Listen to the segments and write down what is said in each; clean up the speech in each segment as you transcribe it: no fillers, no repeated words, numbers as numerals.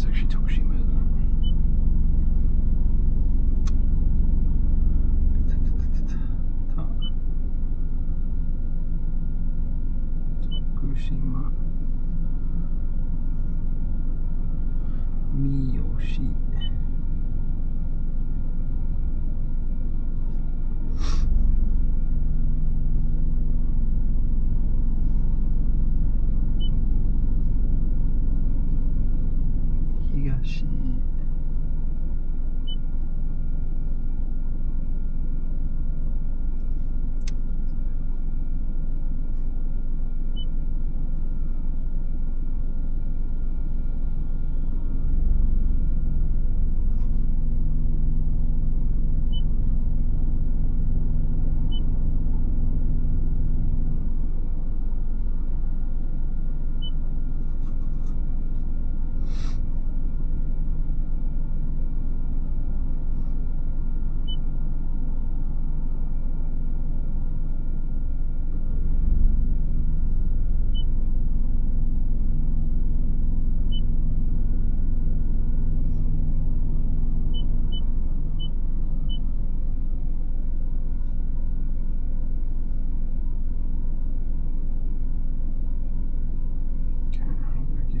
that's actually Tokushima, isn't it? Tokushima Miyoshi. Higashi.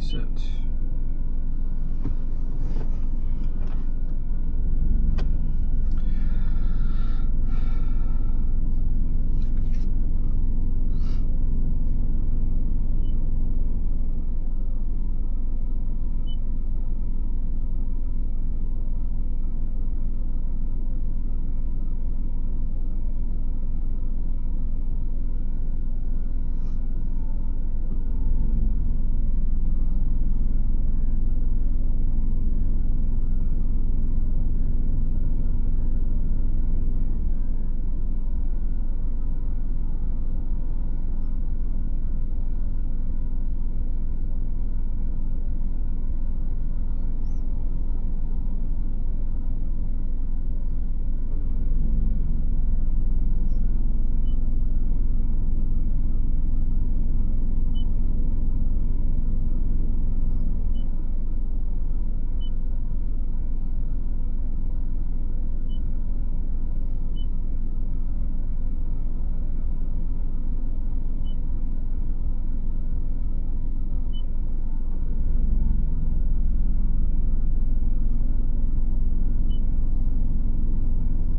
Set.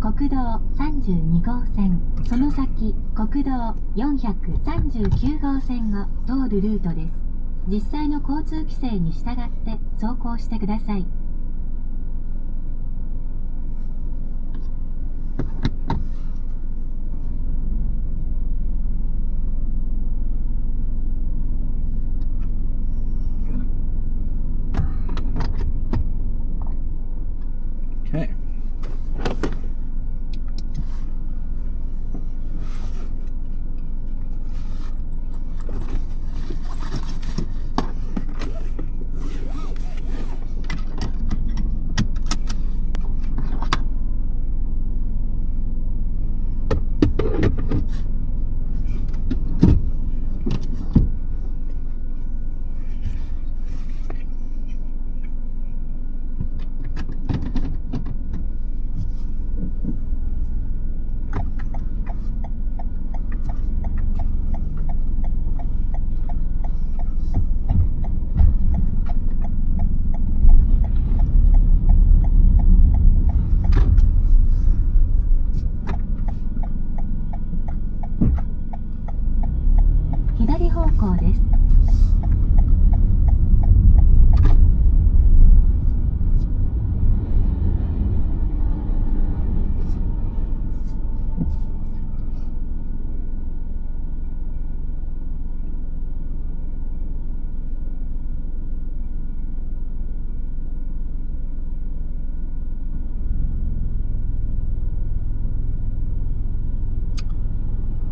国道32号線、その先国道439号線を通るルートです。実際の交通規制に従って走行してください。Okay.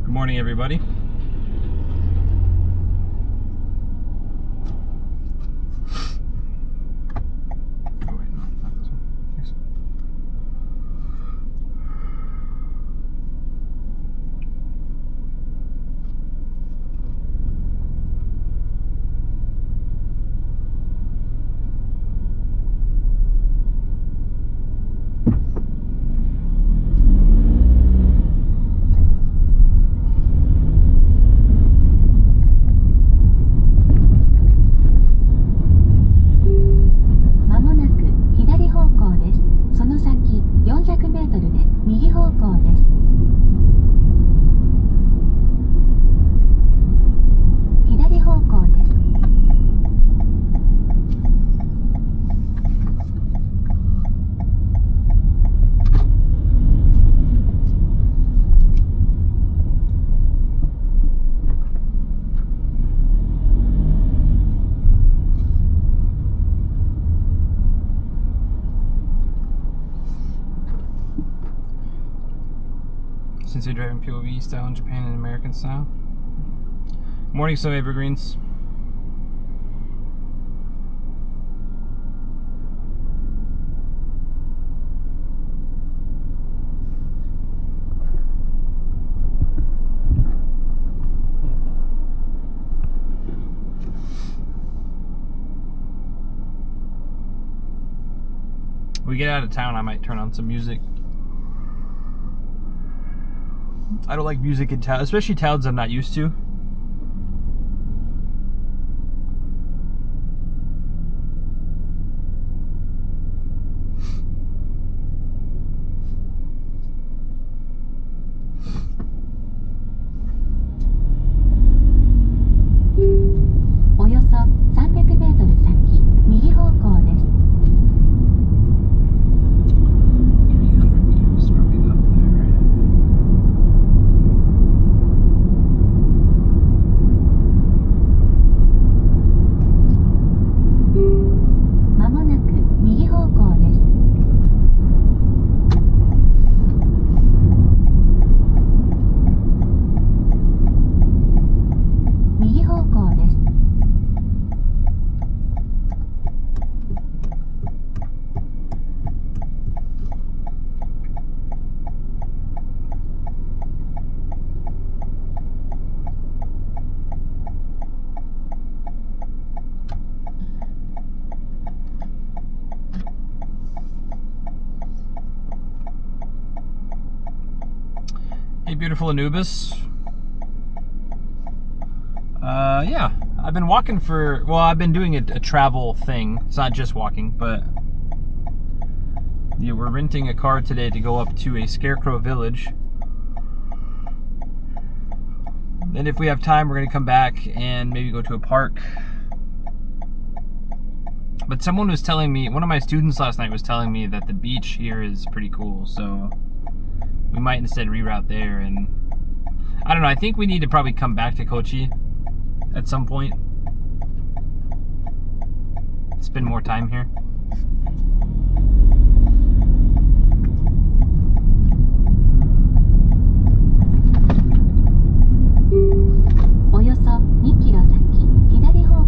Good morning, everybody. Oh wait, no, not this one. Thanks. Sensei driving POV style in Japan and American style. Morning, some evergreens. We get out of town, I might turn on some music. I don't like music in town, especially towns I'm not used to. Hey, beautiful Anubis. Yeah, I've been walking for, well, I've been doing a travel thing. It's not just walking, but yeah, we're renting a car today to go up to a Scarecrow village. Then if we have time, we're gonna come back and maybe go to a park. But someone was telling me, one of my students last night was telling me that the beach here is pretty cool, so we might instead reroute there. And I don't know, I think we need to probably come back to Kochi at some point. Spend more time here.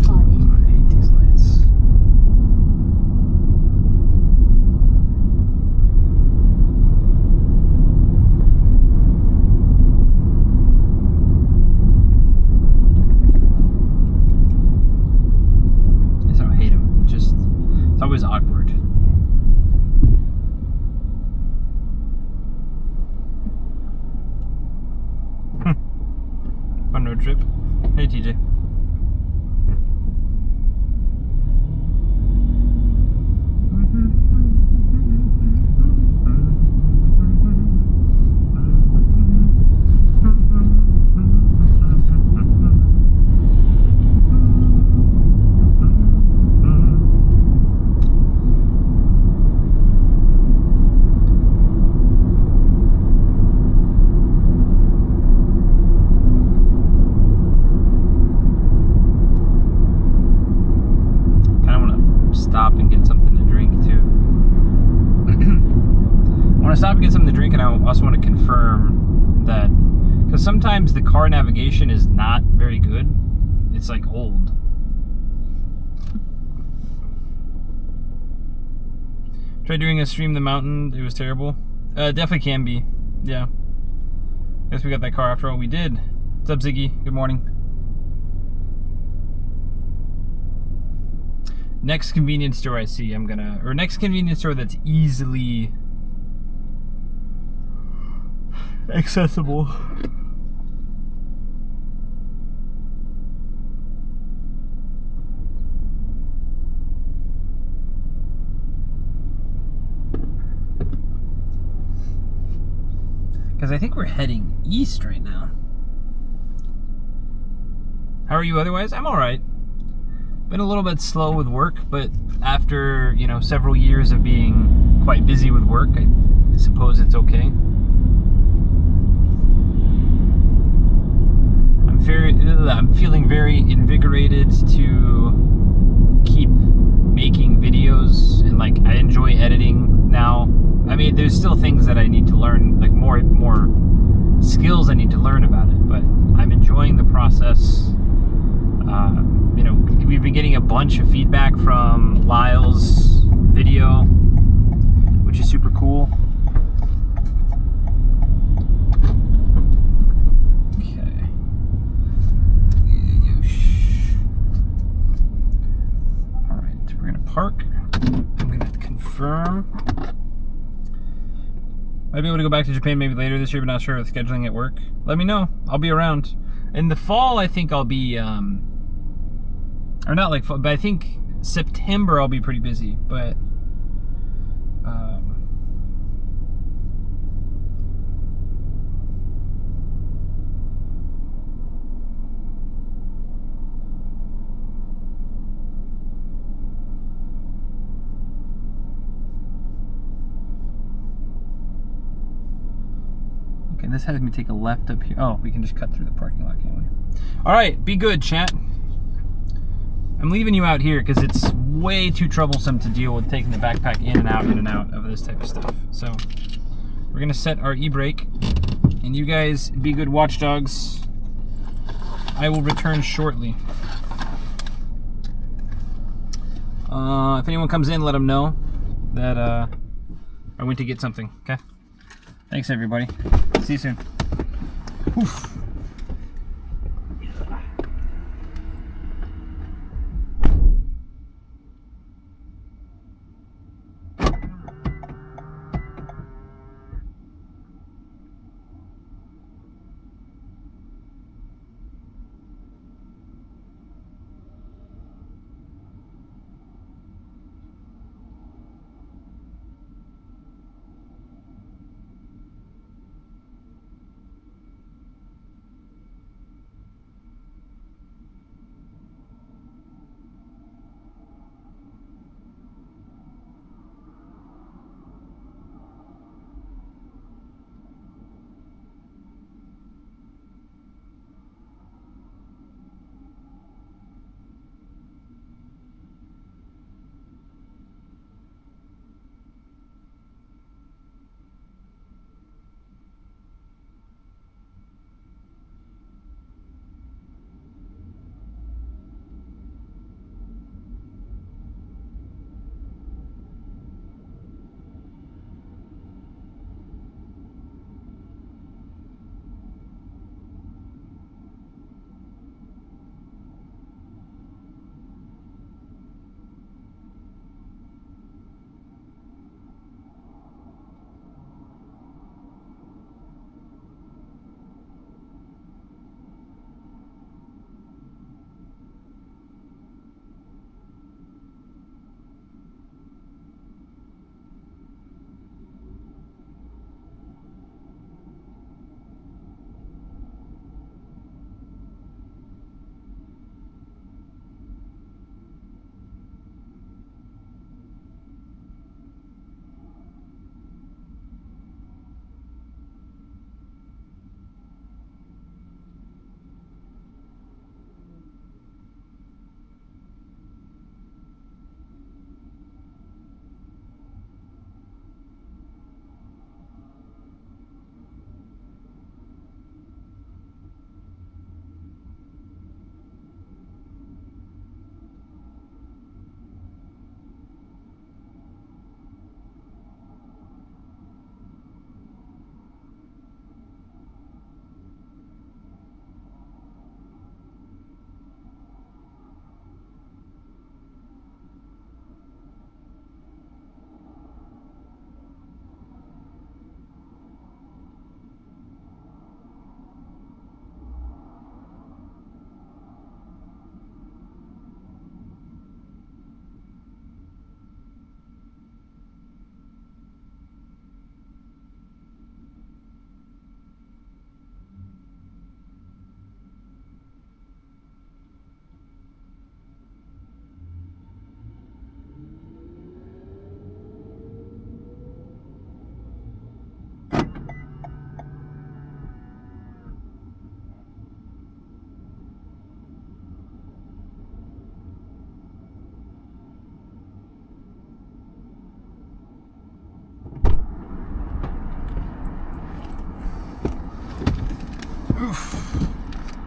I hate these lights. Always awkward. Fun road trip. Hey, TJ. Stop and get something to drink too. I want to stop and get something to drink, and I also want to confirm that, because sometimes the car navigation is not very good. It's like old. Tried doing a stream the mountain. It was terrible. Definitely can be. Yeah. Guess we got that car after all. We did. What's up, Ziggy? Good morning. Next convenience store I see, I'm gonna, or next convenience store that's easily accessible. Because I think we're heading east right now. How are you otherwise? I'm alright. Been a little bit slow with work, but after, you know, several years of being quite busy with work, I suppose it's okay. I'm feeling very invigorated to keep making videos, and like I enjoy editing now. I mean, there's still things that I need to learn, like more skills I need to learn about it, but I'm enjoying the process. You know, we've been getting a bunch of feedback from Lyle's video, which is super cool. Okay. All right, we're gonna park. I'm gonna confirm. Might be able to go back to Japan maybe later this year, but not sure with scheduling at work. Let me know. I'll be around. In the fall, I think I'll be, or not like fall, but I think September I'll be pretty busy, but, okay, this has me take a left up here. Oh, we can just cut through the parking lot, can't we? All right, be good, chat. I'm leaving you out here because it's way too troublesome to deal with taking the backpack in and out of this type of stuff. So we're gonna set our e-brake, and you guys be good watchdogs. I will return shortly. If anyone comes in, let them know that I went to get something. Okay. Thanks, everybody. See you soon. Oof.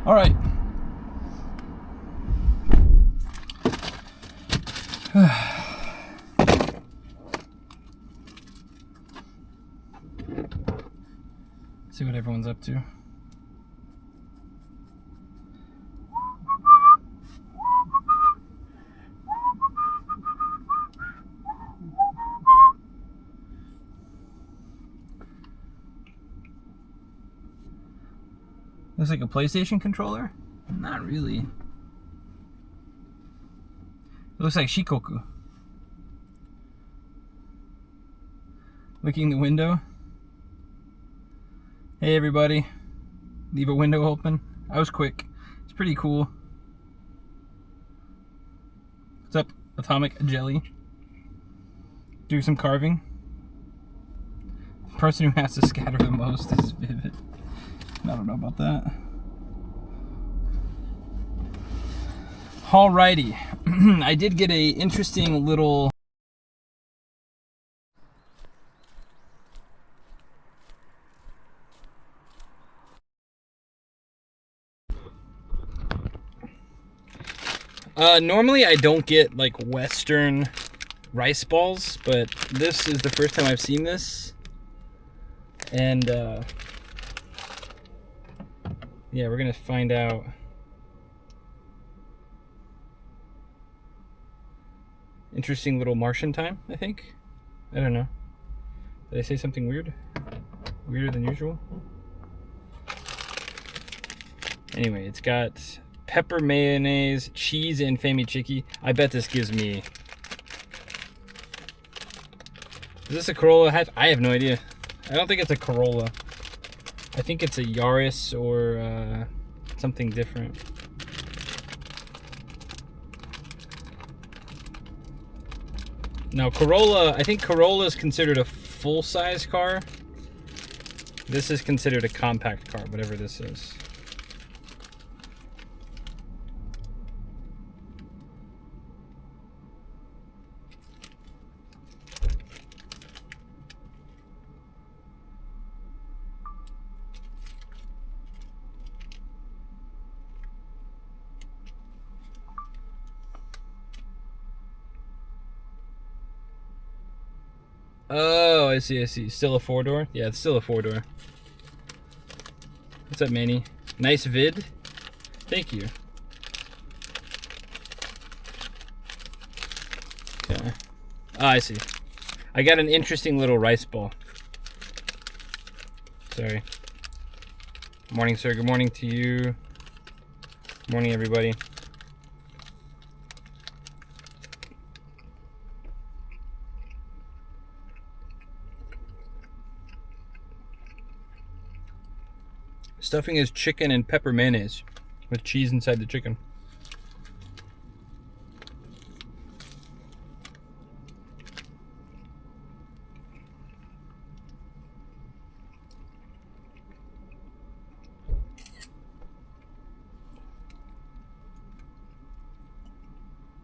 All right. See what everyone's up to. Looks like a PlayStation controller? Not really. It looks like Shikoku. Licking the window. Hey everybody. Leave a window open. I was quick. It's pretty cool. What's up, Atomic Jelly? Do some carving. The person who has to scatter the most is Vivid. I don't know about that. Alrighty. I did get a interesting little normally I don't get like Western rice balls, but this is the first time I've seen this. And yeah, we're gonna find out. Interesting little Martian time, I think. I don't know. Did I say something weird? Weirder than usual? Anyway, it's got pepper mayonnaise, cheese, and famichiki. I bet this gives me... Is this a Corolla? I have no idea. I don't think it's a Corolla. I think it's a Yaris or something different. Now Corolla, I think Corolla is considered a full-size car. This is considered a compact car, whatever this is. Oh, I see, I see. Still a 4-door? Yeah, it's still a 4-door. What's up, Manny? Nice vid. Thank you. Okay. Ah, I see. I got an interesting little rice ball. Sorry. Morning, sir. Good morning to you. Morning, everybody. Stuffing is chicken and pepper mayonnaise with cheese inside the chicken.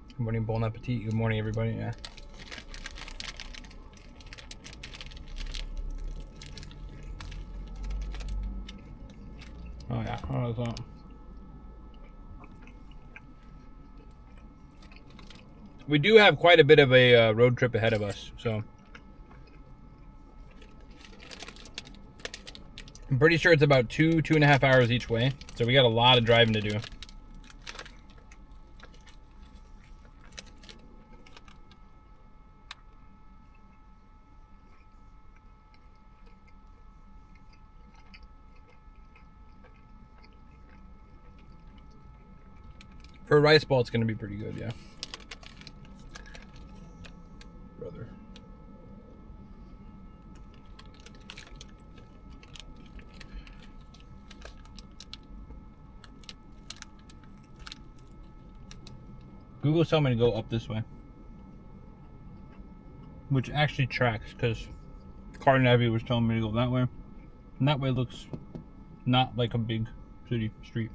Good morning, bon appetit. Good morning, everybody. Yeah. Oh yeah, oh, that's that. We do have quite a bit of a road trip ahead of us, so I'm pretty sure it's about 2.5 hours each way. So we got a lot of driving to do. For a rice ball, it's going to be pretty good, yeah. Brother. Google's telling me to go up this way. Which actually tracks, because Car Navi was telling me to go that way. And that way looks not like a big city street.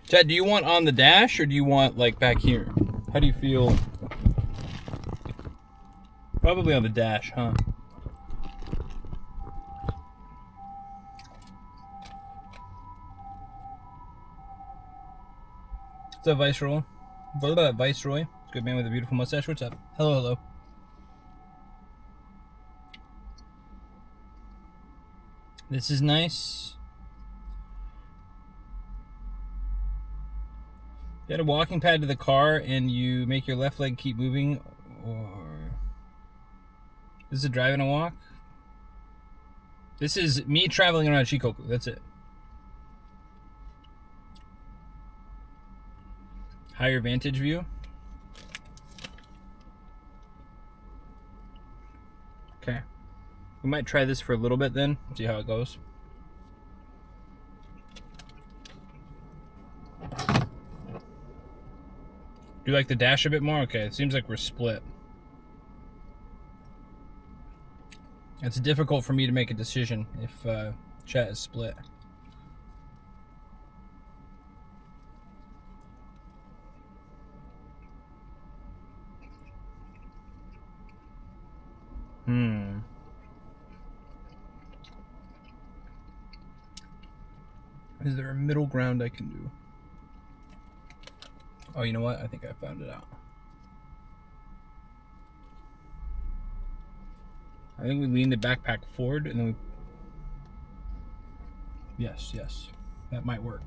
Chad, do you want on the dash or do you want like back here? How do you feel? Probably on the dash, huh? What's up, Viceroy? Viceroy. Good man with a beautiful mustache. What's up? Hello, hello. This is nice. You add a walking pad to the car and you make your left leg keep moving, or this is a drive and a walk. This is me traveling around Shikoku. That's it. Higher vantage view. Okay. We might try this for a little bit then, see how it goes. Do you like the dash a bit more? Okay, it seems like we're split. It's difficult for me to make a decision if chat is split. Is there a middle ground I can do? Oh, you know what? I think I found it out. I think we lean the backpack forward and then we... Yes, yes. That might work.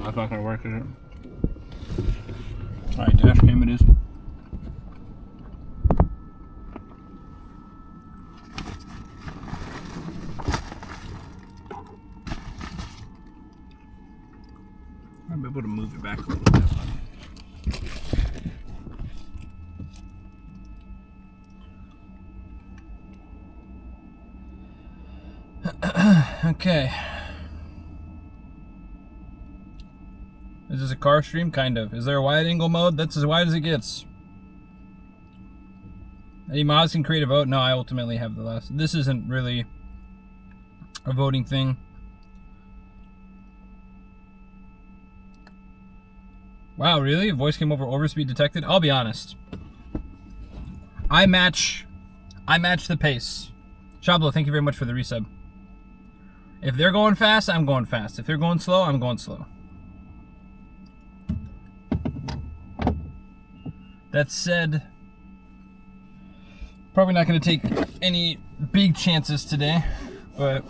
That's not gonna work, is it? Alright, dash cam it is. I'm able to move it back a little bit. Okay. Is this a car stream? Kind of. Is there a wide angle mode? That's as wide as it gets. Any mods can create a vote? No, I ultimately have the last. This isn't really a voting thing. Wow, really? Voice came over overspeed detected? I'll be honest. I match the pace. Shablo, thank you very much for the resub. If they're going fast, I'm going fast. If they're going slow, I'm going slow. That said, probably not going to take any big chances today, but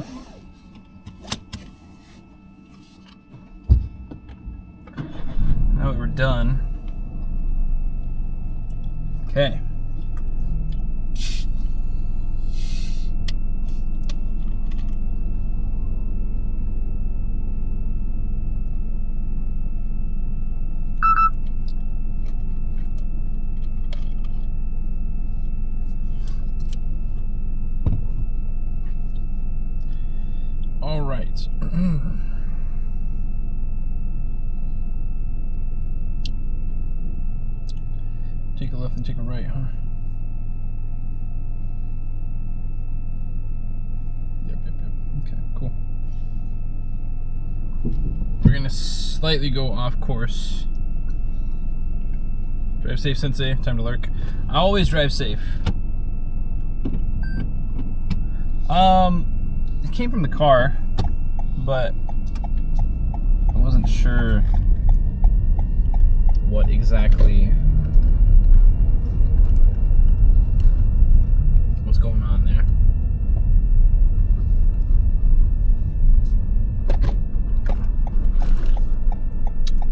now that we're done, okay. All right. Take a left and take a right, huh? Yep. Okay, cool. We're gonna slightly go off course. Drive safe, Sensei. Time to lurk. I always drive safe. It came from the car, but I wasn't sure what exactly what's going on there.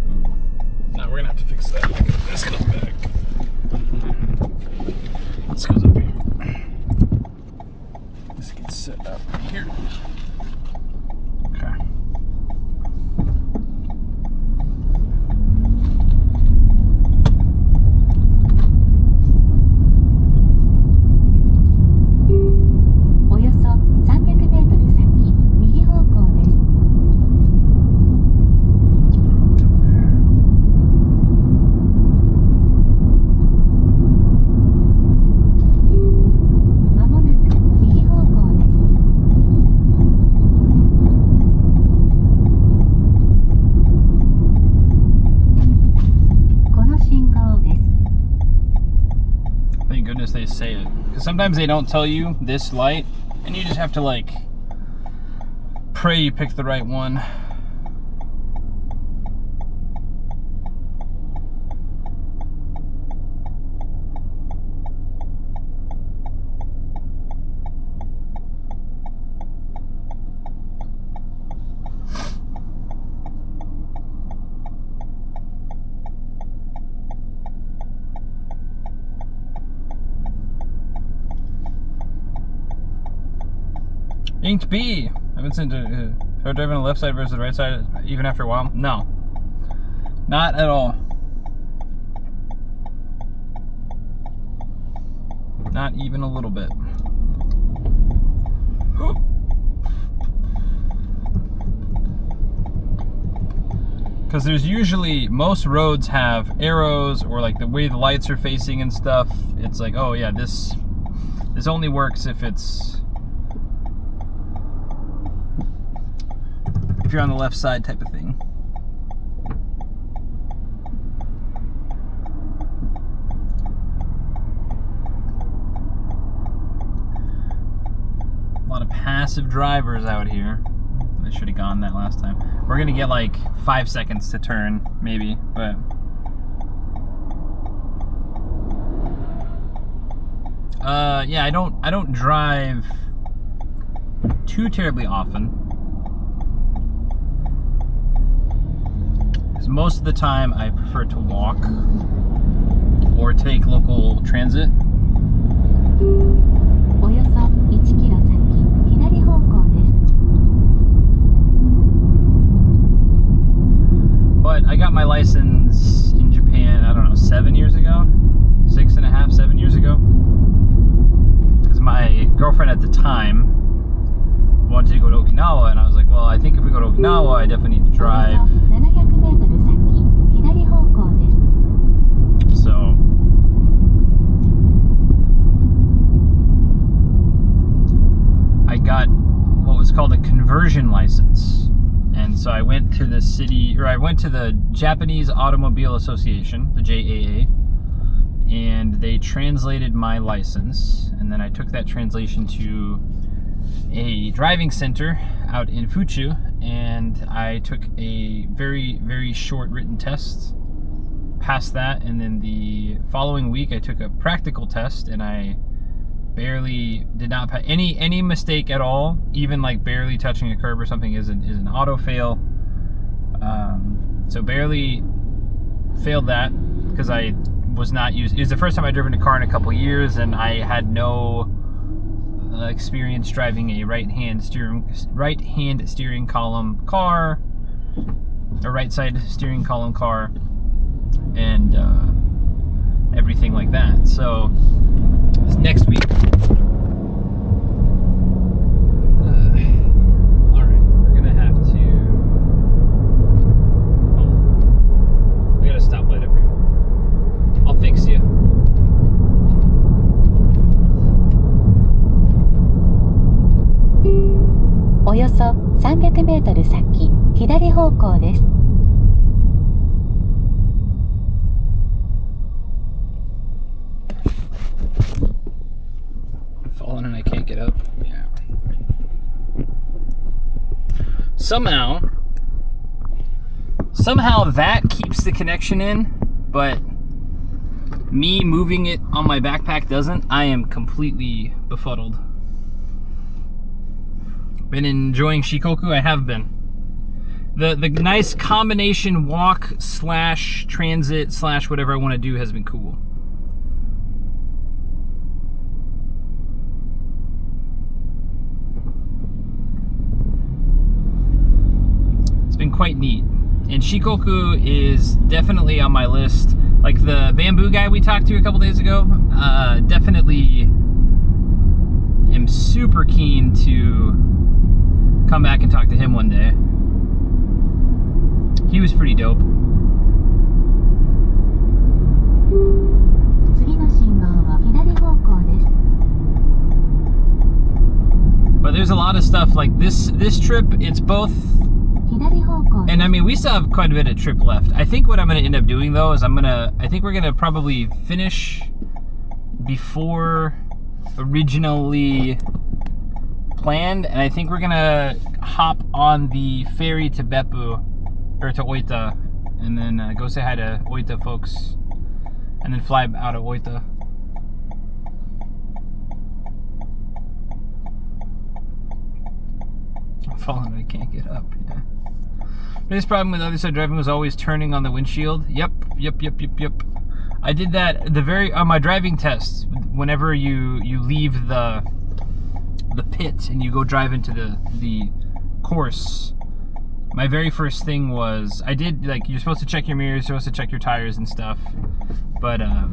Ooh. Now we're gonna have to fix that because this goes back. This goes up here. This gets set up here. Okay. sometimes they don't tell you this light, and you just have to like pray you pick the right one. Inked B. I've been saying to start driving on the left side versus the right side even after a while. No, not at all. Not even a little bit. Because there's usually, most roads have arrows or like the way the lights are facing and stuff. It's like, oh yeah, this only works if you're on the left side type of thing. A lot of passive drivers out here. I should have gone that last time. We're gonna get like 5 seconds to turn, maybe, but yeah, I don't drive too terribly often. Because most of the time I prefer to walk or take local transit. But I got my license in Japan, I don't know, 7 years ago? 6.5, 7 years ago? Because my girlfriend at the time wanted to go to Okinawa, and I was like, well, I think if we go to Okinawa, I definitely need to drive. So I got what was called a conversion license. And so I went to the Japanese Automobile Association, the JAA, and they translated my license, and then I took that translation to a driving center out in Fuchu, and I took a very, very short written test, passed that, and then the following week I took a practical test, and I barely did not pass any mistake at all, even like barely touching a curb or something is an auto fail. So barely failed that because I was not used. It was the first time I'd driven a car in a couple years, and I had no experience driving a right-hand steering column car, a right side steering column car, and everything like that. So this next week. All right, we're gonna have to. Hold on. We got a stoplight up here. I'll fix you. Oよそ300メートル先、左方向です。Fallen and I can't get up. Yeah. Somehow that keeps the connection in, but me moving it on my backpack doesn't. I am completely befuddled. Been enjoying Shikoku? I have been. The nice combination walk / transit / whatever I want to do has been cool. It's been quite neat. And Shikoku is definitely on my list. Like the bamboo guy we talked to a couple days ago, definitely am super keen to come back and talk to him one day. He was pretty dope. But there's a lot of stuff like this trip, it's both. And I mean, we still have quite a bit of trip left. I think what I'm going to end up doing though is I think we're going to probably finish before originally planned, and I think we're gonna hop on the ferry to Beppu, or to Oita, and then go say hi to Oita folks, and then fly out of Oita. I'm falling, I can't get up. Yeah. Biggest problem with other side driving was always turning on the windshield. Yep. I did that on my driving test. Whenever you leave the pit and you go drive into the course, my very first thing was, I did, like, you're supposed to check your mirrors, you're supposed to check your tires and stuff, but alright,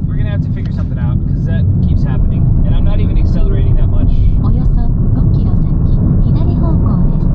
we're gonna have to figure something out because that keeps happening, and I'm not even accelerating that much. およそ5キロ先、左方向です。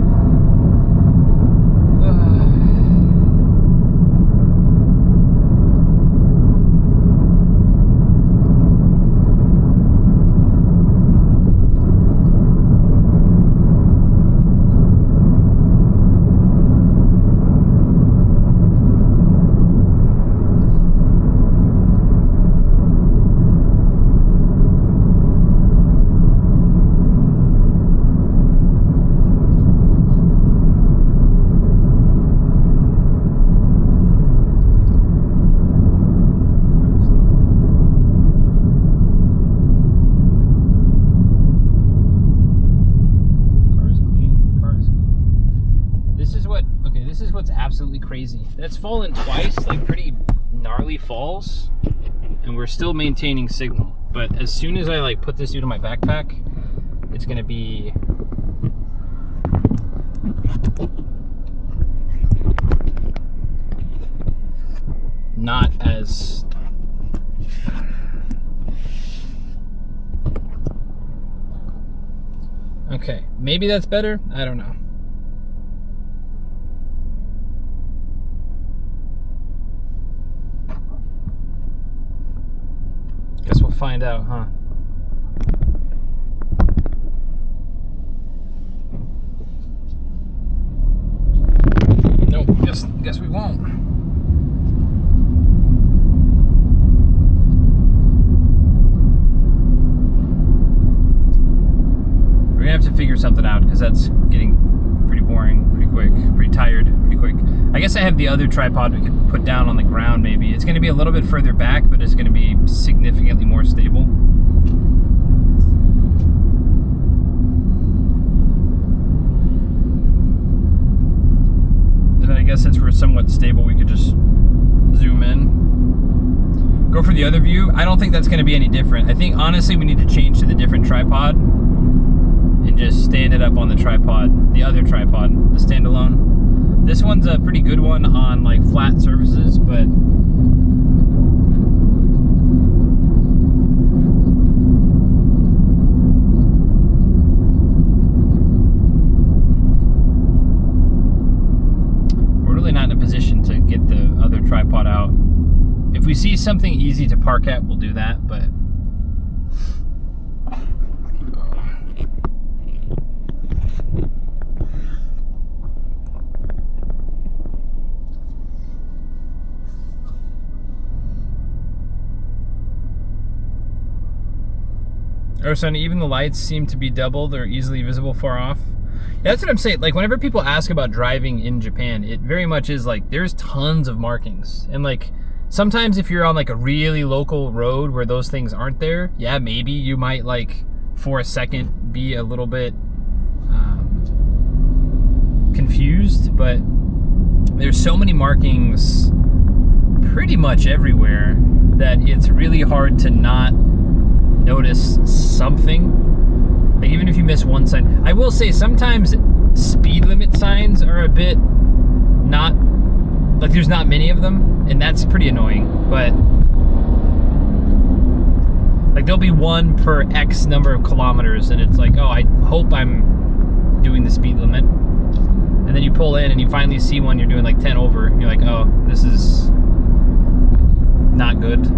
This is what's absolutely crazy. That's fallen twice, like pretty gnarly falls, and we're still maintaining signal. But as soon as I like put this dude in my backpack, it's gonna be not as okay. Maybe that's better. I don't know. Guess we'll find out, huh? Nope, guess we won't. We're gonna have to figure something out because that's getting pretty boring, pretty quick, pretty tired, pretty quick. I guess I have the other tripod we could put down on the ground maybe. It's gonna be a little bit further back, but it's gonna be significantly more stable. And then I guess since we're somewhat stable, we could just zoom in. Go for the other view. I don't think that's gonna be any different. I think honestly we need to change to the different tripod and just stand it up on the tripod, the other tripod, the standalone. This one's a pretty good one on like flat surfaces, but we're really not in a position to get the other tripod out. If we see something easy to park at, we'll do that, but or son, even the lights seem to be doubled or easily visible far off. Yeah, that's what I'm saying. Like, whenever people ask about driving in Japan, it very much is like there's tons of markings, and like sometimes if you're on like a really local road where those things aren't there, yeah, maybe you might like for a second be a little bit confused, but there's so many markings pretty much everywhere that it's really hard to not notice something. Like, even if you miss one sign, I will say sometimes speed limit signs are a bit not, like there's not many of them, and that's pretty annoying. But like there'll be one per X number of kilometers, and it's like, oh, I hope I'm doing the speed limit. And then you pull in and you finally see one you're doing like 10 over, and you're like, oh, this is not good.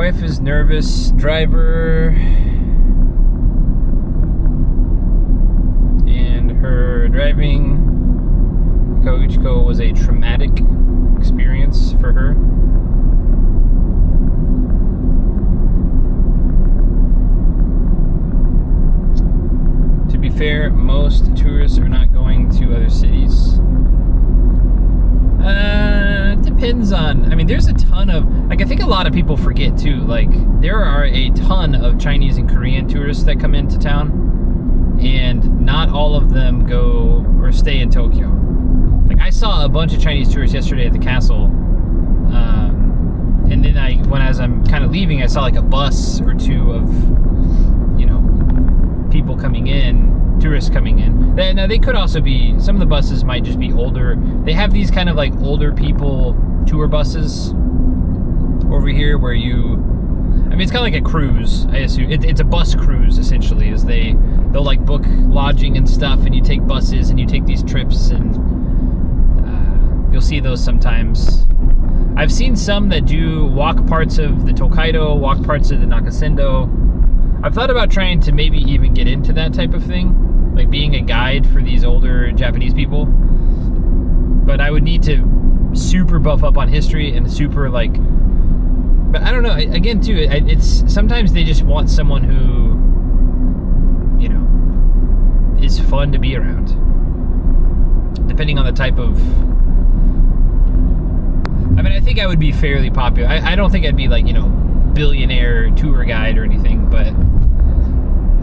Wife is nervous. Driver and her driving Koichiko was a traumatic experience for her. To be fair, most tourists are not going to other cities. Depends on, I mean, there's a ton of, like, I think a lot of people forget too, like, there are a ton of Chinese and Korean tourists that come into town, and not all of them go or stay in Tokyo. Like, I saw a bunch of Chinese tourists yesterday at the castle, and then as I'm kind of leaving, I saw like a bus or two of, you know, people coming in, tourists coming in. Now they could also be, some of the buses might just be older. They have these kind of like older people tour buses over here where you, I mean, it's kind of like a cruise, I assume. It's a bus cruise essentially, is they'll like book lodging and stuff, and you take buses and you take these trips, and you'll see those sometimes. I've seen some that do walk parts of the Tokaido, walk parts of the Nakasendo. I've thought about trying to maybe even get into that type of thing, like being a guide for these older Japanese people. But I would need to super buff up on history and super like, but I don't know, again too, it's sometimes they just want someone who, you know, is fun to be around, depending on the type of, I mean, I think I would be fairly popular. I don't think I'd be like, you know, billionaire tour guide or anything, but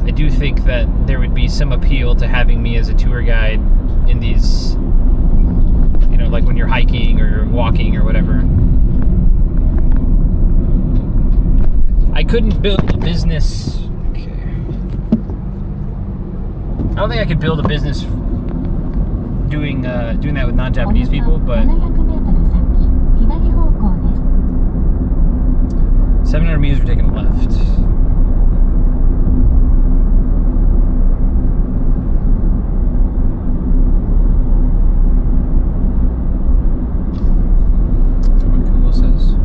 I do think that there would be some appeal to having me as a tour guide in these, you know, like when you're hiking or walking or whatever. I couldn't build a business. Okay. I don't think I could build a business doing that with non-Japanese people, but 700 meters, we're taking a left. That's what Google says.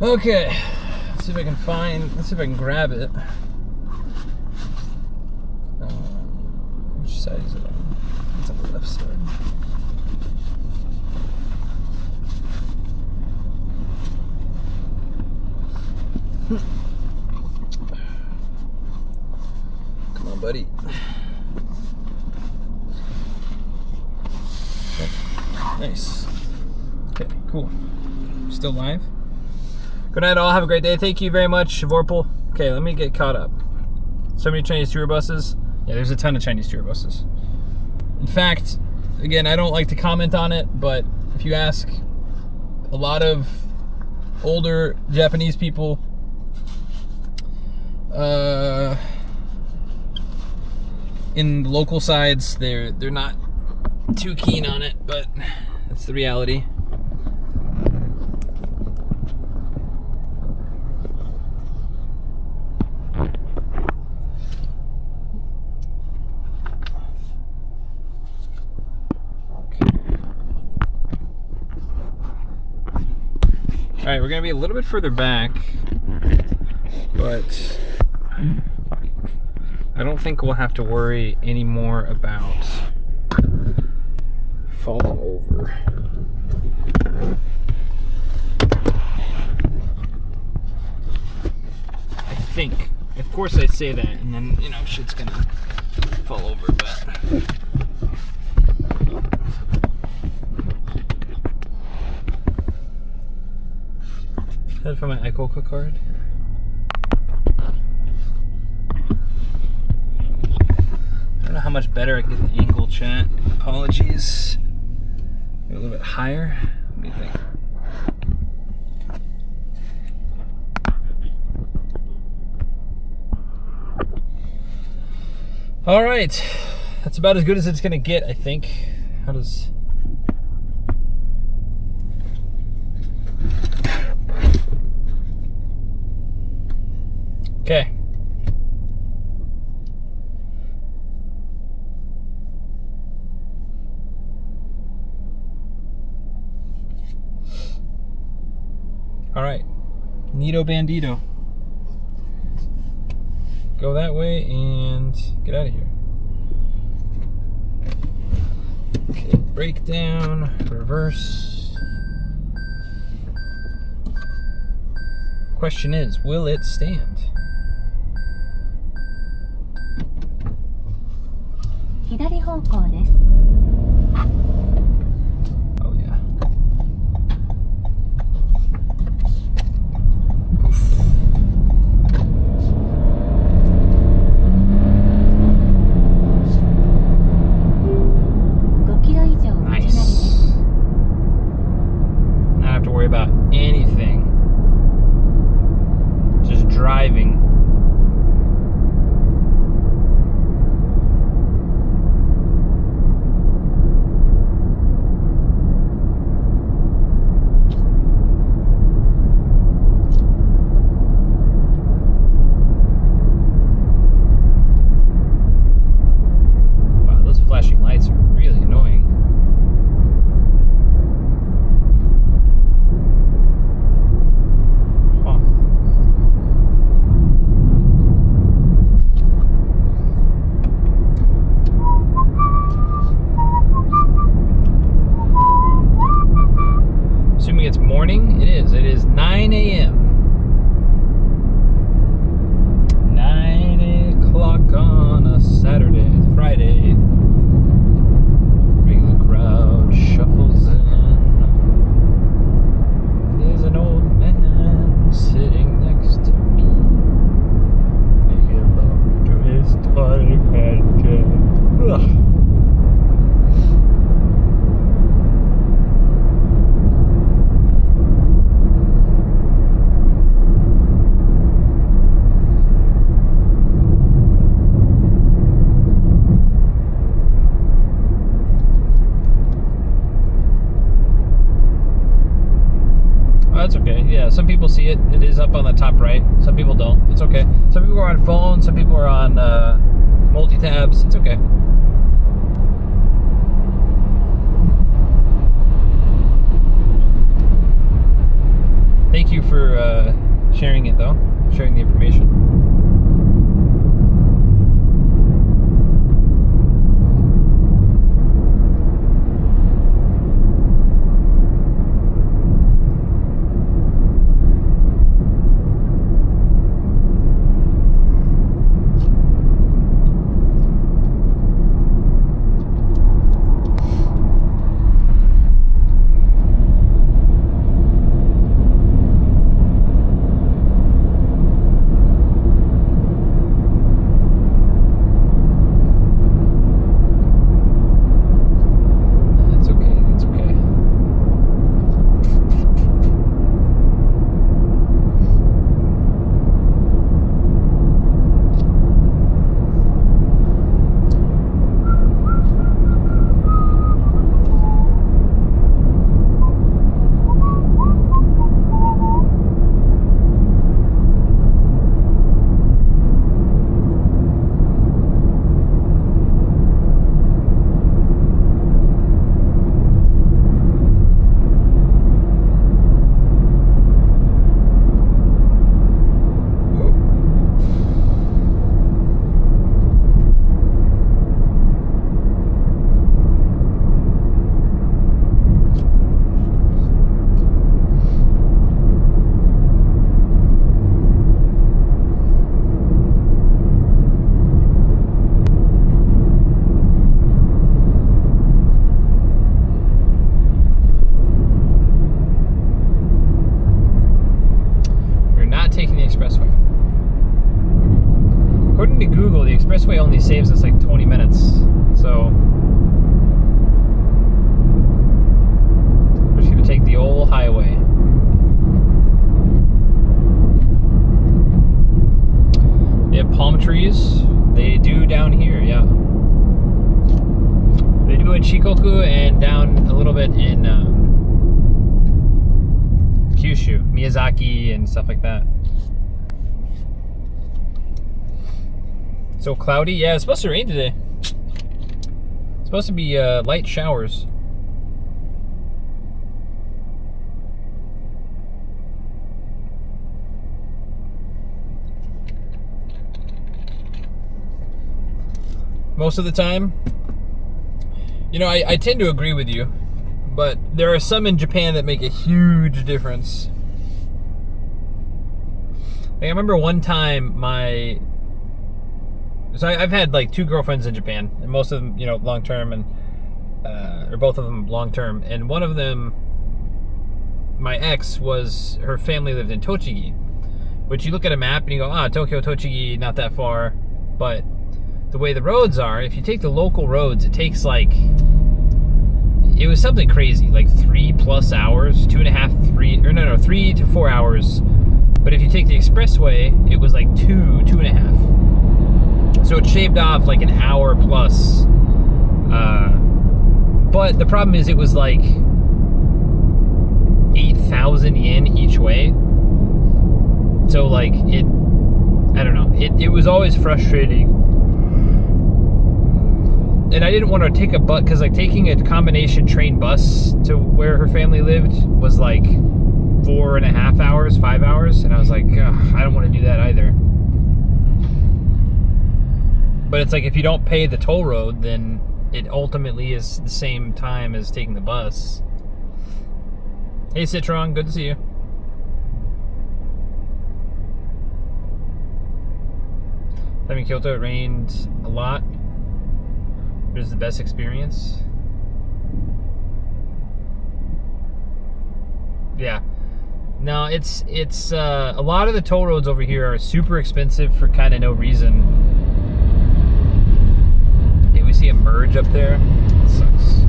Okay, let's see if I can grab it. Which side is it on? It's on the left side. Come on, buddy. Okay. Nice. Okay, cool. Still live? Good night, all. Have a great day. Thank you very much, Vorpal. Okay, let me get caught up. So many Chinese tour buses. Yeah, there's a ton of Chinese tour buses. In fact, again, I don't like to comment on it, but if you ask a lot of older Japanese people, in local sides, they're not too keen on it, but that's the reality. All right, we're gonna be a little bit further back, but I don't think we'll have to worry anymore about falling over. I think. Of course I say that, and then, you know, shit's gonna fall over, but... Head for my SHIKOKU card. I don't know how much better I can get the angle, chat. Apologies. Maybe a little bit higher. What do you think? All right. That's about as good as it's gonna get, I think. How does... Okay. All right. Nito Bandito. Go that way and get out of here. Okay, breakdown, reverse. Question is, will it stand? 左方向です。 Oh yeah.5キロ以上内なりです。 Nice. Not have to worry about anything. Just driving. Wow, those flashing lights are really annoying. Huh. Assuming it's morning, it is. It is 9 a.m. 9 o'clock on a Saturday, Friday. Regular crowd shuffles in. There's an old man sitting next to me, making love to his toy cat. Ugh. Oh, that's okay. Yeah, some people see it. It is up on the top right. Some people don't. It's okay. Some people are on phones. Some people are on multi-tabs. It's okay. Thank you for sharing it, though. Sharing the information. According to Google, the expressway only saves us like 20 minutes. So we're just gonna take the old highway. They have palm trees. They do down here, yeah. They do in Shikoku and down a little bit in Kyushu, Miyazaki and stuff like that. So cloudy, yeah, it's supposed to rain today. It's supposed to be light showers. Most of the time, you know, I tend to agree with you, but there are some in Japan that make a huge difference. Like, I remember one time so I've had like 2 girlfriends in Japan, and most of them, you know, long term, and or both of them long term. And one of them, my ex, her family lived in Tochigi, which you look at a map and you go, Tokyo, Tochigi, not that far. But the way the roads are, if you take the local roads, it takes like, it was something crazy, like 3+ hours, 3 to 4 hours. But if you take the expressway, it was like 2.5. So it shaved off like an hour plus. But the problem is it was like 8,000 yen each way. So like I don't know, it was always frustrating. And I didn't want to take a bus, because like taking a combination train bus to where her family lived was like 4.5 hours, 5 hours. And I was like, I don't want to do that either. But it's like, if you don't pay the toll road, then it ultimately is the same time as taking the bus. Hey Citron, good to see you. Time in Kyoto, it rained a lot. It was the best experience. Yeah. No, it's a lot of the toll roads over here are super expensive for kind of no reason. We see a merge up there. It sucks.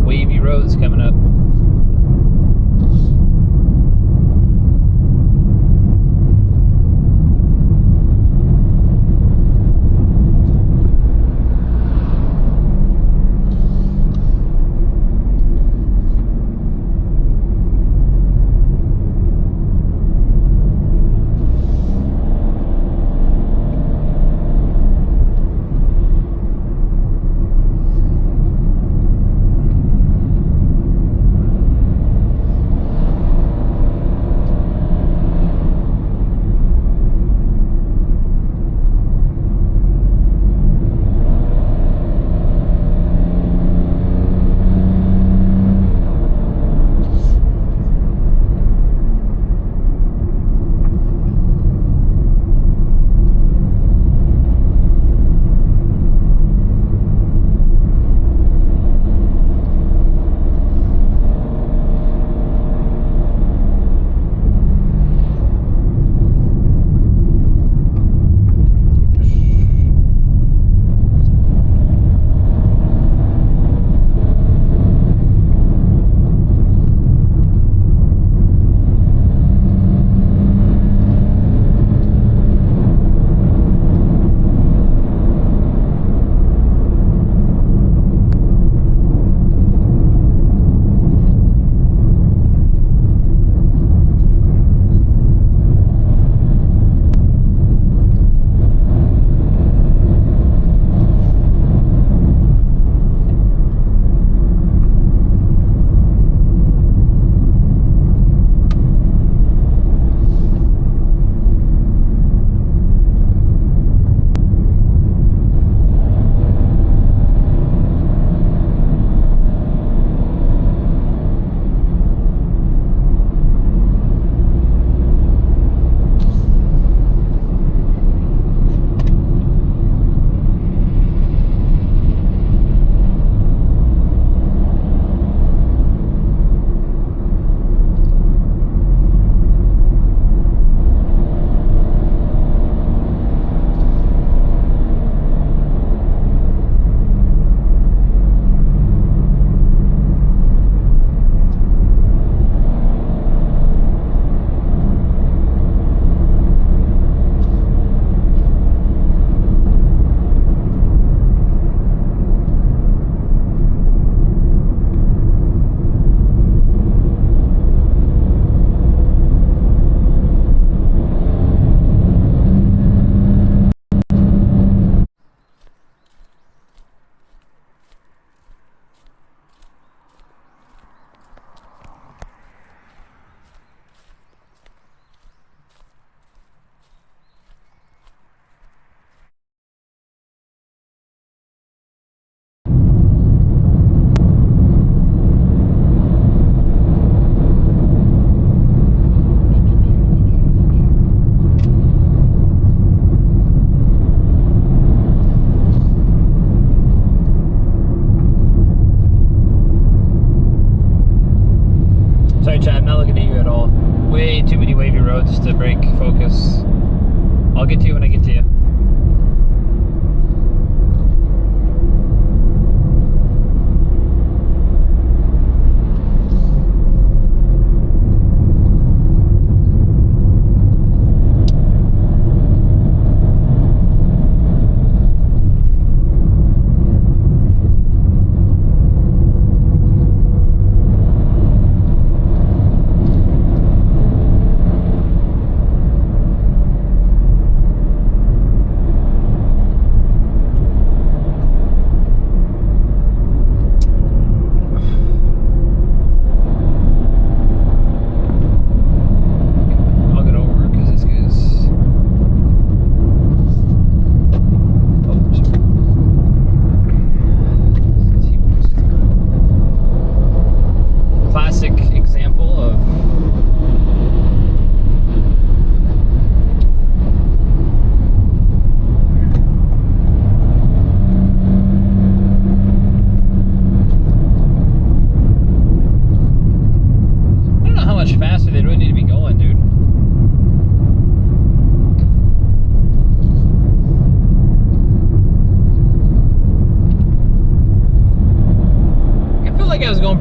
wavy roads coming up. Sorry, Chad, I'm not looking at you at all. Way too many wavy roads to break focus. I'll get to you when I get to you.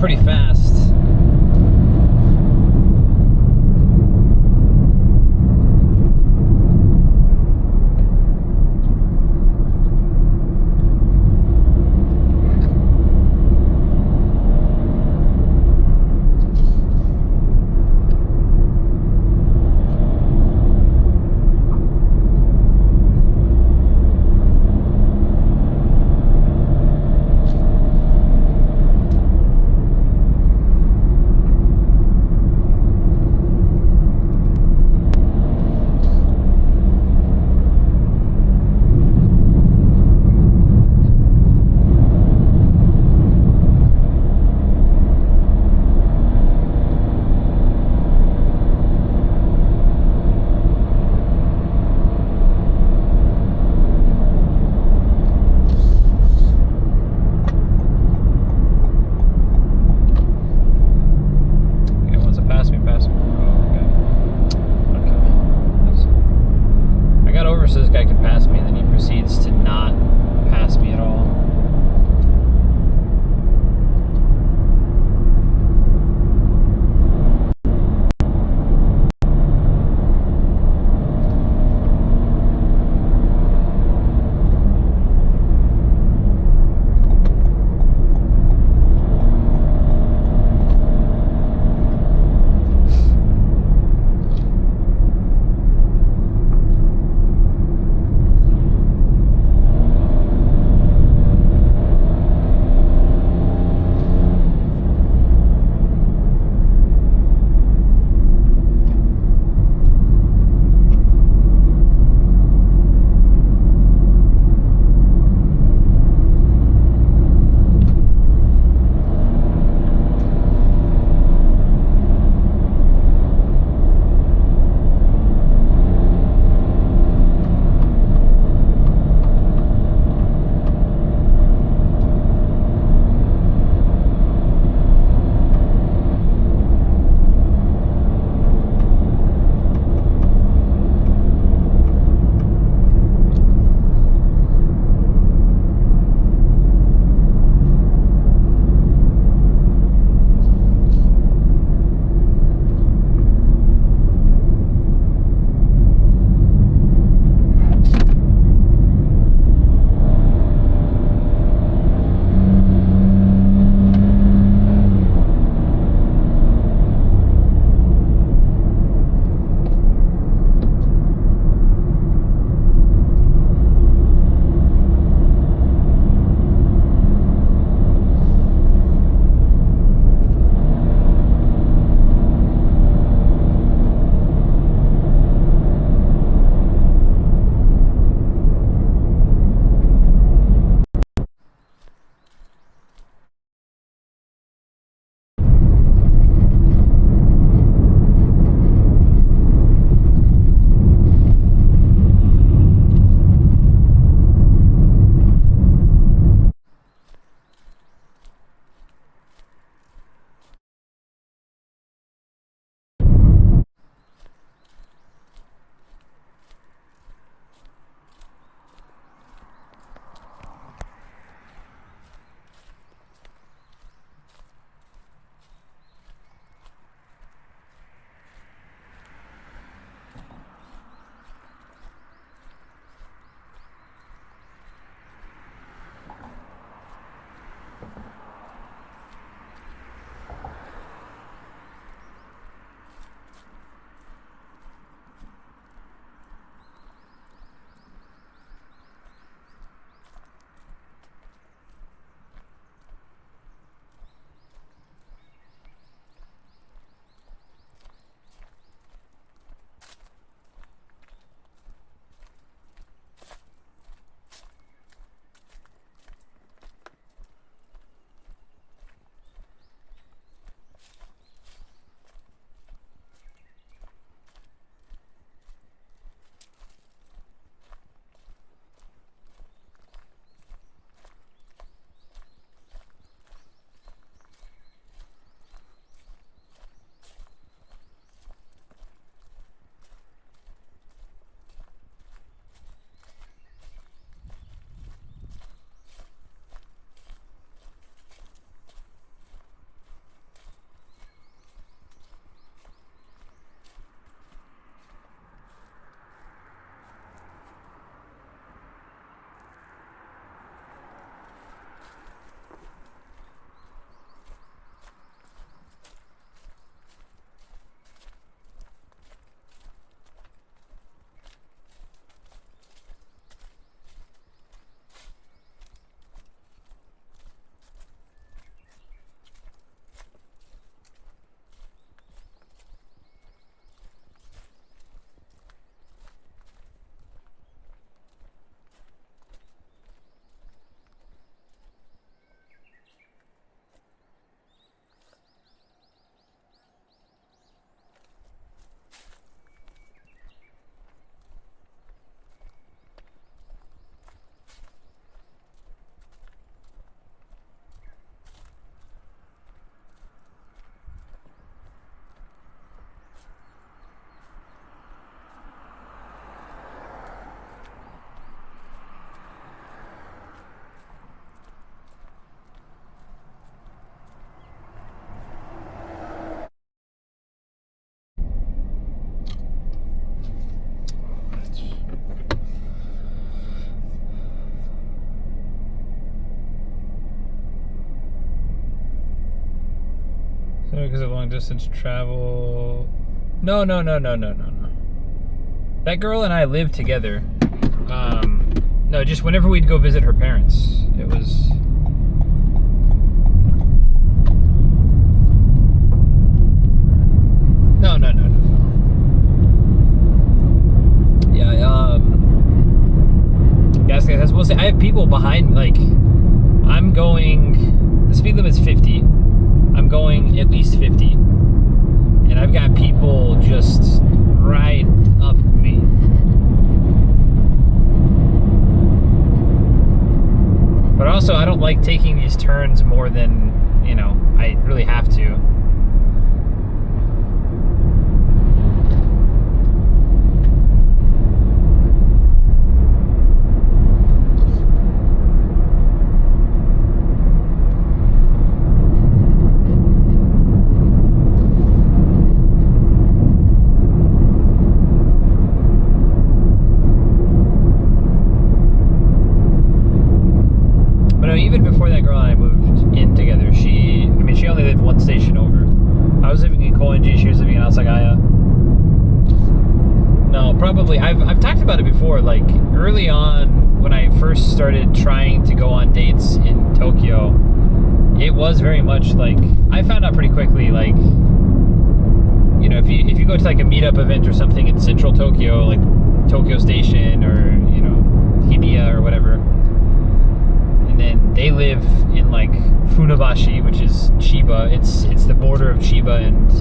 pretty fast. because of long distance travel. No. That girl and I lived together. No, just whenever we'd go visit her parents, it was. No. Yeah, guys, I will say, I have people behind, like, I'm going, the speed limit's 50. I'm going at least 50. And I've got people just right up me. But also, I don't like taking these turns more than, you know, I really have to. Even before that girl and I moved in together, she only lived one station over. I was living in Koenji, she was living in Asagaya. No, probably, I've talked about it before, like, early on, when I first started trying to go on dates in Tokyo, it was very much like, I found out pretty quickly, like, you know, if you go to, like, a meetup event or something in central Tokyo, like Tokyo Station or, you know, Hibiya or whatever, and then they live in, like, Funabashi, which is Chiba. It's the border of Chiba and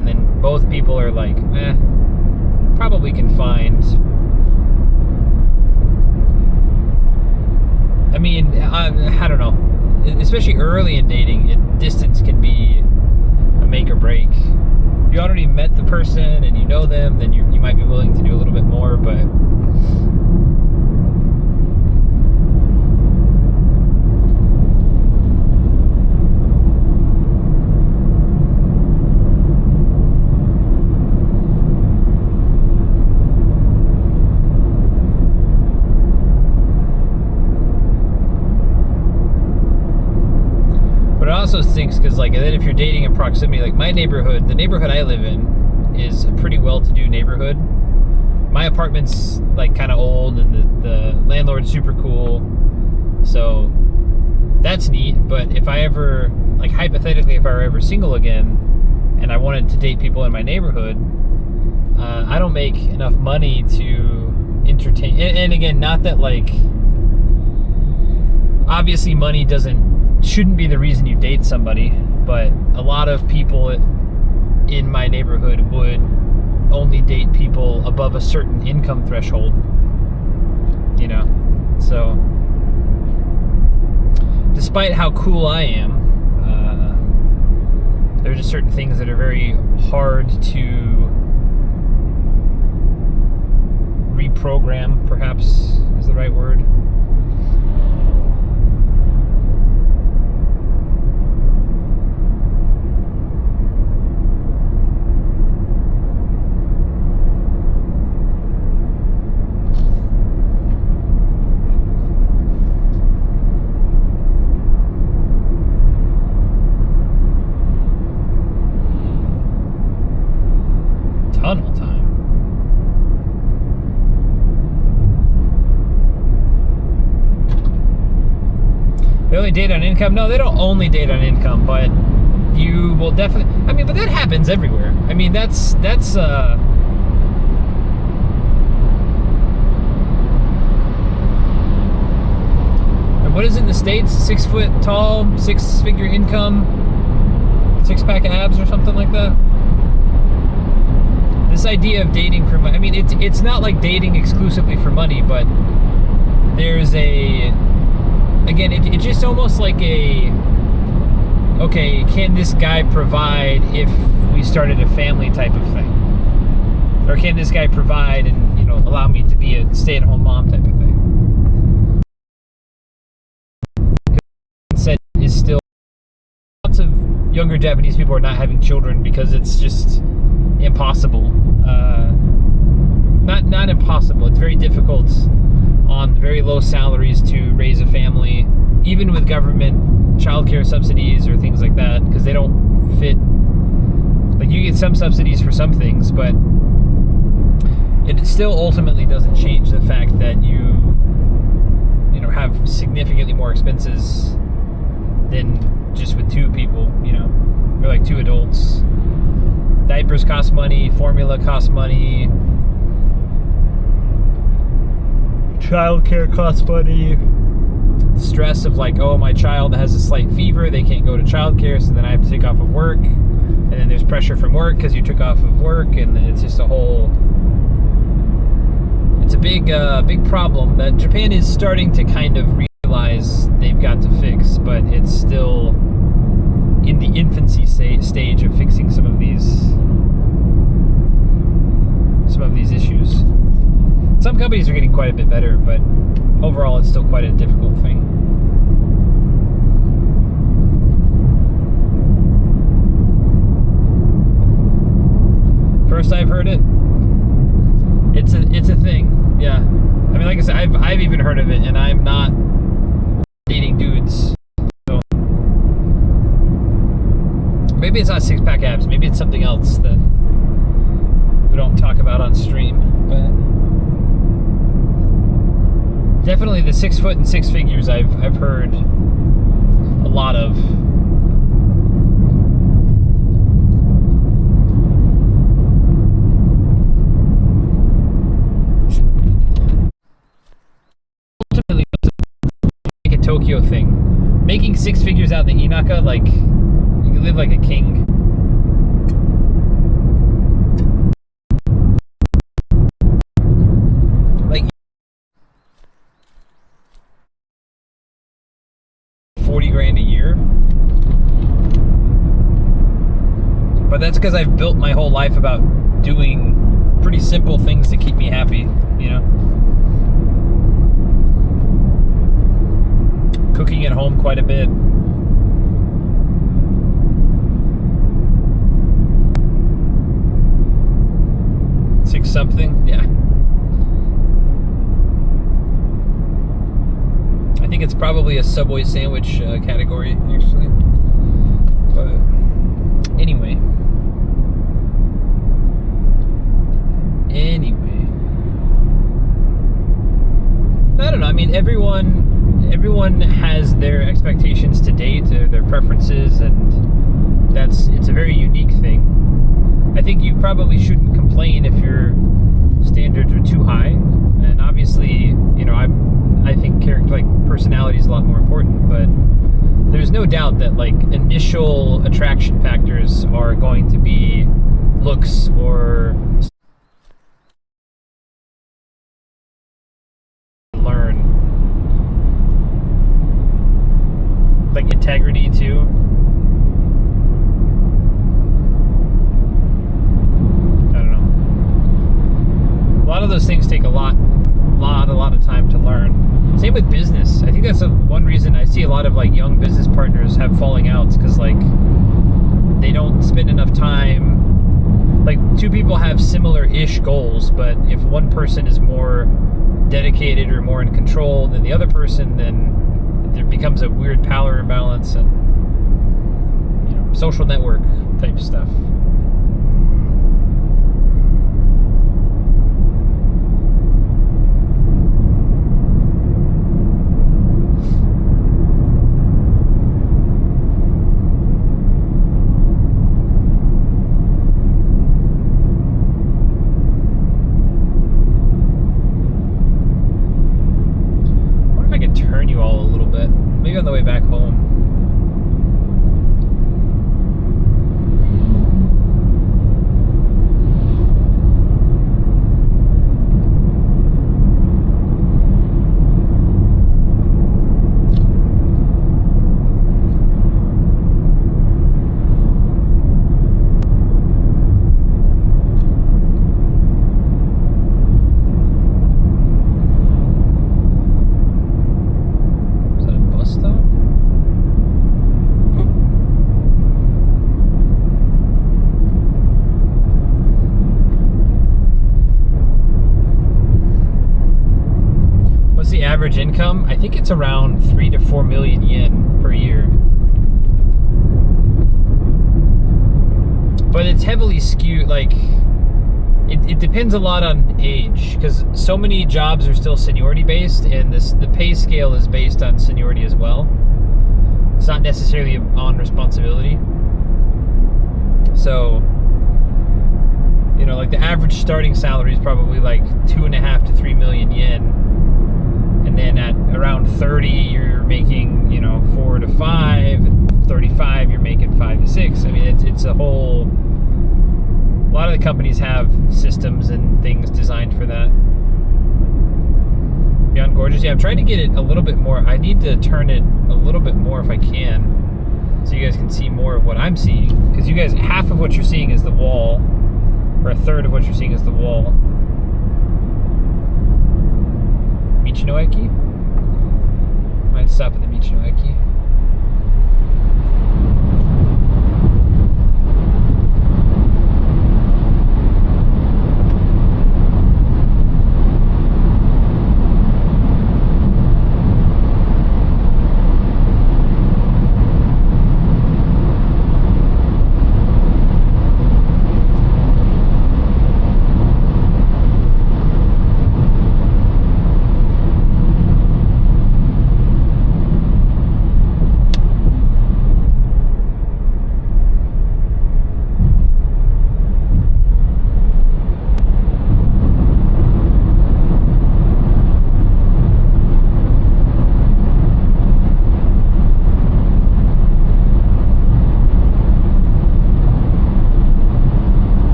then both people are like, probably can find. I mean, I don't know. Especially early in dating, distance can be a make or break. If you already met the person and you know them, then you might be willing to do a little bit more, but it also stinks because, like, and then if you're dating in proximity, like my neighborhood, the neighborhood I live in is a pretty well-to-do neighborhood. My apartment's, like, kind of old, and the landlord's super cool, so that's neat. But if I ever, like, hypothetically, if I were ever single again and I wanted to date people in my neighborhood, I don't make enough money to entertain. And again, not that, like, obviously money shouldn't be the reason you date somebody, but a lot of people in my neighborhood would only date people above a certain income threshold, you know. So despite how cool I am, there are just certain things that are very hard to reprogram, perhaps is the right word. Tunnel time. They only date on income? No, they don't only date on income, but you will definitely, I mean, but that happens everywhere. I mean, that's what is it in the States? 6 foot tall, 6-figure income, 6-pack abs or something like that? This idea of dating for money, I mean, it's not like dating exclusively for money, but there's again, it's just almost like okay, can this guy provide if we started a family type of thing? Or can this guy provide and, you know, allow me to be a stay-at-home mom type of thing? Said is still, lots of younger Japanese people are not having children because it's just impossible. Not impossible, it's very difficult on very low salaries to raise a family, even with government childcare subsidies or things like that, because they don't fit. Like, you get some subsidies for some things, but it still ultimately doesn't change the fact that you know, have significantly more expenses than just with two people, you know, or like two adults. Diapers cost money, formula costs money, childcare costs money. The stress of like, oh, my child has a slight fever, they can't go to childcare, so then I have to take off of work, and then there's pressure from work because you took off of work, and it's just a whole. It's a big problem that Japan is starting to kind of realize they've got to fix, but it's still in the infancy stage of fixing some of these issues. Some companies are getting quite a bit better, but overall it's still quite a difficult thing. First I've heard it. It's a thing. Yeah. I mean, like I said, I've even heard of it, and I'm not dating dudes. So maybe it's not six-pack abs. Maybe it's something else that we don't talk about on stream. But definitely the 6 foot and six figures I've heard a lot of. Ultimately, like a Tokyo thing. Making six figures out in the Inaka, like, you can live like a king. Like 40 grand a year. But that's because I've built my whole life about doing pretty simple things to keep me happy, you know? Cooking at home quite a bit. Six something, yeah. I think it's probably a Subway sandwich category, actually. But anyway. I don't know. I mean, everyone has their expectations to date, their preferences, and it's a very unique thing. I think you probably shouldn't complain if your standards are too high, and obviously, you know, I think personality is a lot more important, but there's no doubt that like initial attraction factors are going to be looks or learn, like integrity too. I don't know. A lot of those things take a lot of time to learn. Same with business. I think that's one reason I see a lot of like young business partners have falling outs, because like they don't spend enough time. Like, two people have similar-ish goals, but if one person is more dedicated or more in control than the other person, then there becomes a weird power imbalance and, you know, social network type stuff. Turn you all a little bit, maybe on the way back home. average income, I think it's around 3 to 4 million yen per year. But it's heavily skewed, like, it depends a lot on age, because so many jobs are still seniority based, and the pay scale is based on seniority as well. It's not necessarily on responsibility. So, you know, like the average starting salary is probably like 2.5 to 3 million yen, and then at around 30 you're making, you know, 4 to 5, and 35 you're making 5 to 6. I mean, it's a whole. A lot of the companies have systems and things designed for that. Beyond gorgeous. Yeah, I'm trying to get it a little bit more. I need to turn it a little bit more if I can, so you guys can see more of what I'm seeing. Because you guys, half of what you're seeing is the wall, or a third of what you're seeing is the wall. Michino Eki? Might stop at the Michino Eki.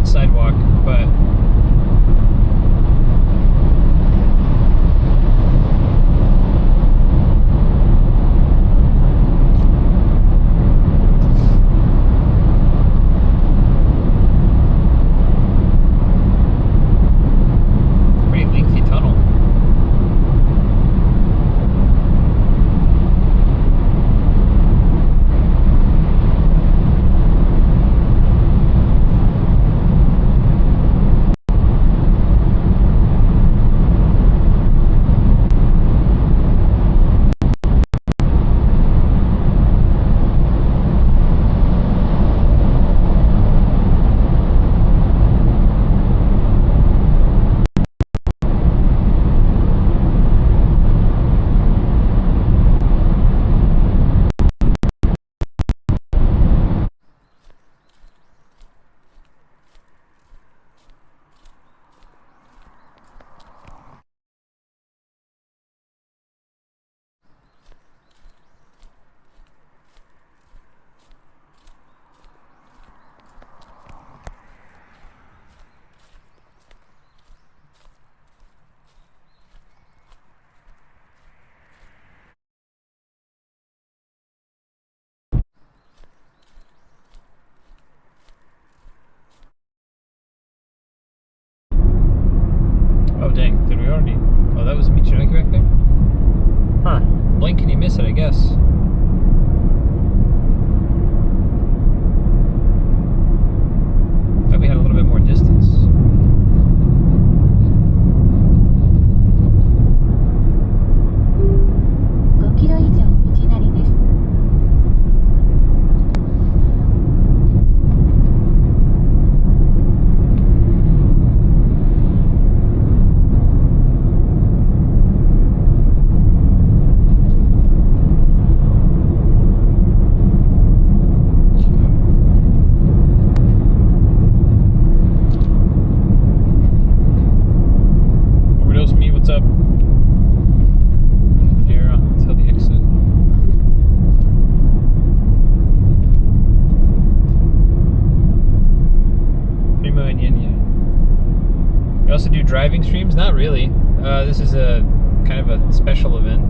Sidewalk, but pretty lengthy tunnel. Oh dang, did we already? Oh, that was a Michinoki back there? Huh. Blink and you miss it, I guess. Thought we had a little bit more distance. 5キロ以上道なりです。What's up? Here, let's tell the exit. $3 million yen, yeah. You also do driving streams? Not really. This is a kind of a special event.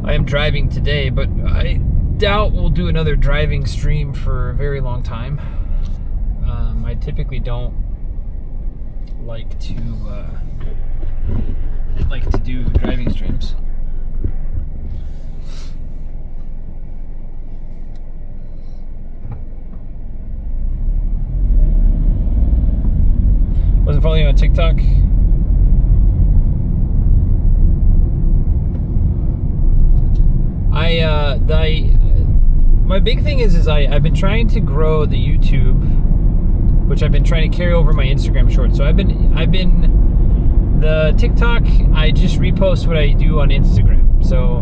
I am driving today, but I doubt we'll do another driving stream for a very long time. I typically don't like to do driving streams. Wasn't following you on TikTok. My big thing is I've been trying to grow the YouTube, which I've been trying to carry over my Instagram shorts. So I've been the TikTok, I just repost what I do on Instagram. So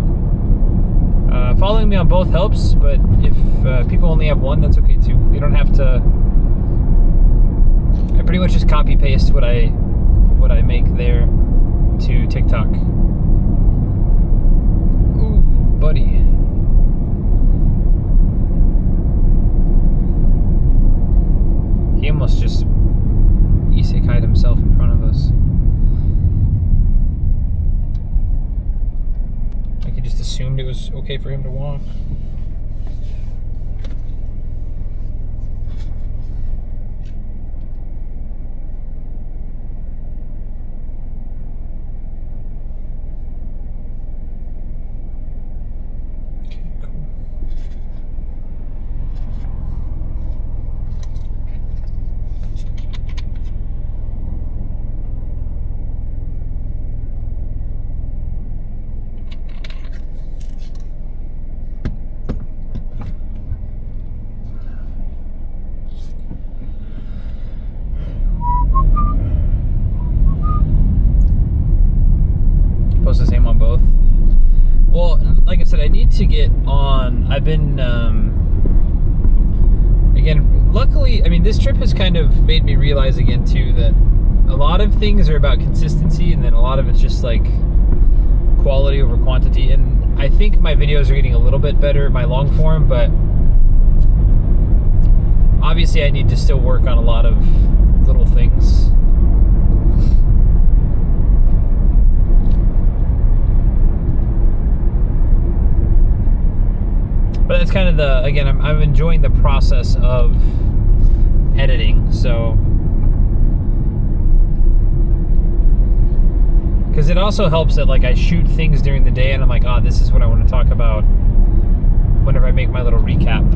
following me on both helps, but if people only have one, that's okay too. You don't have to. I pretty much just copy paste what I make there to TikTok. Ooh, buddy. He almost just isekai'd himself in front of us. Like he just assumed it was okay for him to walk. Post the same on both. Well, like I said, I need to get on. I've been again, luckily, I mean, this trip has kind of made me realize again too that a lot of things are about consistency, and then a lot of it's just like quality over quantity. And I think my videos are getting a little bit better, my long form, but obviously I need to still work on a lot of little things. But that's kind of the, again, I'm enjoying the process of editing, so. Because it also helps that like I shoot things during the day and I'm like, oh, this is what I want to talk about whenever I make my little recap.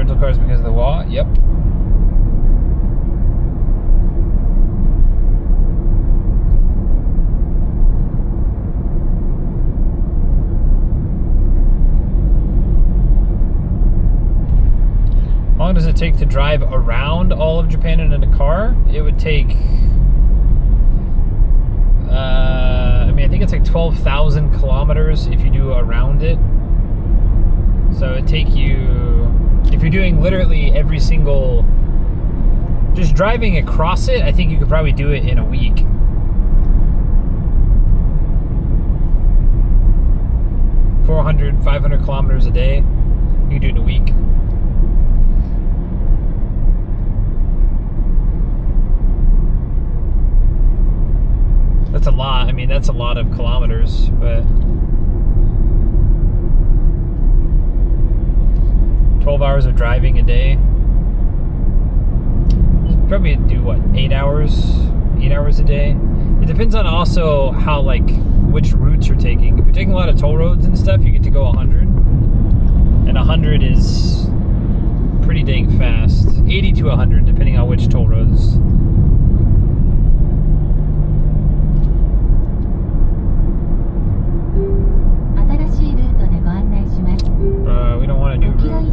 rental cars because of the wall. Yep. How long does it take to drive around all of Japan in a car? It would take, I mean, I think it's like 12,000 kilometers if you do around it. So it'd take you, if you're doing literally every single, just driving across it, I think you could probably do it in a week. $400, 500 kilometers a day, you can do it in a week. That's a lot. I mean, that's a lot of kilometers, but 12 hours of driving a day. Probably do what, 8 hours? 8 hours a day. It depends on also how, like, which routes you're taking. If you're taking a lot of toll roads and stuff, you get to go 100. And 100 is pretty dang fast. 80 to 100, depending on which toll roads. We don't want a new route.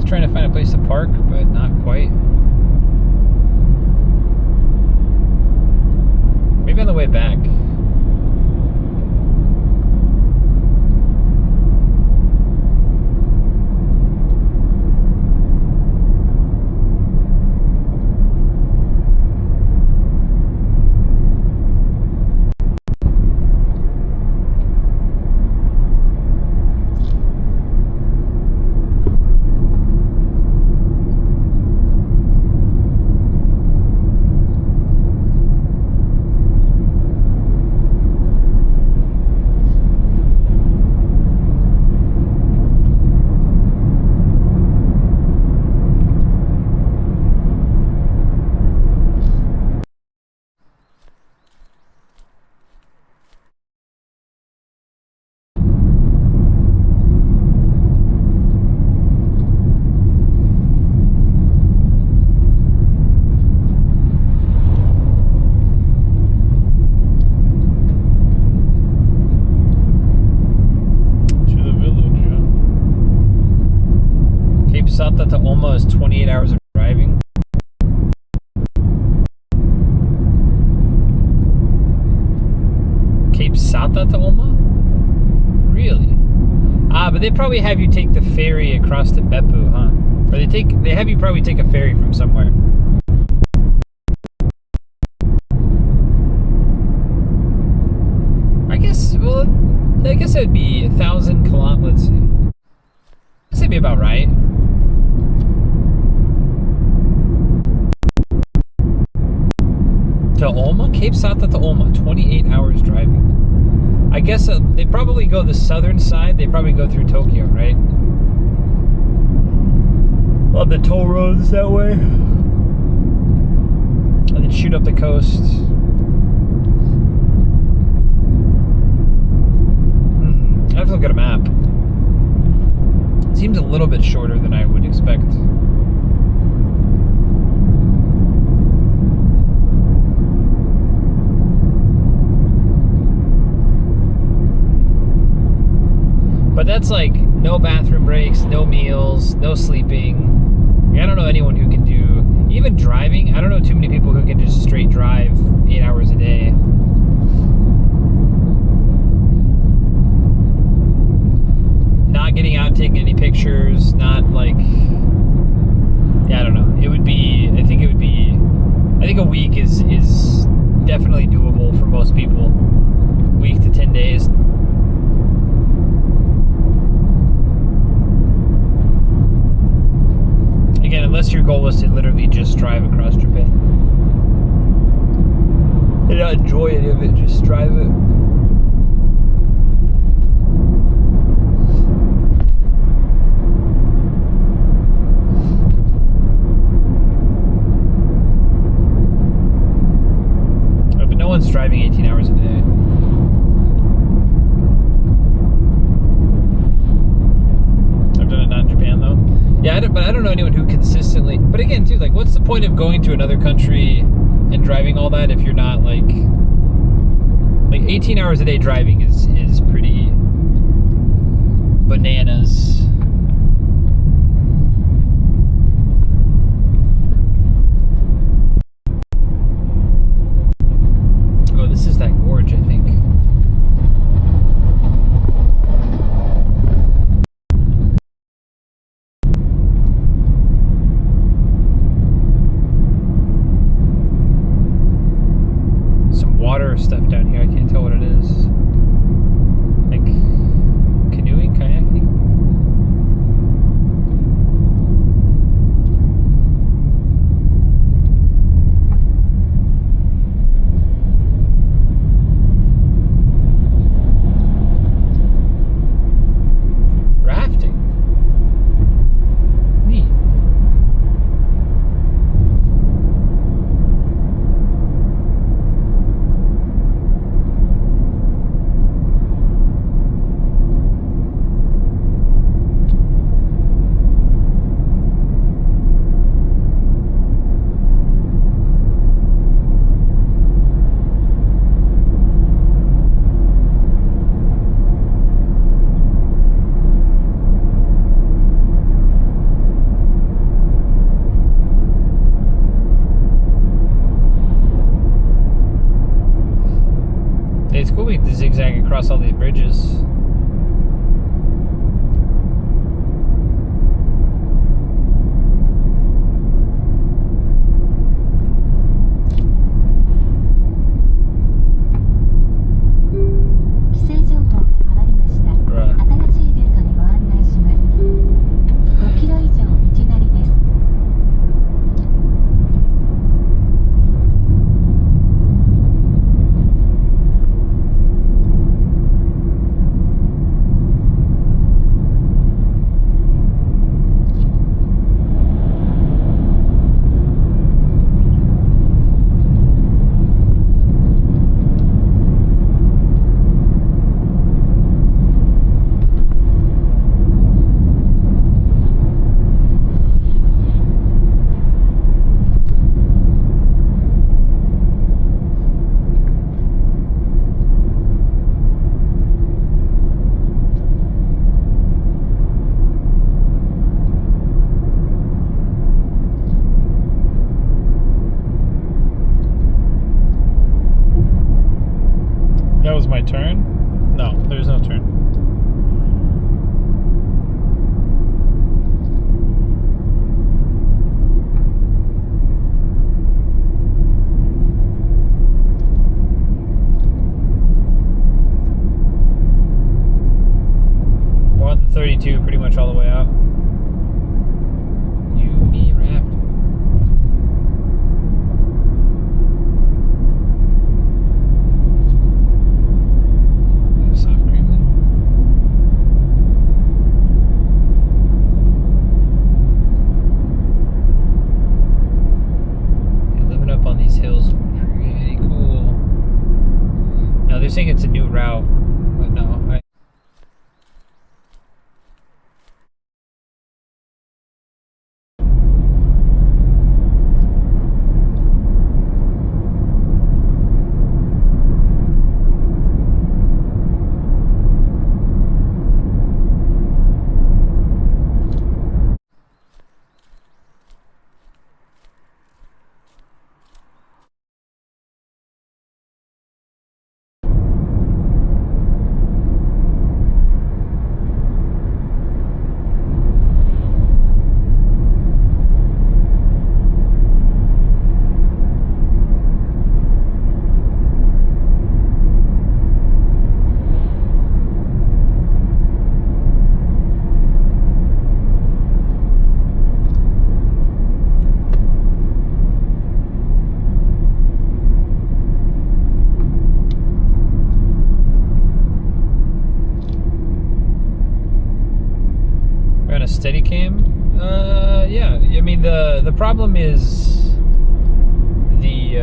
Trying to find a place to park, but not quite. Maybe on the way back. Sata to Oma is 28 hours of driving. Cape Sata to Oma? Really? Ah, but they probably have you take the ferry across to Beppu, huh? Or they have you probably take a ferry from somewhere. I guess it'd be 1,000 kilometers. Let's see. This would be about right. To Oma? Cape Sata to Oma, 28 hours driving. I guess they probably go the southern side. They probably go through Tokyo, right? On the toll roads that way. And then shoot up the coast. I have to look at a map. It seems a little bit shorter than I would expect. But that's like no bathroom breaks, no meals, no sleeping. I don't know anyone who can do, even driving, I don't know too many people who can just straight drive 8 hours a day. Not getting out, taking any pictures, not like, yeah, I don't know. It would be, I think a week is definitely doable for most people. Week to 10 days. Again, unless your goal was to literally just drive across Japan. And not enjoy any of it, just drive it. But no one's driving 18 hours a day. I've done it not in Japan though. Yeah, but I don't know anyone who consistently. But again, too, like, what's the point of going to another country and driving all that if you're not like 18 hours a day driving is pretty bananas. Oh, this is that gorge, I think. Water stuff down here. I can't tell what it is. Like canoeing, kayaking. Rafting. Neat. It's cool we get to zigzag across all these bridges. That was my turn? No, there's no turn. We're on the 32 pretty much all the way out. You, me, raft. They're saying it's a new route, but no. I mean, the problem is the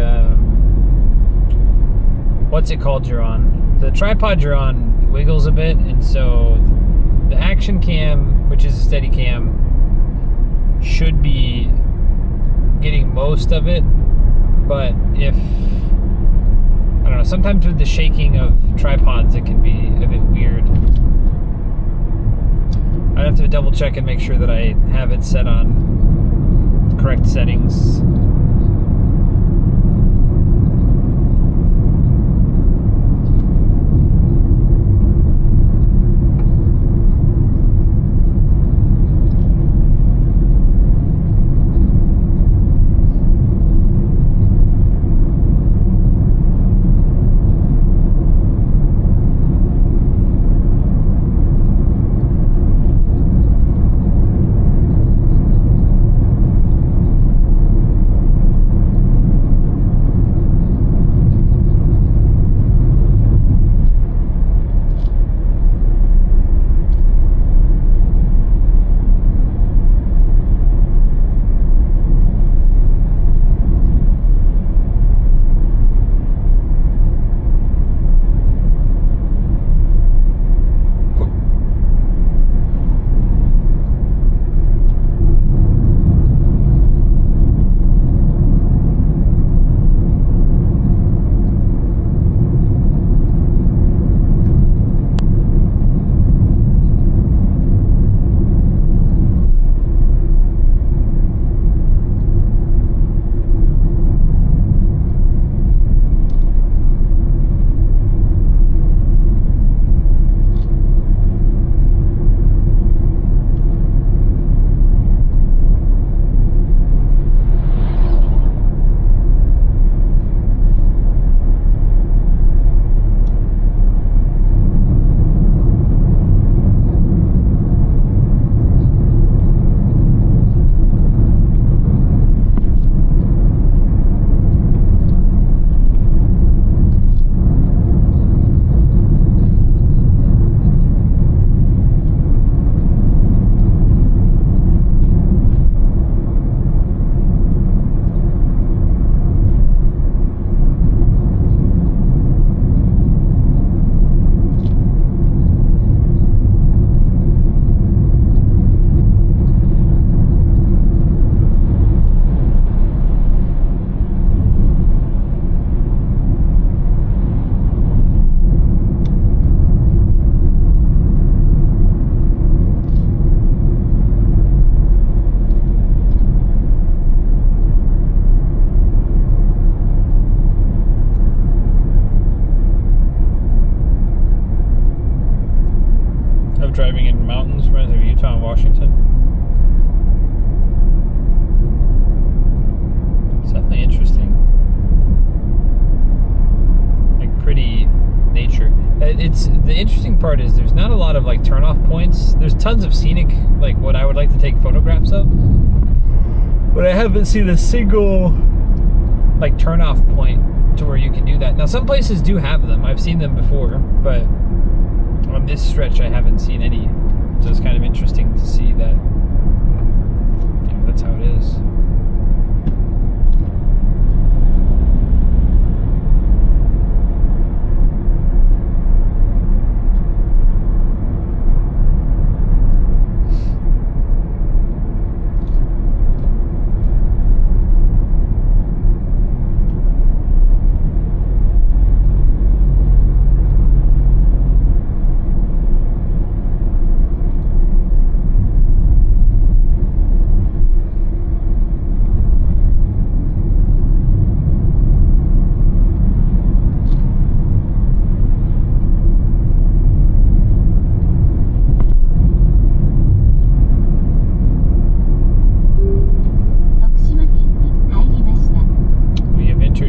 what's it called you're on? The tripod you're on wiggles a bit, and so the action cam, which is a steady cam, should be getting most of it, but if I don't know, sometimes with the shaking of tripods it can be a bit weird. I'd have to double check and make sure that I have it set on the correct settings. Driving in mountains, reminds me of Utah and Washington. It's definitely interesting. Like pretty nature. It's the interesting part is there's not a lot of like turn off points. There's tons of scenic, like what I would like to take photographs of, but I haven't seen a single like turn off point to where you can do that. Now some places do have them. I've seen them before, but on this stretch I haven't seen any, so it's kind of interesting to see that, you know, that's how it is.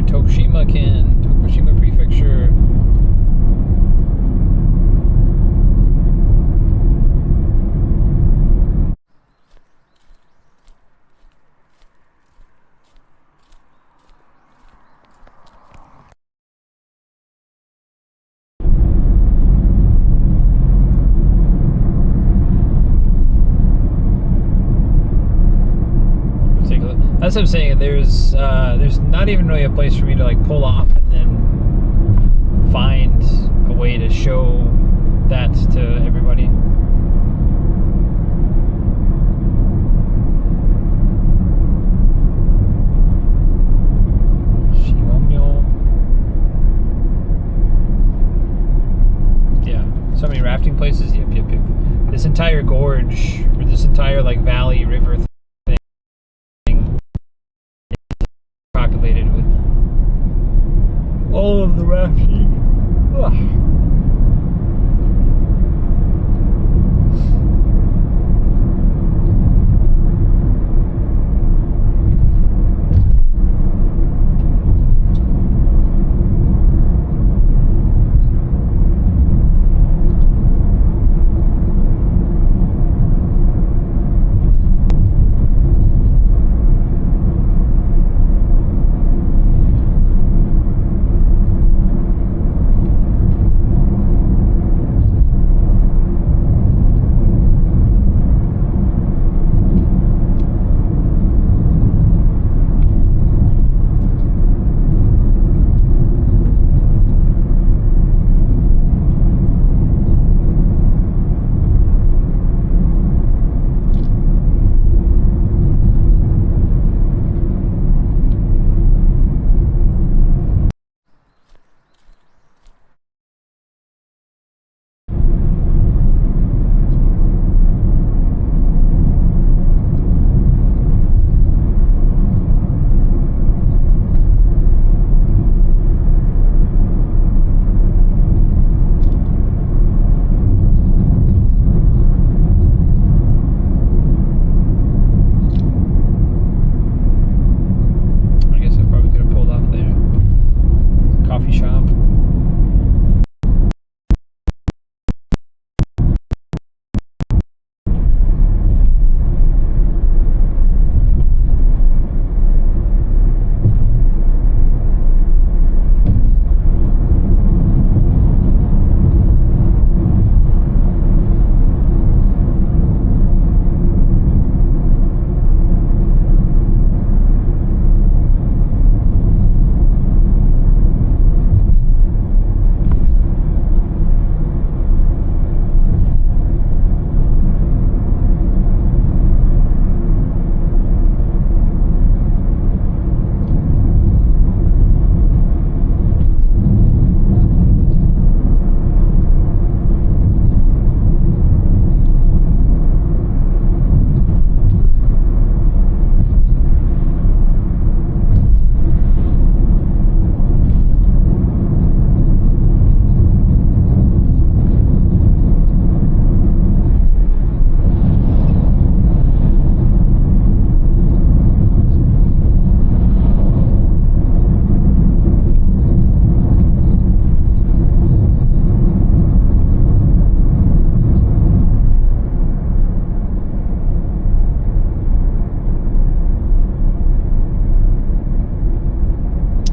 Tokushima Prefecture. that's what I'm saying. There's not even really a place for me to like pull off and then find a way to show that to everybody. Yeah, so many rafting places. Yep. This entire gorge, or this entire like valley river thing, is populated with all of the rafting. Ugh.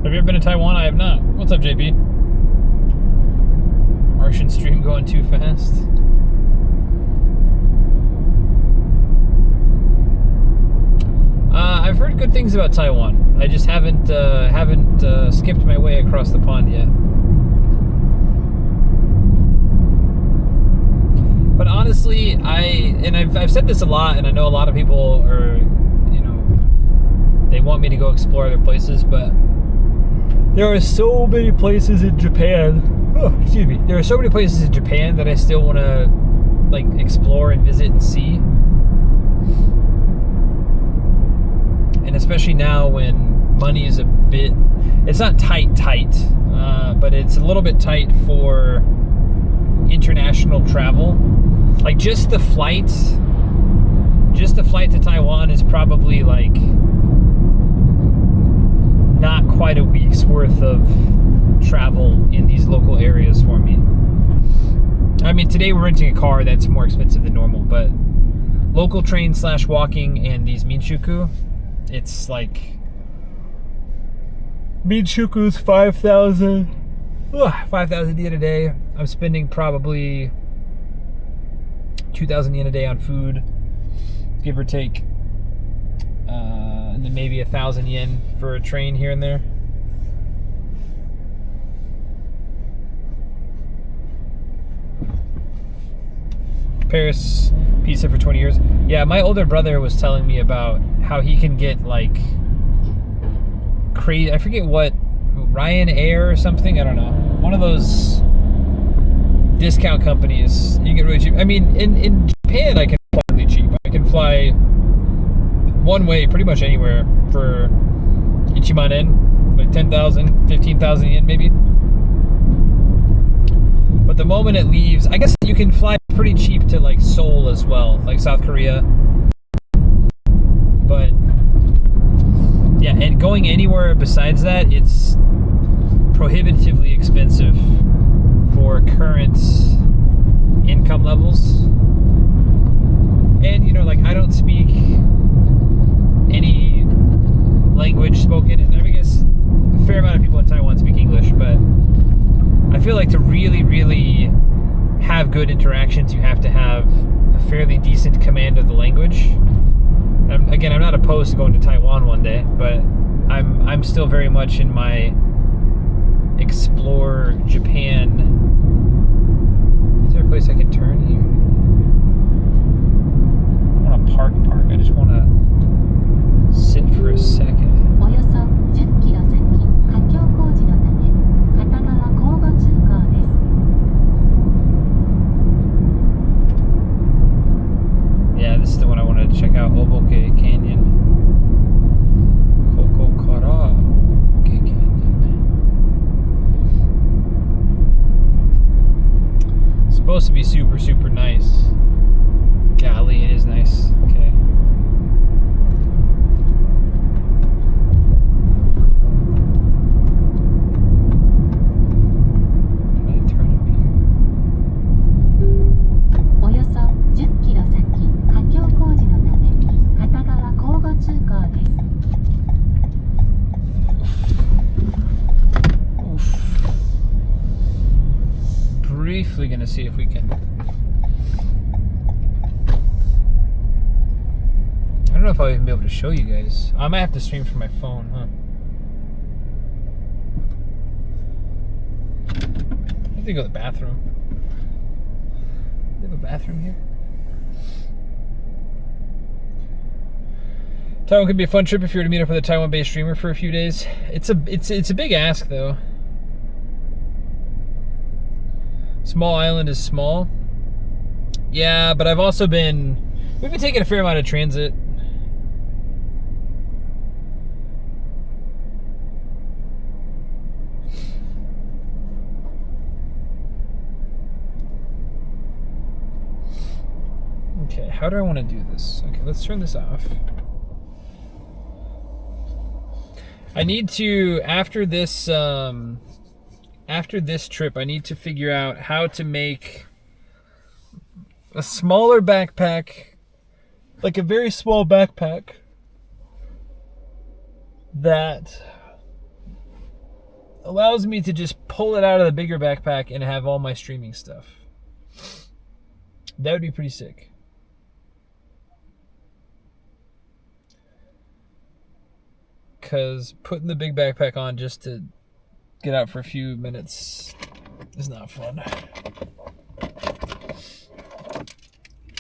Have you ever been to Taiwan? I have not. What's up, JP? Martian stream going too fast. I've heard good things about Taiwan. I just haven't skipped my way across the pond yet. But honestly, I've said this a lot, and I know a lot of people are, they want me to go explore other places, but there are so many places in Japan. Oh, excuse me. There are so many places in Japan that I still want to like explore and visit and see. And especially now when money is a bit, it's not tight, but it's a little bit tight for international travel. Like just the flight to Taiwan is probably like not quite a week's worth of travel in these local areas for me. I mean, today we're renting a car that's more expensive than normal, but local train / walking and these Minshuku, it's like Minshuku's 5,000 yen a day. I'm spending probably 2,000 yen a day on food, give or take. and then maybe 1,000 yen for a train here and there. Paris pizza for 20 years. Yeah, my older brother was telling me about how he can get like crazy, I forget what, Ryanair or something, I don't know. One of those discount companies. You get really cheap. I mean, in Japan I can fly really cheap. I can fly one way pretty much anywhere for Ichiman yen, like 10,000, 15,000 yen maybe. But the moment it leaves, I guess you can fly pretty cheap to like Seoul as well, like South Korea. But yeah, and going anywhere besides that, it's prohibitively expensive for current income levels. And you know, like I don't speak any language spoken, and I guess a fair amount of people in Taiwan speak English, but I feel like to really, really have good interactions, you have to have a fairly decent command of the language. Again, I'm not opposed to going to Taiwan one day, but I'm still very much in my explore Japan. Is there a place I can turn here? I don't want to park. I just want to sit for a second. およそ10キロ先、架橋工事のため片側交互通行です。Yeah, this is the one I wanted to check out. Oboke Canyon. Kokokara Canyon. Supposed to be super, super nice. Golly, it is nice. Okay. Can I turn up here? およそ10キロ先、架橋工事のため片側交互通行です。Briefly gonna see if we can. I don't know if I'll even be able to show you guys. I might have to stream from my phone, huh? I have to go to the bathroom. They have a bathroom here. Taiwan could be a fun trip if you were to meet up with a Taiwan-based streamer for a few days. It's a big ask though. Small island is small. Yeah, but we've been taking a fair amount of transit. Okay, how do I want to do this? Okay, let's turn this off. I need to, after this trip, I need to figure out how to make a smaller backpack, like a very small backpack that allows me to just pull it out of the bigger backpack and have all my streaming stuff. That would be pretty sick. Because putting the big backpack on just to get out for a few minutes is not fun.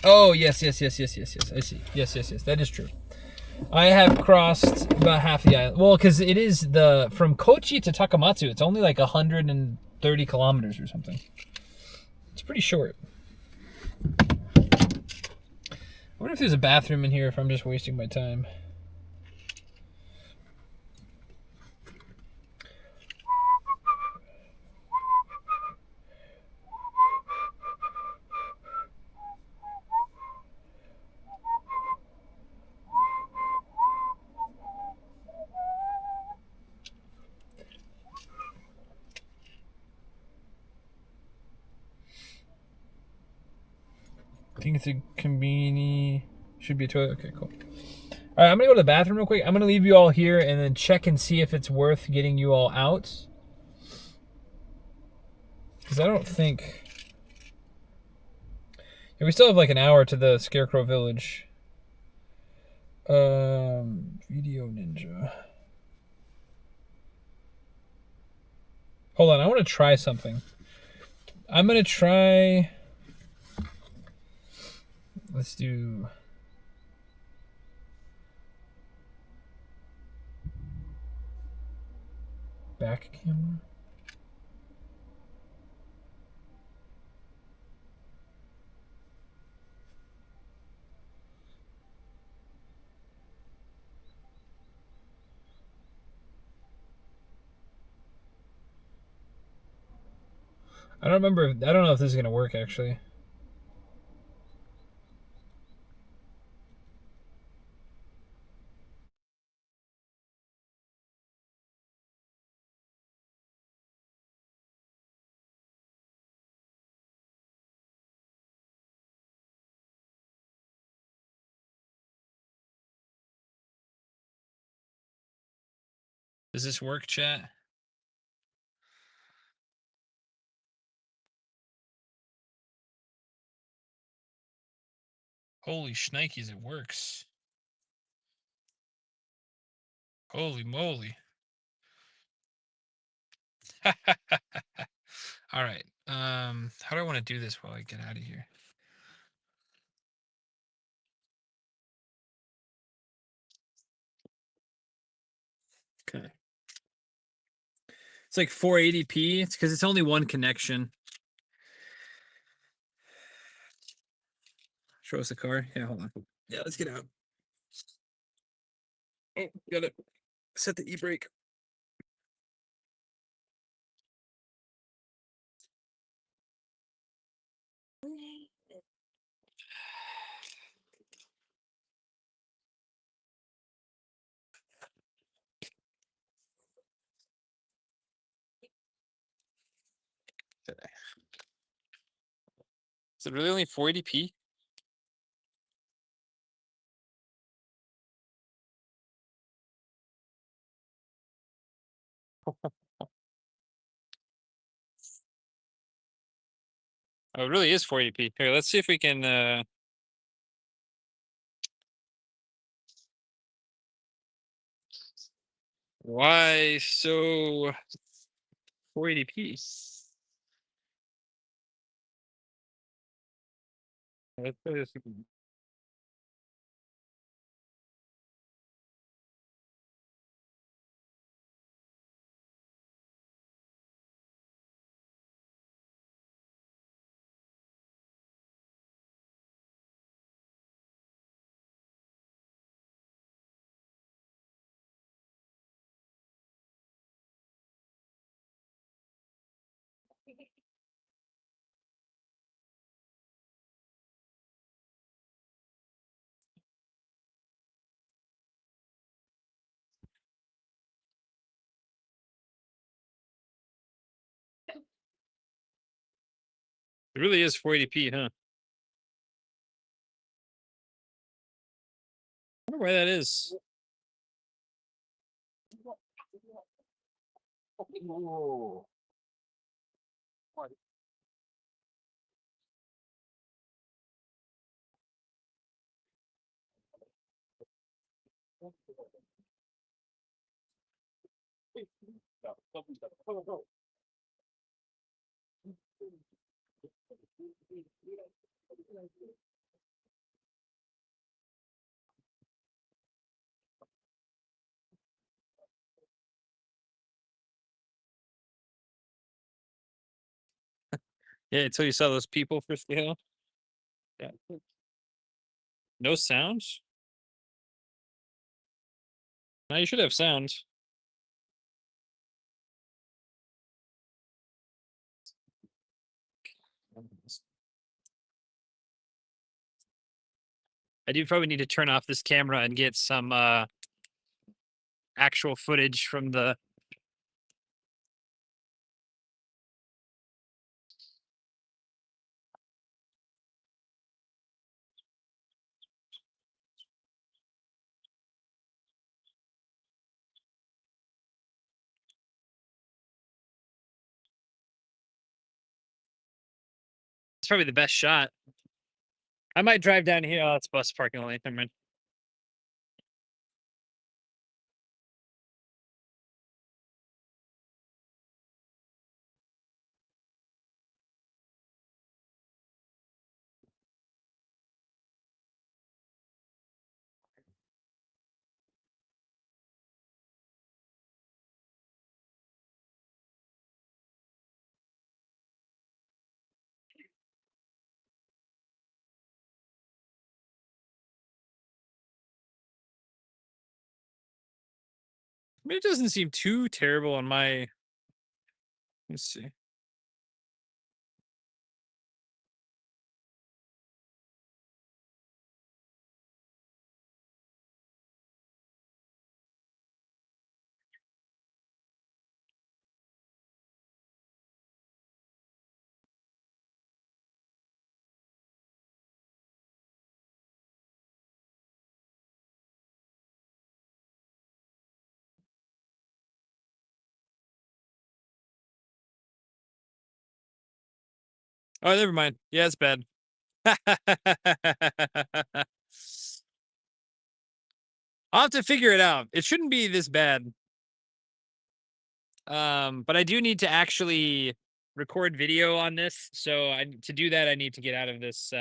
Oh, yes. I see. Yes. That is true. I have crossed about half the island. Well, because it is from Kochi to Takamatsu, it's only like 130 kilometers or something. It's pretty short. I wonder if there's a bathroom in here if I'm just wasting my time. I think it's a convenience. Should be a toilet. Okay, cool. All right, I'm gonna go to the bathroom real quick. I'm gonna leave you all here and then check and see if it's worth getting you all out. Because I don't think. Yeah, we still have like an hour to the Scarecrow Village. Video Ninja. Hold on, I want to try something. I'm gonna try. Let's do. Back camera. I don't remember. I don't know if this is gonna work actually. Does this work, chat? Holy shnikes, it works. Holy moly. All right. How do I want to do this while I get out of here? Okay. It's like 480p. It's because it's only one connection. Show us the car. Yeah, hold on. Yeah, let's get out. Oh, gotta set the e-brake. Is it really only 480p? Oh, it really is 480p. Here, let's see if we can why so 480p? Let's play this. It really is 480p, huh? I wonder why that is. Whoa. Yeah, until you saw those people for sale. Yeah. No sounds? Now you should have sound. I do probably need to turn off this camera and get some actual footage from the it's probably the best shot. I might drive down here. Oh, it's bus parking only. Never mind. mean, it doesn't seem too terrible on my. Let's see. Oh, never mind. Yeah, it's bad. I'll have to figure it out. It shouldn't be this bad. But I do need to actually record video on this. So to do that, I need to get out of this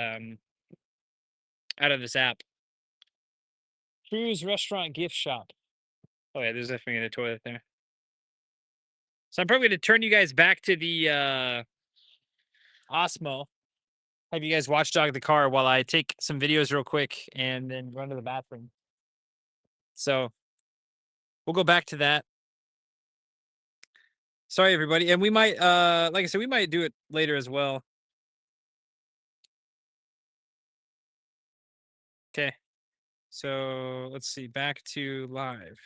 app. Cruise Restaurant Gift Shop. Oh yeah, there's definitely a toilet there. So I'm probably going to turn you guys back to the Osmo. Have you guys watchdog the car while I take some videos real quick and then run to the bathroom. So we'll go back to that. Sorry, everybody. And we might, like I said, we might do it later as well. Okay. So let's see, back to live.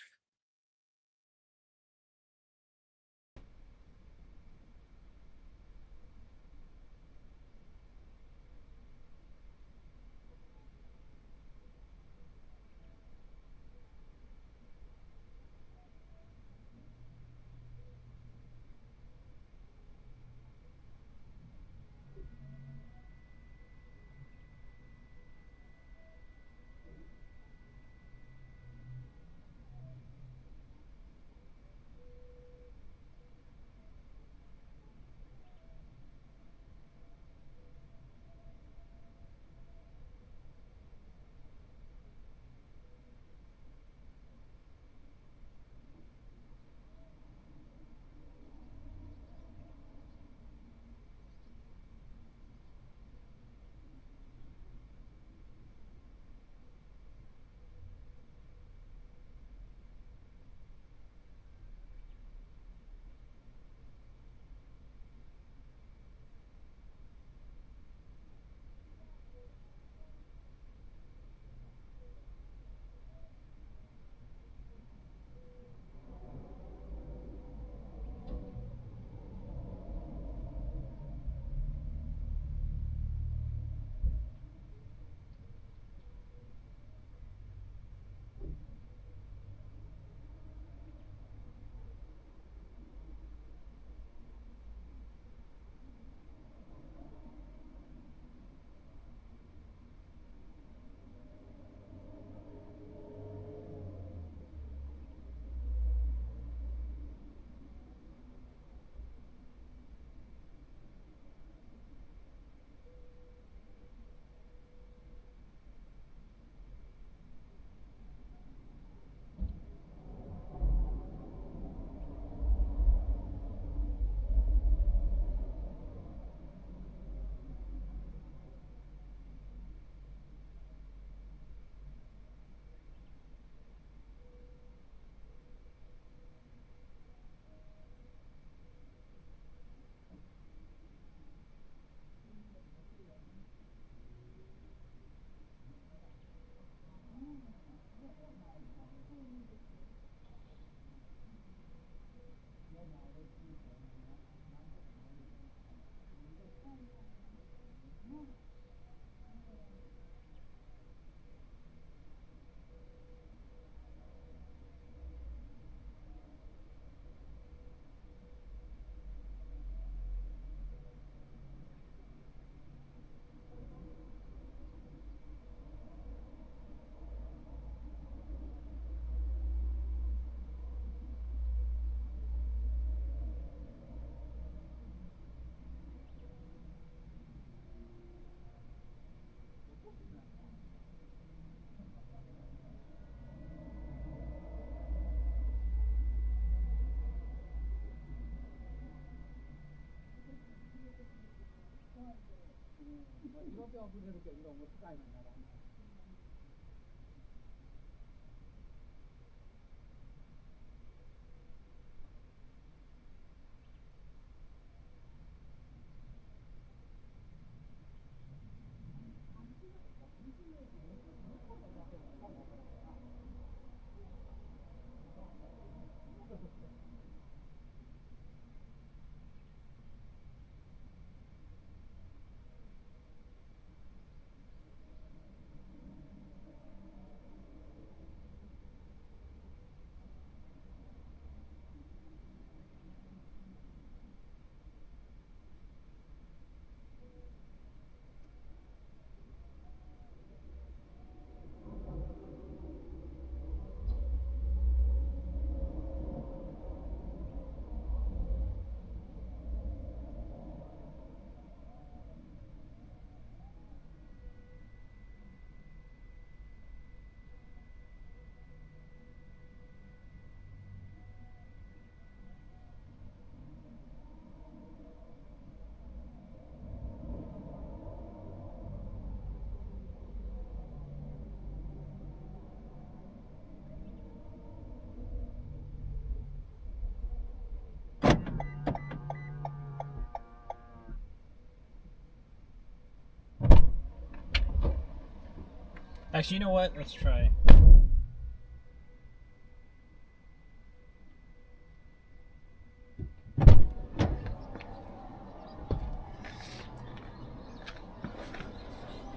Actually, you know what? Let's try.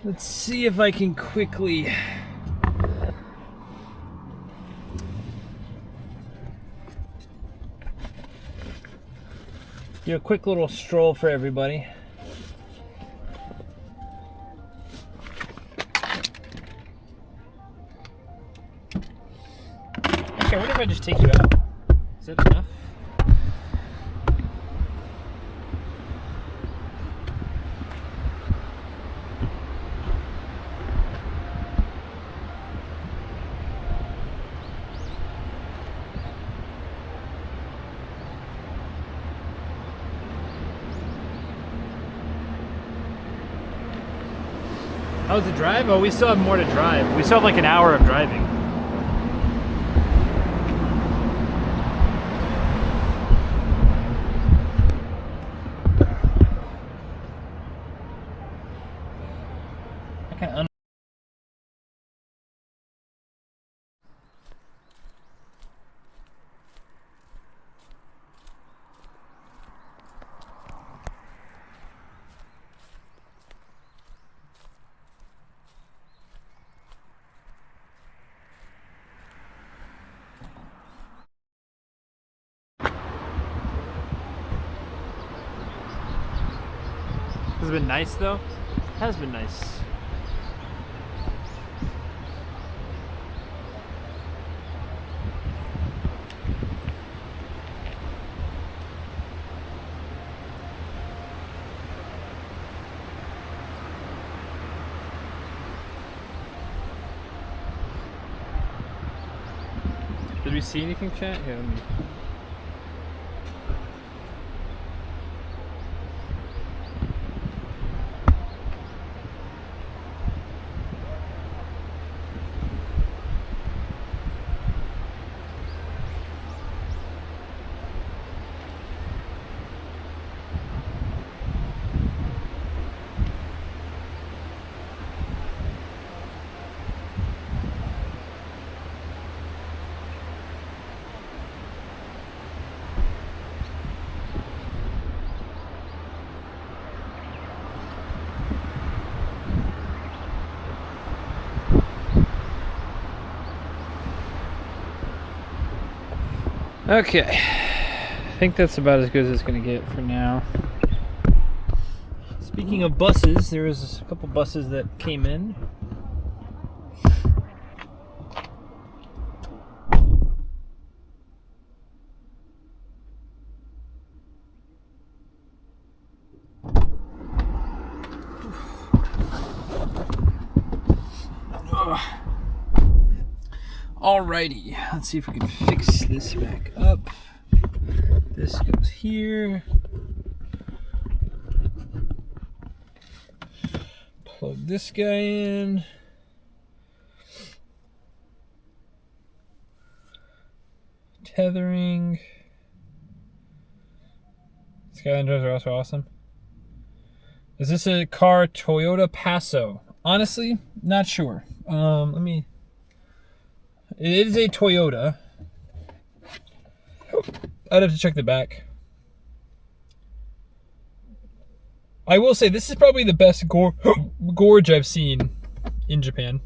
Let's see if I can quickly do a quick little stroll for everybody. Actually, I wonder if I just take you out. Is that enough? How's the drive? Oh, we still have more to drive. We still have like an hour of driving. I can Has it been nice though? It has been nice. Did we see anything, chat? Here, let me... Okay, I think that's about as good as it's going to get for now. Speaking of buses, there was a couple buses that came in. Alrighty, let's see if we can fix this back up. This goes here. Plug this guy in. Tethering. Skylanders are also awesome. Is this a car? Toyota Passo? Honestly, not sure. Let me... It is a Toyota. I'd have to check the back. I will say this is probably the best gorge I've seen in Japan.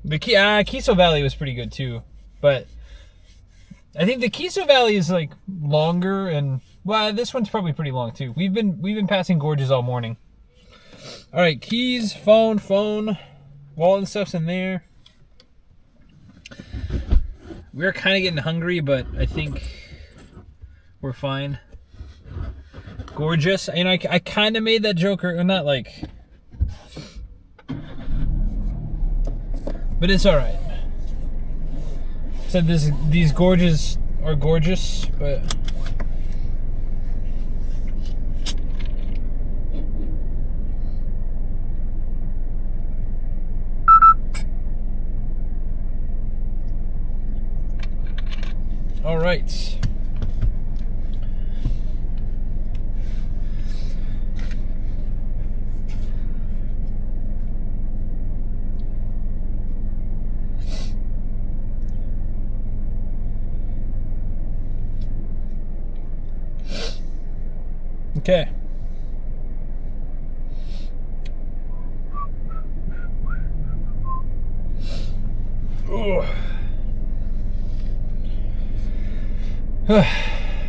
The Kiso Valley was pretty good too, but I think the Kiso Valley is like longer, and well, this one's probably pretty long too. We've been passing gorges all morning. All right, keys, phone, wallet and stuff's in there. We're kind of getting hungry, but I think we're fine. Gorgeous. And I kind of made that joke, or not like... But it's alright. Said these gorges are gorgeous, but... All right. Okay.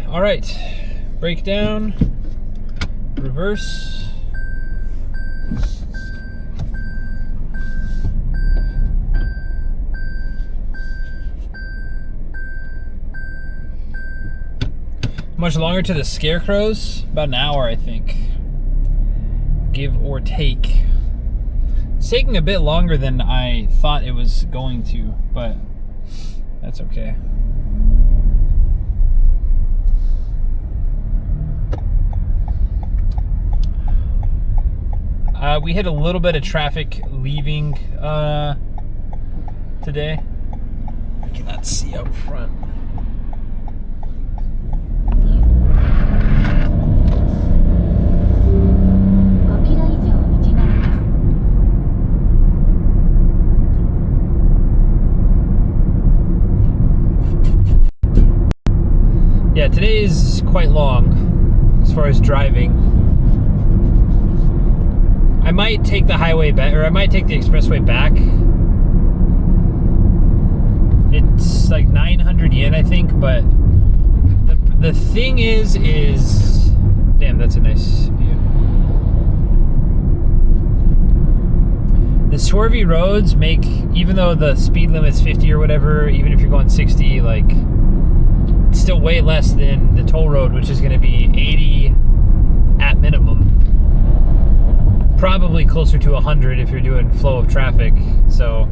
All right. Breakdown. Reverse. Much longer to the Scarecrows? About an hour, I think. Give or take. It's taking a bit longer than I thought it was going to, but that's okay. We hit a little bit of traffic leaving today. I cannot see out front. Yeah, today is quite long as far as driving. I might take the highway back, or I might take the expressway back. It's like 900 yen, I think, but the thing is, damn, that's a nice view. The swervy roads make, even though the speed limit's 50 or whatever, even if you're going 60, like, it's still way less than the toll road, which is going to be 80 at minimum. Probably closer to 100 if you're doing flow of traffic. So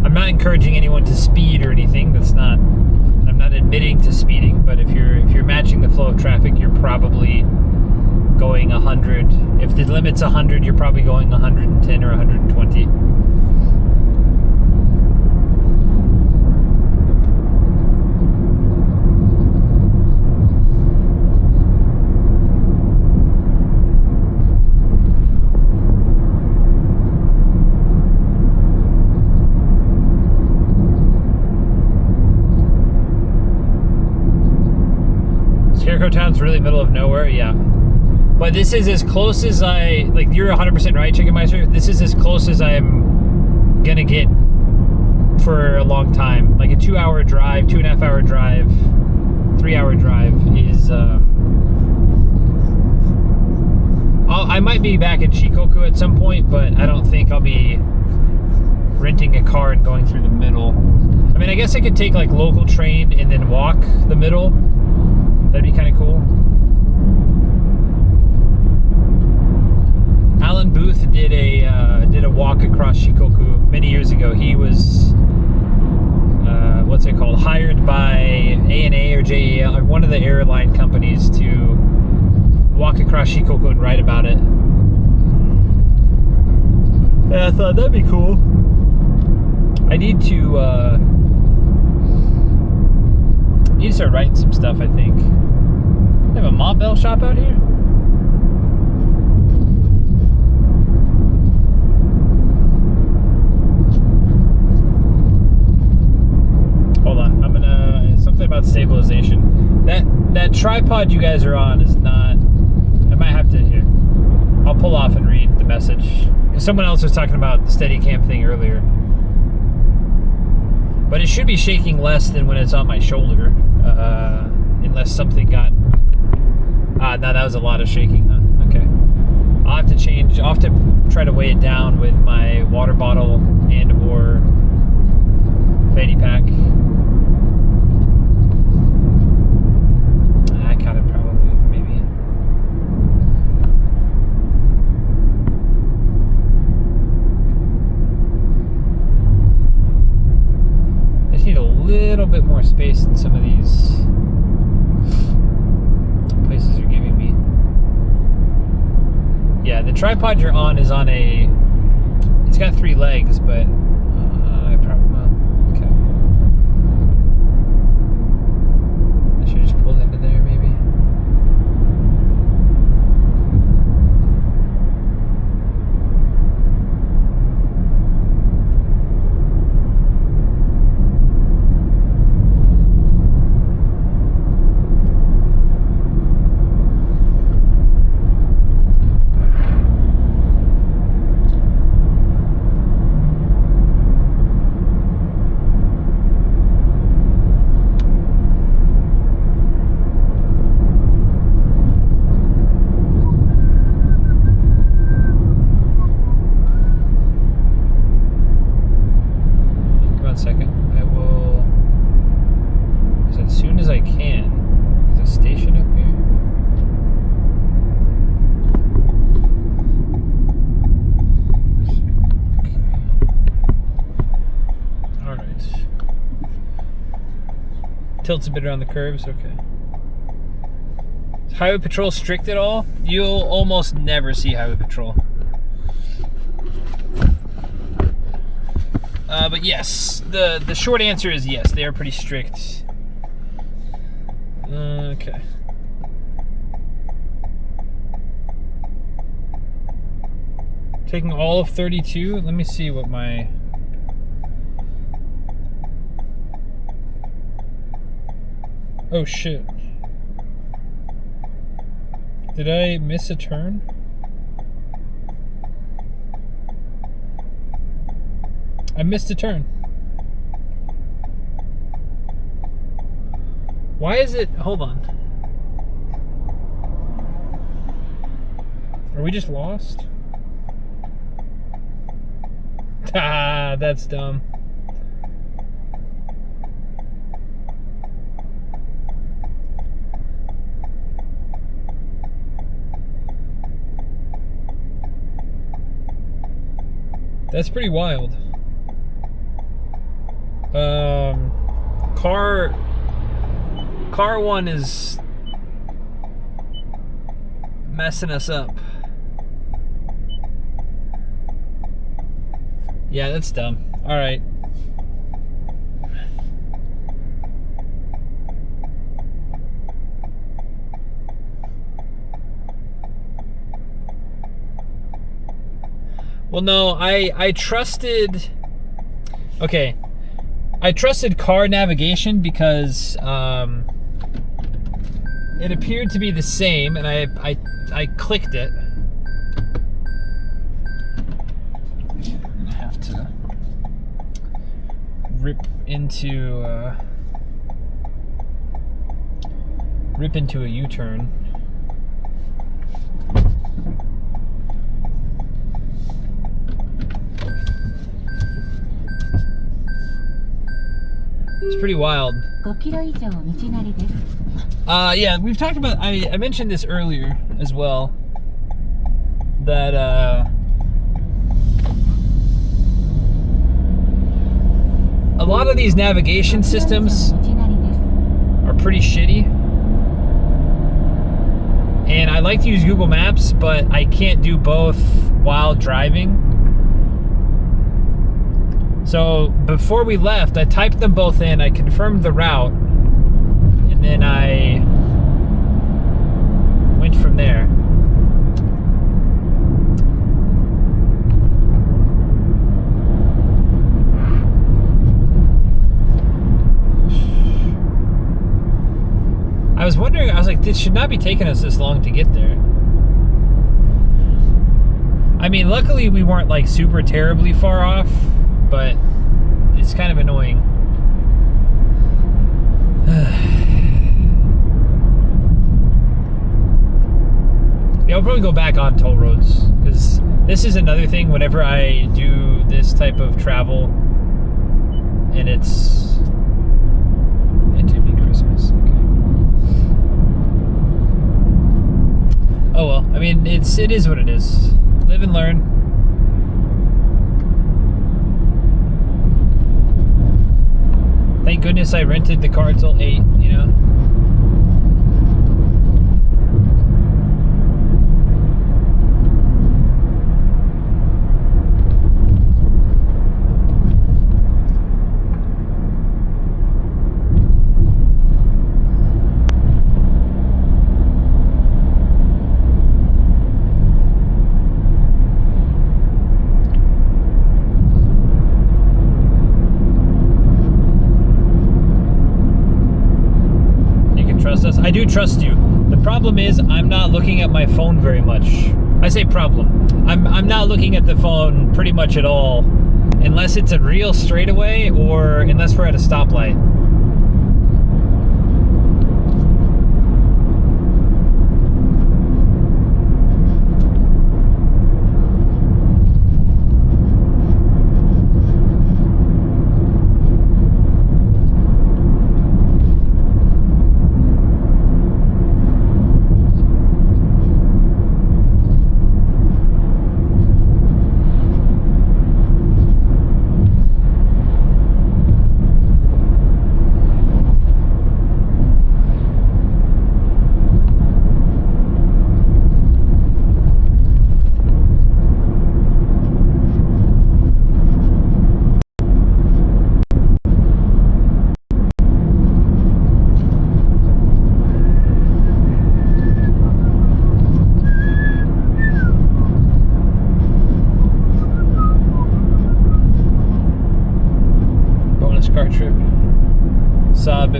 I'm not encouraging anyone to speed or anything. That's not, I'm not admitting to speeding, but if you're matching the flow of traffic, you're probably going 100. If the limit's 100, you're probably going 110 or 120. Scarecrow Town's really middle of nowhere, yeah. But this is as close as like, you're 100% right, Chicken Meister. This is as close as I'm gonna get for a long time. Like a 2-hour drive, 2.5-hour drive, 3-hour drive is, I might be back in Shikoku at some point, but I don't think I'll be renting a car and going through the middle. I mean, I guess I could take like local train and then walk the middle. That'd be kind of cool. Alan Booth did a walk across Shikoku many years ago. He was what's it called? Hired by ANA or JAL, or one of the airline companies, to walk across Shikoku and write about it. And I thought that'd be cool. I need to start writing some stuff, I think. They have a Mont Bell shop out here? Hold on, I'm gonna, something about stabilization. That tripod you guys are on is not, I might have to, here, I'll pull off and read the message. Because someone else was talking about the Steadicam thing earlier. But it should be shaking less than when it's on my shoulder. Unless something got... no, that was a lot of shaking, huh? Okay. I'll have to change... I'll have to try to weigh it down with my water bottle and or fanny pack. I kind of probably, maybe... I just need a little bit more space in some of these places you're giving me. Yeah, the tripod you're on is on a, it's got 3 legs, but I probably, okay. I should just pull into there maybe. Tilts a bit around the curves, okay. Is highway patrol strict at all? You'll almost never see highway patrol. But yes, the short answer is yes, they are pretty strict. Okay. Taking all of 32. Let me see what my... Oh shit. Did I miss a turn? I missed a turn. Why is it... Hold on. Are we just lost? Ah, that's dumb. That's pretty wild. Car one is messing us up. Yeah, that's dumb. All right. Well, no, I trusted... Okay. I trusted car navigation because it appeared to be the same, and I clicked it. I'm gonna have to rip into a U-turn. It's pretty wild. 5キロ以上道なりです。 Yeah, we've talked about, I mentioned this earlier as well, that a lot of these navigation systems are pretty shitty. And I like to use Google Maps, but I can't do both while driving. So before we left, I typed them both in, I confirmed the route, and then I went from there. I was wondering, I was like, this should not be taking us this long to get there. I mean, luckily we weren't like super terribly far off, but it's kind of annoying. Yeah, I'll probably go back on toll roads, because this is another thing whenever I do this type of travel, and it's meant to be Christmas. Okay. Oh well, I mean, it is what it is. Live and learn. Thank goodness I rented the car till 8, you know? I do trust you. The problem is I'm not looking at my phone very much. I say problem. I'm not looking at the phone pretty much at all, unless it's a real straightaway or unless we're at a stoplight.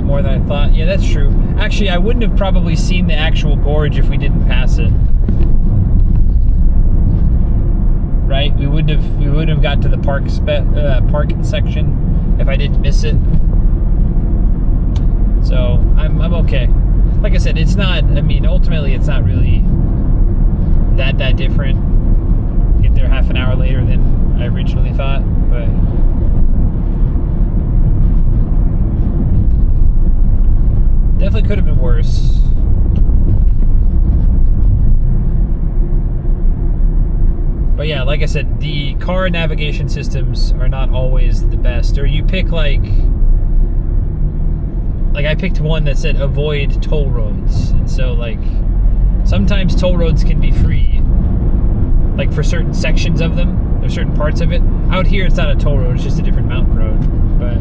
bit more than I thought. Yeah, that's true. Actually, I wouldn't have probably seen the actual gorge if we didn't pass it. Right? We wouldn't have got to the park section if I didn't miss it. So I'm okay. Like I said, it's not. I mean, ultimately, it's not really that different. Get there half an hour later than I originally thought, but definitely could have been worse. But yeah, like I said, the car navigation systems are not always the best. Or you pick like I picked one that said avoid toll roads. And so like sometimes toll roads can be free, like for certain sections of them or certain parts of it. Out here it's not a toll road, it's just a different mountain road. But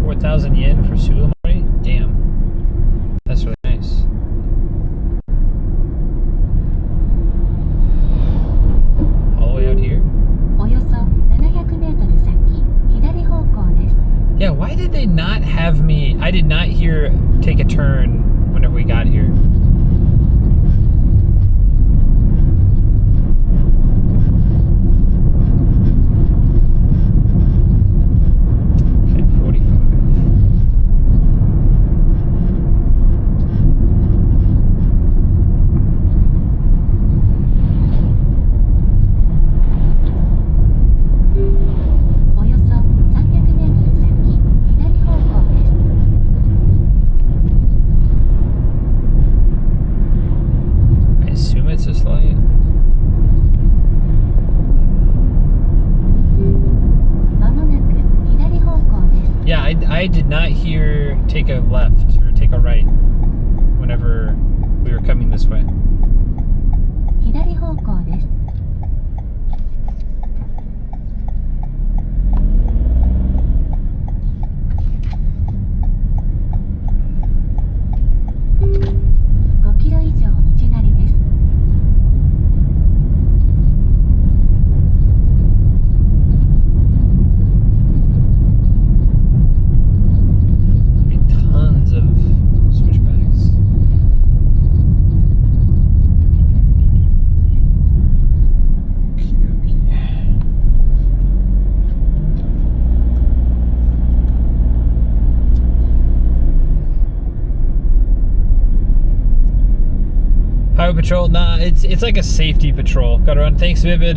4,000 yen for Sulamori? Damn. That's really nice. All the way out here? Yeah, why did they not have me? I did not hear take a turn whenever we got here. I did not hear take a left or take a right whenever we were coming this way. Highway patrol? Nah, it's like a safety patrol. Gotta run. Thanks, Vivid.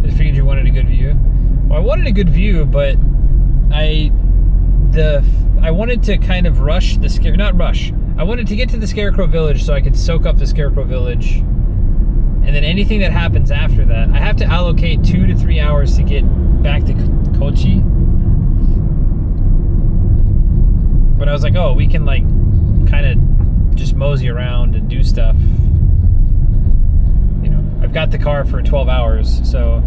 Just figured you wanted a good view. Well, I wanted a good view, but I wanted to kind of rush the not rush. I wanted to get to the Scarecrow Village so I could soak up the Scarecrow Village, and then anything that happens after that, I have to allocate 2 to 3 hours to get back to Kochi. But I was like, oh, we can like kind of just mosey around and do stuff. You know, I've got the car for 12 hours, so.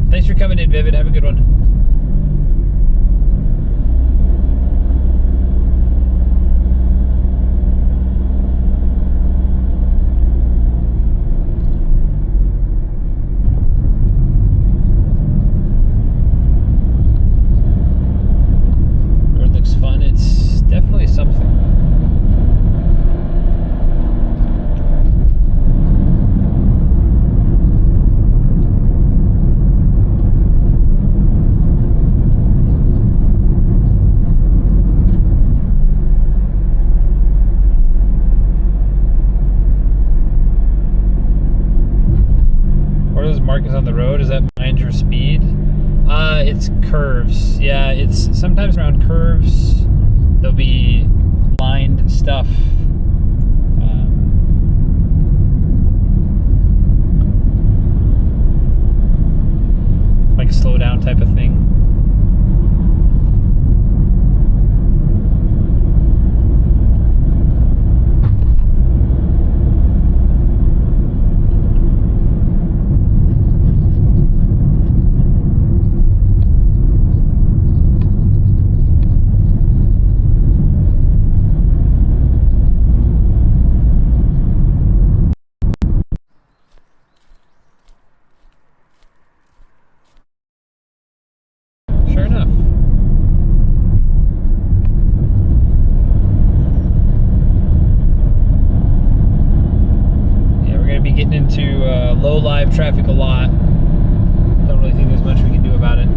Thanks for coming in, Vivid. Have a good one. Markings on the road, does that mind your speed? It's curves. Yeah, it's sometimes around curves there'll be lined stuff. Like a slow down type of thing. Sure enough. Yeah, we're going to be getting into low live traffic a lot. Don't really think there's much we can do about it.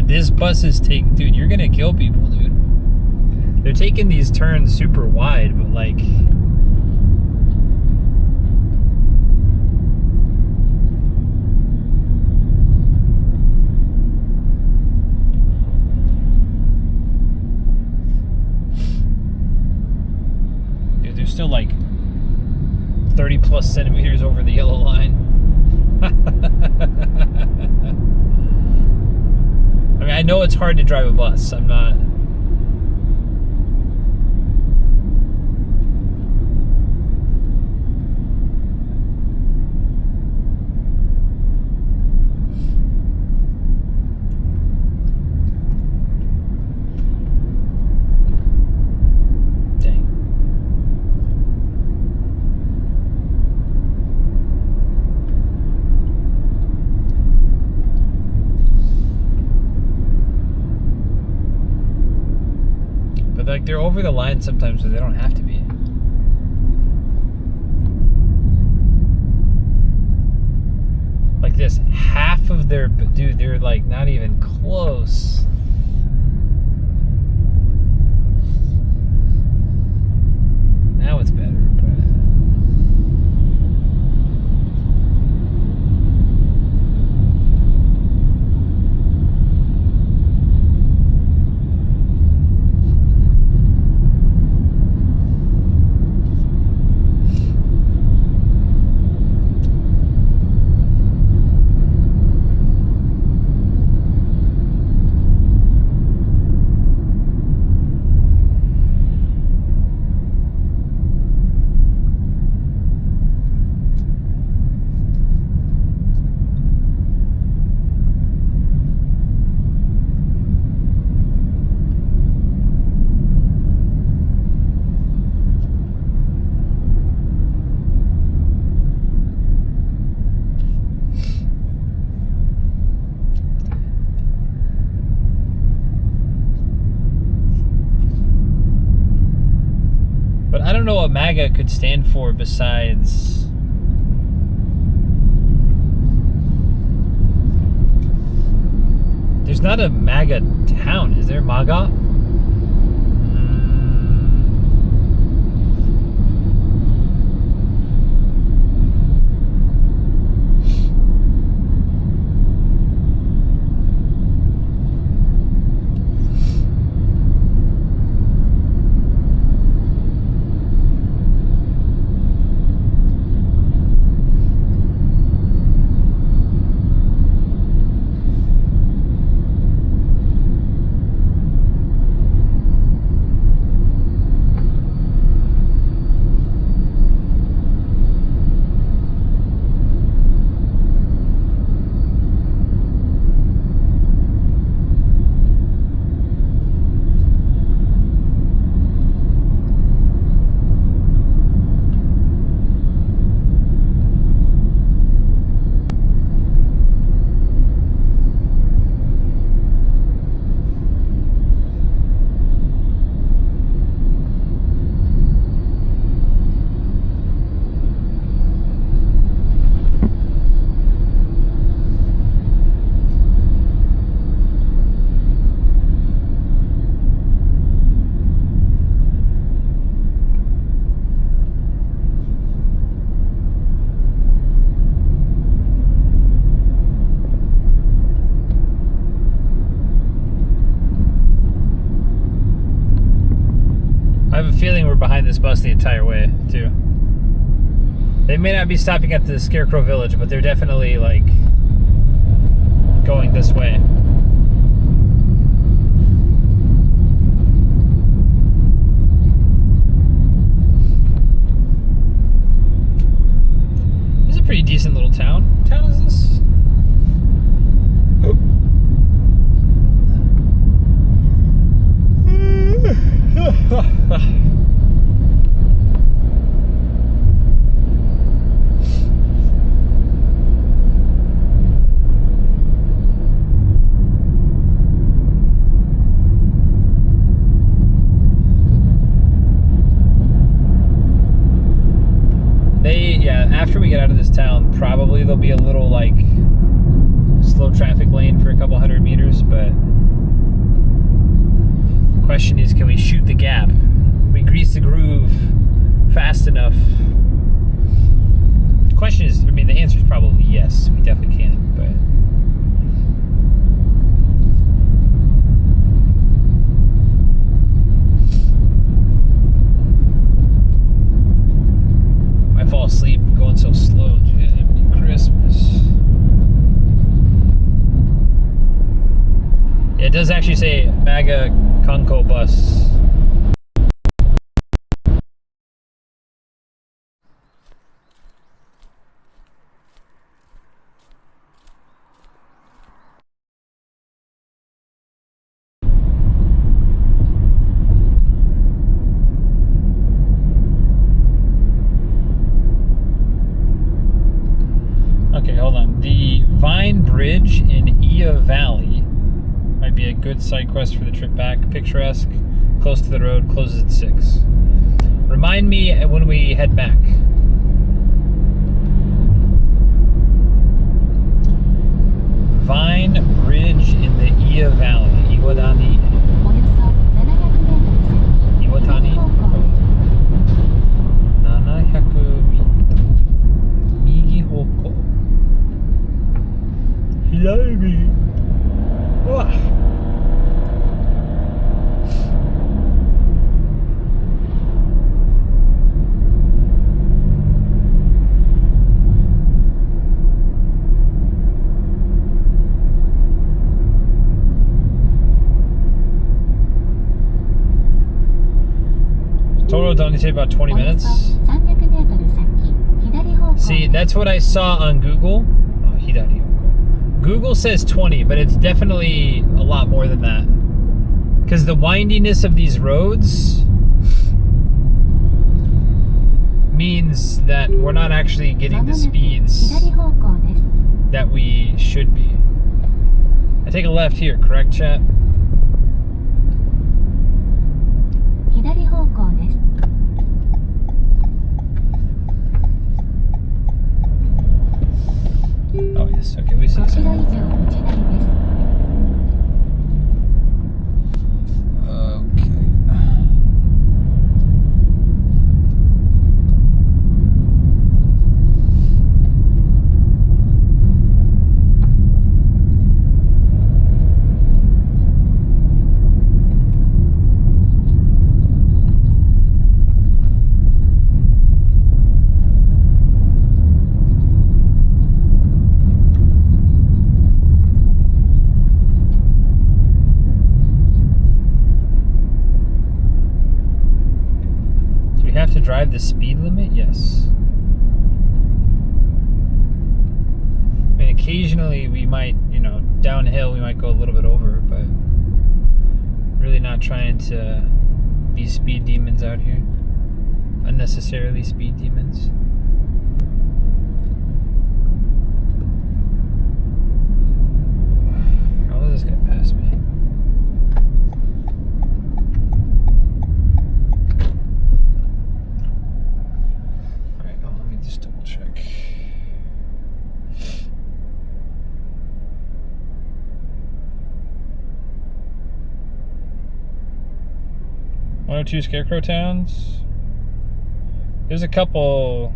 This bus is dude, you're gonna kill people, dude. They're taking these turns super wide, but like, dude, they're still like 30 plus centimeters over the yellow line. I mean, I know it's hard to drive a bus. I'm not. Dang. But like, they're over the line sometimes, so they don't have to be. Like this, half of their, dude, they're like not even close. Now it's better, but. But I don't know what MAGA could stand for besides. There's not a MAGA town, is there? MAGA? riding this bus the entire way, too. They may not be stopping at the Scarecrow Village, but they're definitely, like, going this way. This is a pretty decent little town. What town is this? After we get out of this town, probably there'll be a little, like, slow traffic lane for a couple 100 meters, but the question is, can we shoot the gap? We grease the groove fast enough? The question is, I mean, the answer is probably yes, we definitely can, but I fall asleep going so slow. Jiminy Christmas. Yeah, it does actually say MAGA Conco bus. Okay, hold on. The Vine Bridge in Ia Valley might be a good side quest for the trip back. Picturesque, close to the road, closes at 6. Remind me when we head back. Vine Bridge in the Ia Valley. Iwatani. Iwatani. 700 右方向。左。うわ。Total would only take about 20 minutes. See, that's what I saw on Google. Oh, hidari. Google says 20, but it's definitely a lot more than that. Because the windiness of these roads means that we're not actually getting the speeds that we should be. I take a left here, correct, chat? Oh yes, okay, we see some. To drive the speed limit? Yes. I mean, occasionally we might, you know, downhill we might go a little bit over, but really not trying to be speed demons out here. Unnecessarily speed demons. How will this guy pass me? Just double check. One or two Scarecrow towns. There's a couple.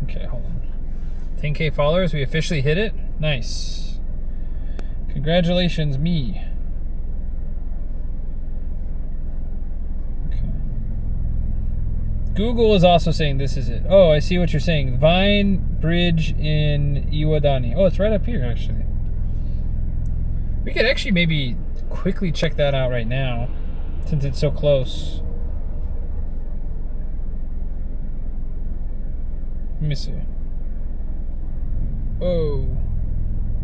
Okay, hold on. 10K followers. We officially hit it. Nice. Congratulations, me. Okay. Google is also saying this is it. Oh, I see what you're saying. Vine Bridge in Iwadani. Oh, it's right up here, actually. We could actually maybe quickly check that out right now, since it's so close. Let me see. Oh.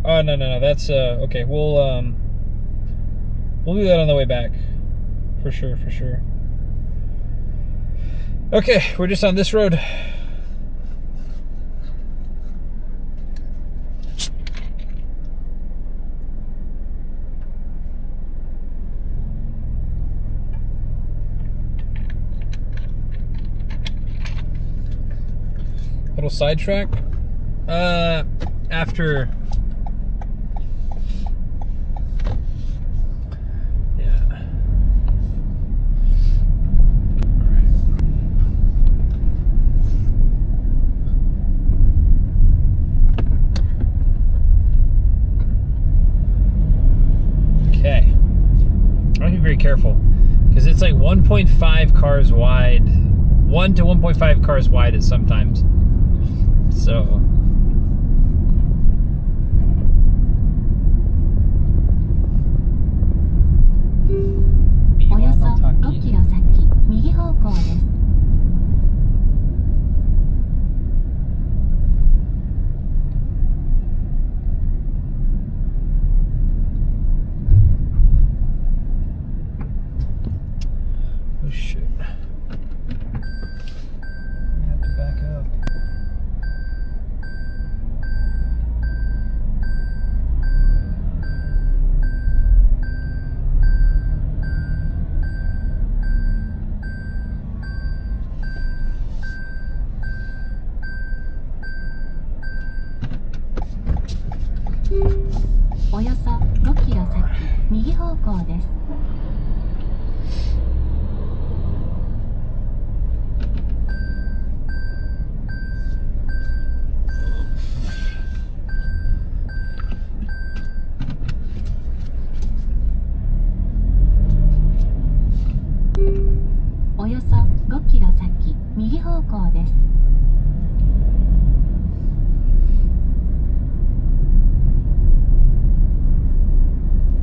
Oh, no. That's, okay. We'll do that on the way back. For sure. Okay, we're just on this road. Little sidetrack. After. Yeah. All right. Okay. I want to be very careful because it's like 1.5 cars wide. 1 to 1.5 cars wide is sometimes. So. およそ5キロ先、右方向です。Oh shit. I have to back up.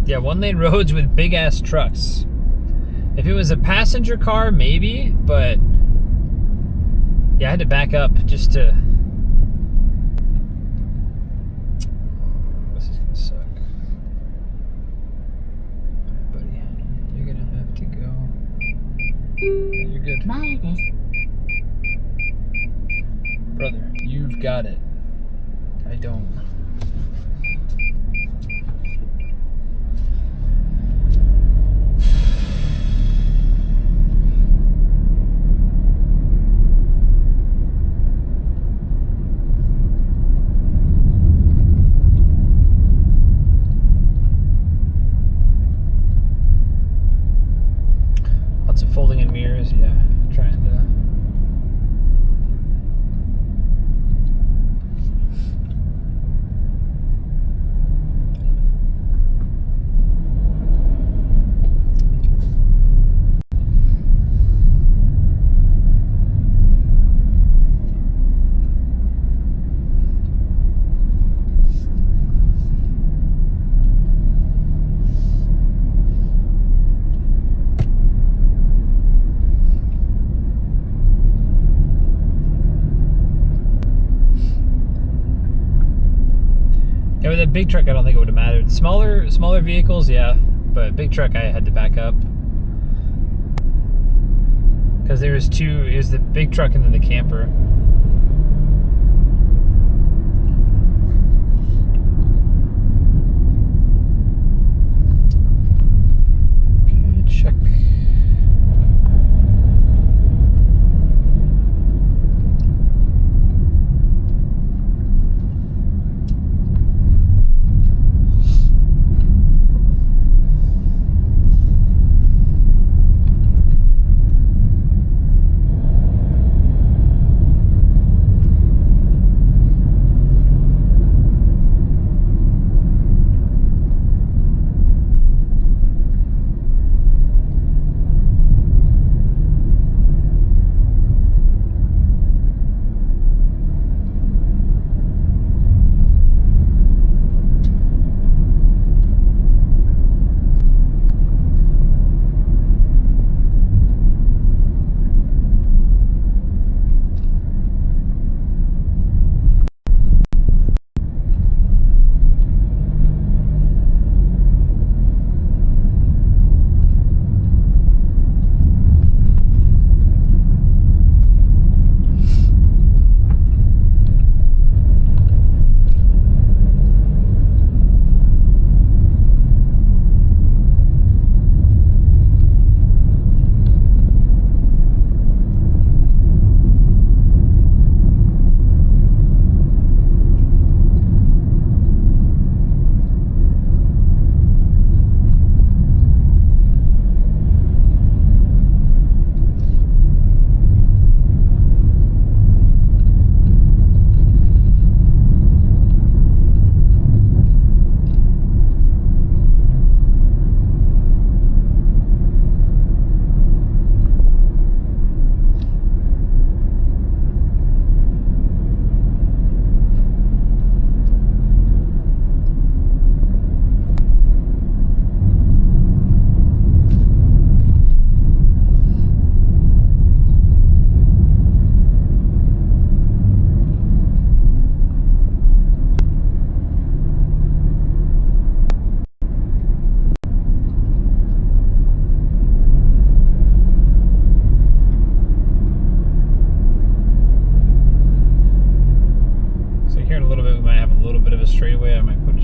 Yeah, one-lane roads with big-ass trucks. If it was a passenger car, maybe, but yeah, I had to back up just to. This is gonna suck. Alright, buddy, you're gonna have to go. Yeah, you're good. Brother, you've got it. I don't. Folding in mirrors, yeah. Trying to. Yeah, with a big truck, I don't think it would have mattered. Smaller vehicles, yeah, but big truck, I had to back up because there was two. It was the big truck and then the camper. Okay, check.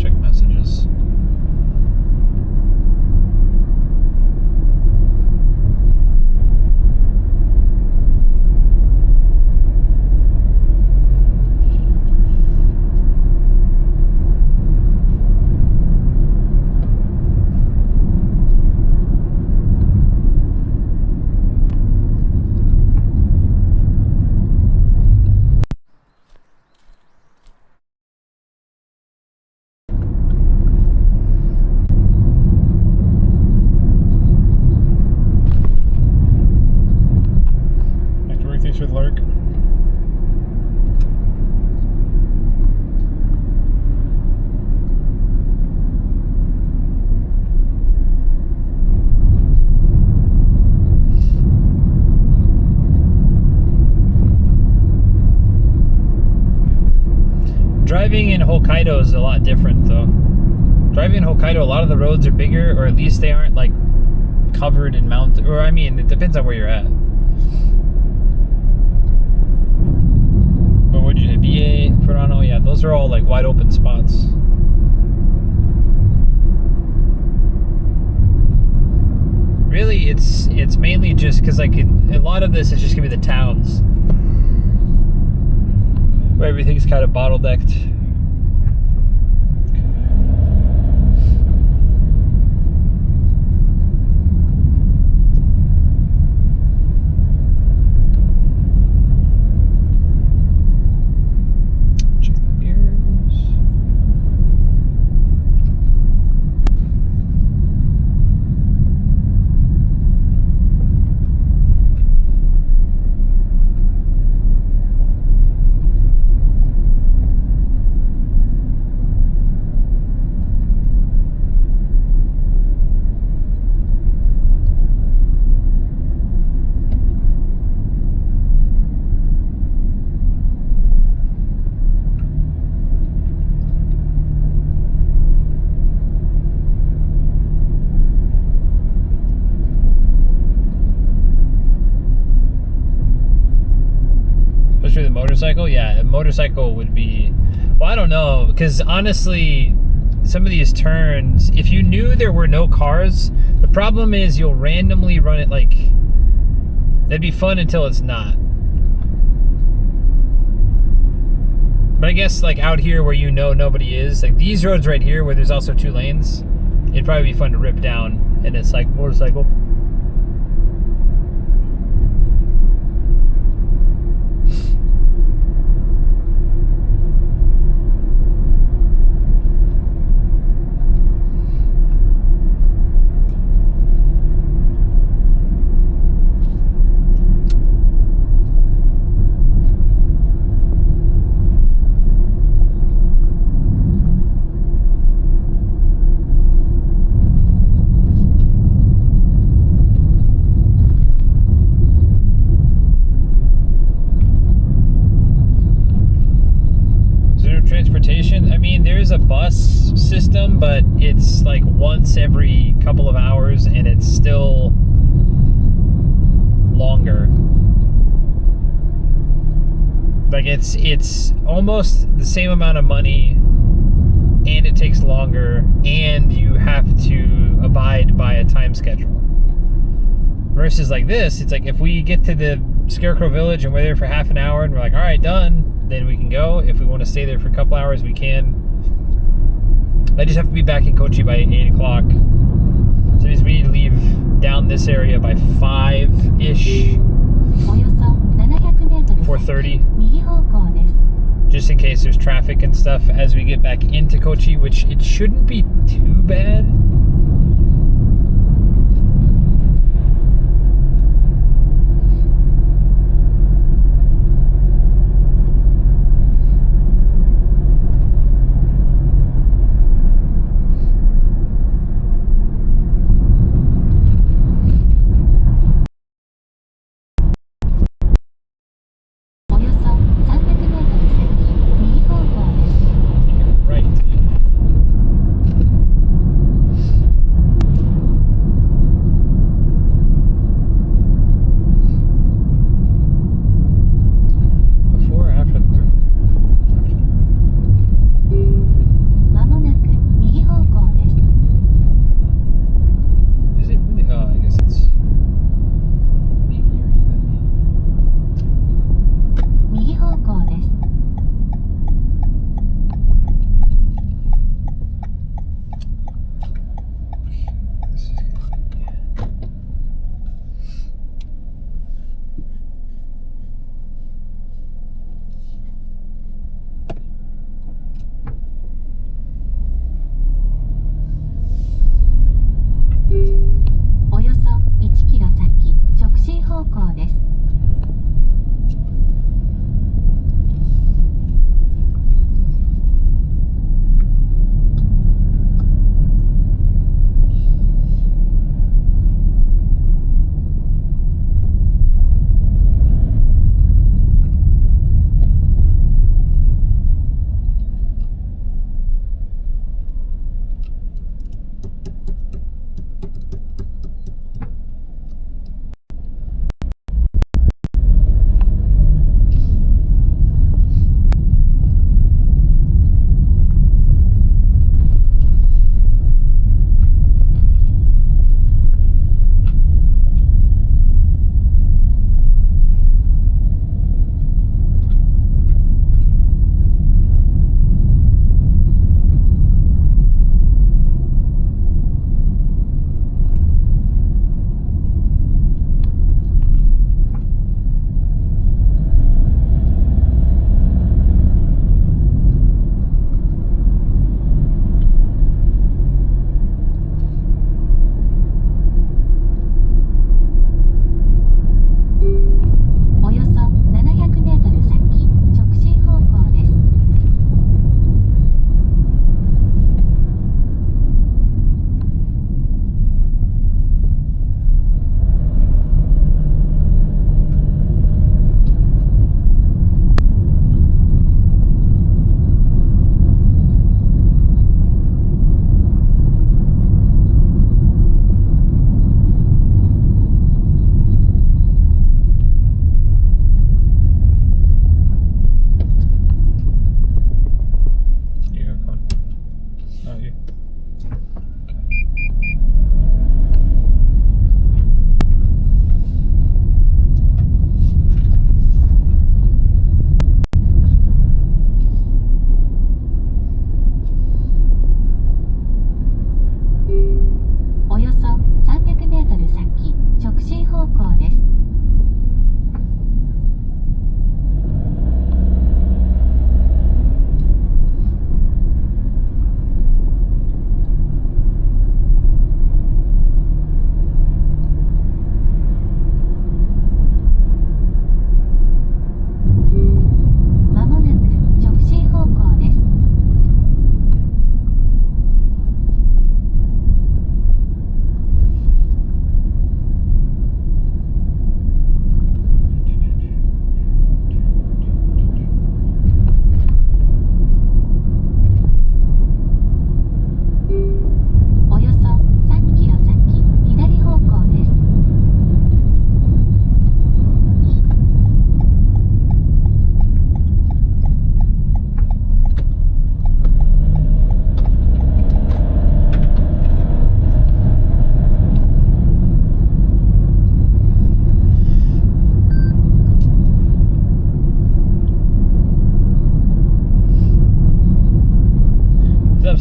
check messages. With Lurk. Driving in Hokkaido is a lot different though. Driving in Hokkaido, a lot of the roads are bigger, or at least they aren't like covered in mountain, or I mean, it depends on where you're at. What would you say? BA, Furano, yeah, those are all like wide open spots. Really, it's mainly just because like a lot of this is just gonna be the towns where everything's kind of bottlenecked. Especially the motorcycle, yeah, a motorcycle would be, well, I don't know, because honestly, some of these turns, if you knew there were no cars, the problem is you'll randomly run it like, that'd be fun until it's not. But I guess like out here where you know nobody is, like these roads right here where there's also 2 lanes, it'd probably be fun to rip down and it's like motorcycle. Transportation, I mean, there's a bus system, but it's like once every couple of hours and it's still longer. Like it's almost the same amount of money and it takes longer and you have to abide by a time schedule. Versus like this, it's like if we get to the Scarecrow Village and we're there for half an hour and we're like, all right, done, then we can go. If we want to stay there for a couple hours, we can. I just have to be back in Kochi by 8 o'clock. So it means we need to leave down this area by 5-ish. 4:30. Just in case there's traffic and stuff as we get back into Kochi, which it shouldn't be too bad.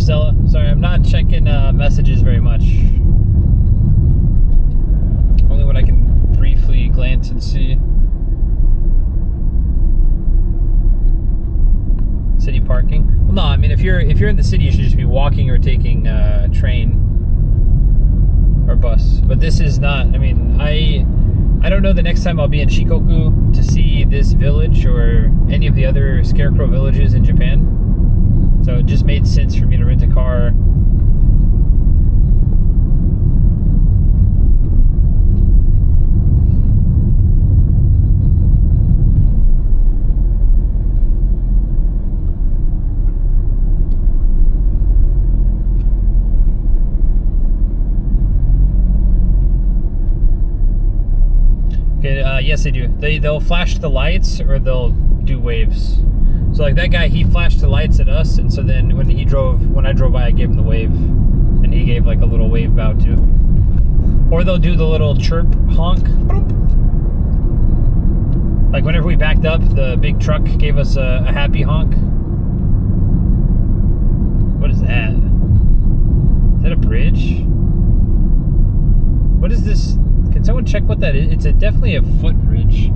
Stella? Sorry, I'm not checking messages very much. Only when I can briefly glance and see. City parking? Well, no, I mean if you're in the city, you should just be walking or taking train or bus. But this is not. I mean, I don't know the next time I'll be in Shikoku to see this village or any of the other Scarecrow villages in Japan. So it just made sense for me to rent a car. Okay, yes they do. They'll flash the lights or they'll do waves. So like that guy, he flashed the lights at us, and so then when I drove by, I gave him the wave, and he gave like a little wave bow too. Or they'll do the little chirp honk. Like whenever we backed up, the big truck gave us a happy honk. What is that? Is that a bridge? What is this? Can someone check what that is? It's definitely a footbridge.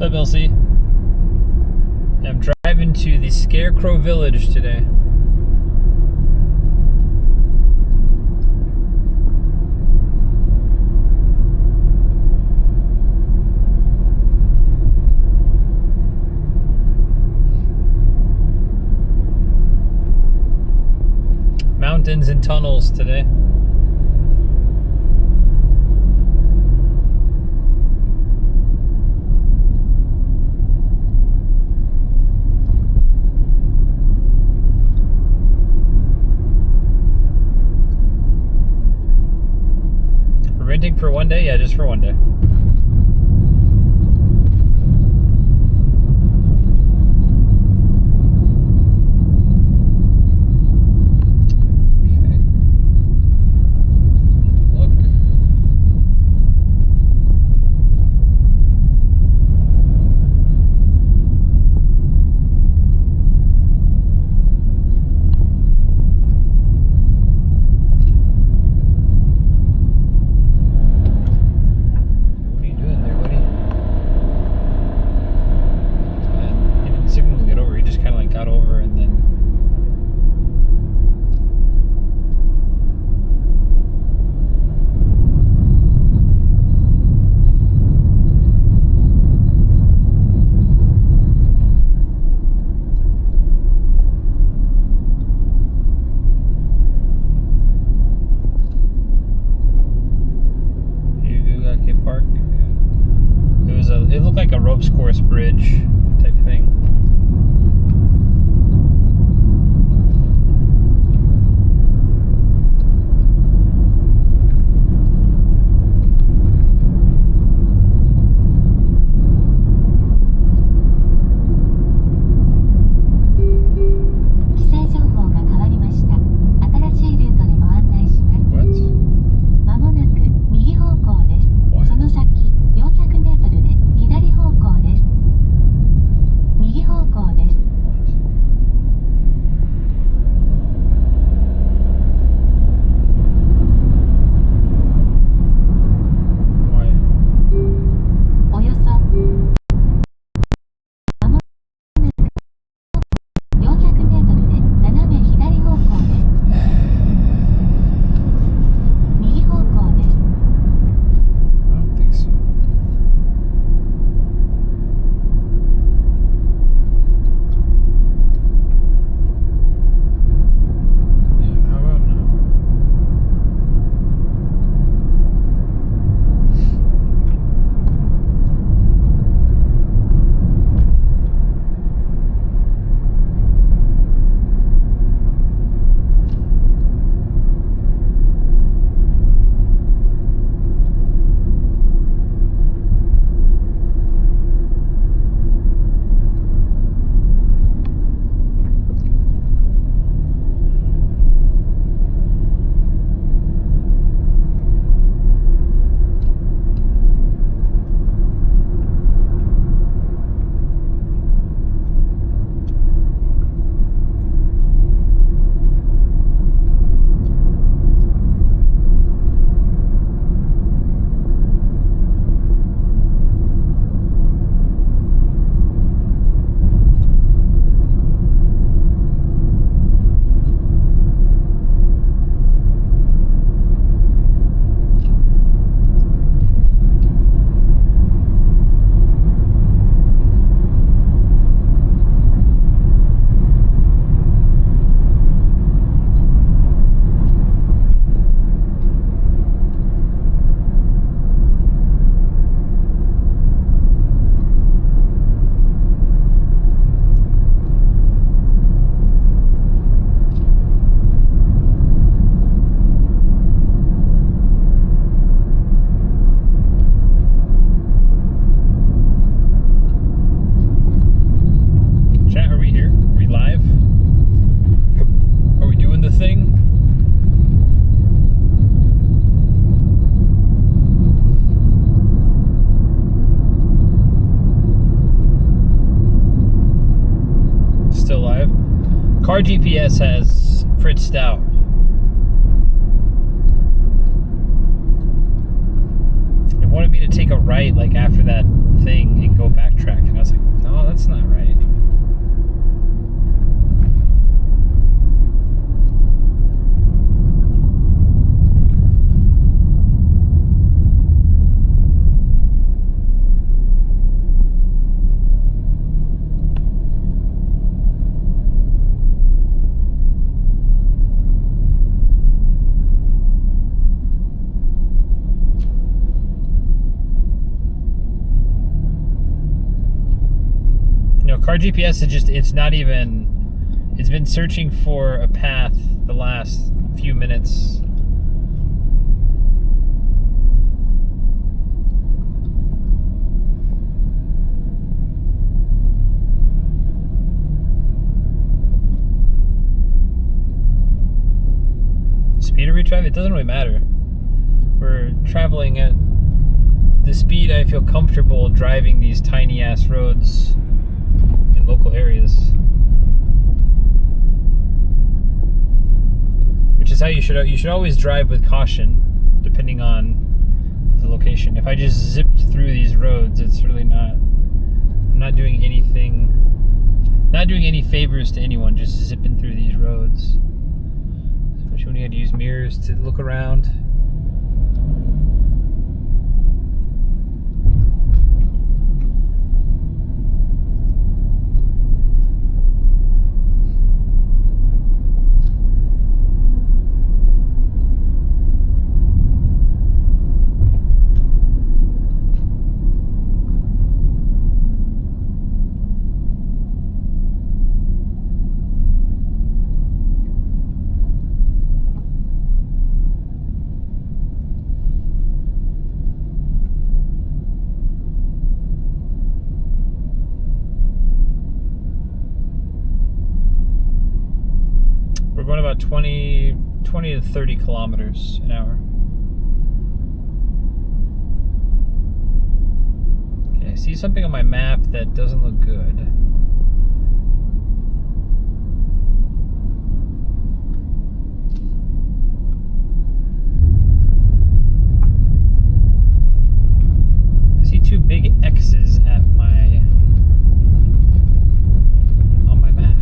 What's up, LC? I'm driving to the Scarecrow village today. Mountains and tunnels today. We're renting for one day? Yeah, just for one day. It looked like a ropes course bridge type thing. Car GPS has fritzed out. It wanted me to take a right like after that thing and go backtrack. Car GPS is just, it's not even, it's been searching for a path the last few minutes. Speed of retrieve, it doesn't really matter. We're traveling at the speed I feel comfortable driving these tiny ass roads in local areas. Which is how you should always drive with caution, depending on the location. If I just zipped through these roads, it's really not, I'm not doing anything, not doing any favors to anyone, just zipping through these roads. Especially when you had to use mirrors to look around. We're going about 20 to 30 kilometers an hour. Okay, I see something on my map that doesn't look good. I see two big X's at on my map.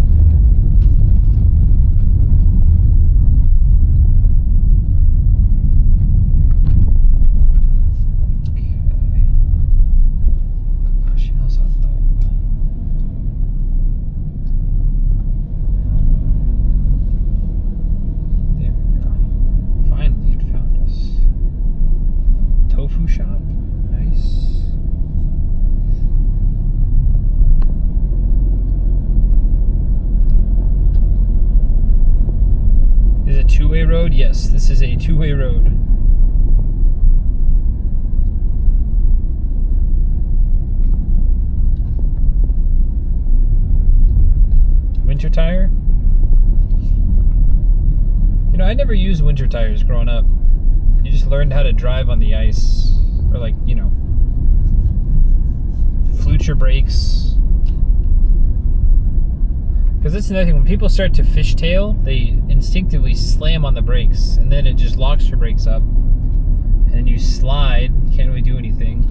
Shop. Nice. Is it a two-way road? Yes, this is a two-way road. Winter tire? You know, I never used winter tires growing up. You just learned how to drive on the ice. Or like, you know, flute your brakes. Because that's another thing, when people start to fishtail, they instinctively slam on the brakes, and then it just locks your brakes up. And then you slide, you can't really do anything.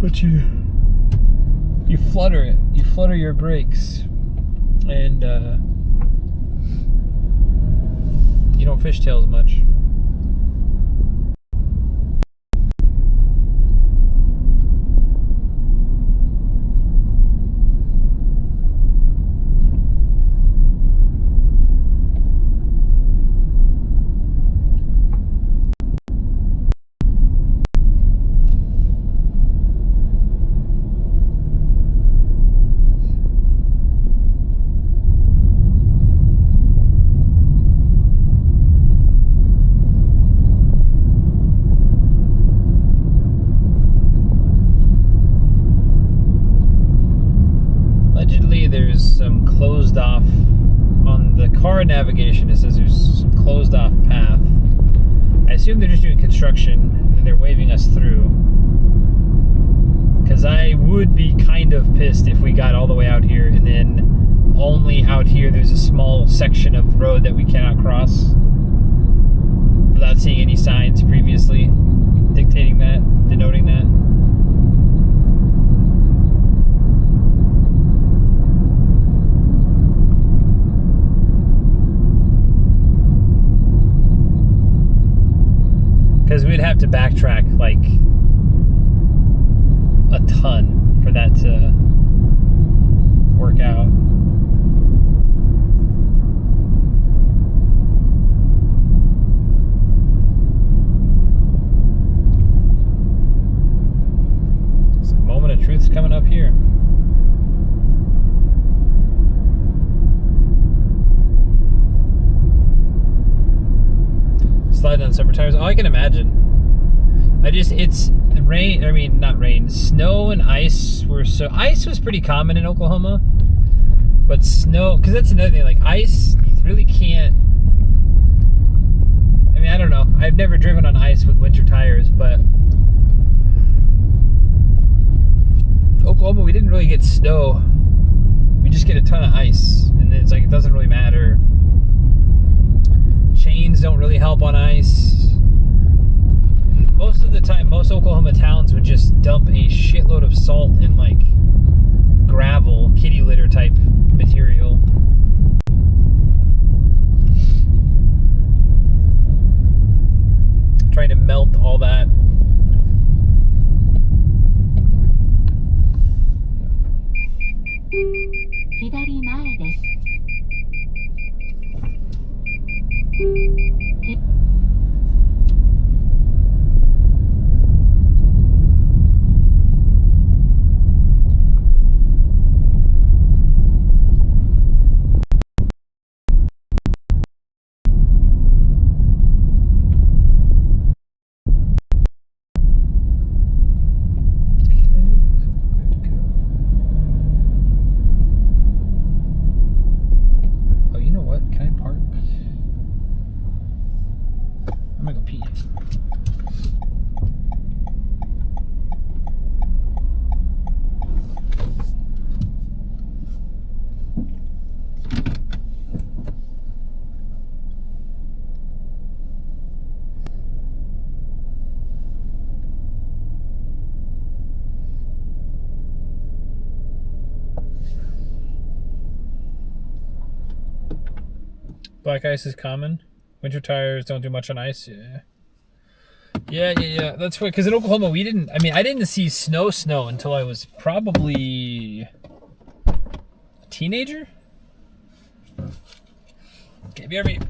But you flutter it. You flutter your brakes. And you don't fishtail as much. There's some closed off on the car navigation. It says there's some closed off path. I assume they're just doing construction and they're waving us through, because I would be kind of pissed if we got all the way out here and then only out here there's a small section of road that we cannot cross without seeing any signs previously denoting that. Because we'd have to backtrack like a ton for that to work out. Some moment of truth's coming up tires. Oh, I can imagine. It's rain. I mean, not rain. Snow and ice were so. Ice was pretty common in Oklahoma, but snow, because that's another thing. Like ice, you really can't. I mean, I don't know. I've never driven on ice with winter tires, but Oklahoma, we didn't really get snow. We just get a ton of ice, and it's like it doesn't really matter. Chains don't really help on ice. Most of the time, most Oklahoma towns would just dump a shitload of salt and like gravel, kitty litter type material. Trying to melt all that. 左前です。Black ice is common. Winter tires don't do much on ice. Yeah. That's what, because in Oklahoma we didn't. I mean, I didn't see snow until I was probably a teenager. Okay, BRB.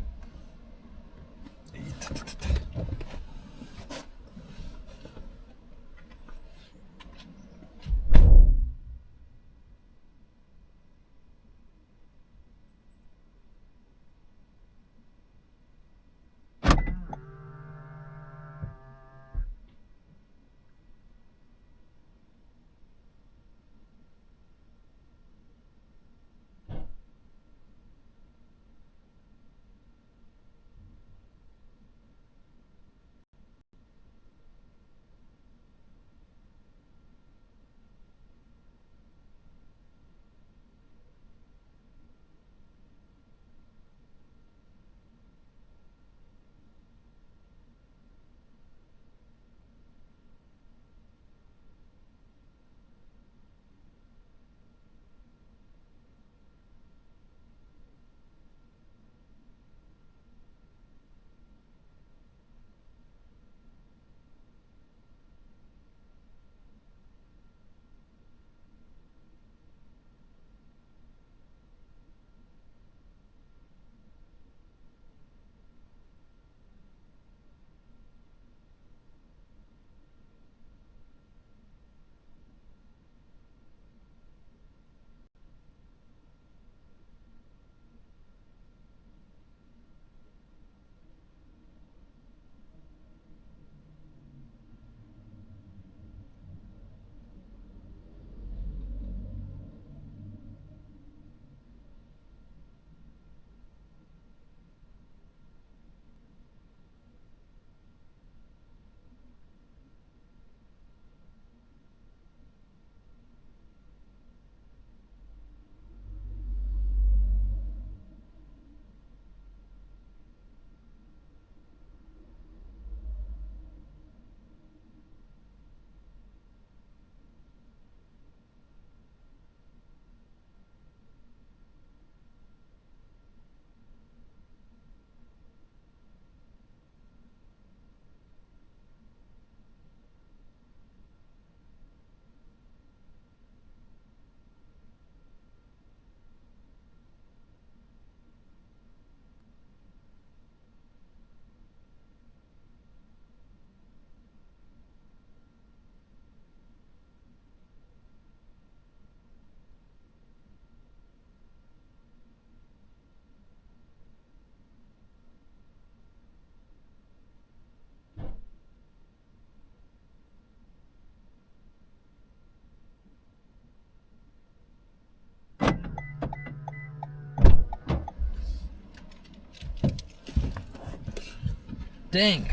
Dang.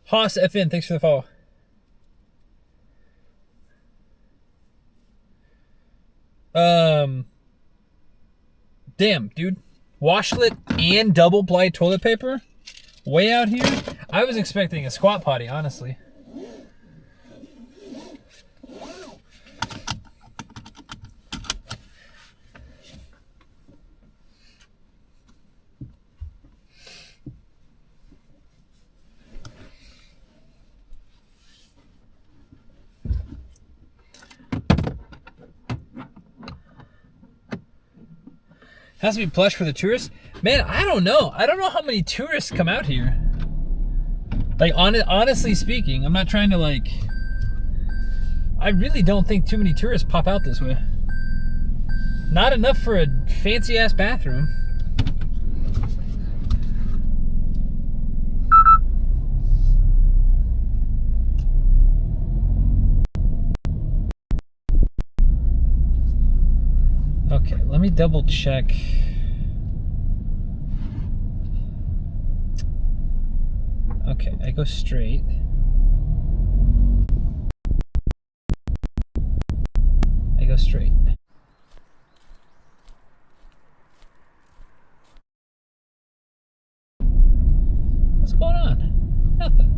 Haas FN, thanks for the follow. Damn, dude. Washlet and double ply toilet paper? Way out here? I was expecting a squat potty, honestly. Has to be plush for the tourists? Man, I don't know. I don't know how many tourists come out here. Like, honestly speaking, I'm not trying to, like... I really don't think too many tourists pop out this way. Not enough for a fancy-ass bathroom. Okay, let me double check. Okay, I go straight. I go straight. What's going on? Nothing.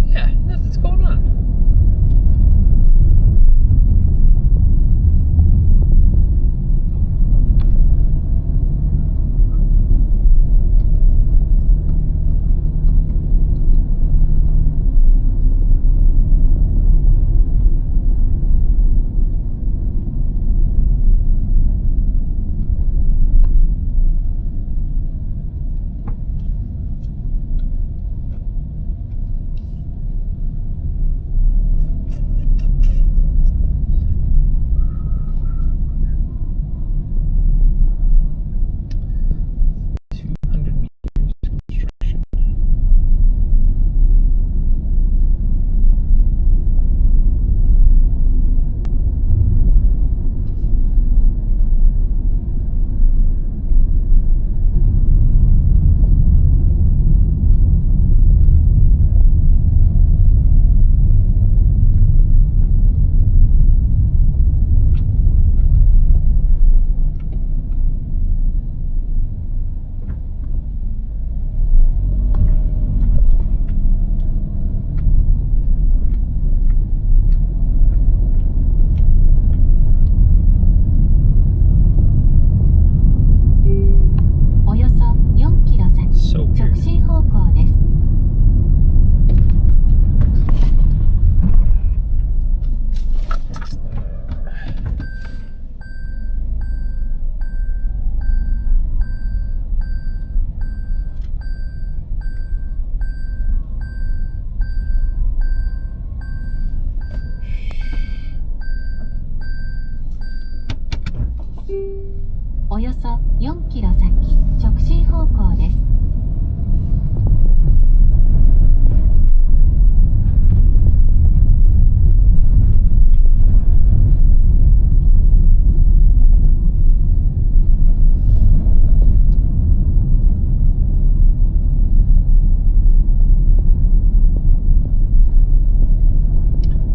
Yeah, nothing's going on.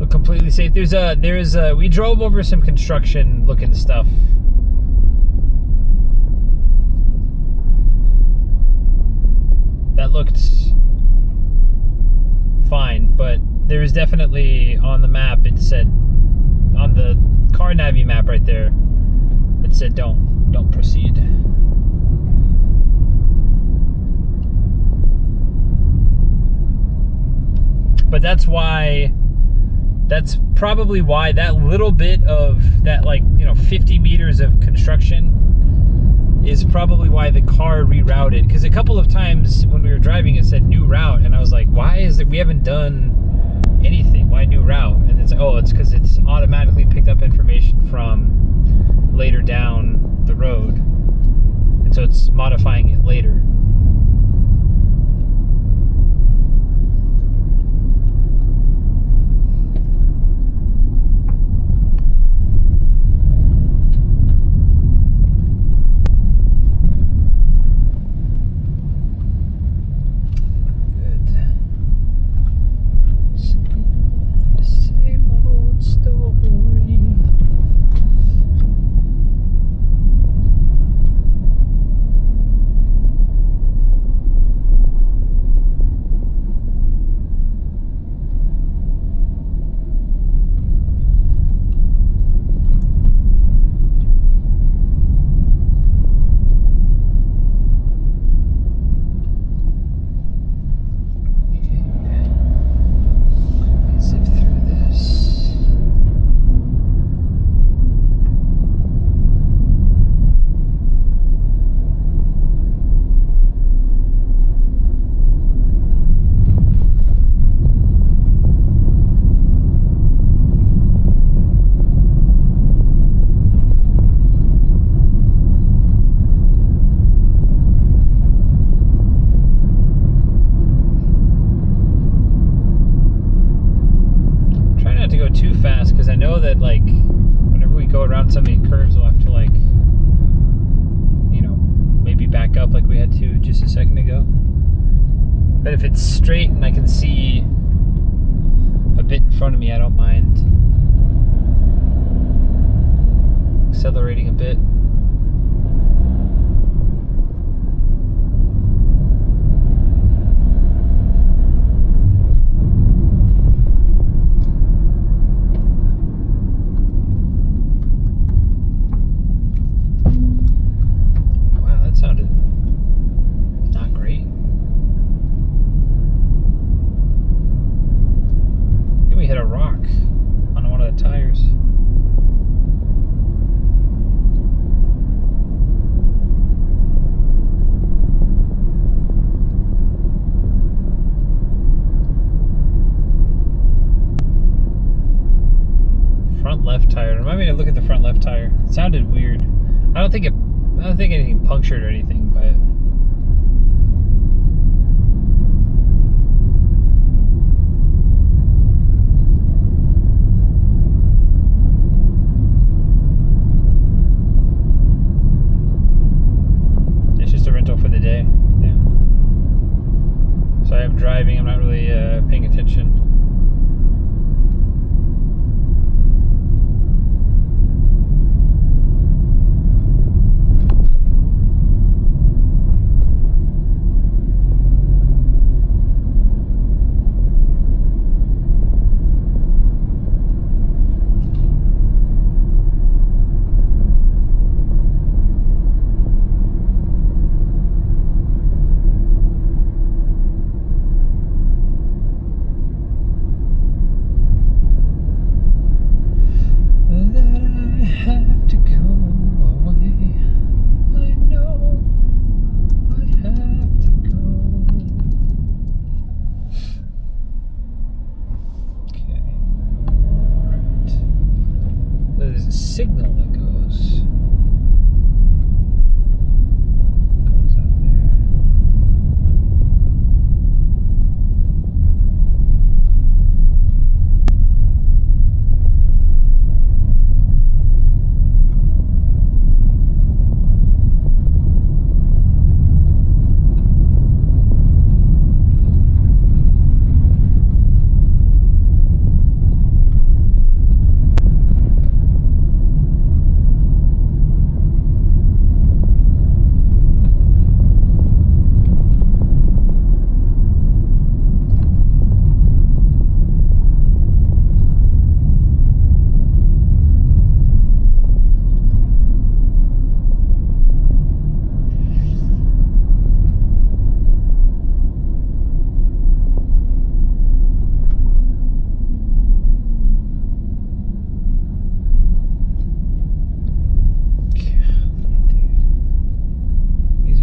Completely safe. We drove over some construction looking stuff. That looked fine, but there was definitely on the map, it said, on the car navi map right there, it said don't proceed. But that's probably why that little bit of that, like, 50 meters of construction is probably why the car rerouted. Because a couple of times when we were driving, it said new route, and I was like, why is it, we haven't done anything, why new route? And it's like, oh, it's because it's automatically picked up information from later down the road, and so it's modifying it later. on some of the curves, we'll have to like, you know, maybe back up like we had to just a second ago. But if it's straight and I can see a bit in front of me, I don't mind accelerating a bit. Wow, that sounded not great. I think we hit a rock on one of the tires. Front left tire. Remind me to look at the front left tire. It sounded weird. I don't think anything punctured or anything, but it's just a rental for the day. Yeah. Sorry, I'm driving. I'm not really paying attention. Signal that goes out there.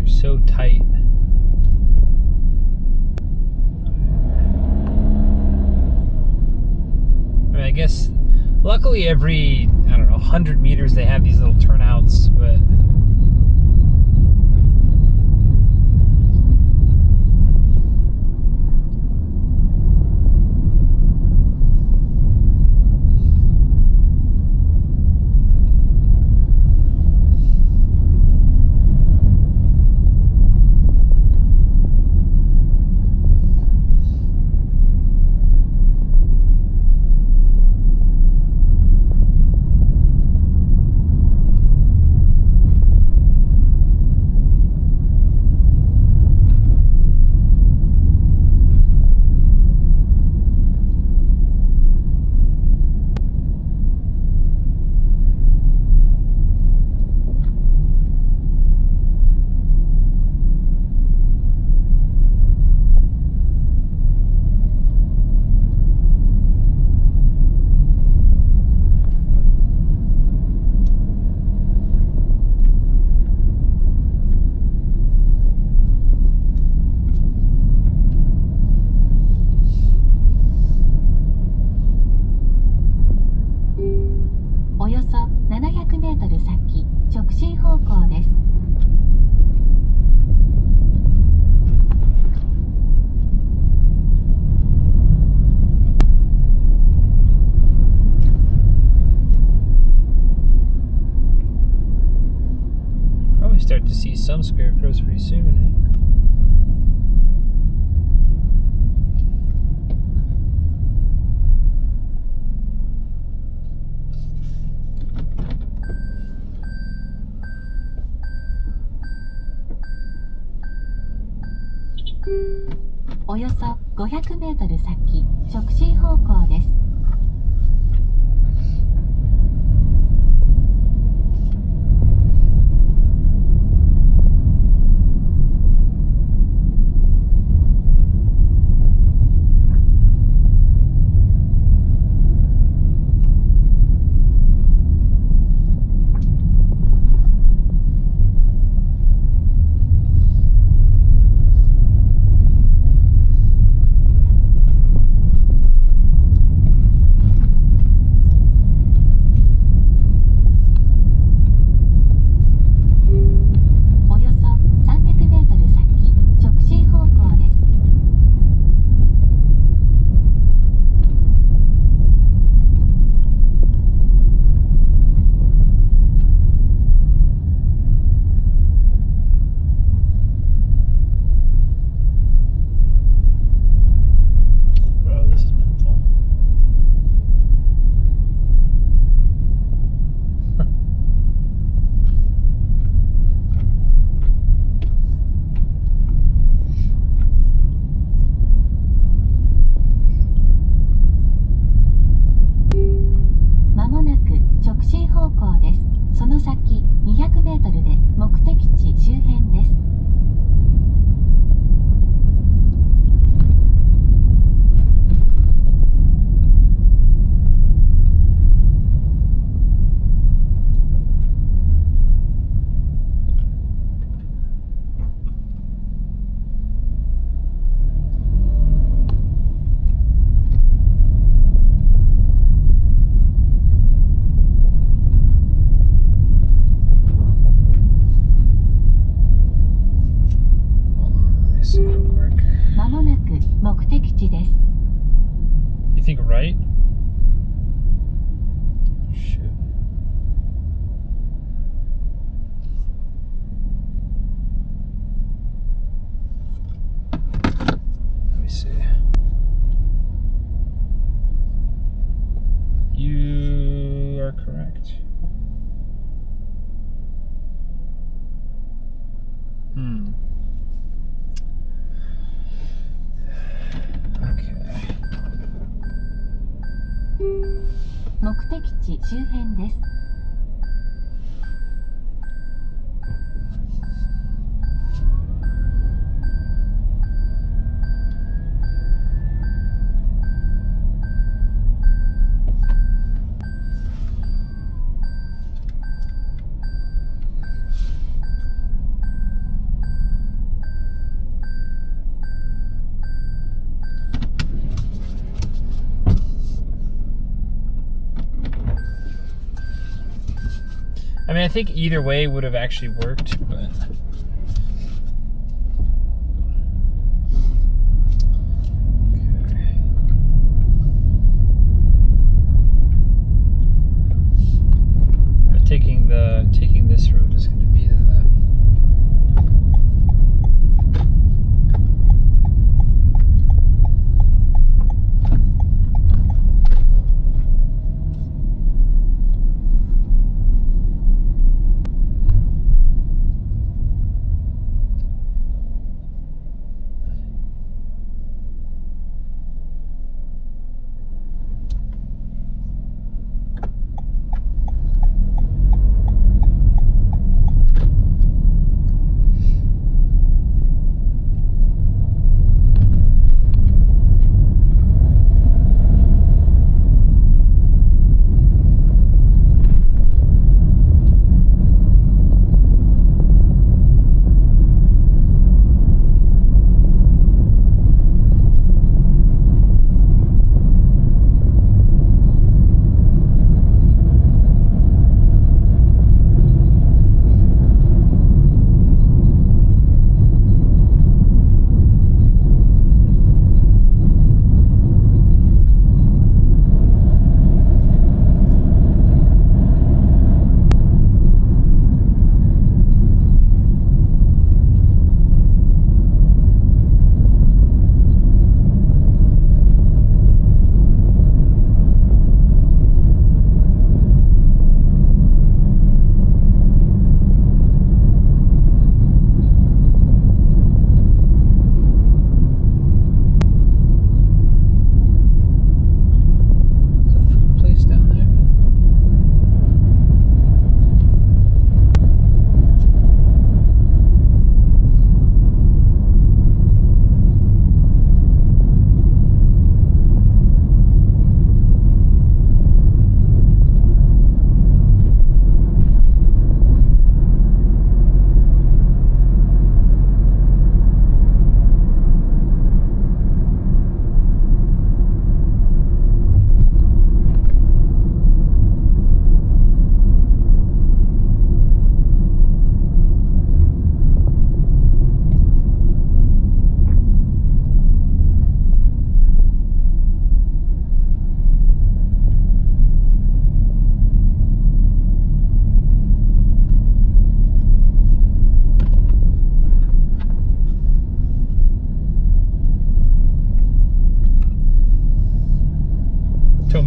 So tight. I mean, I guess luckily every, I don't know, 100 meters they have these little turnouts, but some scarecrows pretty soon, eh?およそ500メートル先、直進方向です。その先200メートルで目的地周辺です。まもなく目的地です。You think right? Shit. Let me see. You are correct. Okay. 目的地周辺です。I mean, I think either way would have actually worked, but... Okay. But taking this road is going to be the...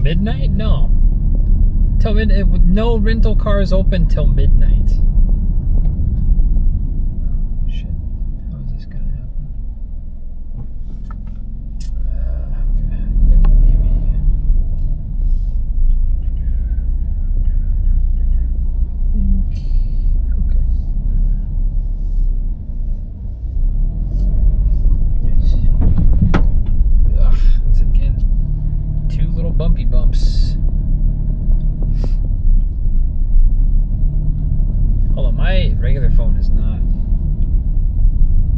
midnight? No. Till no rental cars open till midnight. Oh, shit. How is this gonna happen? Okay. Maybe. Okay. Yes. Ugh, that's again 2 little bumpy bumps. Hold on, my regular phone is not.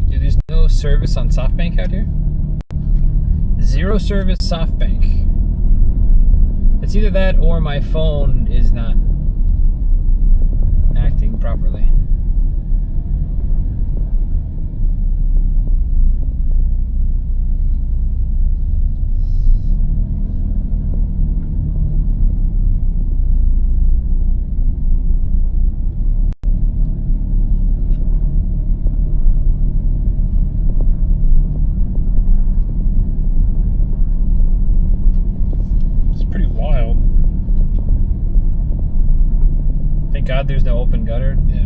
Dude, there's no service on SoftBank out here? 0 service SoftBank. It's either that or my phone is not acting properly. God, there's no open gutter. Yeah.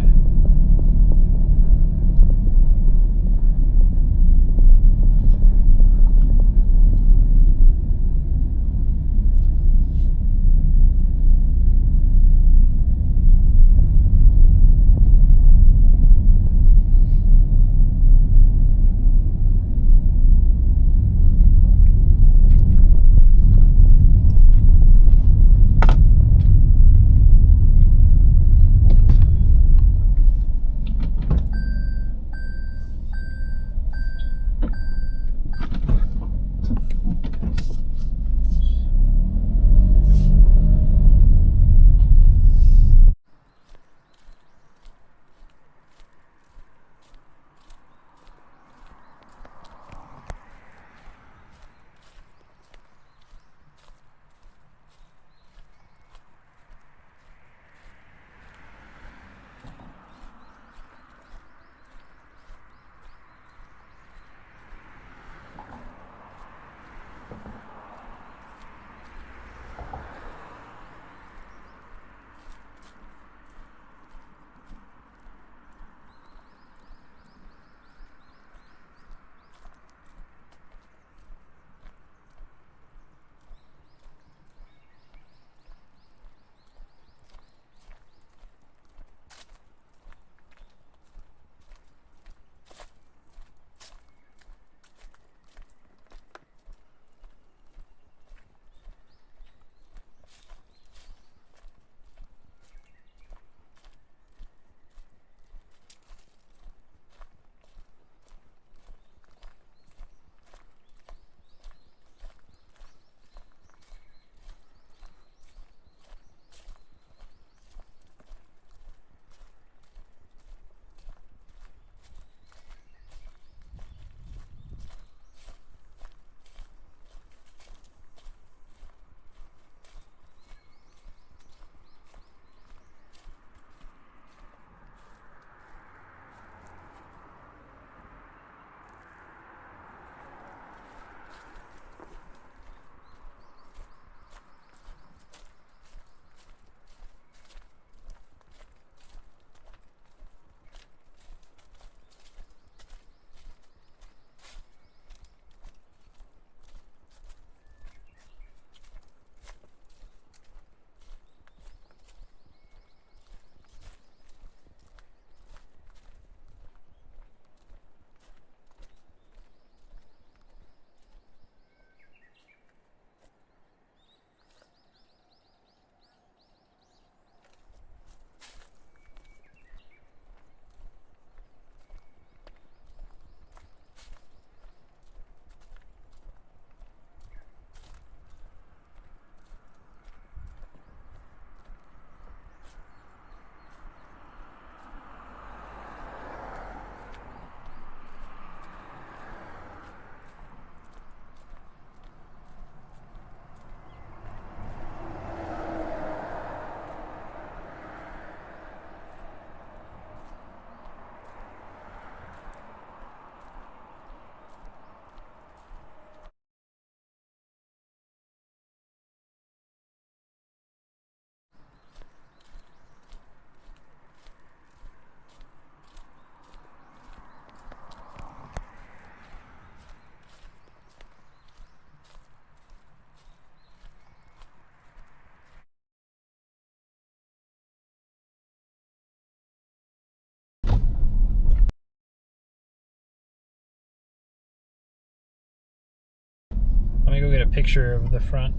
go get a picture of the front.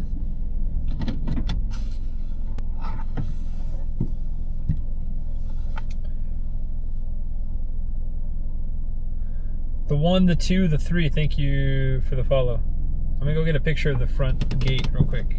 The 1, the 2, the 3, thank you for the follow. I'm gonna go get a picture of the front gate real quick.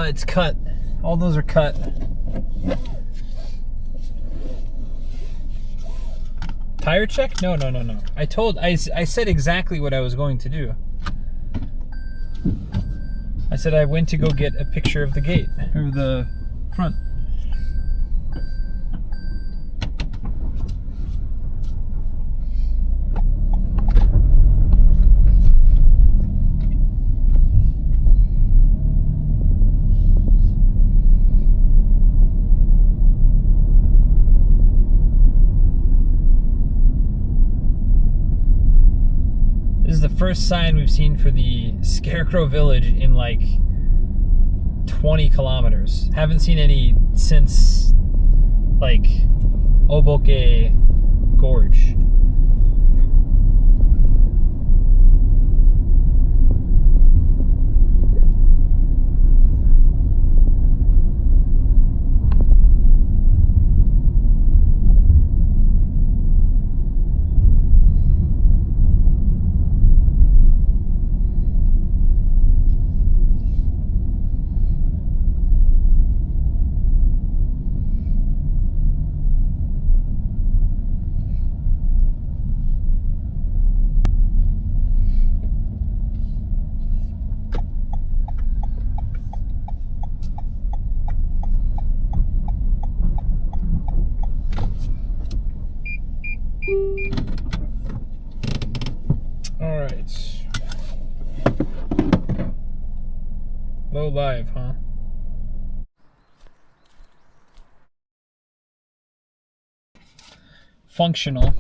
It's cut. All those are cut. Tire check? No. I said exactly what I was going to do. I said I went to go get a picture of the gate, or the front. The first sign we've seen for the Scarecrow Village in like 20 kilometers. Haven't seen any since like Oboke Gorge. All right. Low live, huh? Functional.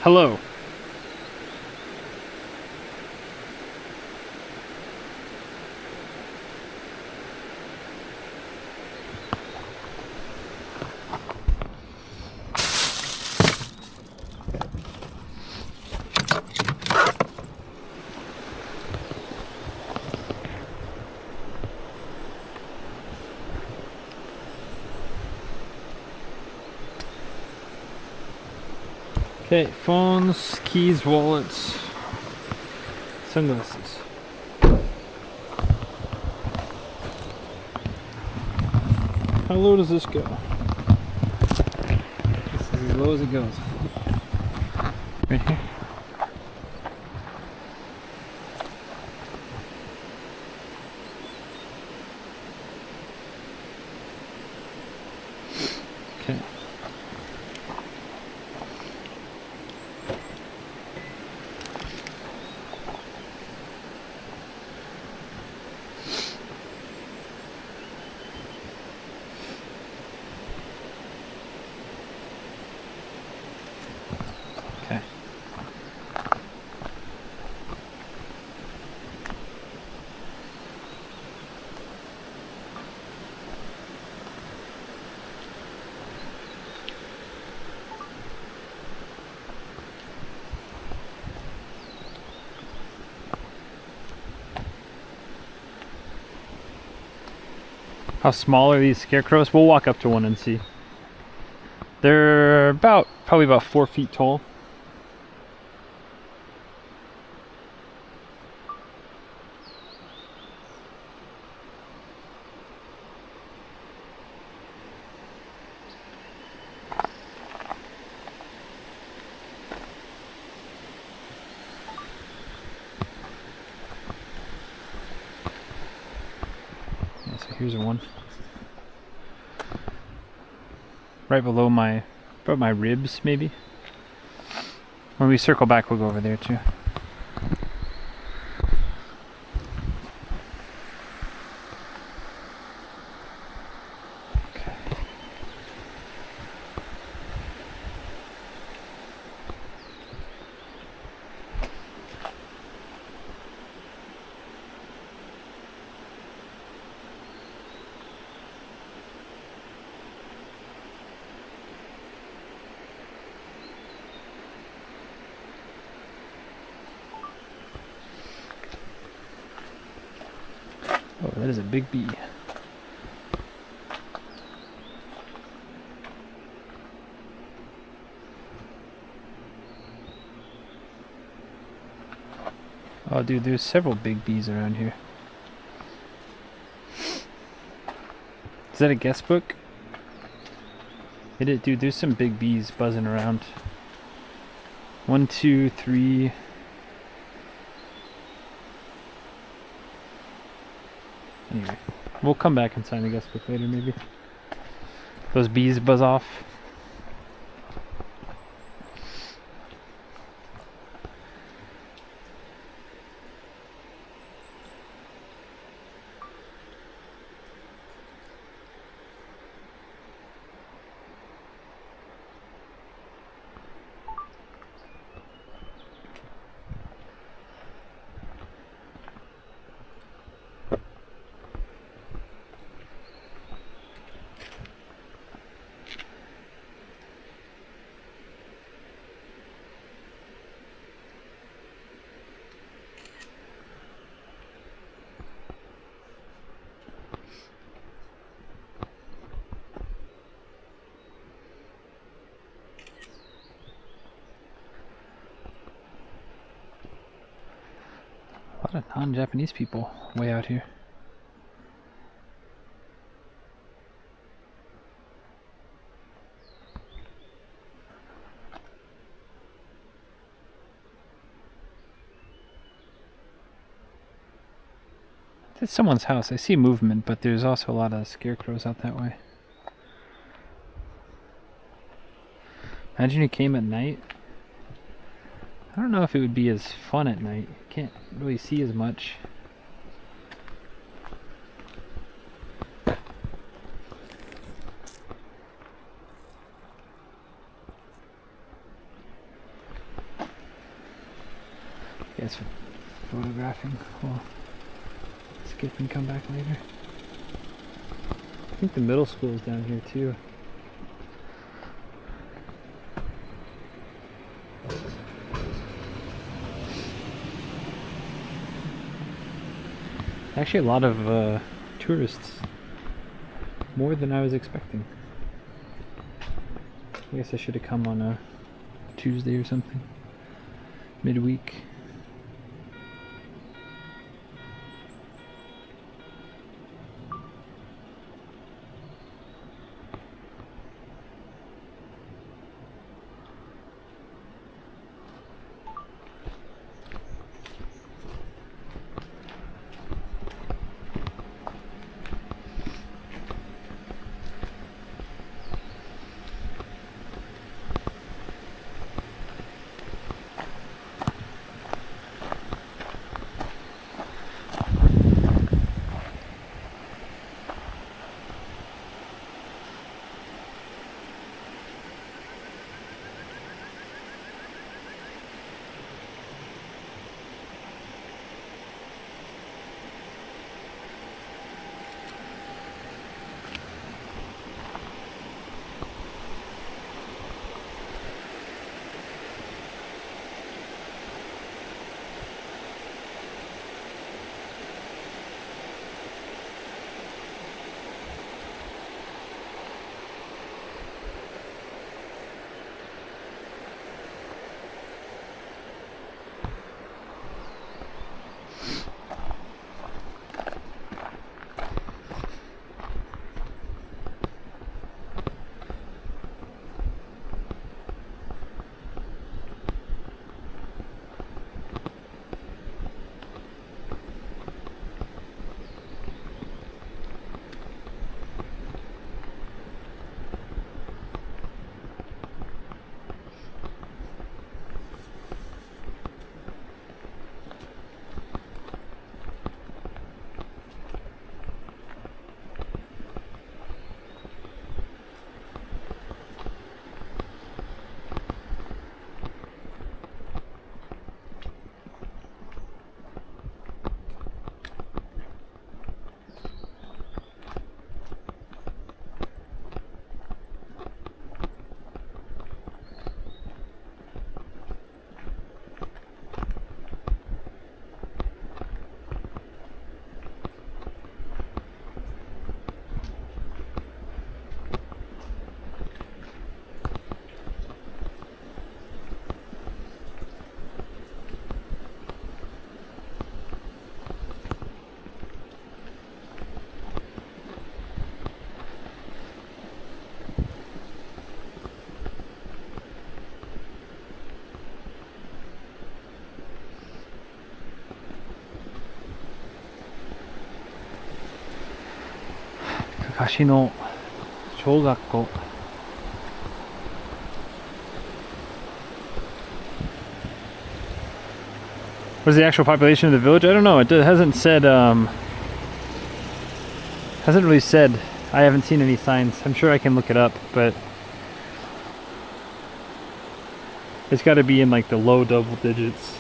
Hello. Okay, phones, keys, wallets, sunglasses. How low does this go? This is as low as it goes. Right here. Okay. Okay. How small are these scarecrows? We'll walk up to one and see. They're probably about 4 feet tall. Yeah, so here's one. Right below my ribs, maybe. When we circle back, we'll go over there too. Okay. Oh, that is a big bee. Oh, dude, there's several big bees around here. Is that a guest book? Hit it, dude. There's some big bees buzzing around. 1, 2, 3. Anyway, we'll come back and sign the guest book later, maybe. Those bees buzz off. A lot of non-Japanese people way out here. It's someone's house. I see movement, but there's also a lot of scarecrows out that way. Imagine you came at night. I don't know if it would be as fun at night. You can't really see as much. guys photographing. We'll skip and come back later. I think the middle school is down here too. Actually, a lot of tourists. More than I was expecting. I guess I should have come on a Tuesday or something. Midweek. Kashino Shogakko. What is the actual population of the village? I don't know. It hasn't said. Hasn't really said. I haven't seen any signs. I'm sure I can look it up, but it's got to be in like the low double digits.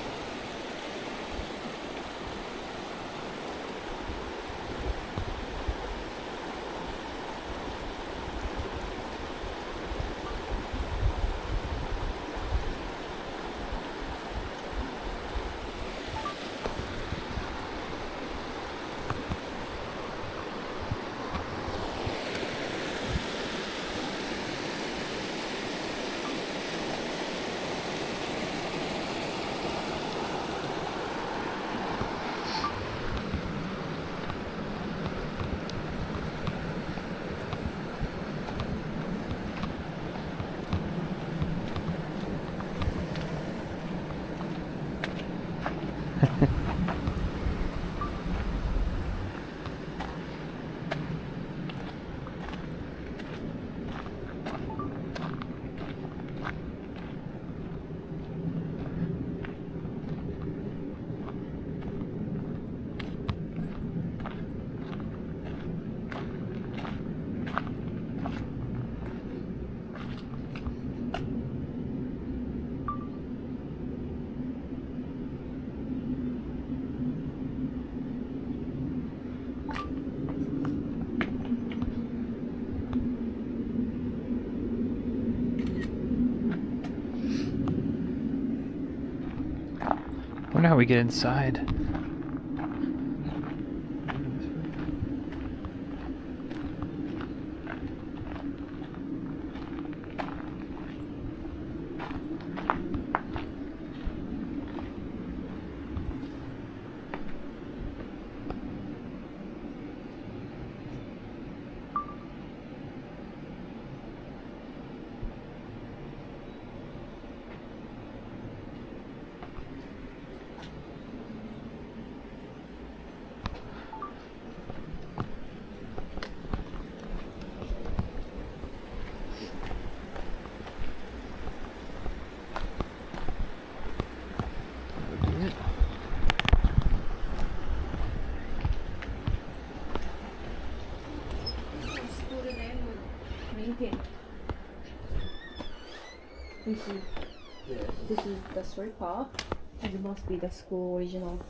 Wonder how we get inside. This is the story part. It must be the school original.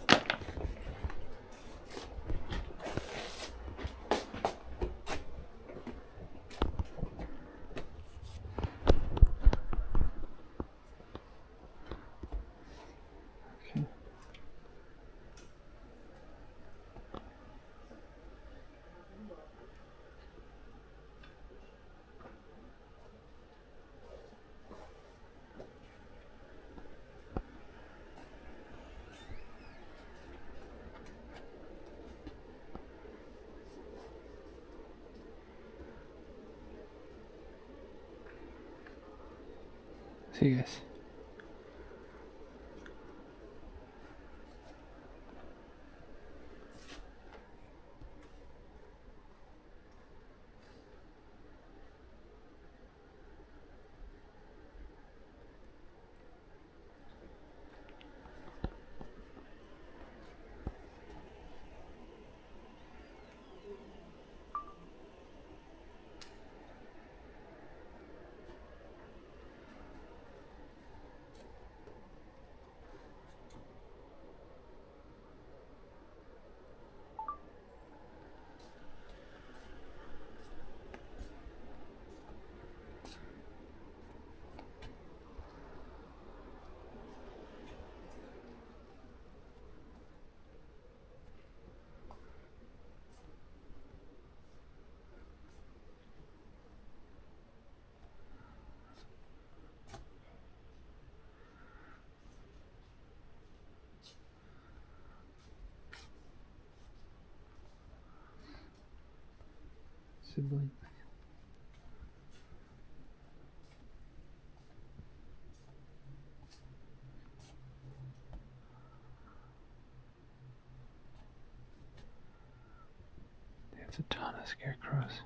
See you guys. Sibling. There's a ton of scarecrows.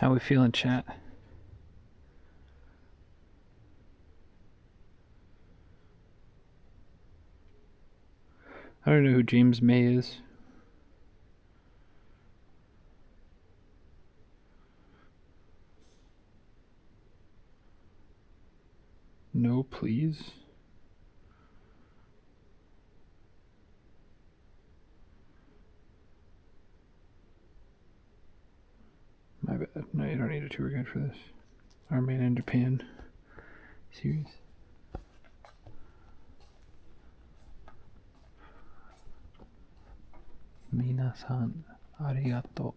How we feeling, chat? I don't know who James May is. No, please. My bad. No, you don't need a tour guide for this. Our Man in Japan series. Minasan arigato.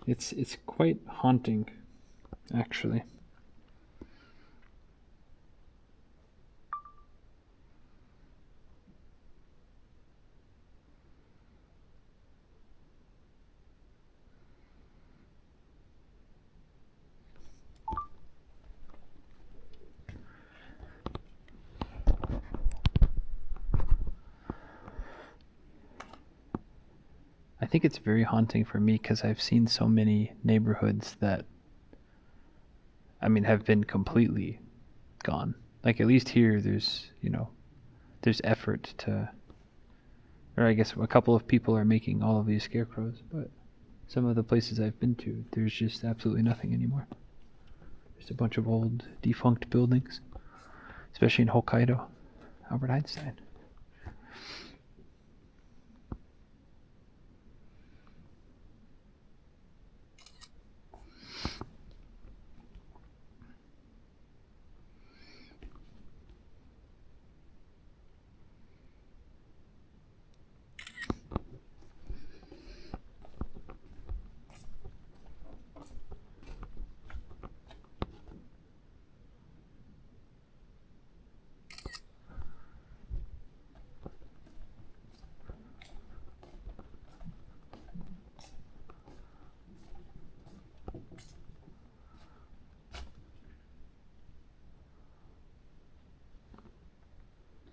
It's quite haunting, actually. I think it's very haunting for me because I've seen so many neighborhoods that, I mean, have been completely gone. Like, at least here, there's, you know, there's effort to, or I guess a couple of people are making all of these scarecrows, but some of the places I've been to, there's just absolutely nothing anymore. Just a bunch of old defunct buildings, especially in Hokkaido. Albert Einstein.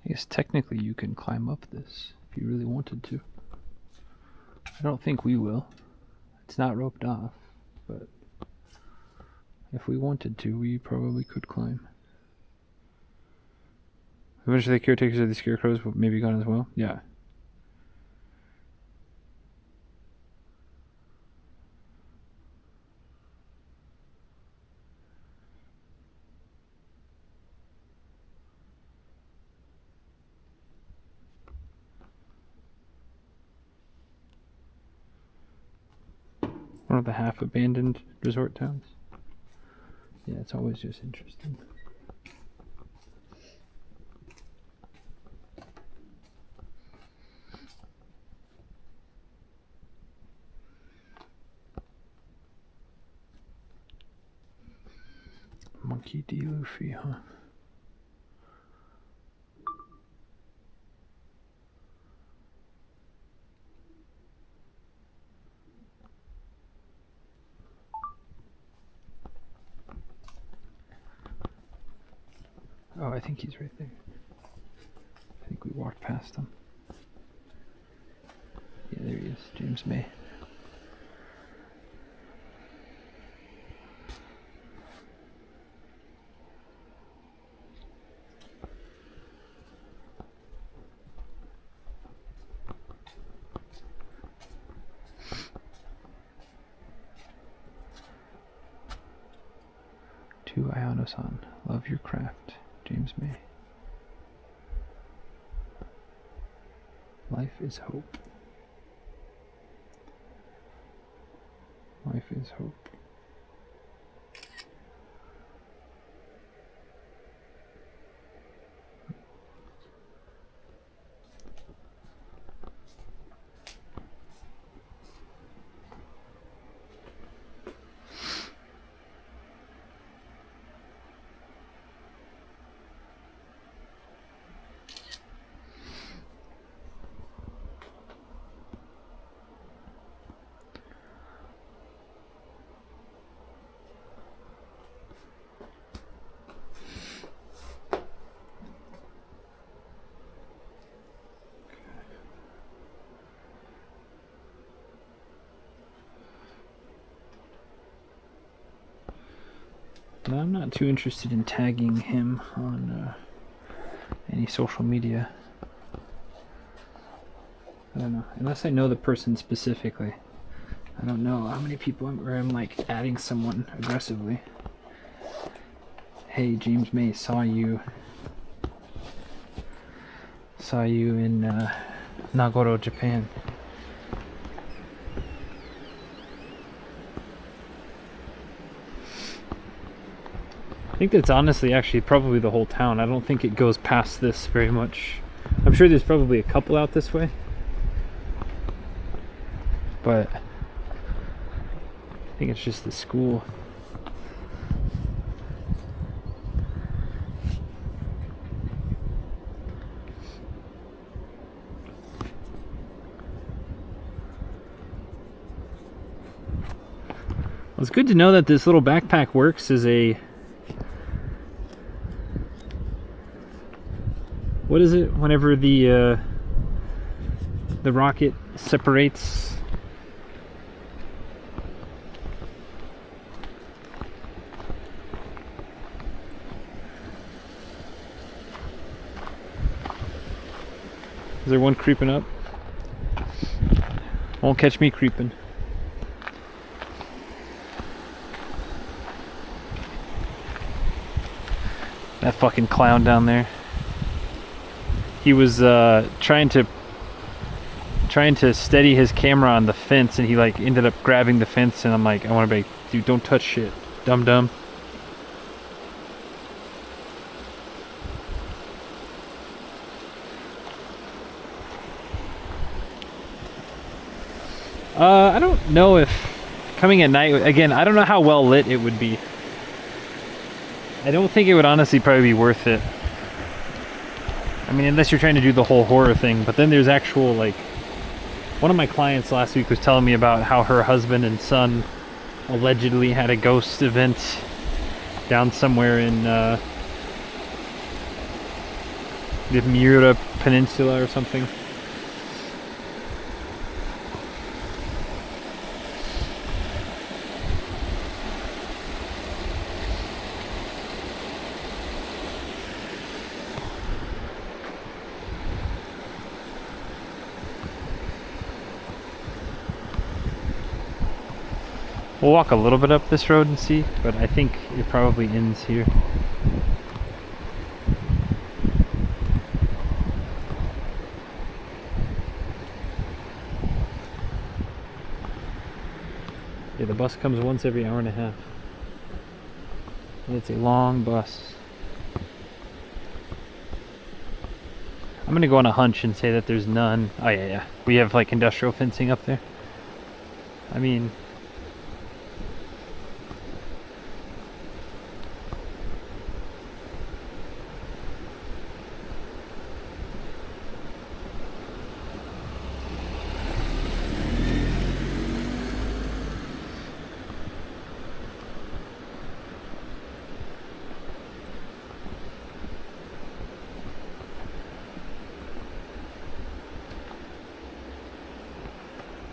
I guess technically you can climb up this if you really wanted to. I don't think we will. It's not roped off, but if we wanted to, we probably could climb. Eventually the caretakers of the scarecrows will maybe gone as well? Yeah. One of the half-abandoned resort towns. Yeah, it's always just interesting. Monkey D. Luffy, huh? Oh, I think he's right there. I think we walked past him. Yeah, there he is, James May. To Ayano-san, love your craft, James May. Life is hope. Life is hope. But I'm not too interested in tagging him on any social media. I don't know, unless I know the person specifically. I don't know how many people I'm like adding someone aggressively. Hey, James May, saw you in Nagoro, Japan. I think that's honestly actually probably the whole town. I don't think it goes past this very much. I'm sure there's probably a couple out this way, but I think it's just the school. Well, it's good to know that this little backpack works as a... What is it? Whenever the rocket separates. Is there one creeping up? Won't catch me creeping. That fucking clown down there. He was trying to steady his camera on the fence, and he like ended up grabbing the fence, and I'm like, I want to be, dude, don't touch shit, dum dum. I don't know if coming at night, again, I don't know how well lit it would be. I don't think it would honestly probably be worth it. I mean, unless you're trying to do the whole horror thing, but then there's actual, like, one of my clients last week was telling me about how her husband and son allegedly had a ghost event down somewhere in the Miura Peninsula or something. We'll walk a little bit up this road and see, but I think it probably ends here. Yeah, the bus comes once every hour and a half. And it's a long bus. I'm gonna go on a hunch and say that there's none. Oh yeah. We have like industrial fencing up there. I mean,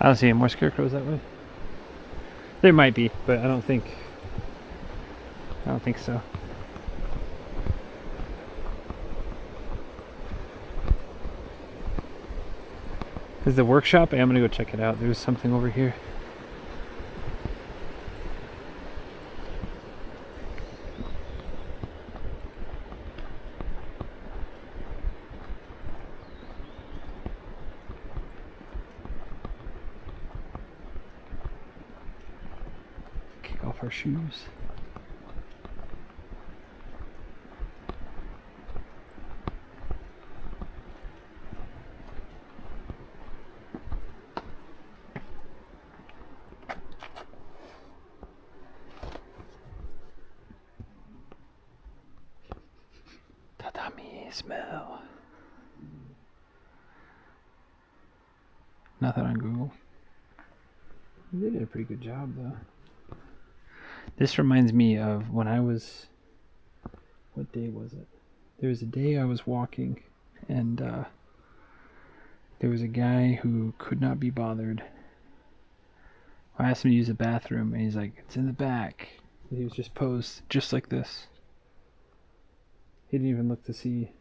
I don't see any more scarecrows that way. There might be, but I don't think so. Is the workshop? I'm gonna go check it out. There's something over here. Kick off our shoes. Tatami smell. Not that on Google. They did a pretty good job though. This reminds me of when I was, what day was it? There was a day I was walking and there was a guy who could not be bothered. I asked him to use the bathroom and he's like, it's in the back. He was just posed just like this. He didn't even look to see.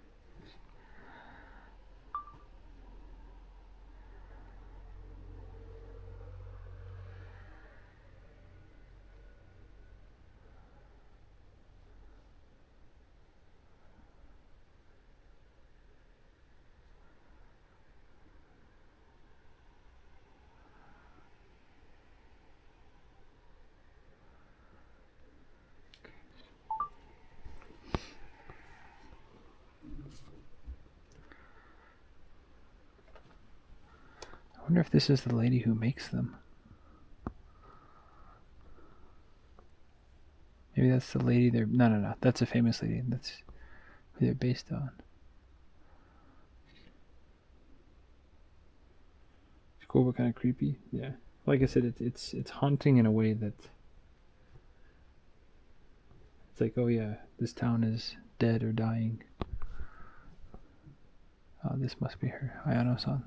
I wonder if this is the lady who makes them. Maybe that's the lady they're... No. That's a famous lady. That's who they're based on. It's cool but kind of creepy. Yeah. Like I said, it's haunting in a way that... It's like, oh yeah, this town is dead or dying. Oh, this must be her. Ayano-san.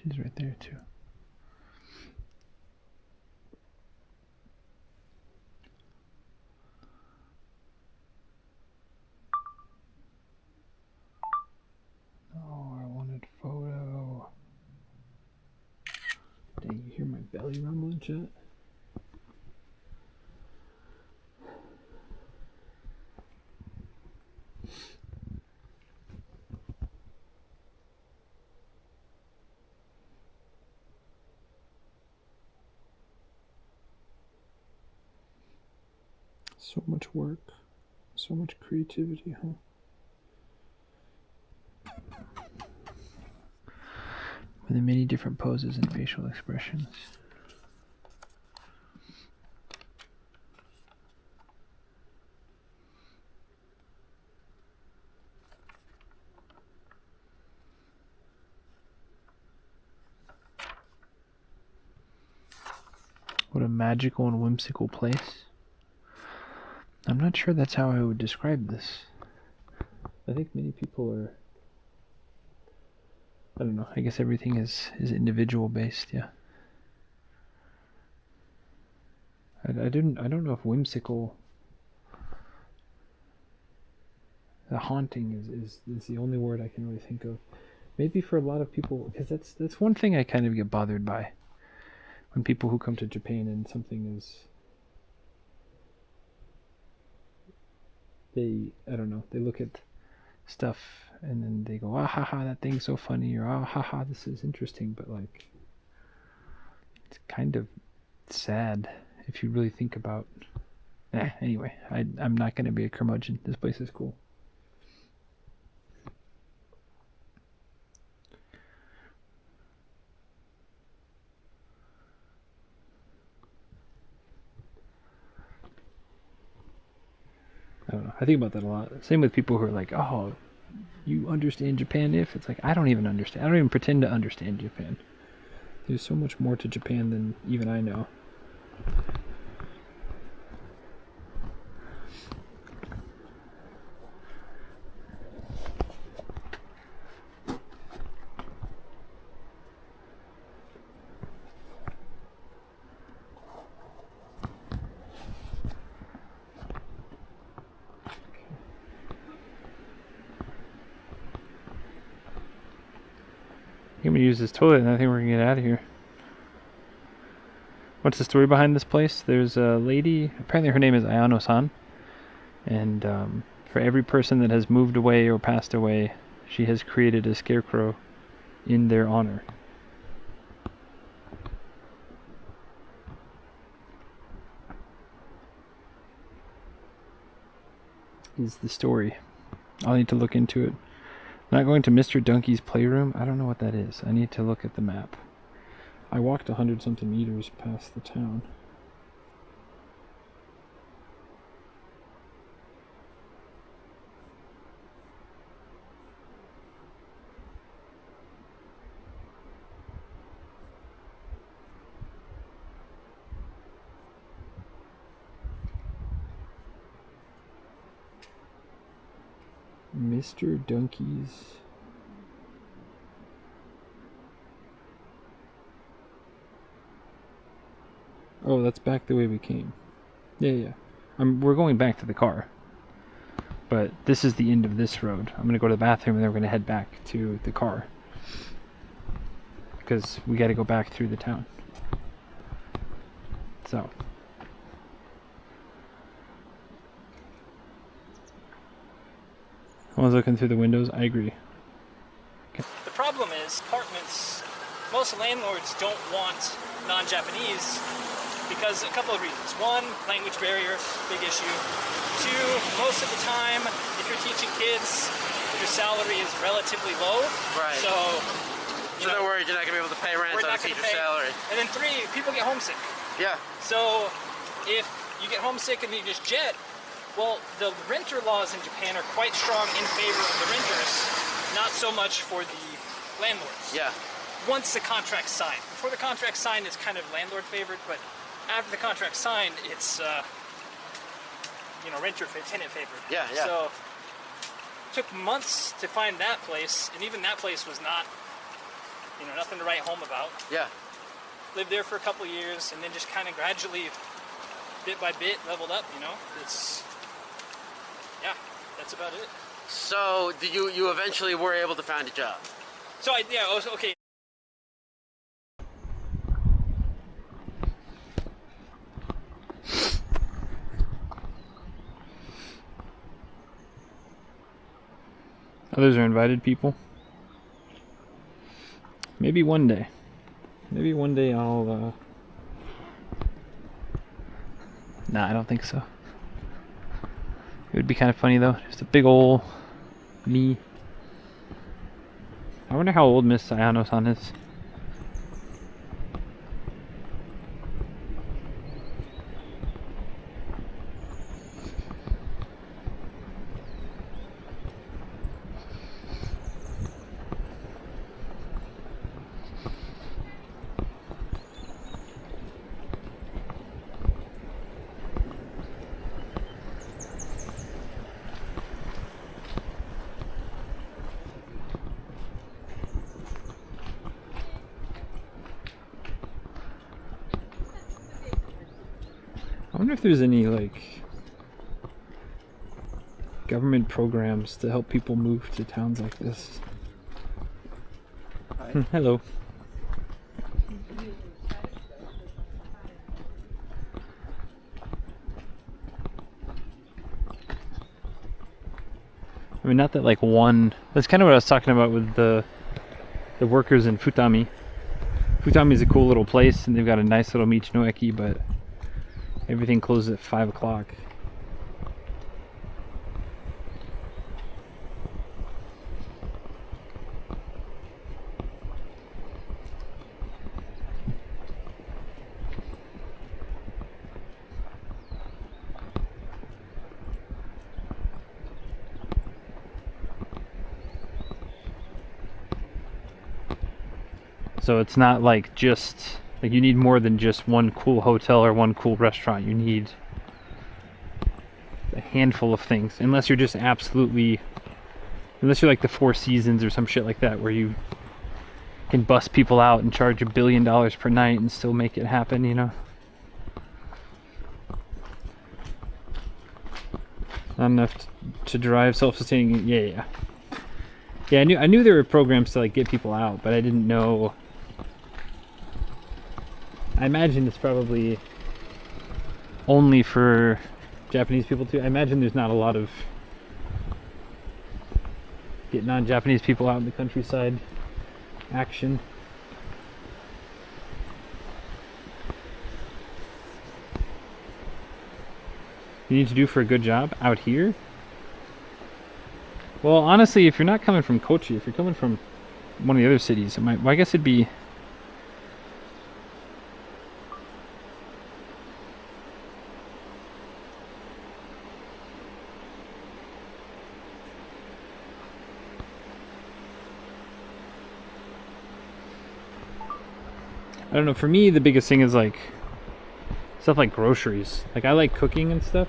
She's right there too. Oh, I wanted photo. Dang, you hear my belly rumbling, chat? So much work, so much creativity, huh? With the many different poses and facial expressions. What a magical and whimsical place. I'm not sure that's how I would describe this. I think many people are... I don't know, I guess everything is individual based, yeah. I don't know if whimsical... The haunting is the only word I can really think of. Maybe for a lot of people, because that's one thing I kind of get bothered by. When people who come to Japan and something is... I don't know, they look at stuff and then they go, ah ha ha, that thing's so funny, or ah ha ha, this is interesting, but like, it's kind of sad if you really think about... Anyway, I'm not going to be a curmudgeon. This place is cool. I don't know. I think about that a lot. Same with people who are like, oh, you understand Japan if? It's like, I don't even understand. I don't even pretend to understand Japan. There's so much more to Japan than even I know. I'm gonna use this toilet and I think we're gonna get out of here. What's the story behind this place? There's a lady, apparently her name is Ayano-san, and for every person that has moved away or passed away, she has created a scarecrow in their honor. Is the story. I'll need to look into it. Not going to Mr. Donkey's playroom? I don't know what that is. I need to look at the map. I walked 100-something meters past the town. Mr. Donkey's Oh, that's back the way we came. Yeah. We're going back to the car. But this is the end of this road. I'm going to go to the bathroom and then we're going to head back to the car. Because we got to go back through the town. So. Everyone's looking through the windows. I agree. Okay. The problem is apartments, most landlords don't want non-Japanese because a couple of reasons. One, language barrier, big issue. Two, most of the time, if you're teaching kids, your salary is relatively low. Right. So they're worried you're not going to be able to pay rent on a teacher's salary. And then three, people get homesick. Yeah. So if you get homesick and you just jet, well, the renter laws in Japan are quite strong in favor of the renters, not so much for the landlords. Yeah. Once the contract's signed. Before the contract's signed, it's kind of landlord favored, but after the contract's signed, it's renter tenant favored. Yeah. So it took months to find that place, and even that place was not, nothing to write home about. Yeah. Lived there for a couple of years, and then just kind of gradually, bit by bit, leveled up. That's about it. So you eventually were able to find a job? So okay. Others are invited people. Maybe one day. Maybe one day I'll, Nah, I don't think so. It would be kind of funny though. Just a big ol' me. I wonder how old Miss Sayano-san is. I wonder if there's any government programs to help people move to towns like this. Hi. Hello. I mean, not that that's kind of what I was talking about with the workers in Futami. Futami is a cool little place and they've got a nice little Michinoeki, but everything closes at 5 o'clock. So it's not just you need more than just one cool hotel or one cool restaurant. You need a handful of things, unless you're just unless you're like the Four Seasons or some shit like that, where you can bust people out and charge $1 billion per night and still make it happen, Not enough to drive self-sustaining. Yeah. I knew there were programs to get people out, but I didn't know. I imagine it's probably only for Japanese people too. I imagine there's not a lot of get non-Japanese people out in the countryside action. You need to do for a good job out here? Well, honestly, if you're not coming from Kochi, if you're coming from one of the other cities, I guess it'd be. I don't know, for me the biggest thing is stuff like groceries. I like cooking and stuff.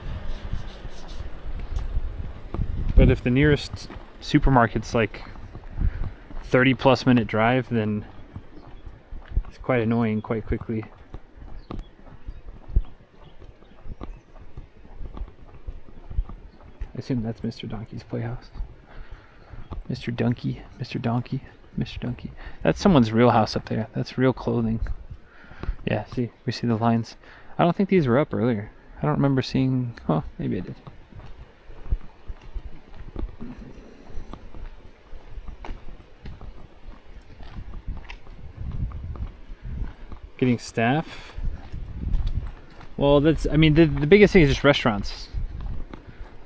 But if the nearest supermarket's 30+ minute drive, then it's quite annoying quite quickly. assume that's Mr. Donkey's playhouse. Mr. Donkey, Mr. Donkey, Mr. Donkey. That's someone's real house up there. That's real clothing. Yeah, see, we see the lines. I don't think these were up earlier. I don't remember seeing... Oh, maybe I did. Getting staff. Well, that's... I mean, the biggest thing is just restaurants.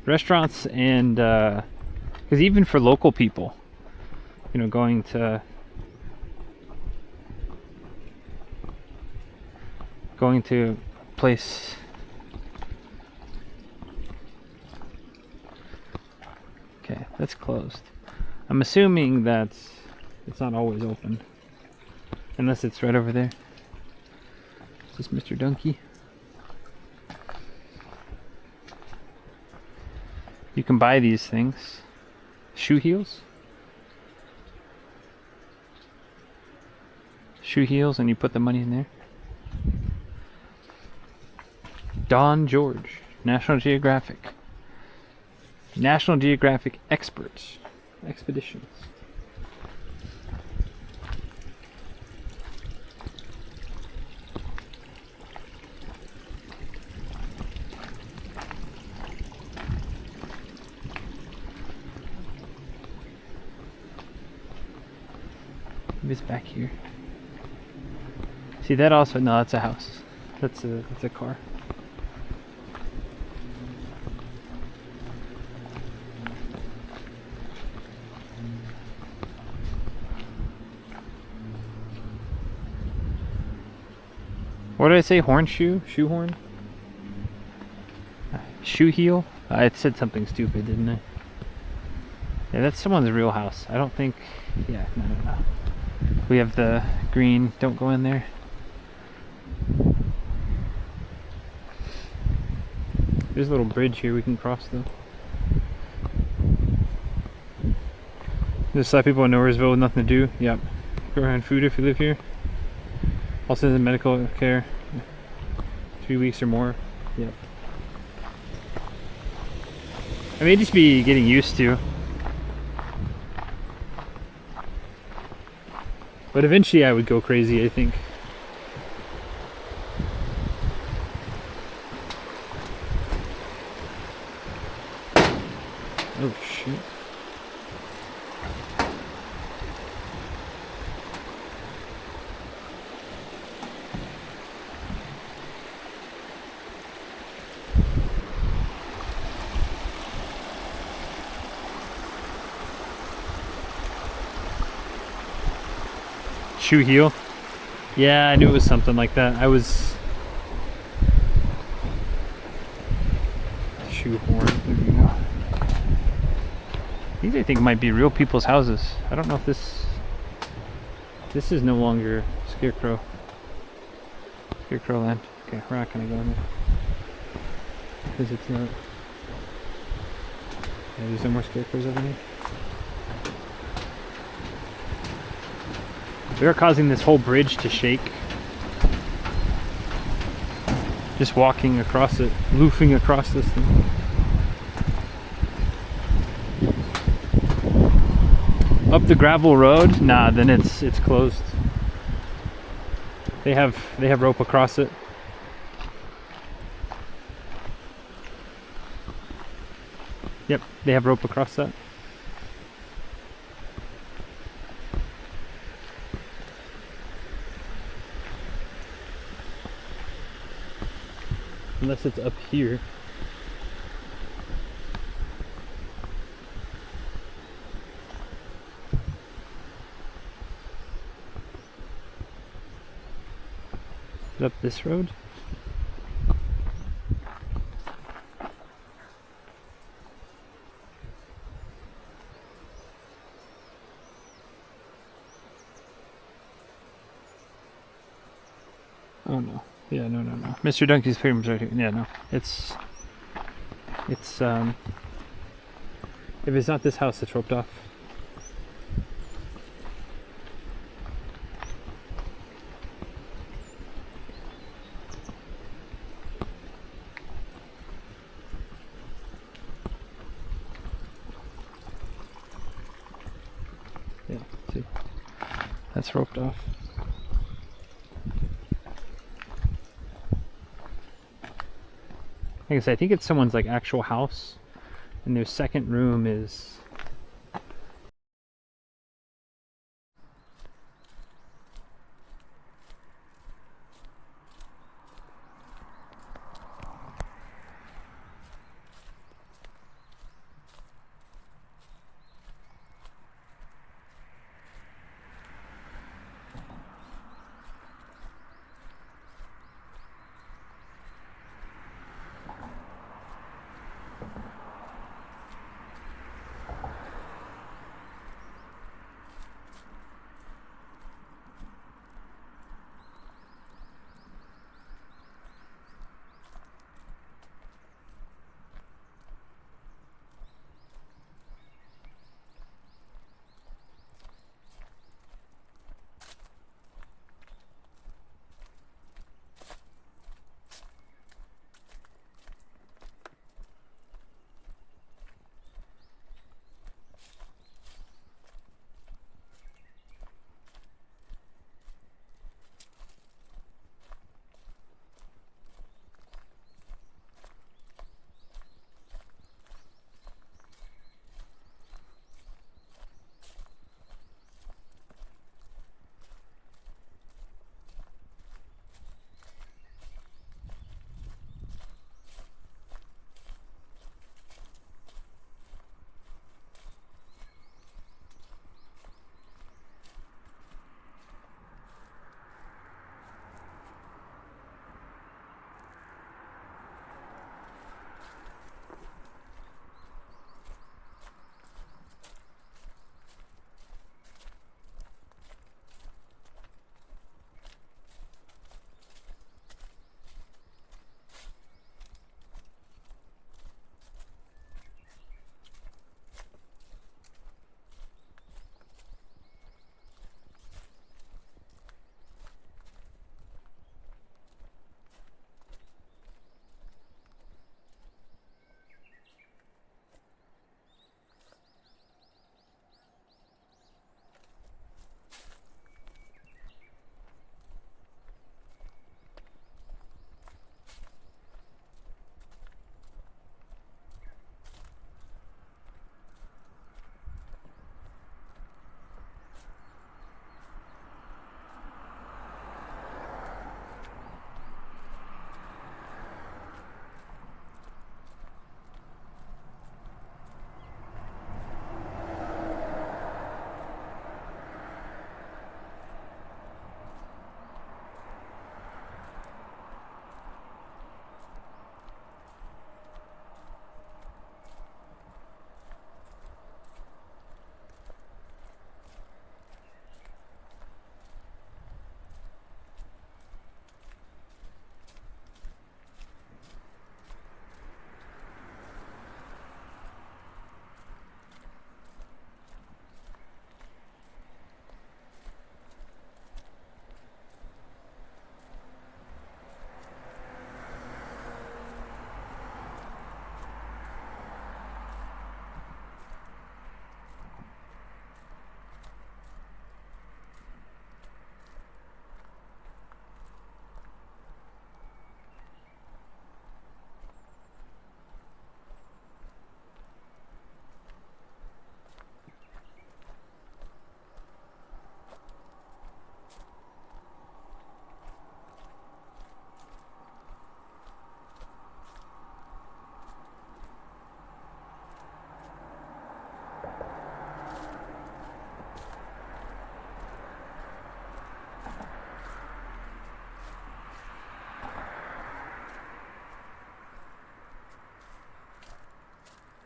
Restaurants and... because even for local people, you know, going to place. Okay, that's closed. I'm assuming that it's not always open, unless it's right over there. Is this Mr. Donkey? You can buy these things. Shoe heels? Shoe heels, and you put the money in there. Don George, National Geographic. National Geographic Experts. Expeditions. It's back here. See that also? No, that's a house. That's a car. What did I say? Hornshoe? Shoehorn? Shoe heel? I said something stupid, didn't I? Yeah, that's someone's real house. I don't think... Yeah, no. We have the green. Don't go in there. There's a little bridge here we can cross though. Just like people in Nowheresville with nothing to do. Yep. Go around food if you live here. Also in medical care. 3 weeks or more. Yep. I may just be getting used to. But eventually I would go crazy, I think. Oh shit. Shoe heel? Yeah, I knew it was something like that. I was... Shoehorn. There you go. These I think might be real people's houses. I don't know if this... This is no longer Scarecrow. Scarecrow land. Okay, we're not gonna go in there. Because it's not... Yeah, there's no more scarecrows over here. They're causing this whole bridge to shake. Just walking across it, loofing across this thing. Up the gravel road? Nah, then it's closed. They have rope across it. Yep, they have rope across that. Unless it's up here. Is it up this road? Oh no. Yeah, no. Mr. Donkey's Freedom's right here. Yeah, no. It's if it's not this house, it's roped off. That's roped off. Like I said, I think it's someone's like actual house, and their second room is.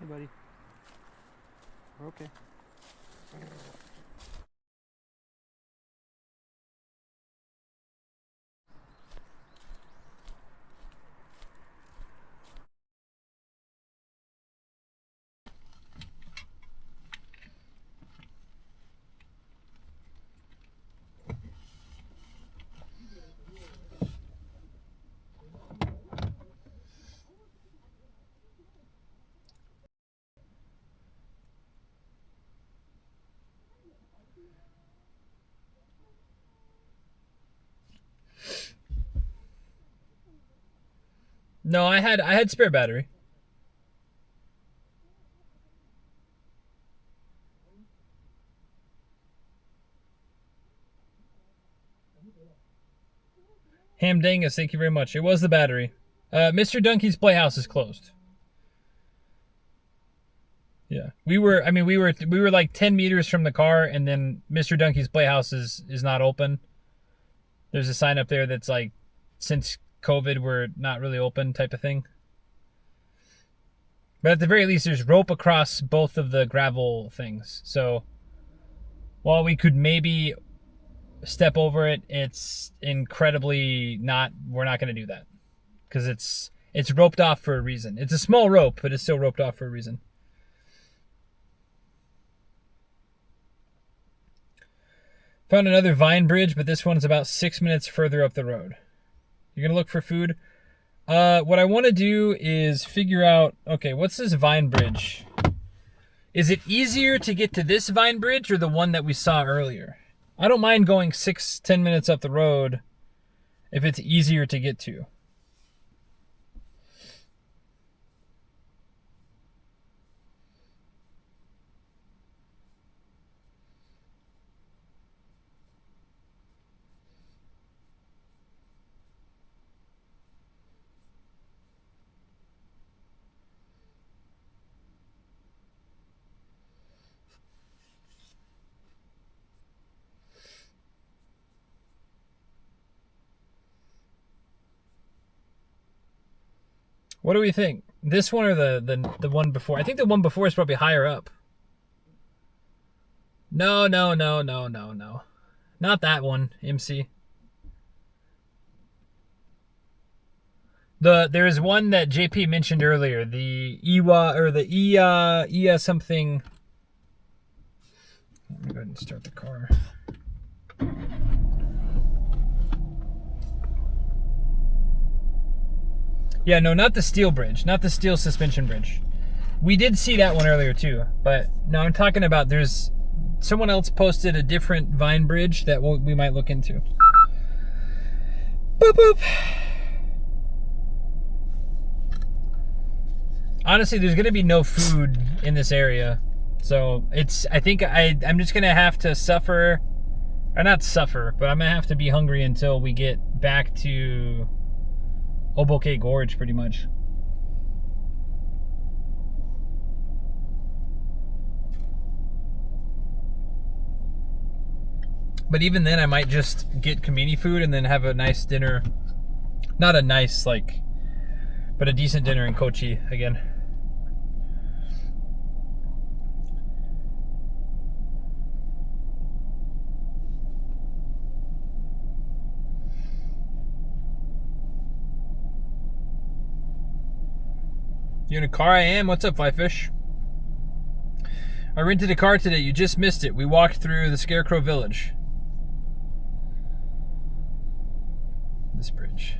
Hey, buddy. We're okay. No, I had spare battery. Hamdangus, thank you very much. It was the battery. Mr. Donkey's Playhouse is closed. Yeah, we were like 10 meters from the car, and then Mr. Donkey's Playhouse is not open. There's a sign up there that's like, since COVID, we're not really open type of thing. But at the very least, there's rope across both of the gravel things. So while we could maybe step over it, it's incredibly not. We're not going to do that because it's roped off for a reason. It's a small rope, but it's still roped off for a reason. Found another vine bridge, but this one's about 6 minutes further up the road. You're going to look for food? What I want to do is figure out, okay, what's this vine bridge? Is it easier to get to this vine bridge or the one that we saw earlier? I don't mind going 6-10 minutes up the road if it's easier to get to. What do we think? This one or the one before? I think the one before is probably higher up. No. Not that one, MC. There is one that JP mentioned earlier, the Iwa or the Iya something. Let me go ahead and start the car. Yeah, no, not the steel bridge, not the steel suspension bridge. We did see that one earlier too, but no, I'm talking about there's someone else posted a different vine bridge that we might look into. Boop boop. Honestly, there's gonna be no food in this area, so I think I'm just gonna have to suffer, or not suffer, but I'm gonna have to be hungry until we get back to Oboke Gorge, pretty much. But even then, I might just get Kamini food and then have a nice dinner. Not a nice, like, but a decent dinner in Kochi again. You in a car? I am. What's up, Flyfish? I rented a car today. You just missed it. We walked through the Scarecrow Village. This bridge.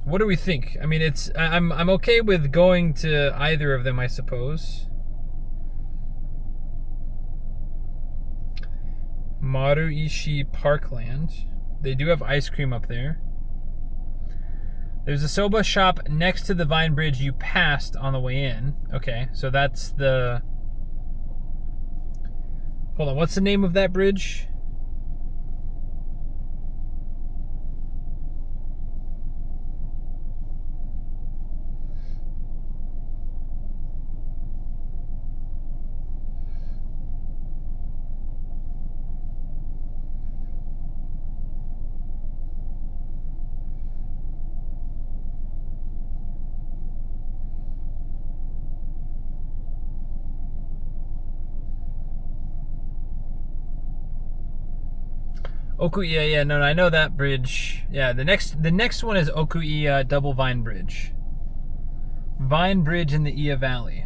What do we think? I mean, I'm okay with going to either of them, I suppose. Maruishi Parkland. They do have ice cream up there. There's a soba shop next to the vine bridge you passed on the way in. Okay, so that's the... Hold on, what's the name of that bridge? Okuiya, no, I know that bridge. Yeah, the next one is Okuiya Double Vine Bridge. Vine Bridge in the Iya Valley.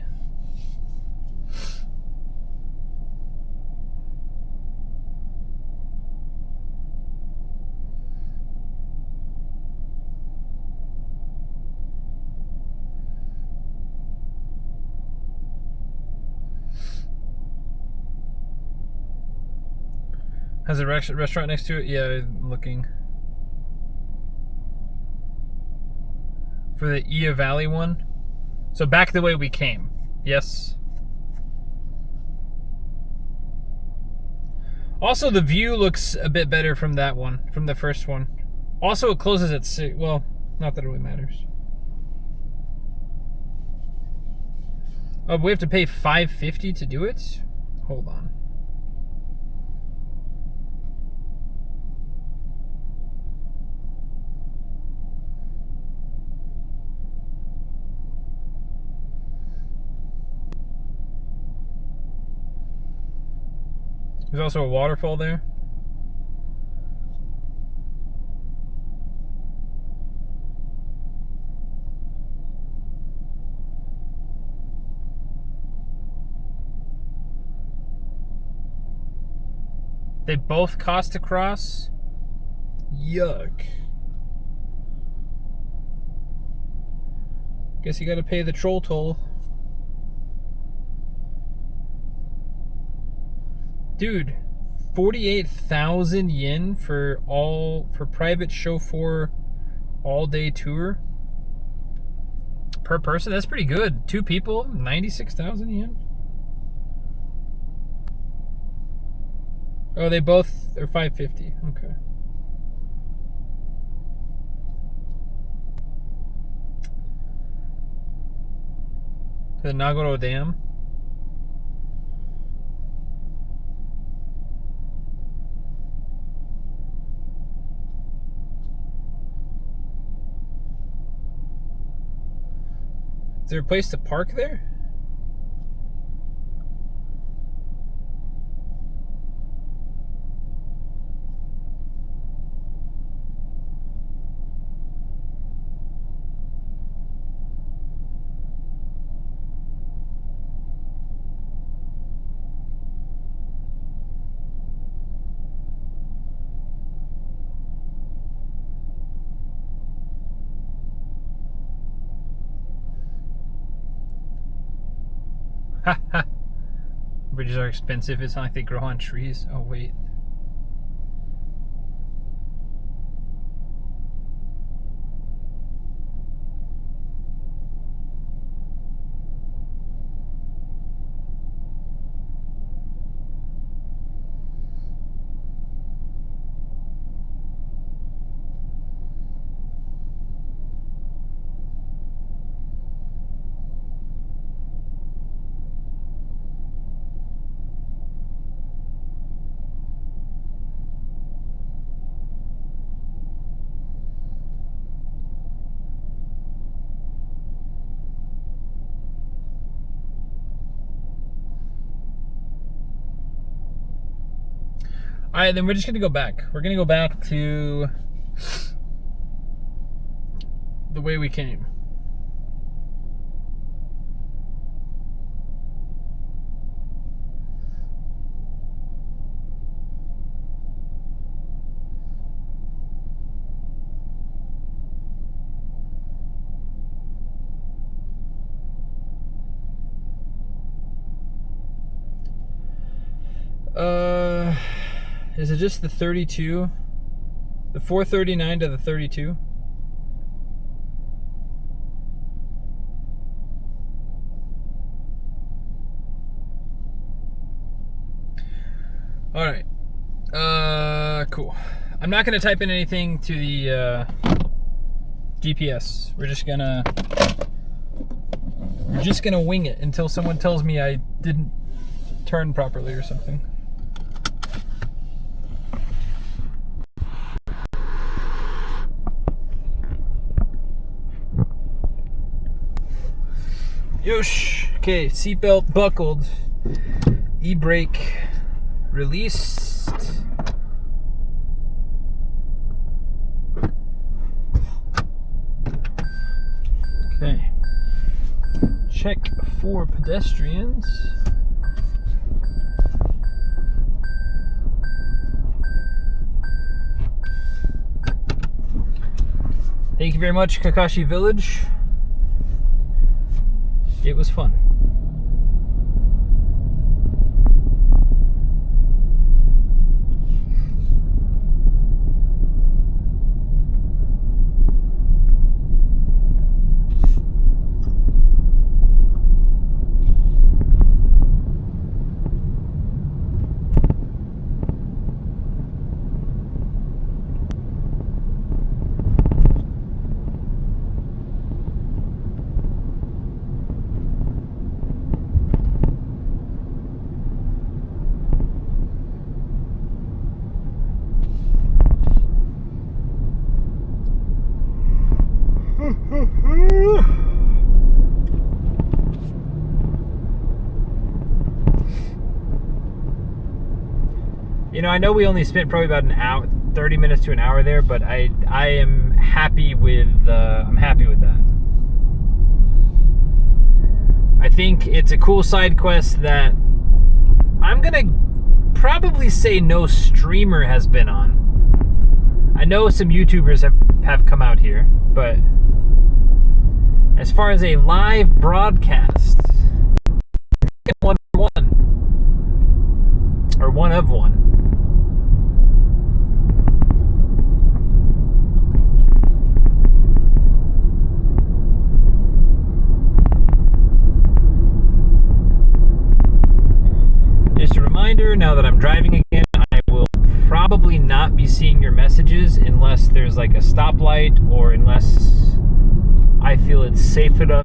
Has a restaurant next to it? Yeah, looking. For the Ia Valley one. So back the way we came. Yes. Also, the view looks a bit better from that one, from the first one. Also, it closes at 6. Well, not that it really matters. Oh, we have to pay $5.50 to do it? Hold on. There's also a waterfall there. They both cost to cross? Yuck. Guess you gotta pay the troll toll. Dude, 48,000 yen for private chauffeur all-day tour per person. That's pretty good. 2 people, 96,000 yen. Oh, they both are 550. Okay. The Nagoro Dam. Is there a place to park there? Bridges are expensive. It's not like they grow on trees. Oh, wait. Alright, then we're just going to go back. We're going to go back to the way we came. Is it just the 32? The 439 to the 32? Alright. Cool. I'm not going to type in anything to the GPS. We're just gonna wing it until someone tells me I didn't turn properly or something. Yosh. Okay, seatbelt buckled. E-brake released. Okay. Check for pedestrians. Thank you very much, Kakashi Village. It was fun. You know, I know we only spent probably about an hour, 30 minutes to an hour there, but I am happy with I'm happy with that. I think it's a cool side quest that I'm gonna probably say no streamer has been on. I know some YouTubers have come out here, but as far as a live broadcast, one or one of one. Just a reminder, now that I'm driving again, I will probably not be seeing your messages unless there's like a stoplight or unless I feel it's safe enough.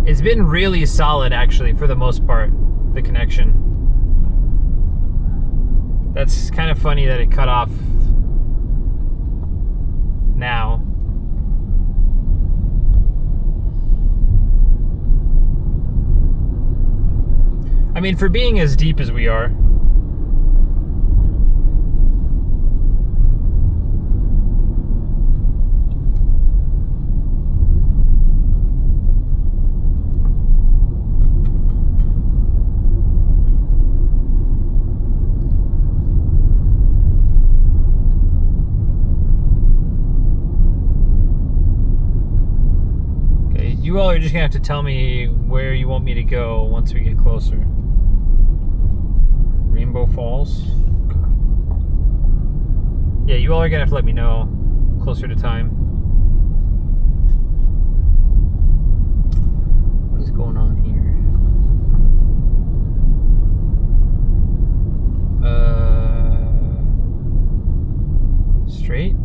It's been really solid, actually, for the most part, the connection. That's kind of funny that it cut off now. I mean, for being as deep as we are, you all are just gonna have to tell me where you want me to go once we get closer. Rainbow Falls. Yeah, you all are gonna have to let me know closer to time. What is going on here? Straight?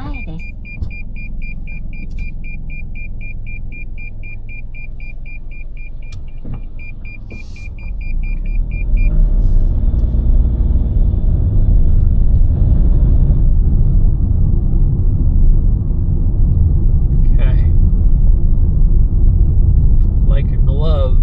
苗です。Okay. Like a glove.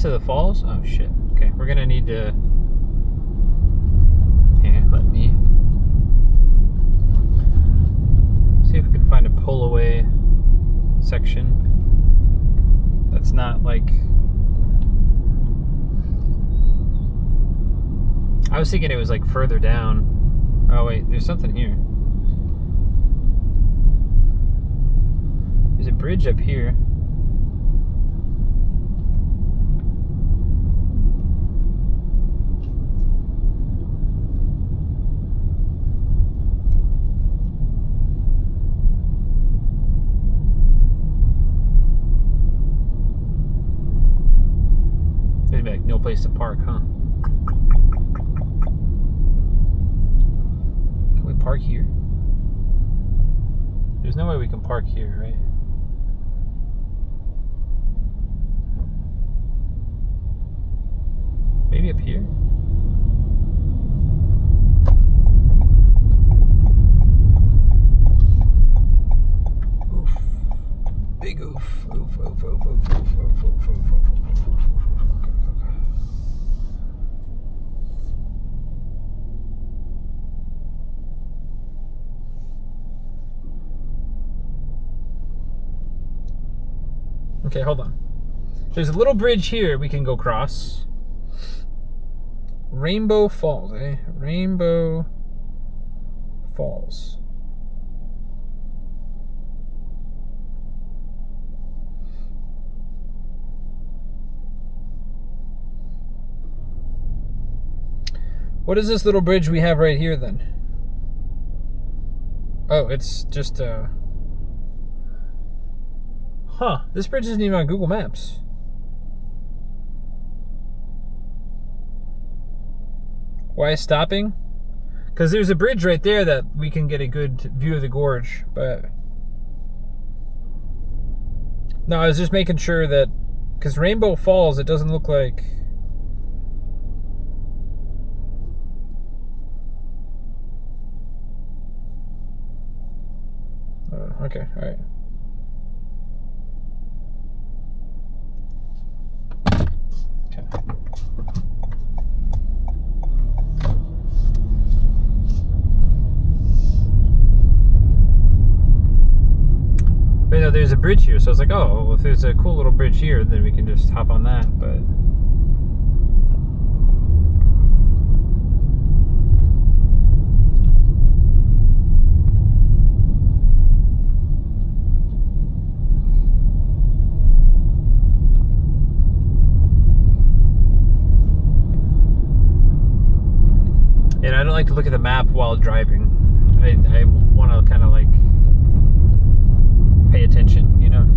To the falls? Oh shit. Okay, we're gonna need to. Here, let me see if we can find a pull away section that's not like. I was thinking it was like further down. Oh wait, there's something here. There's a bridge up here. Like no place to park, huh? Can we park here? There's no way we can park here, right? Maybe up here? Oof. Big oof. Oof, oof, oof, oof, oof, oof, oof, oof, oof, oof. Okay, hold on. There's a little bridge here we can go cross. Rainbow Falls, eh? Rainbow Falls. What is this little bridge we have right here then? Oh, it's just Huh, this bridge isn't even on Google Maps. Why is stopping? Because there's a bridge right there that we can get a good view of the gorge, but... No, I was just making sure that... Because Rainbow Falls, it doesn't look like... Okay, alright. But, you know, there's a bridge here, so I was like, oh, well, if there's a cool little bridge here, then we can just hop on that, but... like to look at the map while driving. I want to kind of like pay attention, you know?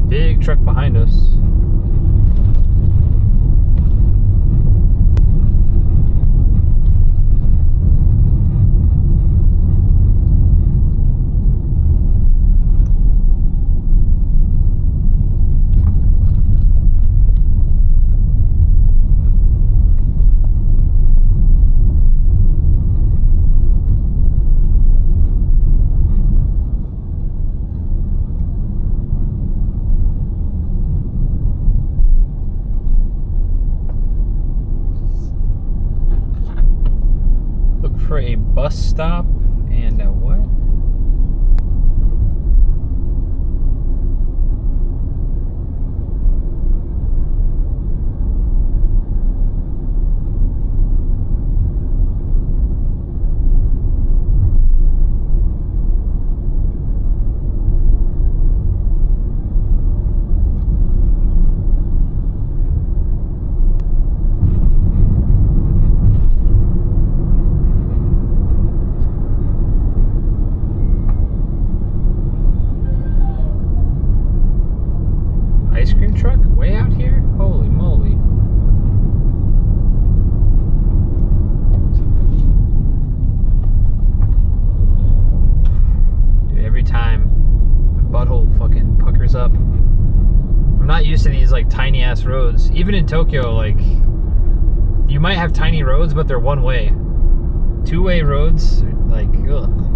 Big truck behind us. For a bus stop and a what? Ice cream truck way out here? Holy moly. Dude, every time my butthole fucking puckers up. I'm not used to these like tiny ass roads. Even in Tokyo, like you might have tiny roads, but they're one way. Two-way roads, like ugh.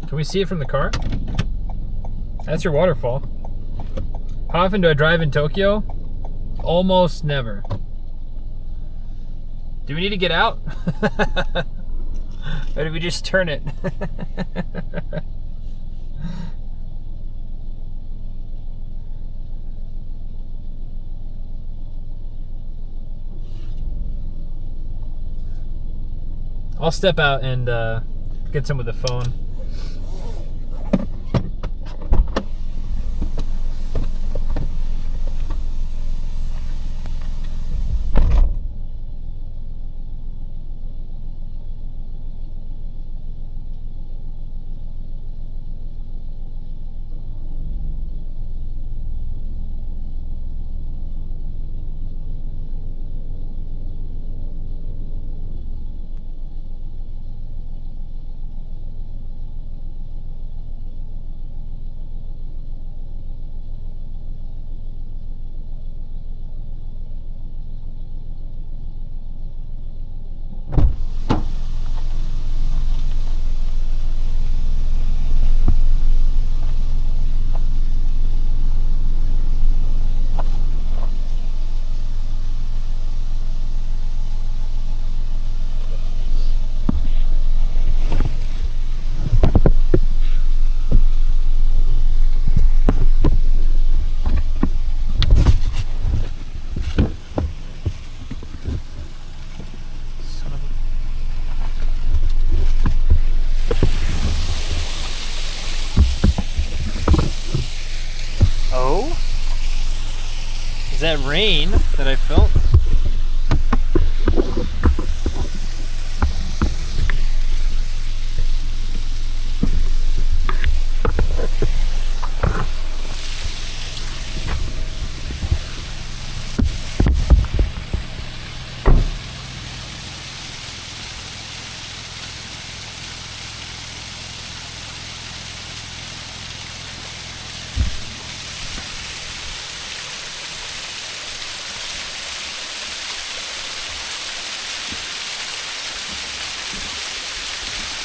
Can we see it from the car? That's your waterfall. How often do I drive in Tokyo? Almost never. Do we need to get out? Or do we just turn it? I'll step out and get some with the phone. Is that rain that I felt?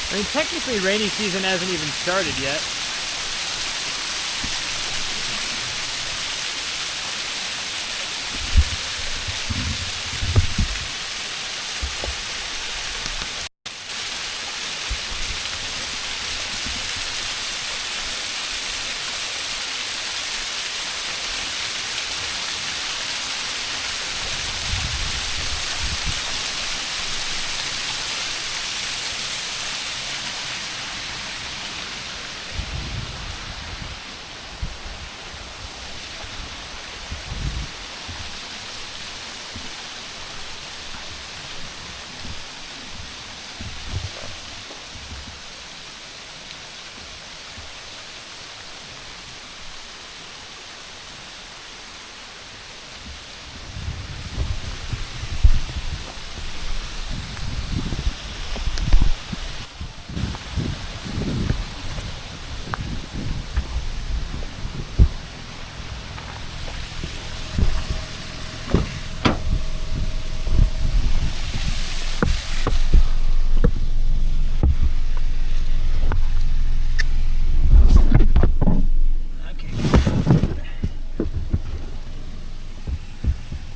I mean, technically rainy season hasn't even started yet.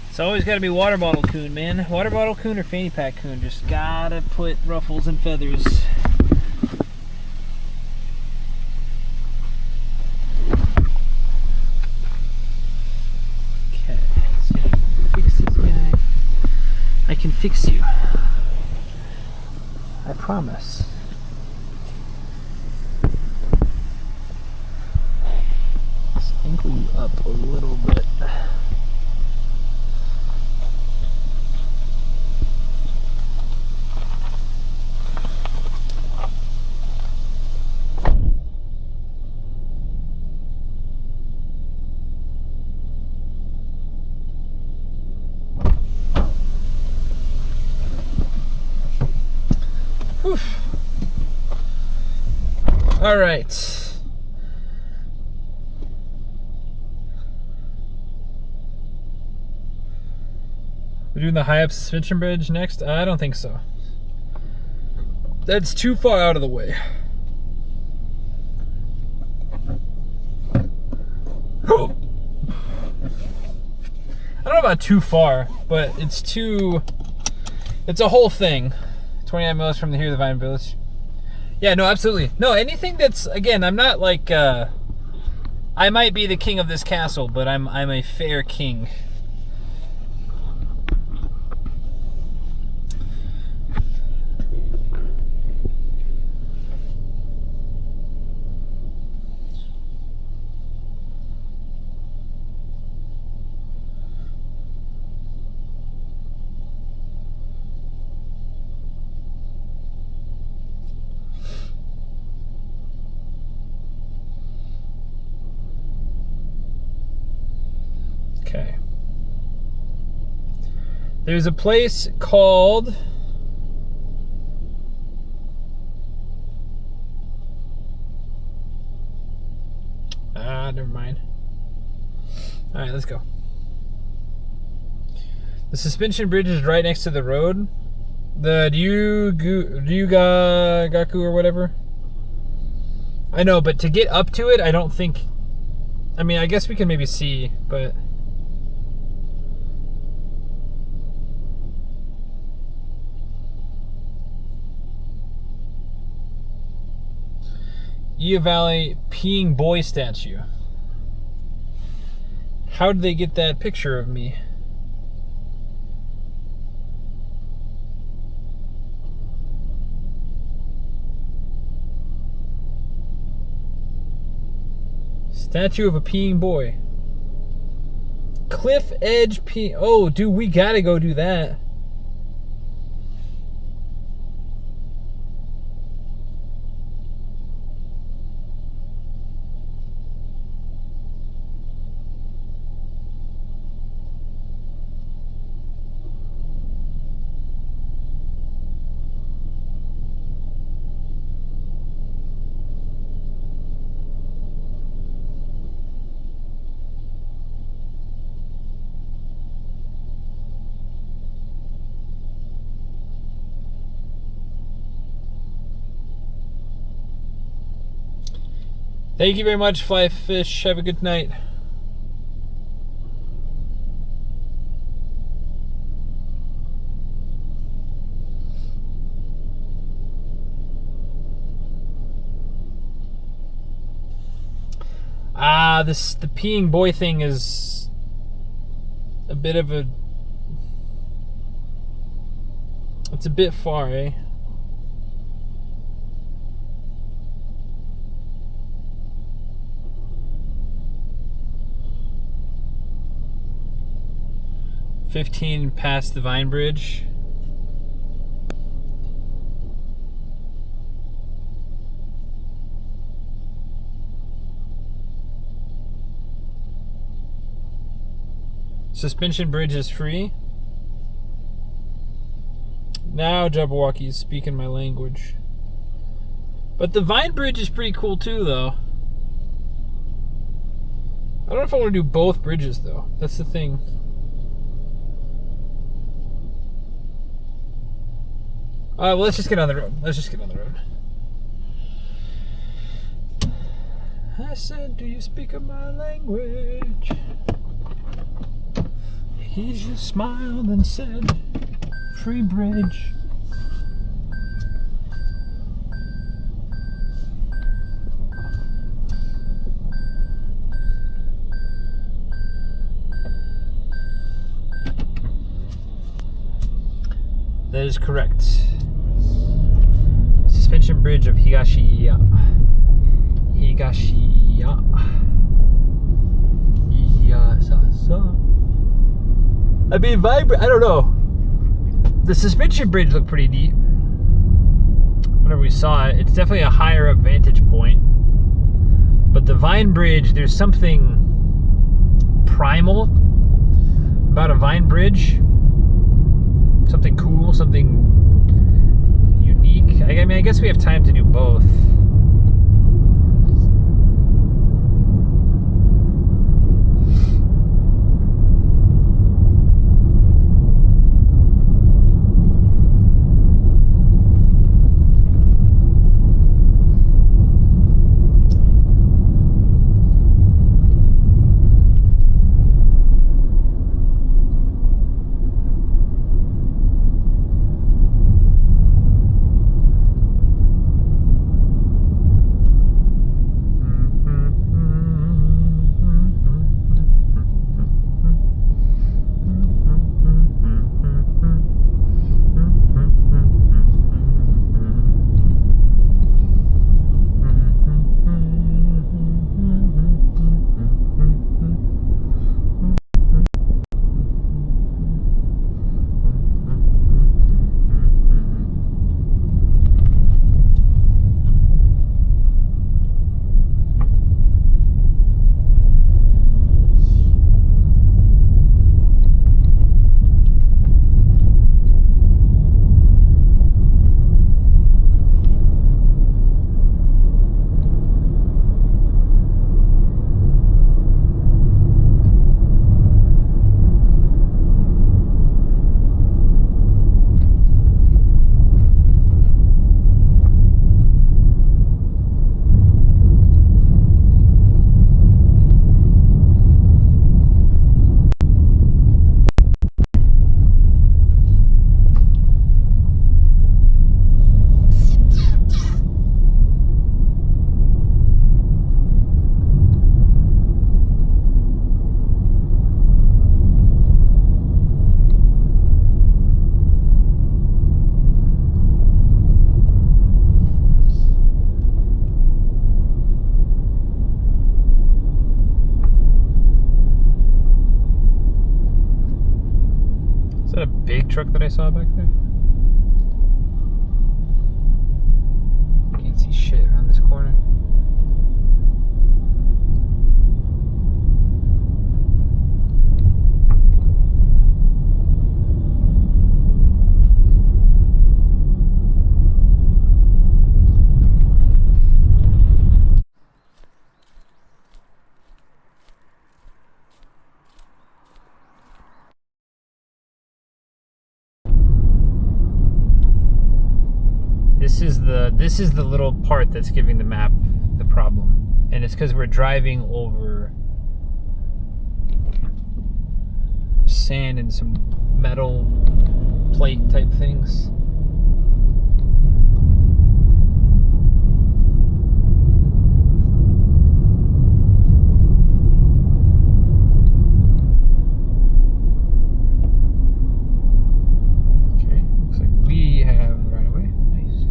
It's always got to be water bottle coon, man. Water bottle coon or fanny pack coon. Just gotta put ruffles and feathers. Okay, let's see. Fix this guy. I can fix you. I promise. Let's ankle you up a little bit. All right. We're doing the high up suspension bridge next? I don't think so. That's too far out of the way. I don't know about too far, but it's a whole thing. 29 miles from here to the Vine Village. Yeah, no, absolutely. No, anything that's, again, I'm not like, I might be the king of this castle, but I'm a fair king. Okay. There's a place called never mind. All right, let's go. The suspension bridge is right next to the road. The Ryugaku or whatever. I know, but to get up to it, I don't think. I mean, I guess we can maybe see, but. Iya Valley peeing boy statue. How did they get that picture of me? Statue of a peeing boy. Cliff Edge P. Oh, dude, we gotta go do that. Thank you very much, Fly Fish. Have a good night. The peeing boy thing is a bit of a... It's a bit far, eh? $15 past the Vine Bridge. Suspension Bridge is free. Now Jabberwocky is speaking my language. But the Vine Bridge is pretty cool too, though. I don't know if I want to do both bridges, though. That's the thing. Well, let's just get on the road. Let's just get on the road. I said, do you speak of my language? He just smiled and said, free bridge. That is correct. Suspension Bridge of Higashiya. Higashiya. Yasasa. I mean, I don't know. The suspension bridge looked pretty neat. Whenever we saw it, it's definitely a higher up vantage point. But the Vine Bridge, there's something primal about a Vine Bridge. Something cool, something unique. I mean, I guess we have time to do both. truck that I saw back there? Can't see shit around this corner. This is the little part that's giving the map the problem, and it's because we're driving over sand and some metal plate type things. Okay, looks like we have the right of way. Nice.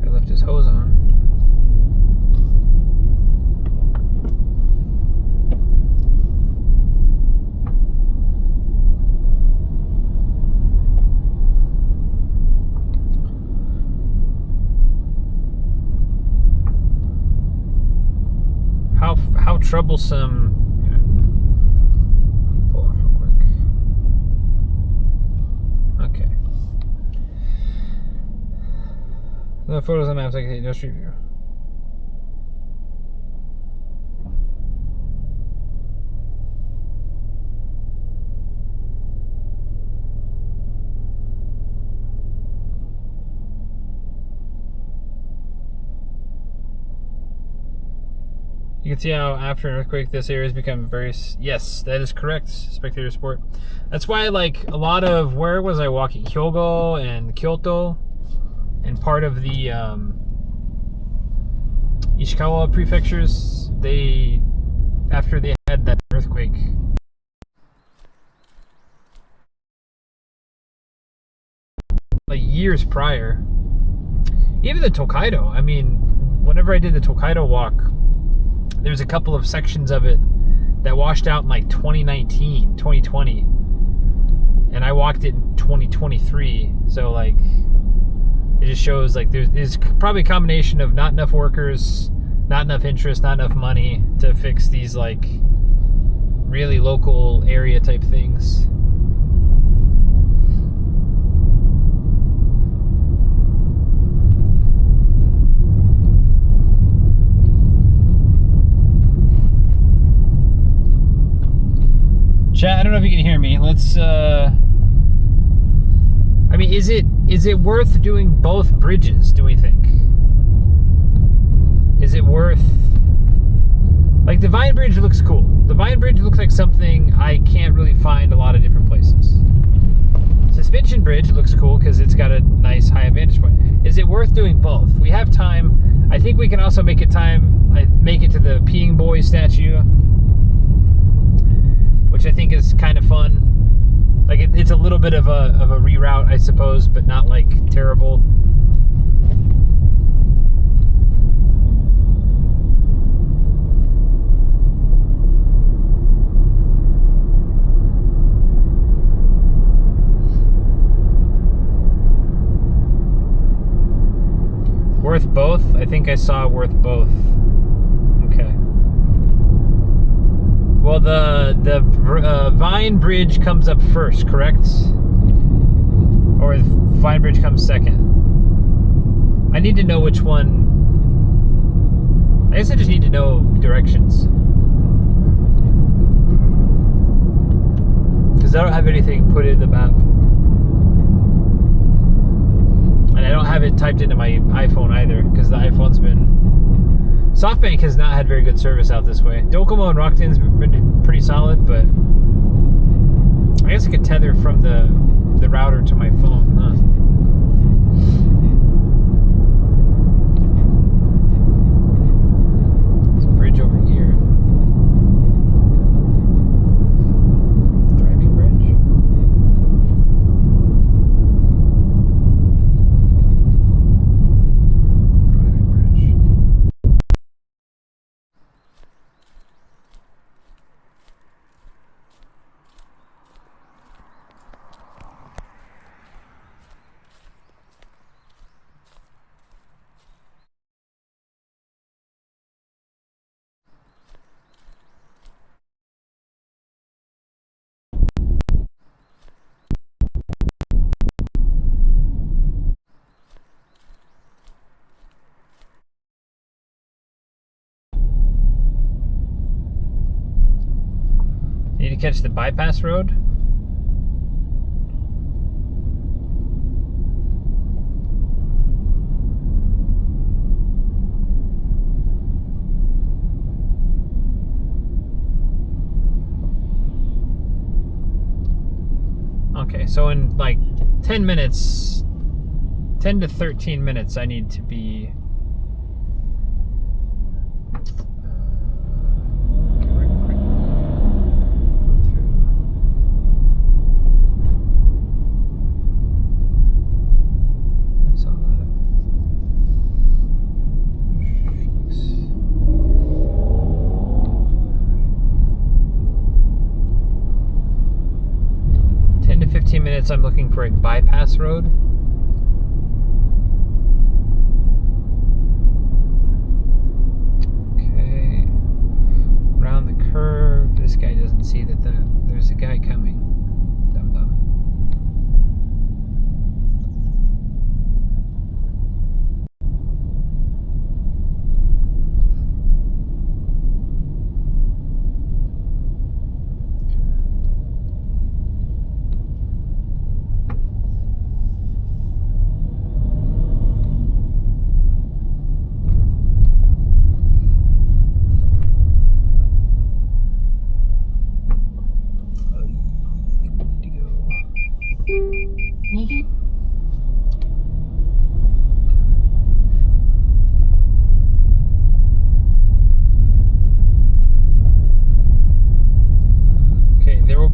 I left his hose on. How troublesome. Yeah. Pull off real quick. Okay. No photos on maps I can take, no street view. You can see how after an earthquake this area has become very... Yes, that is correct, spectator sport. That's why, like, a lot of... Where was I walking? Hyogo and Kyoto and part of the Ishikawa prefectures, they... After they had that earthquake... Like, years prior. Even the Tokaido. I mean, whenever I did the Tokaido walk... There's a couple of sections of it that washed out in like 2019, 2020. And I walked it in 2023. So like, it just shows like there's probably a combination of not enough workers, not enough interest, not enough money to fix these like really local area type things. Chat, I don't know if you can hear me. Let's I mean, is it worth doing both bridges, do we think? Is it worth... Like, the Vine Bridge looks cool. The Vine Bridge looks like something I can't really find a lot of different places. Suspension Bridge looks cool because it's got a nice high vantage point. Is it worth doing both? We have time. I think we can also make it to the Peeing Boy statue, which I think is kind of fun. Like it's a little bit of a reroute, I suppose, but not like terrible. Worth both? I think I saw worth both. Okay. Well, the Vine Bridge comes up first, correct? Or Vine Bridge comes second? I need to know which one. I guess I just need to know directions. Because I don't have anything put in the map. And I don't have it typed into my iPhone either, because the iPhone's been... SoftBank has not had very good service out this way. Docomo and Rakten's been pretty solid, but I guess I could tether from the router to my phone. Huh? There's a bridge over here. to catch the bypass road. Okay, so in like 10 minutes, 10 to 13 minutes, I need to be... minutes. I'm looking for a bypass road. Okay, around the curve. This guy doesn't see that there's a guy coming. Dum dum.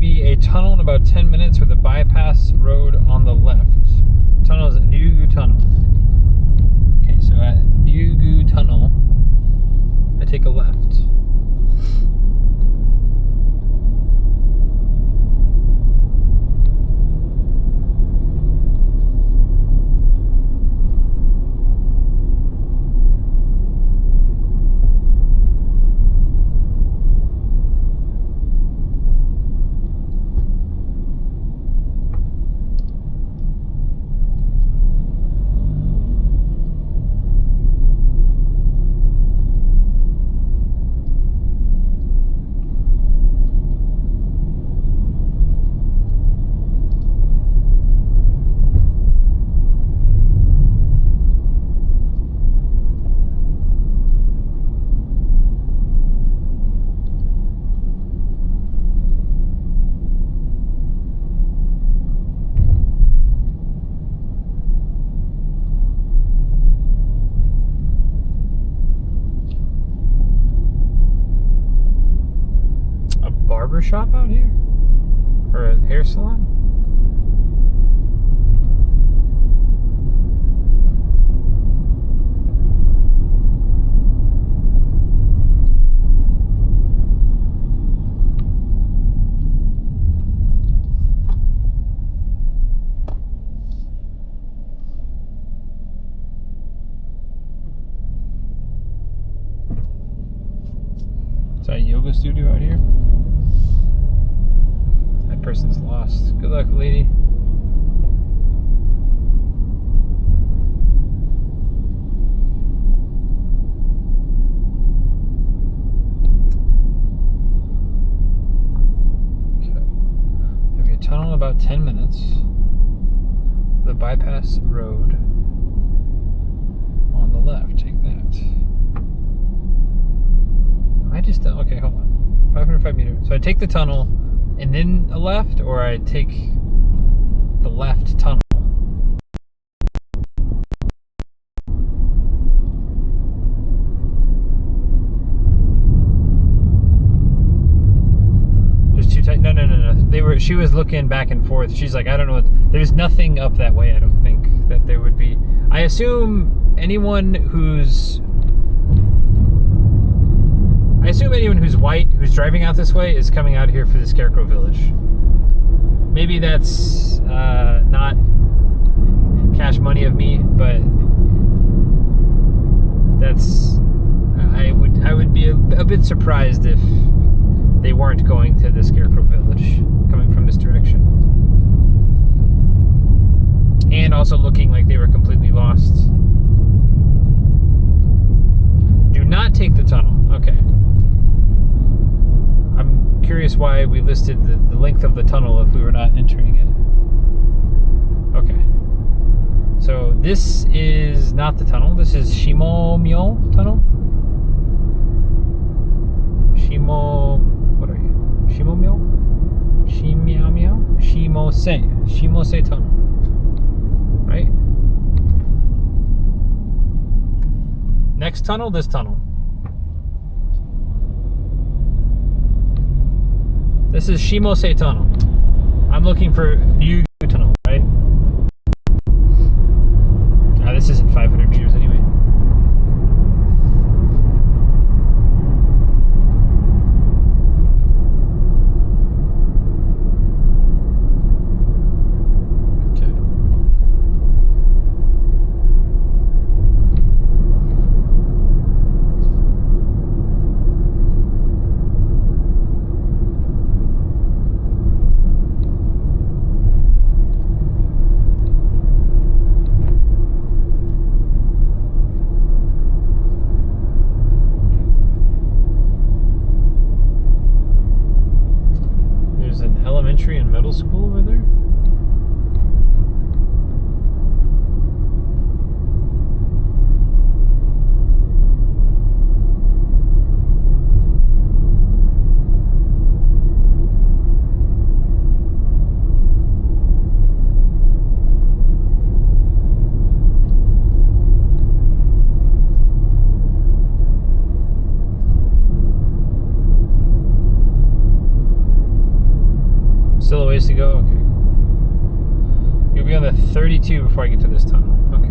A tunnel in about 10 minutes with a bypass road on the left. Tunnel is at Ryugu Tunnel. Okay, so at Ryugu Tunnel, I take a left. Barber shop out here? Or a hair salon? Is that a yoga studio out here? Person's lost. Good luck, lady. Okay. Maybe a tunnel in about 10 minutes. The bypass road on the left. Take that. I just okay. Hold on. 505 meters. So I take the tunnel. And then a left, or I take the left tunnel? There's two types. No. She was looking back and forth. She's like, I don't know. There's nothing up that way. I don't think that there would be. I assume anyone who's white, who's driving out this way, is coming out here for the Scarecrow Village. Maybe that's not cash money of me, but that's I would be a bit surprised if they weren't going to the Scarecrow Village, coming from this direction, and also looking like they were completely lost. Do not take the tunnel. Okay. I'm curious curious why we listed the length of the tunnel if we were not entering it. Okay. So this is not the tunnel. This is Shimomyo tunnel. What are you? Shimomyo? Shimyamyo? Shimose tunnel. Right? Next tunnel, this tunnel. This is Shimose tunnel. I'm looking for Ryugu tunnel, right? This isn't 500 meters anyway. Elementary and middle school over there? Still a ways to go? Okay, cool. You'll be on the 32 before I get to this tunnel. Okay.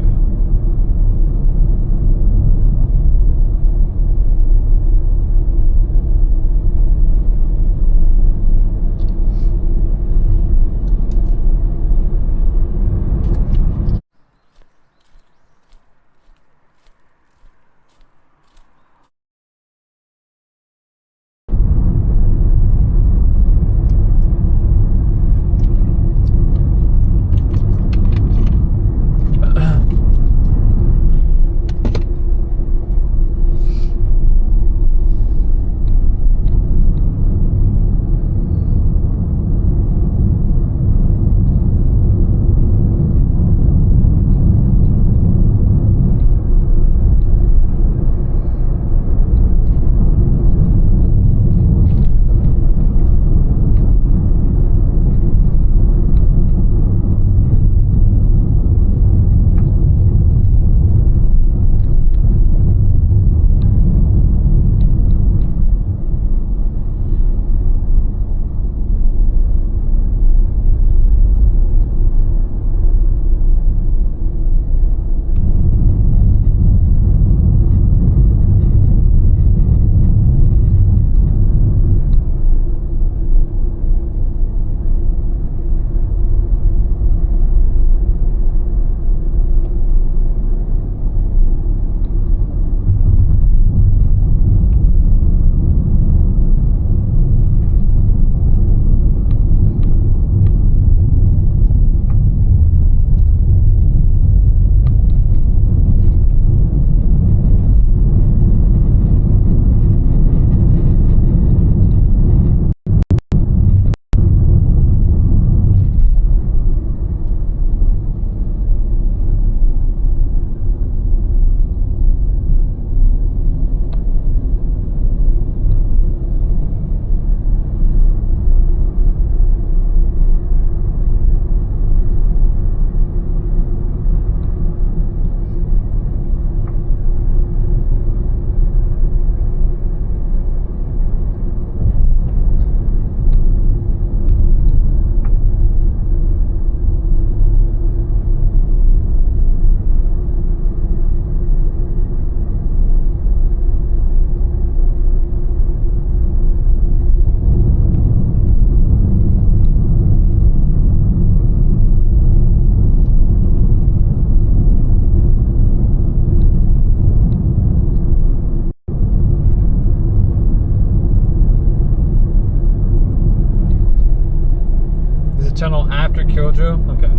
Tunnel after Kyojo? Okay.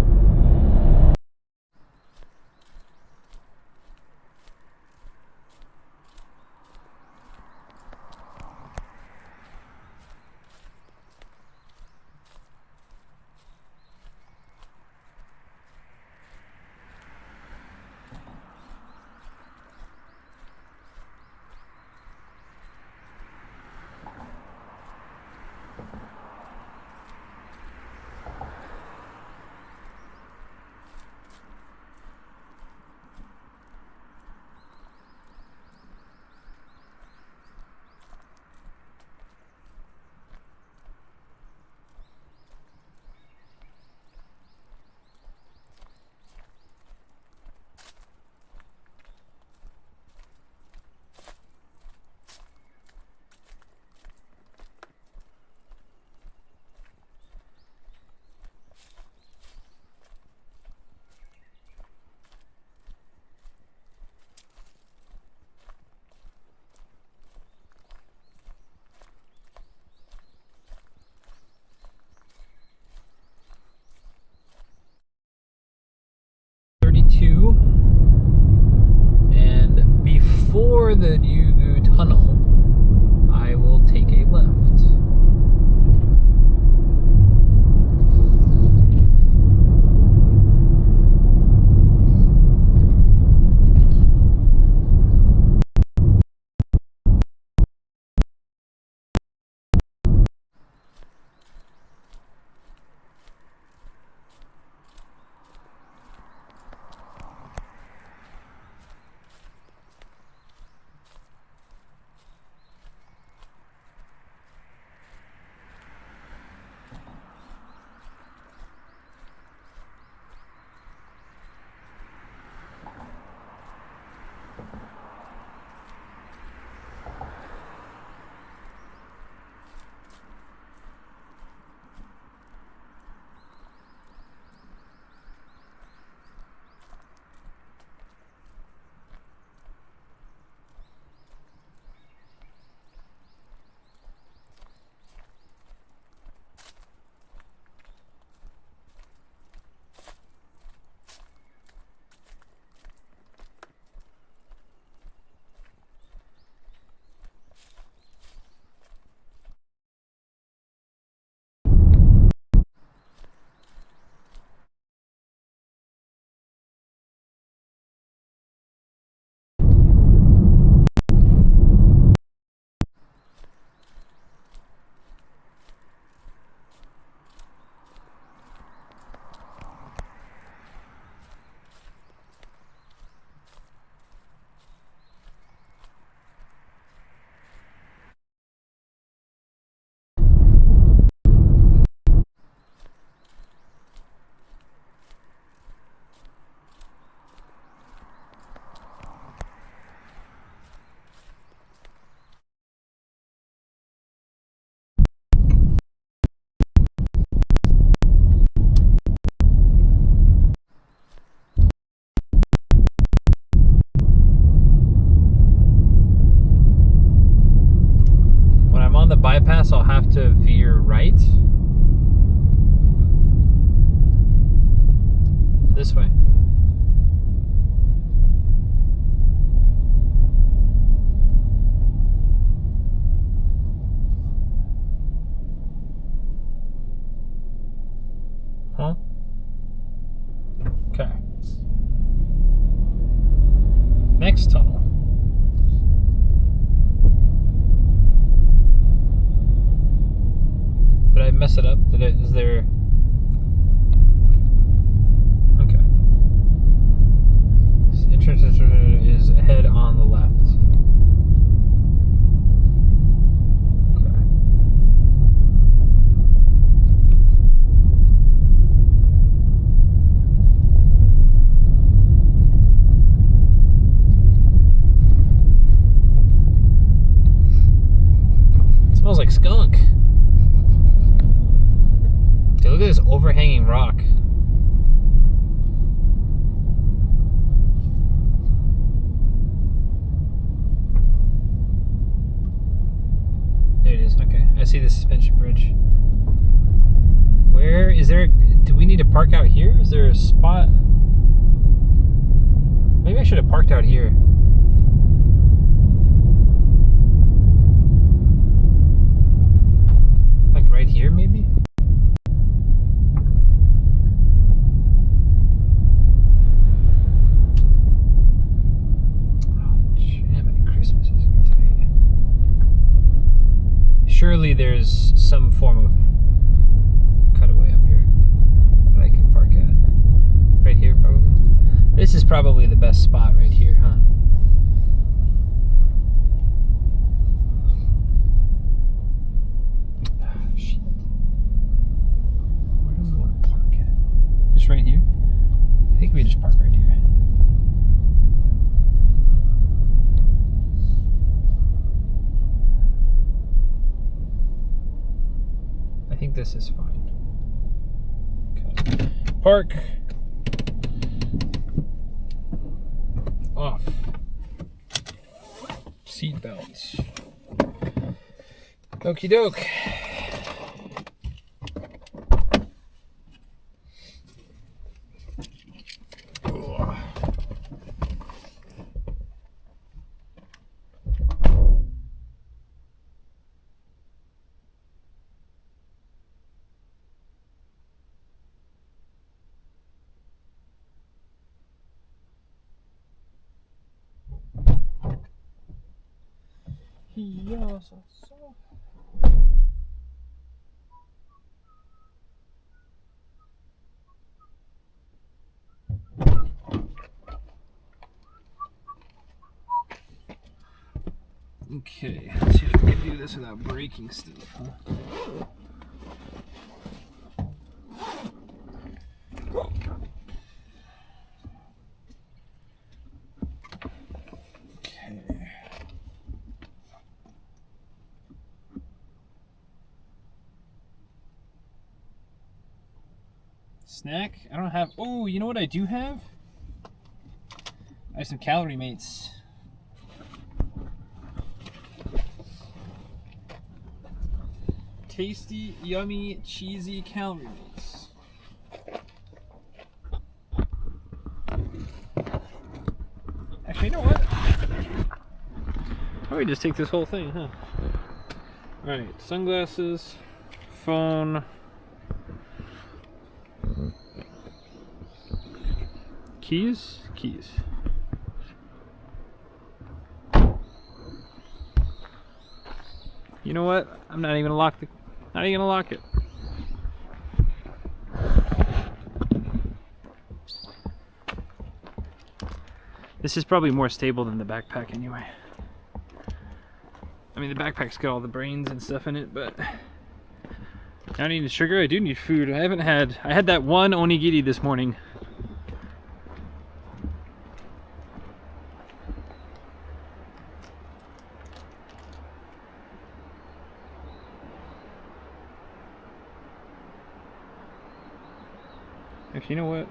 before the Yugu Tunnel, I will take a left. Bypass, I'll have to veer right. This way. Huh? Okay. Next tunnel. Did I mess it up? Is there... Okay. This entrance is ahead on the left. Okay. It smells like skunk. Dude, look at this overhanging rock. There it is. Okay, I see the suspension bridge. Where is there? Do we need to park out here? Is there a spot? Maybe I should have parked out here. Like right here, maybe? Surely there's some form of cutaway up here that I can park at. Right here, probably. This is probably the best spot right here, huh? Oh, shit. Where do we want to park at? Just right here? I think we just park right here. I think this is fine. Okay. Park. Off. Seat belts. Okie doke. Okay, let's see if we can do this without breaking stuff, huh? Okay. Snack? I don't have. Oh, you know what I do have? I have some calorie mates. Tasty, yummy, cheesy calorie mates. Actually, you know what? Probably just take this whole thing, huh? Alright, sunglasses, phone, keys? Keys. You know what? I'm not even gonna lock the. Not even gonna lock it. This is probably more stable than the backpack anyway. I mean, the backpack's got all the brains and stuff in it, but I don't need sugar. I do need food. I had that one onigiri this morning. Actually, you know what?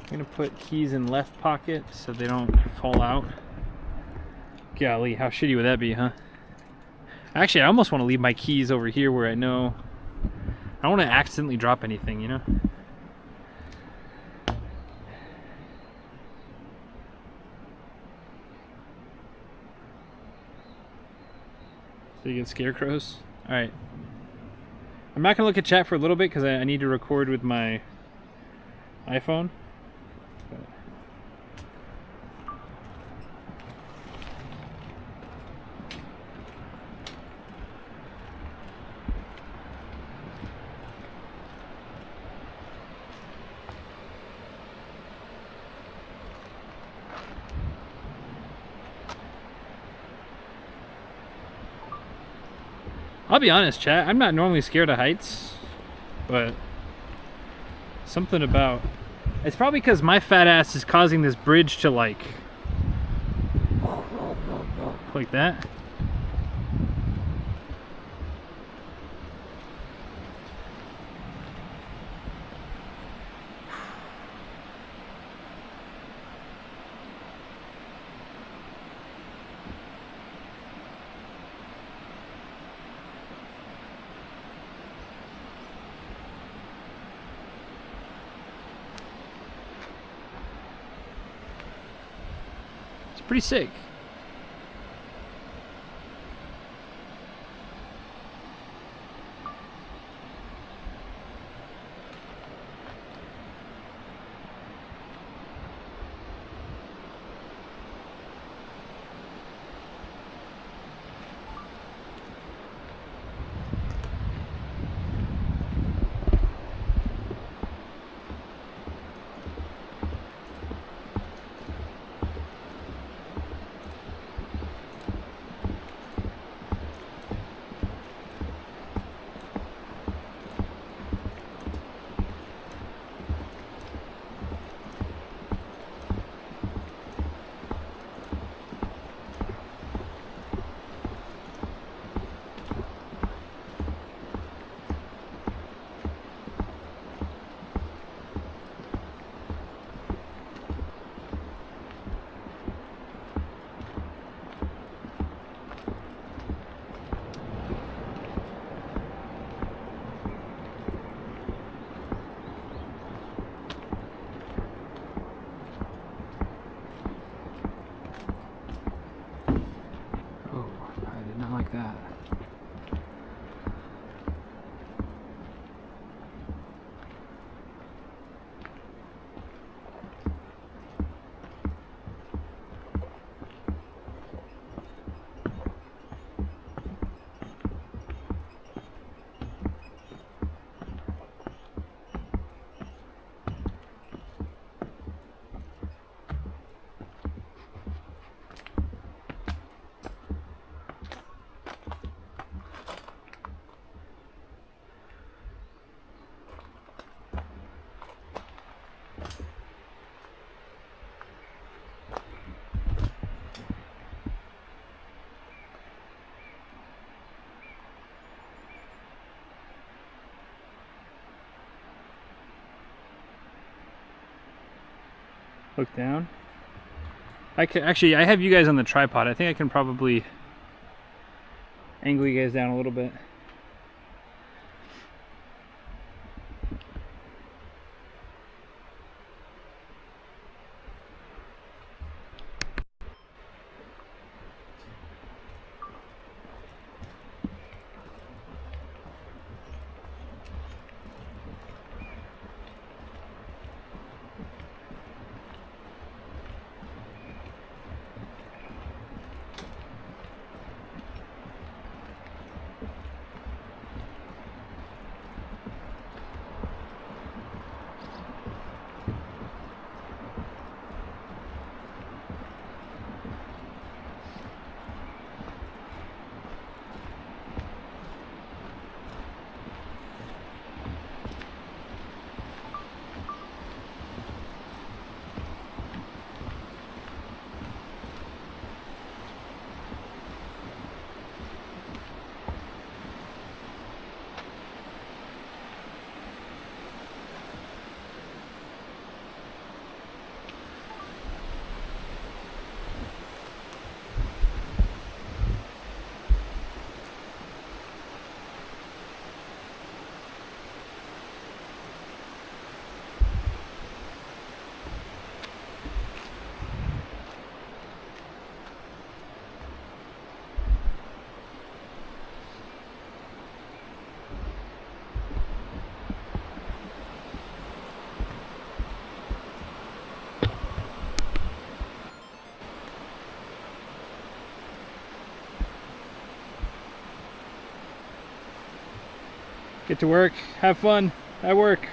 I'm gonna put keys in left pocket so they don't fall out. Golly, how shitty would that be, huh? Actually, I almost want to leave my keys over here where I know I don't want to accidentally drop anything, you know? So you get scarecrows? Alright. I'm not going to look at chat for a little bit because I need to record with my iPhone. I'll be honest, chat, I'm not normally scared of heights, but something about... It's probably because my fat ass is causing this bridge to like that. Pretty sick. Look down. I can actually, I have you guys on the tripod. I think I can probably angle you guys down a little bit. Get to work, have fun at work.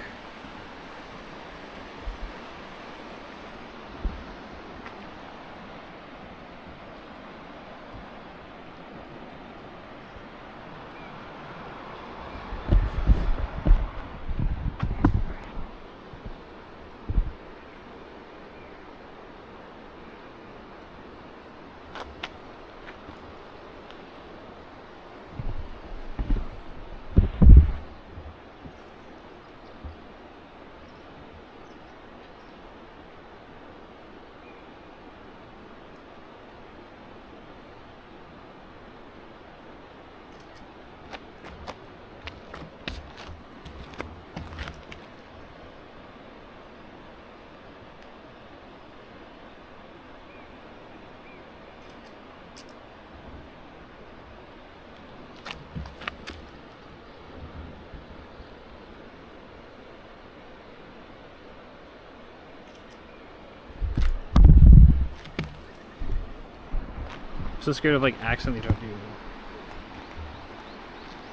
I'm so scared of like accidentally jumping you. Is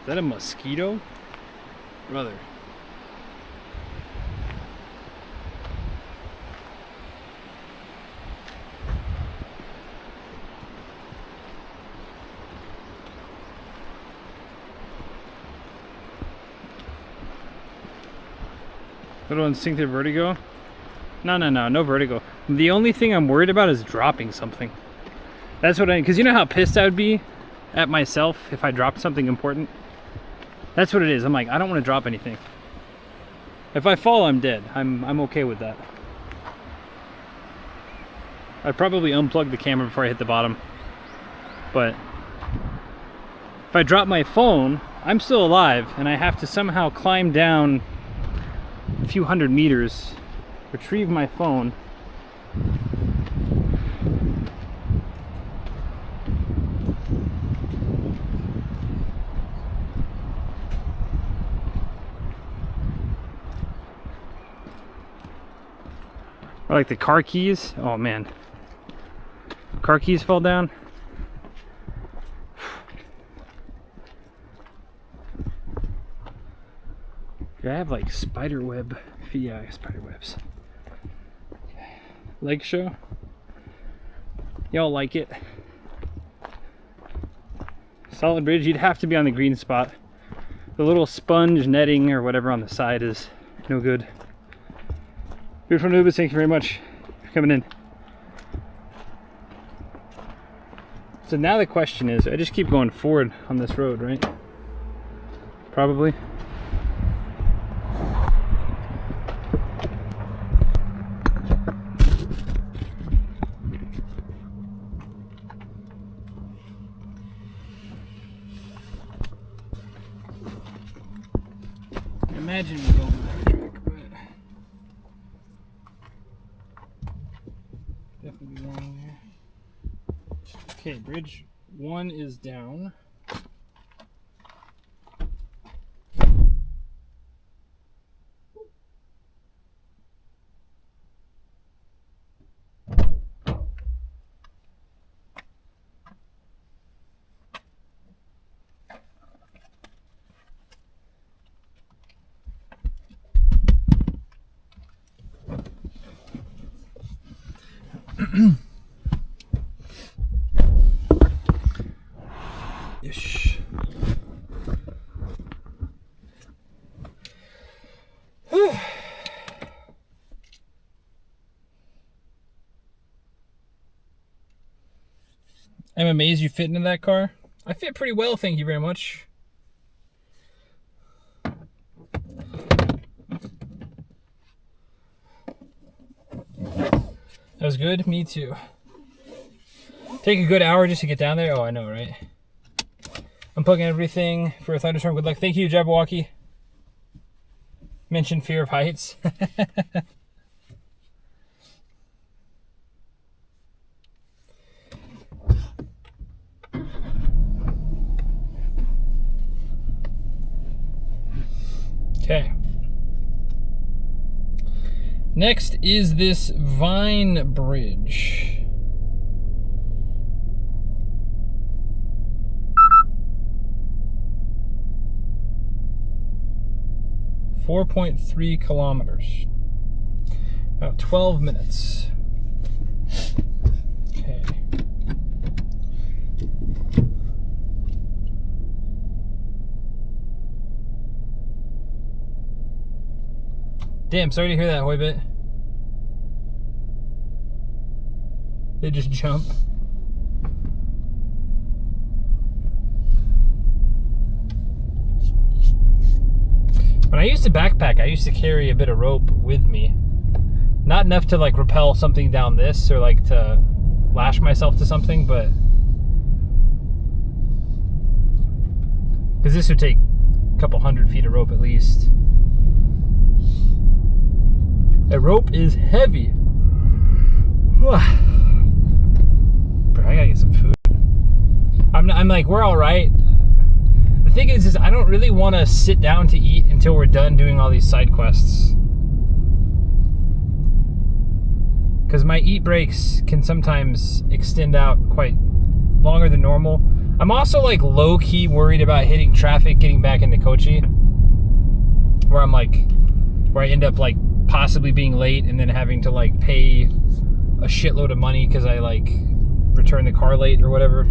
that a mosquito? Brother. Little instinctive vertigo? No vertigo. The only thing I'm worried about is dropping something. That's what because you know how pissed I would be at myself if I dropped something important? That's what it is. I'm like, I don't want to drop anything. If I fall, I'm dead. I'm okay with that. I'd probably unplug the camera before I hit the bottom. But if I drop my phone, I'm still alive and I have to somehow climb down a few hundred meters, retrieve my phone. Or like the car keys. Oh man. Car keys fell down. I have like spider web. Yeah, spider webs. Leg show. Y'all like it. Solid bridge. You'd have to be on the green spot. The little sponge netting or whatever on the side is no good. Beautiful Nubis, thank you very much for coming in. So now the question is, I just keep going forward on this road, right? Probably. imagine we go electric, but definitely wrong there. Okay, bridge 1 is down. Ish. I'm amazed you fit into that car. I fit pretty well, thank you very much. That was good? Me too. Take a good hour just to get down there? Oh, I know, right? Unplugging everything for a thunderstorm. Good luck. Thank you, Jabberwocky. Mentioned fear of heights. Okay. Next is this Vine Bridge. .3 kilometers. About 12 minutes. Okay. Damn, sorry to hear that, Hoybit. They just jump. When I used to backpack, I used to carry a bit of rope with me. Not enough to like rappel something down this or like to lash myself to something, but because this would take a couple 100 feet of rope at least. A rope is heavy. Bro, I gotta get some food. I'm like, we're all right. The thing is I don't really want to sit down to eat until we're done doing all these side quests. Because my eat breaks can sometimes extend out quite longer than normal. I'm also like low-key worried about hitting traffic getting back into Kochi. Where I end up like possibly being late and then having to like pay a shitload of money because I like returned the car late or whatever.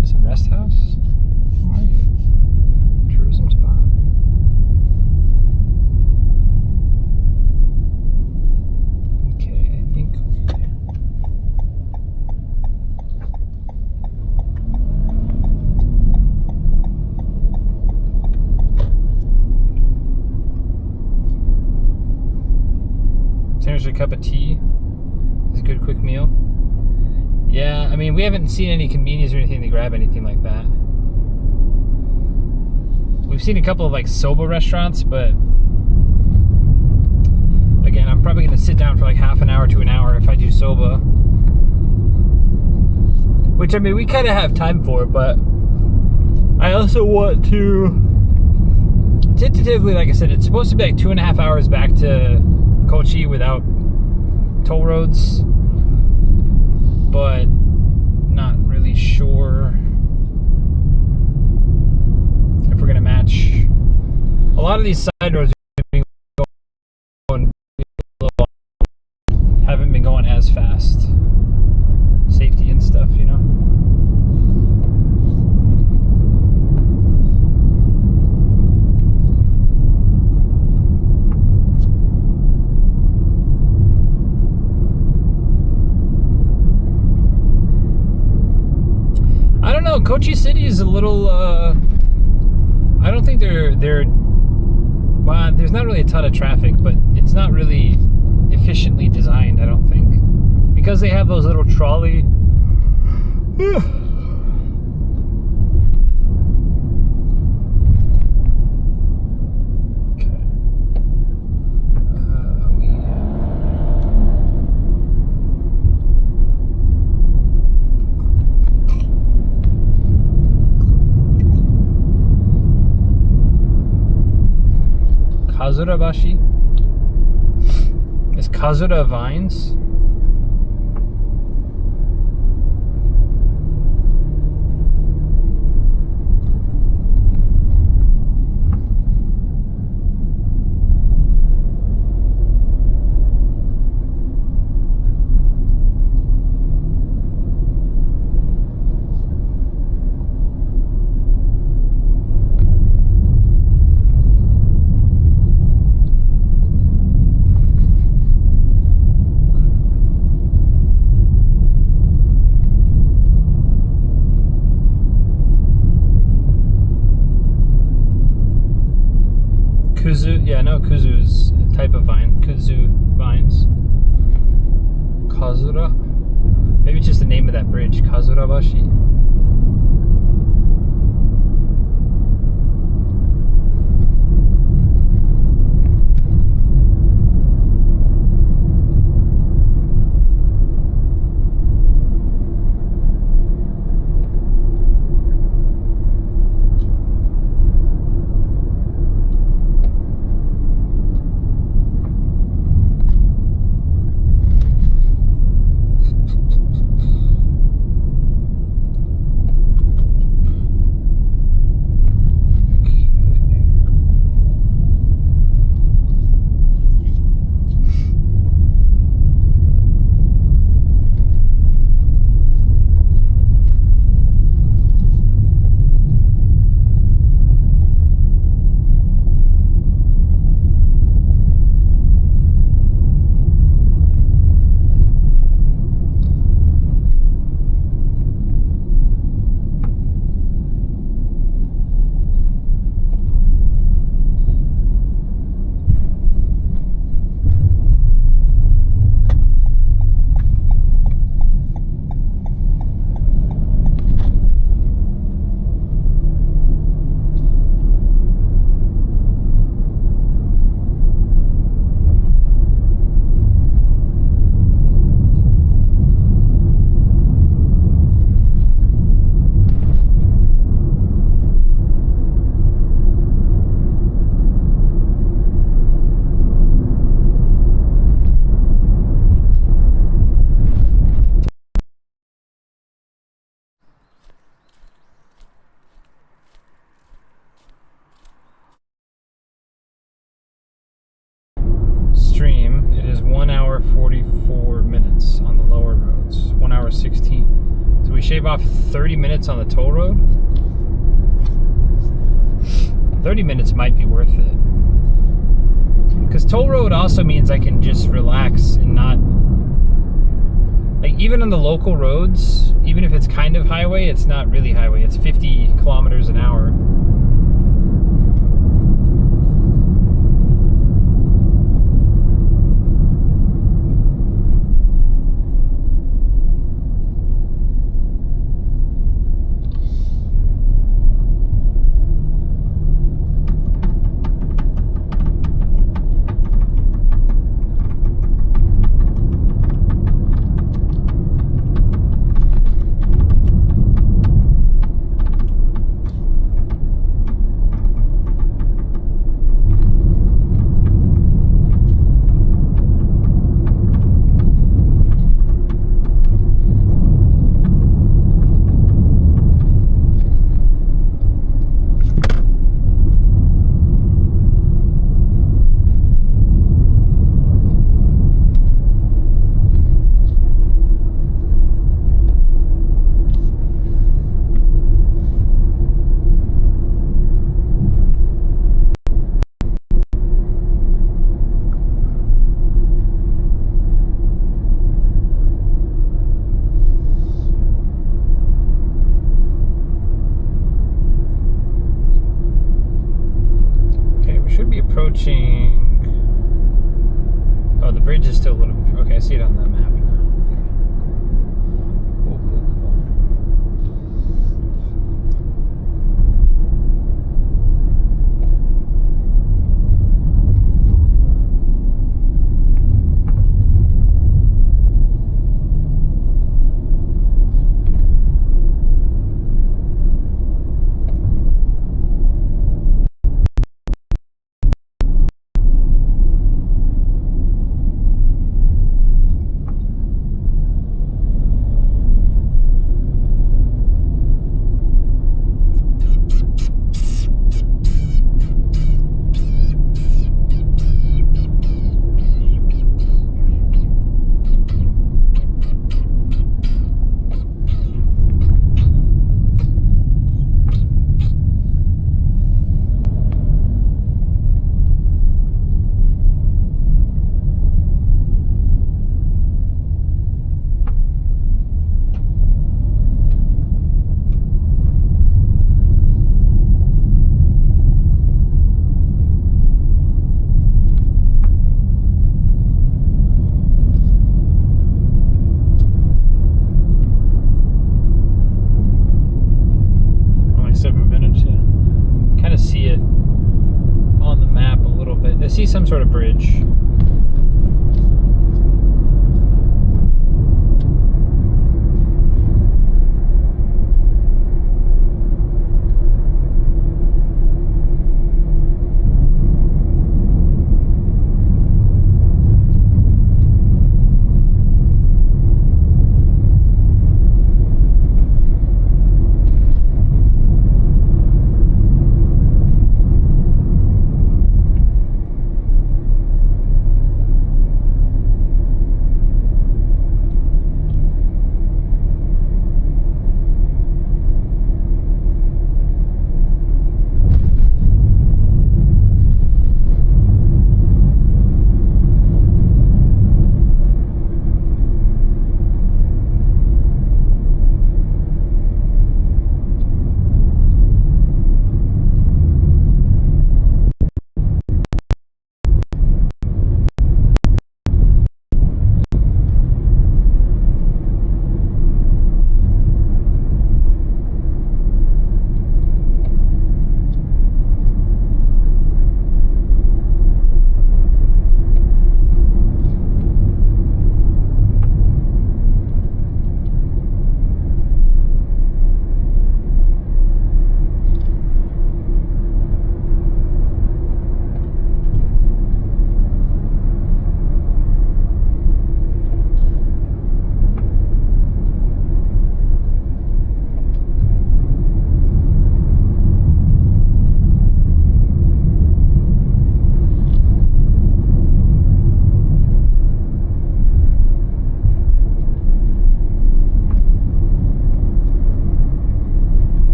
Is this a rest house? Where are you? Tourism spot. Okay, I think there's a cup of tea. It's a good quick meal. Yeah, I mean, we haven't seen any convenience or anything to grab anything like that. We've seen a couple of like soba restaurants, but again, I'm probably gonna sit down for like half an hour to an hour if I do soba. Which, I mean, we kind of have time for, but I also want to tentatively, like I said, it's supposed to be like 2.5 hours back to Kochi without toll roads, but not really sure if we're gonna match. A lot of these side roads haven't been going as fast. Safety and stuff, you know. I don't know, Kochi City is a little, I don't think well, there's not really a ton of traffic, but it's not really efficiently designed, I don't think. because they have those little trolley. Kazurabashi? Is Kazura vines? Kuzu, yeah, no, kuzu is a type of vine. Kuzu vines. Kazura? Maybe just the name of that bridge, Kazurabashi. Stream, it is 1 hour 44 minutes on the lower roads. 1 hour 16. So we shave off 30 minutes on the toll road. 30 minutes might be worth it. Because toll road also means I can just relax and not... Like, even on the local roads, even if it's kind of highway, it's not really highway. It's 50 kilometers an hour. Approaching. Oh, the bridge is still a little bit. Okay, I see it on the map now. some sort of bridge.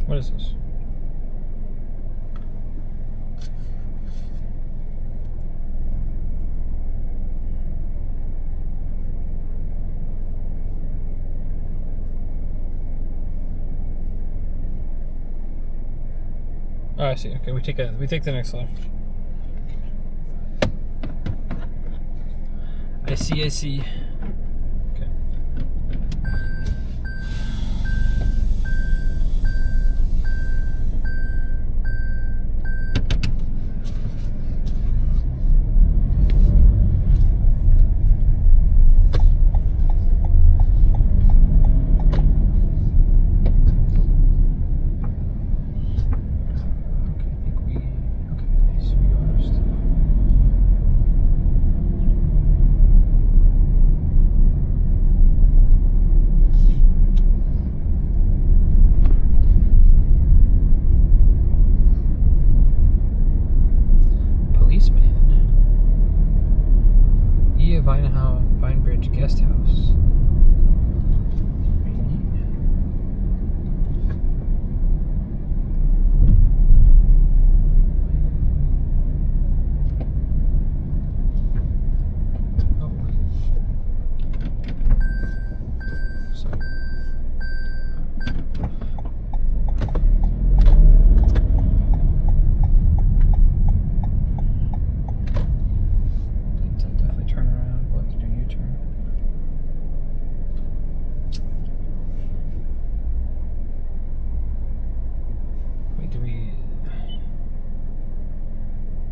What is this? Oh, I see. Okay, we take the next left. I see. Okay. Vinebridge Guest House.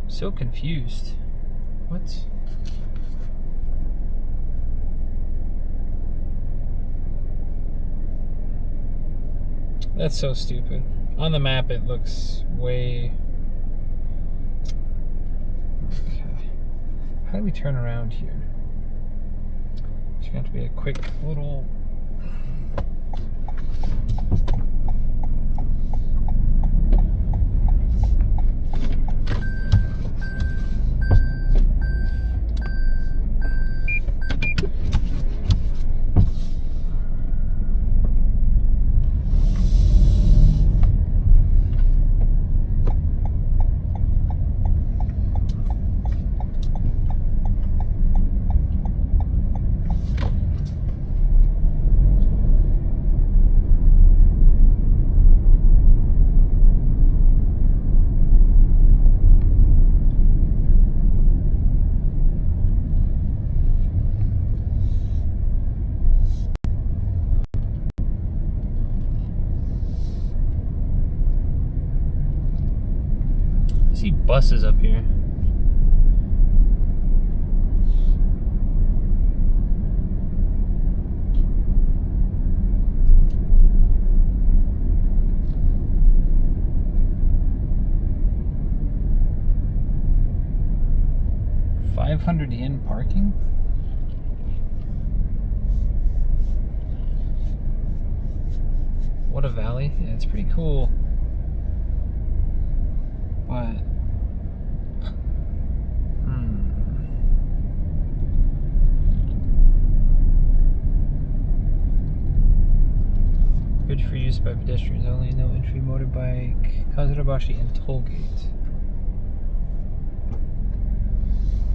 So confused. What? That's so stupid. On the map it looks way... Okay. How do we turn around here? It's going to have to be a quick little... I see buses up here. $500 parking? What a valley. Yeah, it's pretty cool. But bridge for use by pedestrians only, no entry motorbike, Kazurabashi and tollgate.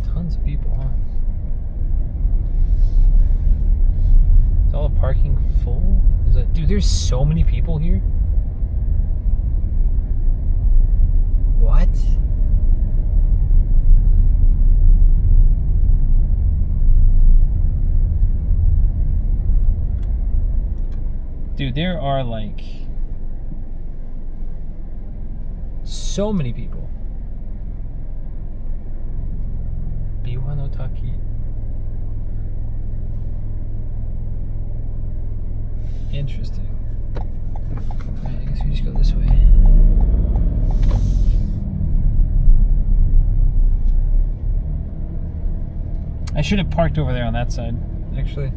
Tons of people, huh? Is all the parking full? Is that, dude, there's so many people here. What? Dude, there are like so many people. Biwa no Taki. Interesting. Alright, I guess we just go this way. I should have parked over there on that side, actually.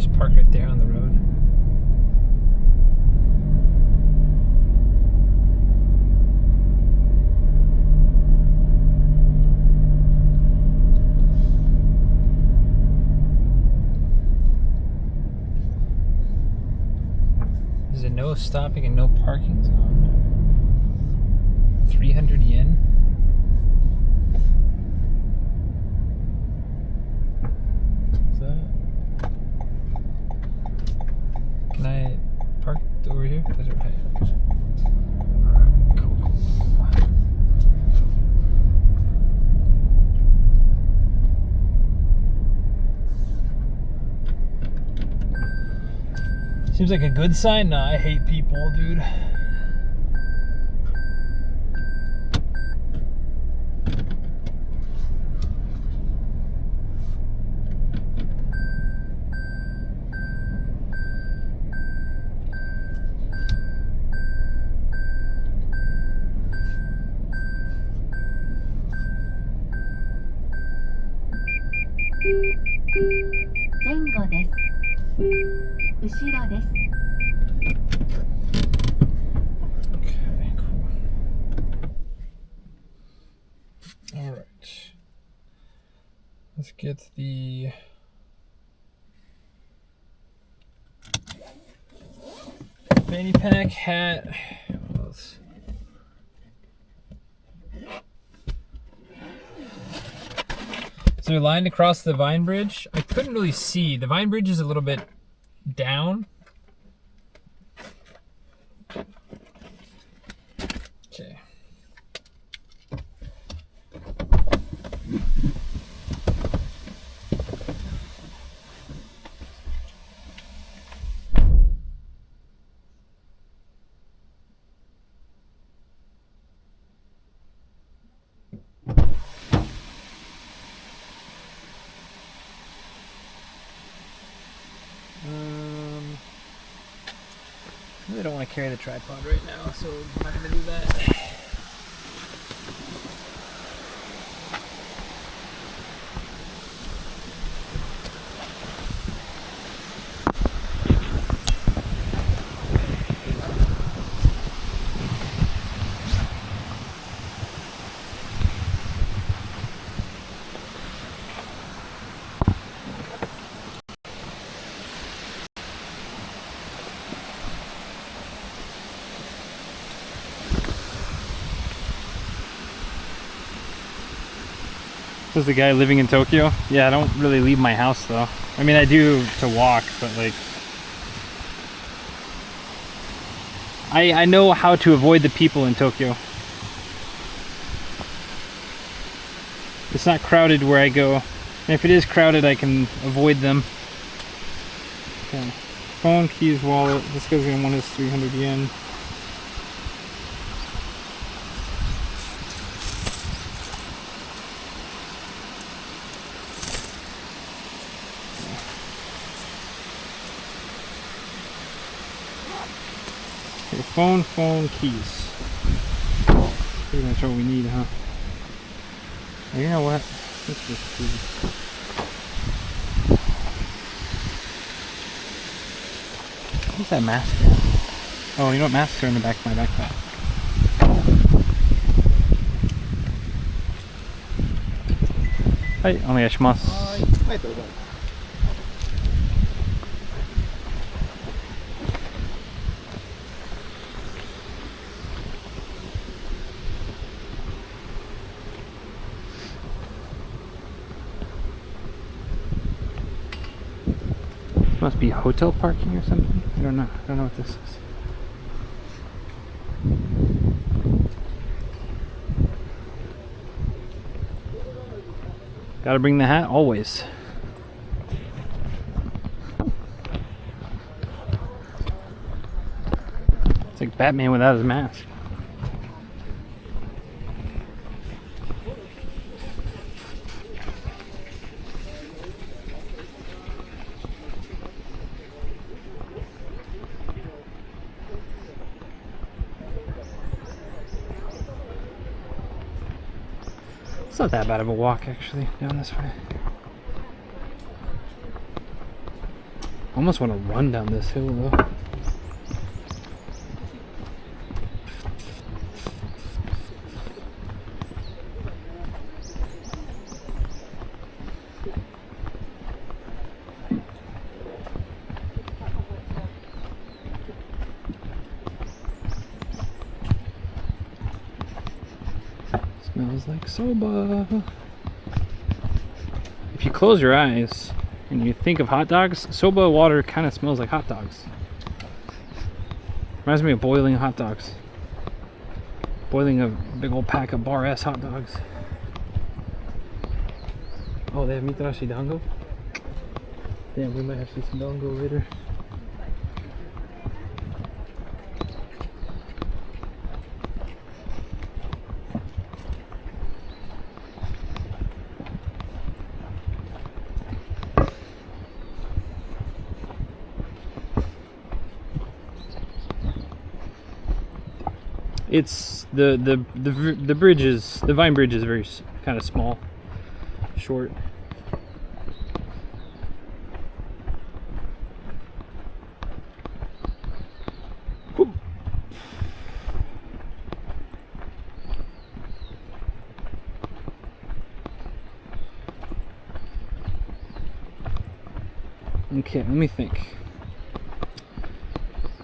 Just park right there on the road. There's a no stopping and no parking zone. 300 yen. Is that? Can I park over here? That's okay. Alright, cool. Seems like a good sign. Nah, I hate people, dude. Okay, cool. All right. Let's get the fanny pack, hat. What else? So they're lined across the Vine Bridge. I couldn't really see. The Vine Bridge is a little bit down. Okay. I really don't want to carry the tripod right now, so I'm not going to do that. This is the guy living in Tokyo. Yeah, I don't really leave my house though. I mean, I do to walk, but like, I know how to avoid the people in Tokyo. It's not crowded where I go. And if it is crowded, I can avoid them. Okay. Phone, keys, wallet. This guy's gonna want his 300 yen. Phone, keys. Pretty much what we need, huh? Oh, you know what? Let's just do this. What's that mask? Oh, you know what? Masks are in the back of my backpack. Hi, onegaishimasu. Must be hotel parking or something. I don't know. I don't know what this is. Gotta bring the hat always. It's like Batman without his mask. It's not that bad of a walk actually, down this way. Almost want to run down this hill though. Smells like soba. If you close your eyes and you think of hot dogs, soba water kind of smells like hot dogs. Reminds me of boiling hot dogs. Boiling a big old pack of bar ass hot dogs. Oh, they have mitarashi dango? Damn, we might have to see some dango later. It's the bridge is, the vine bridge is very kind of small, short. Whoop. Okay, let me think.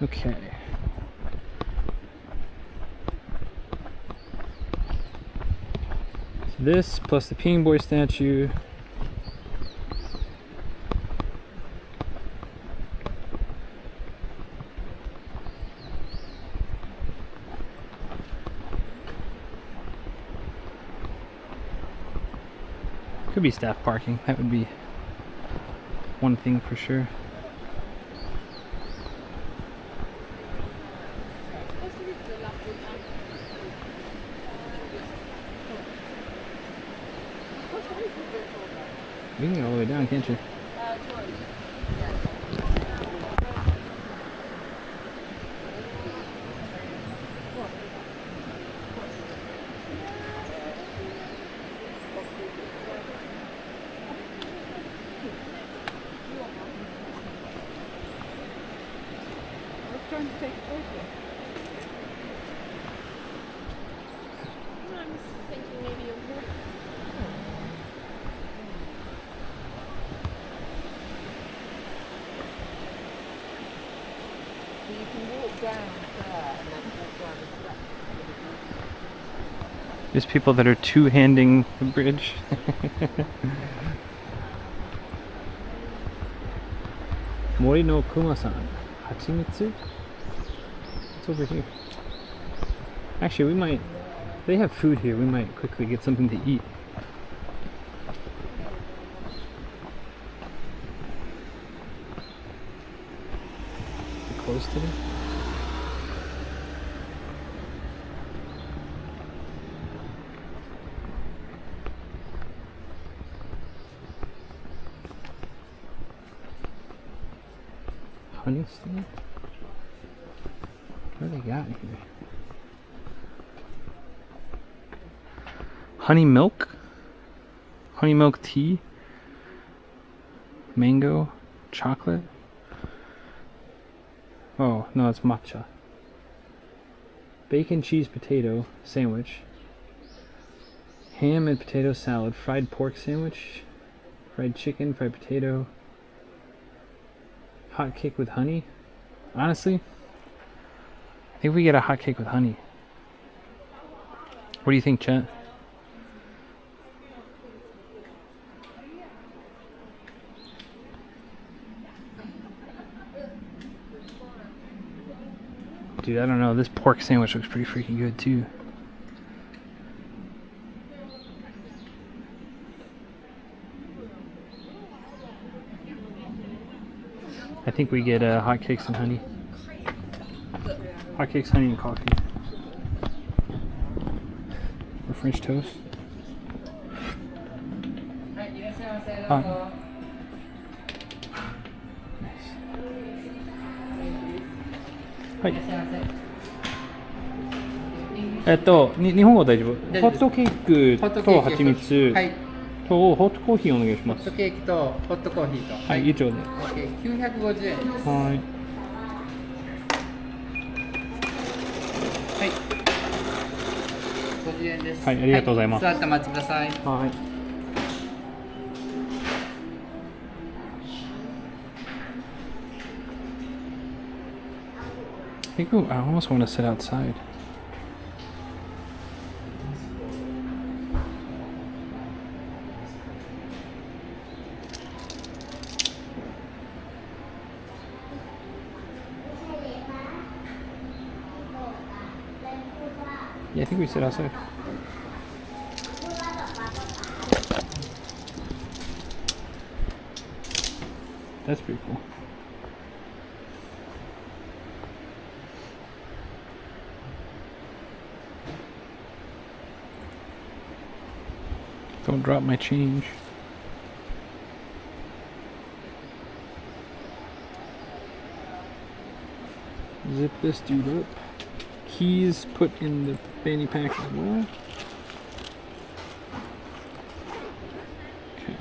Okay. This plus the peeing boy statue. Could be staff parking. That would be one thing for sure. You can go all the way down, can't you? Trying to take a photo. I'm thinking maybe you'll walk. So you can walk down there and then walk down the steps. There's people that are two-handing the bridge. Mori no Kuma-san. Hachimitsu? It's over here. Actually, we might... They have food here. We might quickly get something to eat. Is it close today? Honey stand? What do they got here? Honey milk? Honey milk tea? Mango? Chocolate? Oh, no, it's matcha. Bacon, cheese, potato sandwich. Ham and potato salad. Fried pork sandwich. Fried chicken, fried potato. Hot cake with honey. Honestly, I think we get a hot cake with honey. What do you think, Chet? Dude, I don't know. This pork sandwich looks pretty freaking good too. I think we get hotcakes and honey. Hotcakes, honey, and coffee. Or French toast. Hot. Nice. Hi. 日本語大丈夫。ホットケーキと蜂蜜。はい。ホットコーヒーお願いします。ホットケーキとホットコーヒーと。はい、以上で。OK、950円です。はい。はい。50円です。はい、ありがとうございます。座ってお待ちください。はい。I almost want to sit outside. Yeah, I think we sit outside. That's pretty cool. Don't drop my change. Zip this dude up. Keys put in the fanny pack as well. Okay.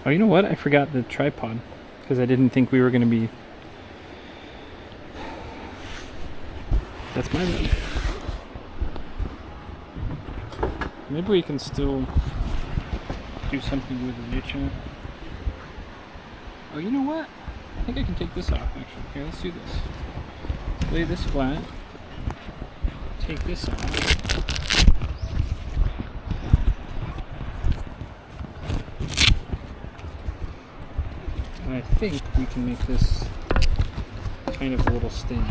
Oh, you know what? I forgot the tripod because I didn't think we were going to be. That's my bad. Maybe we can still do something with the Richa. Oh, you know what? I think I can take this off actually. Here, let's do this. Lay this flat. Take this off. And I think we can make this kind of a little stand.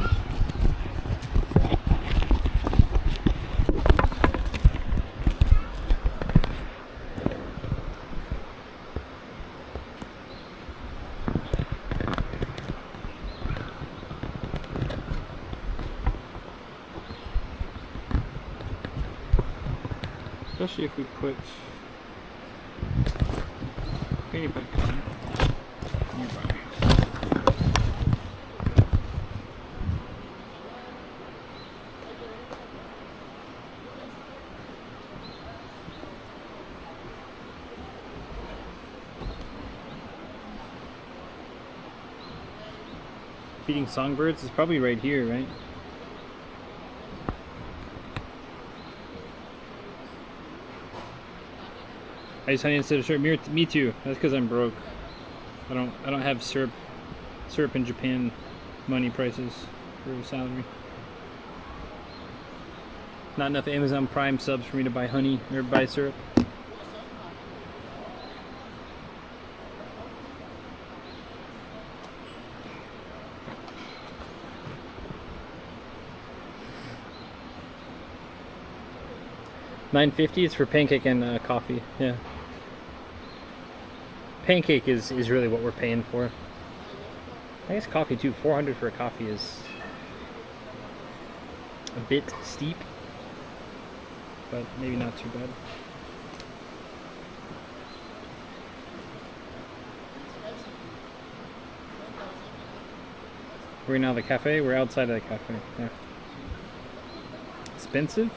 Especially if we put fanny pack nearby. Feeding songbirds is probably right here, right? I use honey instead of syrup. Me too. That's because I'm broke. I don't have syrup in Japan money prices for salary. Not enough Amazon Prime subs for me to buy honey or buy syrup. $9.50 is for pancake and coffee. Yeah. Pancake is really what we're paying for. I guess coffee too. $400 for a coffee is a bit steep, but maybe not too bad. We're now at the cafe. We're outside of the cafe. Yeah. Expensive.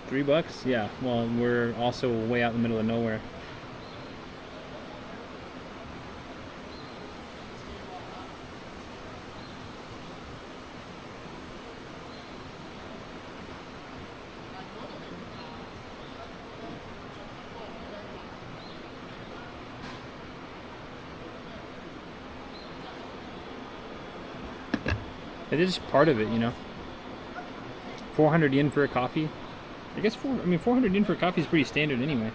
$3? Yeah. Well, we're also way out in the middle of nowhere. It is part of it, you know. 400 yen for a coffee. I guess 400 yen for a coffee is pretty standard anyway.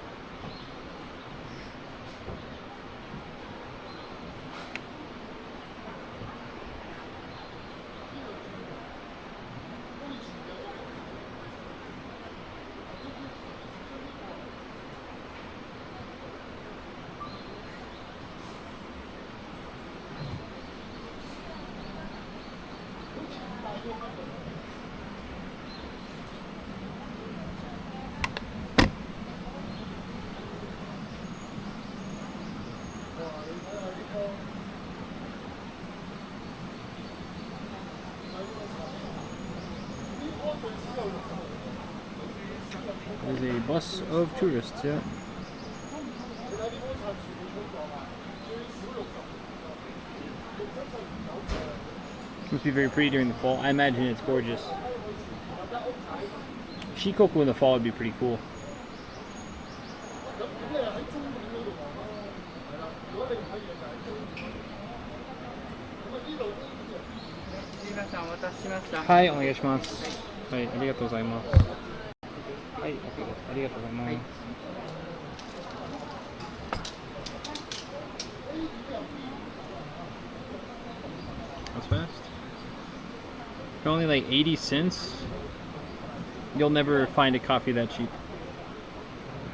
There's a bus of tourists, yeah. Must be very pretty during the fall. I imagine it's gorgeous. Shikoku in the fall would be pretty cool. Hi, お願いします。はい、ありがとうございます。はい、ありがとうございます。That's fast. For only like 80 cents, you'll never find a coffee that cheap.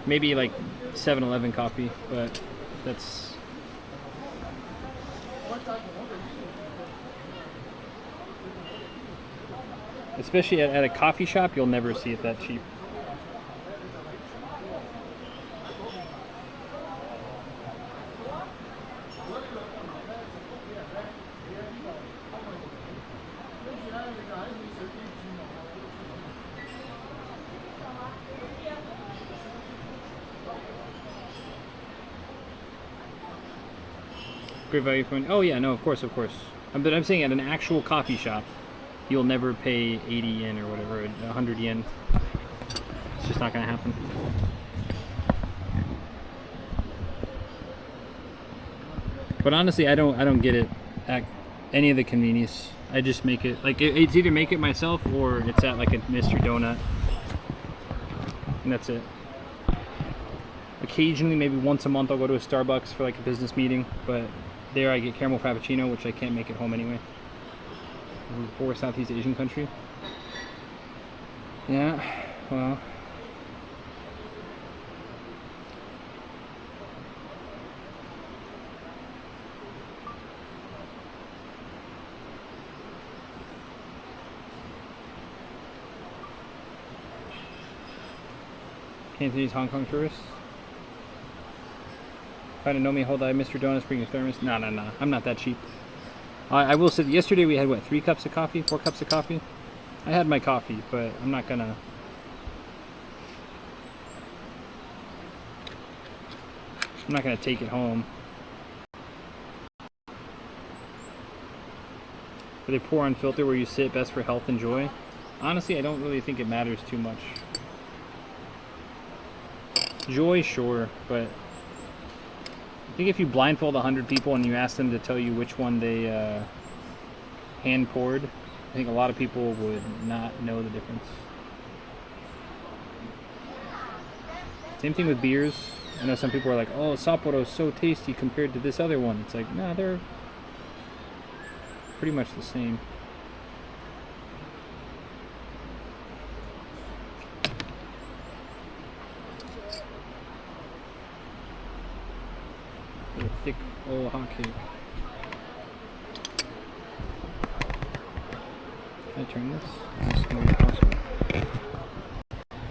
Maybe like 7-Eleven coffee, but that's... Especially at a coffee shop, you'll never see it that cheap. Great value for... Oh yeah, no, of course. But I'm saying at an actual coffee shop, you'll never pay 80 yen or whatever, 100 yen. It's just not gonna happen. But honestly, I don't get it at any of the convenience. I just make it, like, it's either make it myself or it's at like a Mr. Donut. And that's it. Occasionally, maybe once a month, I'll go to a Starbucks for like a business meeting, but there I get caramel frappuccino, which I can't make at home anyway. For a Southeast Asian country. Yeah, well. Cantonese Hong Kong tourists. Find a Nomi Hodai Mr. Donuts, bring your thermos. No, I'm not that cheap. I will say, yesterday we had, what, 3 cups of coffee? 4 cups of coffee? I had my coffee, but I'm not gonna... take it home. But they pour on filter where you sit, best for health and joy. Honestly, I don't really think it matters too much. Joy, sure, but I think if you blindfold 100 people and you ask them to tell you which one they hand poured, I think a lot of people would not know the difference. Same thing with beers. I know some people are like, oh, Sapporo is so tasty compared to this other one. It's like, nah, they're pretty much the same. A thick old hot cake. Can I turn this? This is going to be possible.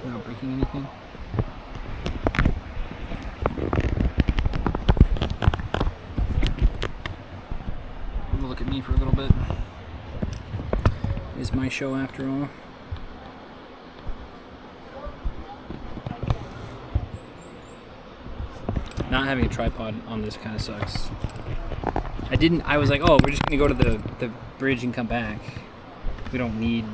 Without breaking anything. Look at me for a little bit. It's my show after all. Not having a tripod on this kind of sucks. I was like, oh, we're just gonna go to the bridge and come back. We don't need...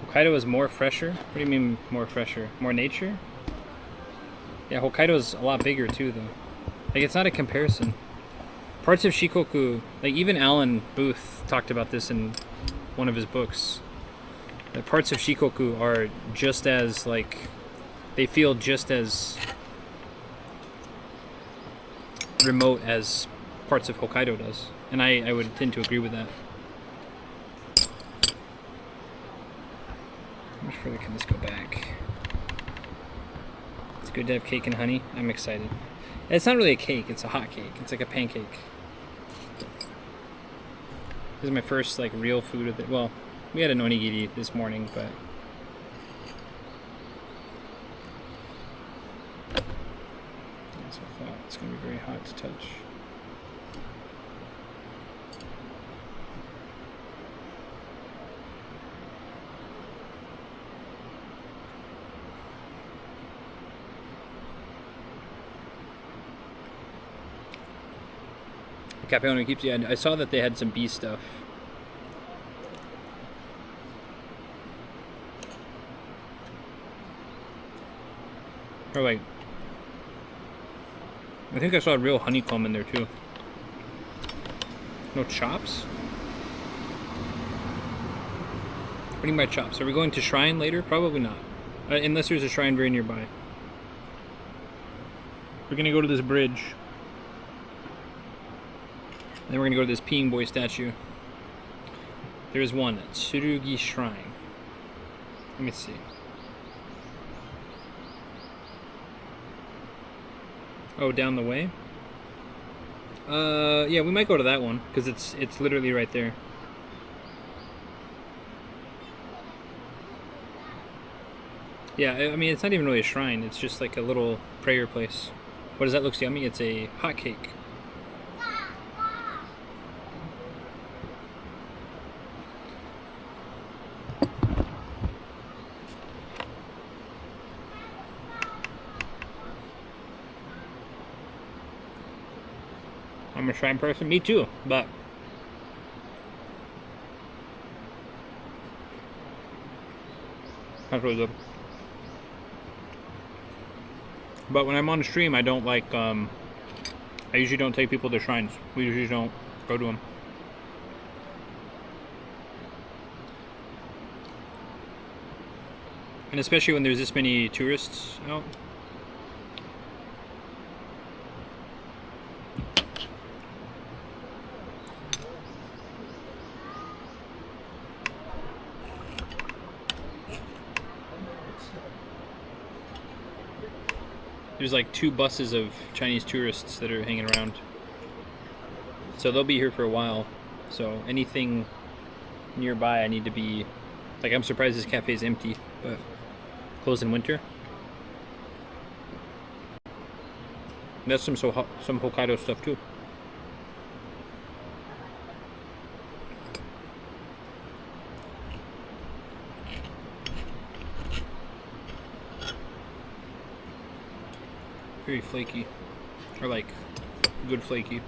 Hokkaido is more fresher? What do you mean more fresher? More nature? Yeah, Hokkaido's a lot bigger too though. Like, it's not a comparison. Parts of Shikoku, like even Alan Booth talked about this in one of his books. The parts of Shikoku are just as, like, they feel just as remote as parts of Hokkaido does. And I would tend to agree with that. How much further can this go back? It's good to have cake and honey. I'm excited. It's not really a cake, it's a hot cake. It's like a pancake. This is my first, like, real food of it. Well, we had an onigiri this morning, but that's what I thought. It's going to be very hot to touch. Cafe Owner Keeps. Yeah, I saw that they had some bee stuff. Or like, I think I saw a real honeycomb in there too. No chops? What do you mean by chops? Are we going to Shrine later? Probably not. Unless there's a shrine very nearby. We're gonna go to this bridge. Then we're gonna go to this peeing boy statue. There's one at Tsurugi Shrine. Let me see. Oh, down the way? Yeah, we might go to that one because it's literally right there. Yeah, I mean, it's not even really a shrine. It's just like a little prayer place. What does that look yummy? It's a hot cake. I'm a shrine person. Me too, but that's really good. But when I'm on stream, I don't like, I usually don't take people to shrines. We usually don't go to them. And especially when there's this many tourists out. There's like 2 buses of Chinese tourists that are hanging around. So they'll be here for a while. So anything nearby I need to be... Like, I'm surprised this cafe is empty, but closed in winter. And that's some Hokkaido stuff too. Very flaky, or like good flaky.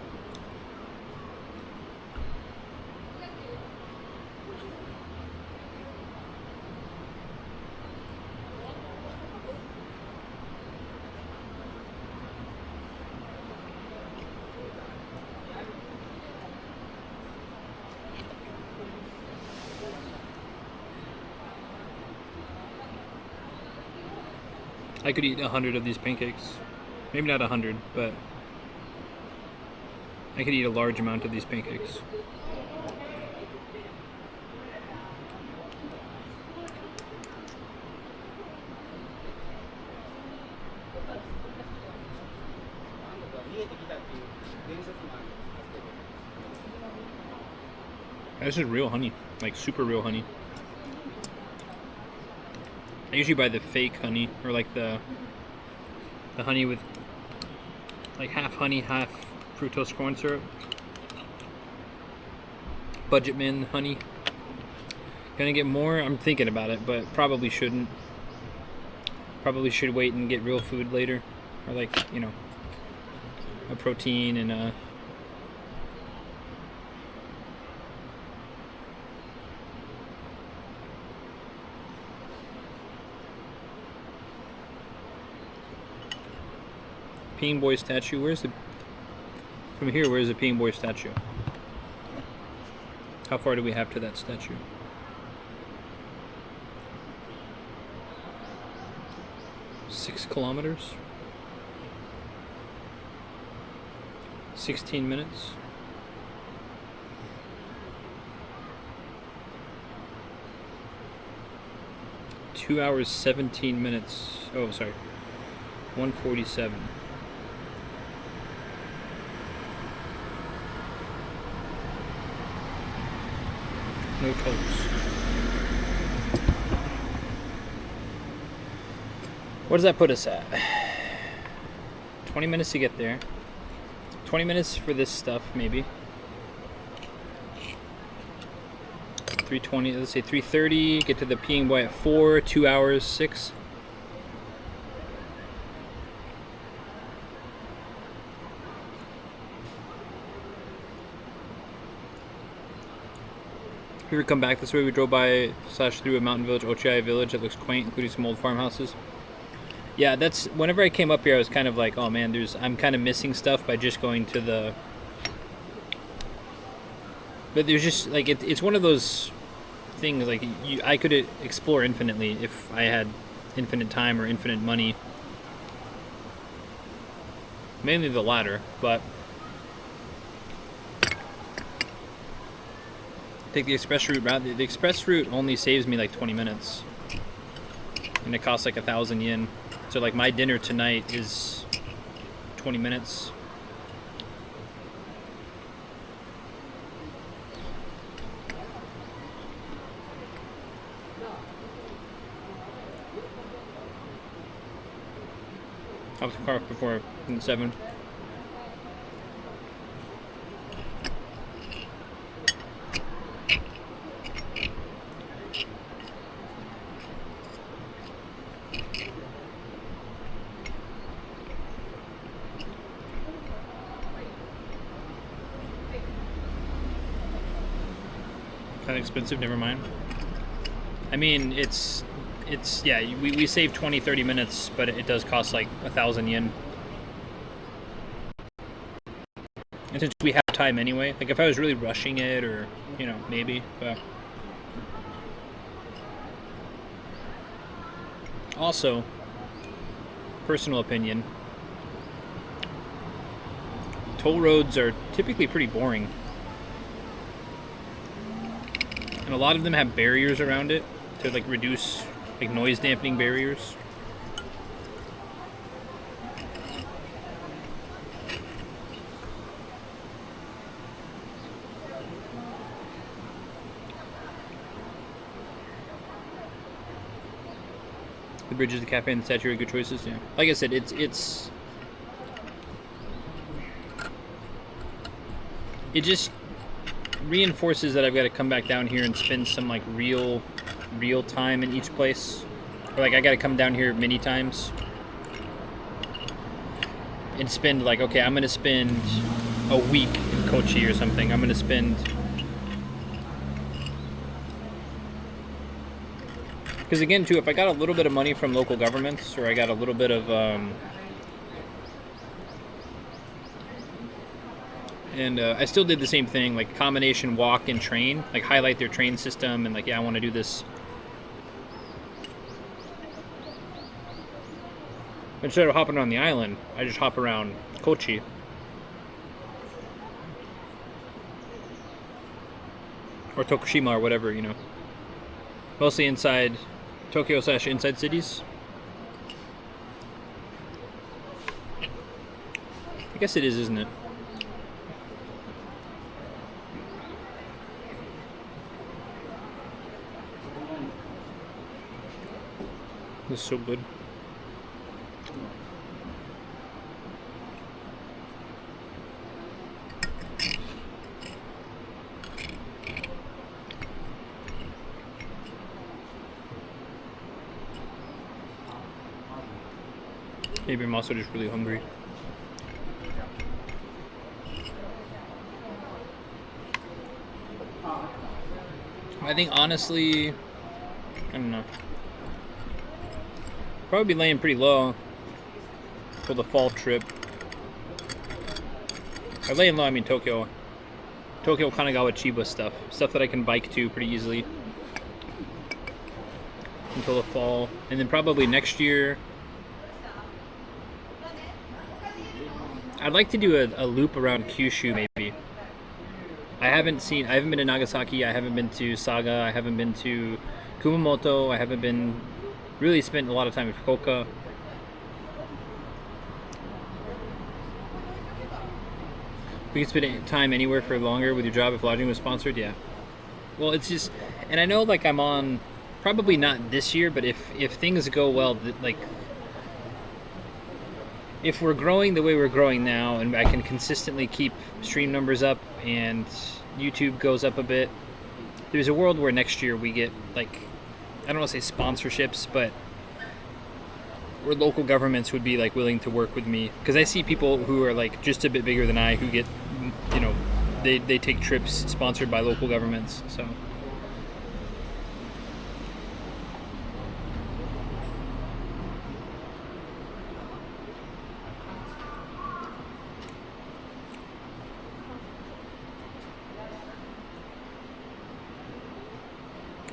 I could eat 100 of these pancakes. Maybe not 100, but I could eat a large amount of these pancakes. This is real honey, like super real honey. I usually buy the fake honey, or like the honey with like half honey, half fructose corn syrup. Budget Min honey. Gonna get more? I'm thinking about it, but probably shouldn't. Probably should wait and get real food later. Or like, you know, a protein and a... Peeing Boy statue. Where's the... From here, where's the Peeing Boy statue? How far do we have to that statue? Six kilometers? 16 minutes? Two hours, 17 minutes. Oh, sorry. 147. No tolls. What does that put us at? 20 minutes to get there. 20 minutes for this stuff, maybe. 3:20, let's say 3:30. Get to the Peeing Boy at 4. 2 hours, 6. we ever come back this way, we drove by / through a mountain village, Ochiai village, that looks quaint, including some old farmhouses. Yeah, that's, whenever I came up here, I was kind of like, oh man, I'm kind of missing stuff by just going to the, but there's just, like, it's one of those things, like, I could explore infinitely if I had infinite time or infinite money. Mainly the latter, but take the express route. The express route only saves me like 20 minutes, and it costs like 1,000 yen. So like my dinner tonight is 20 minutes. I was in the car before in 7. Kind of expensive, never mind. I mean, it's yeah, we save 20-30 minutes, but it does cost like 1,000 yen. And since we have time anyway, like if I was really rushing it, or you know, maybe, but also, personal opinion, toll roads are typically pretty boring. And a lot of them have barriers around it to like reduce like noise dampening barriers. The bridges, the cafe, and the statue are good choices. Yeah, like I said, it just reinforces that I've got to come back down here and spend some like real time in each place, or like I got to come down here many times and spend like, okay, I'm gonna spend a week in Kochi or something. I'm gonna spend, because again too, if I got a little bit of money from local governments, or I got a little bit of and I still did the same thing, like combination walk and train, like highlight their train system, and like, yeah, I want to do this. Instead of hopping around the island, I just hop around Kochi. Or Tokushima or whatever, you know. Mostly inside Tokyo / inside cities. I guess it is, isn't it? This is so good. Maybe I'm also just really hungry. I think honestly, I don't know. Probably be laying pretty low for the fall trip. By laying low, I mean Tokyo, Kanagawa, Chiba stuff that I can bike to pretty easily until the fall, and then probably next year I'd like to do a loop around Kyushu maybe. I haven't been to Nagasaki, I haven't been to Saga, I haven't been to Kumamoto, I haven't been really spent a lot of time in Fukuoka. We can spend time anywhere for longer with your job if lodging was sponsored, yeah. Well, it's just, and I know like I'm on, probably not this year, but if things go well, like, if we're growing the way we're growing now, and I can consistently keep stream numbers up and YouTube goes up a bit, there's a world where next year we get, like, I don't want to say sponsorships, but where local governments would be like willing to work with me, because I see people who are like just a bit bigger than I who get, you know, they take trips sponsored by local governments. So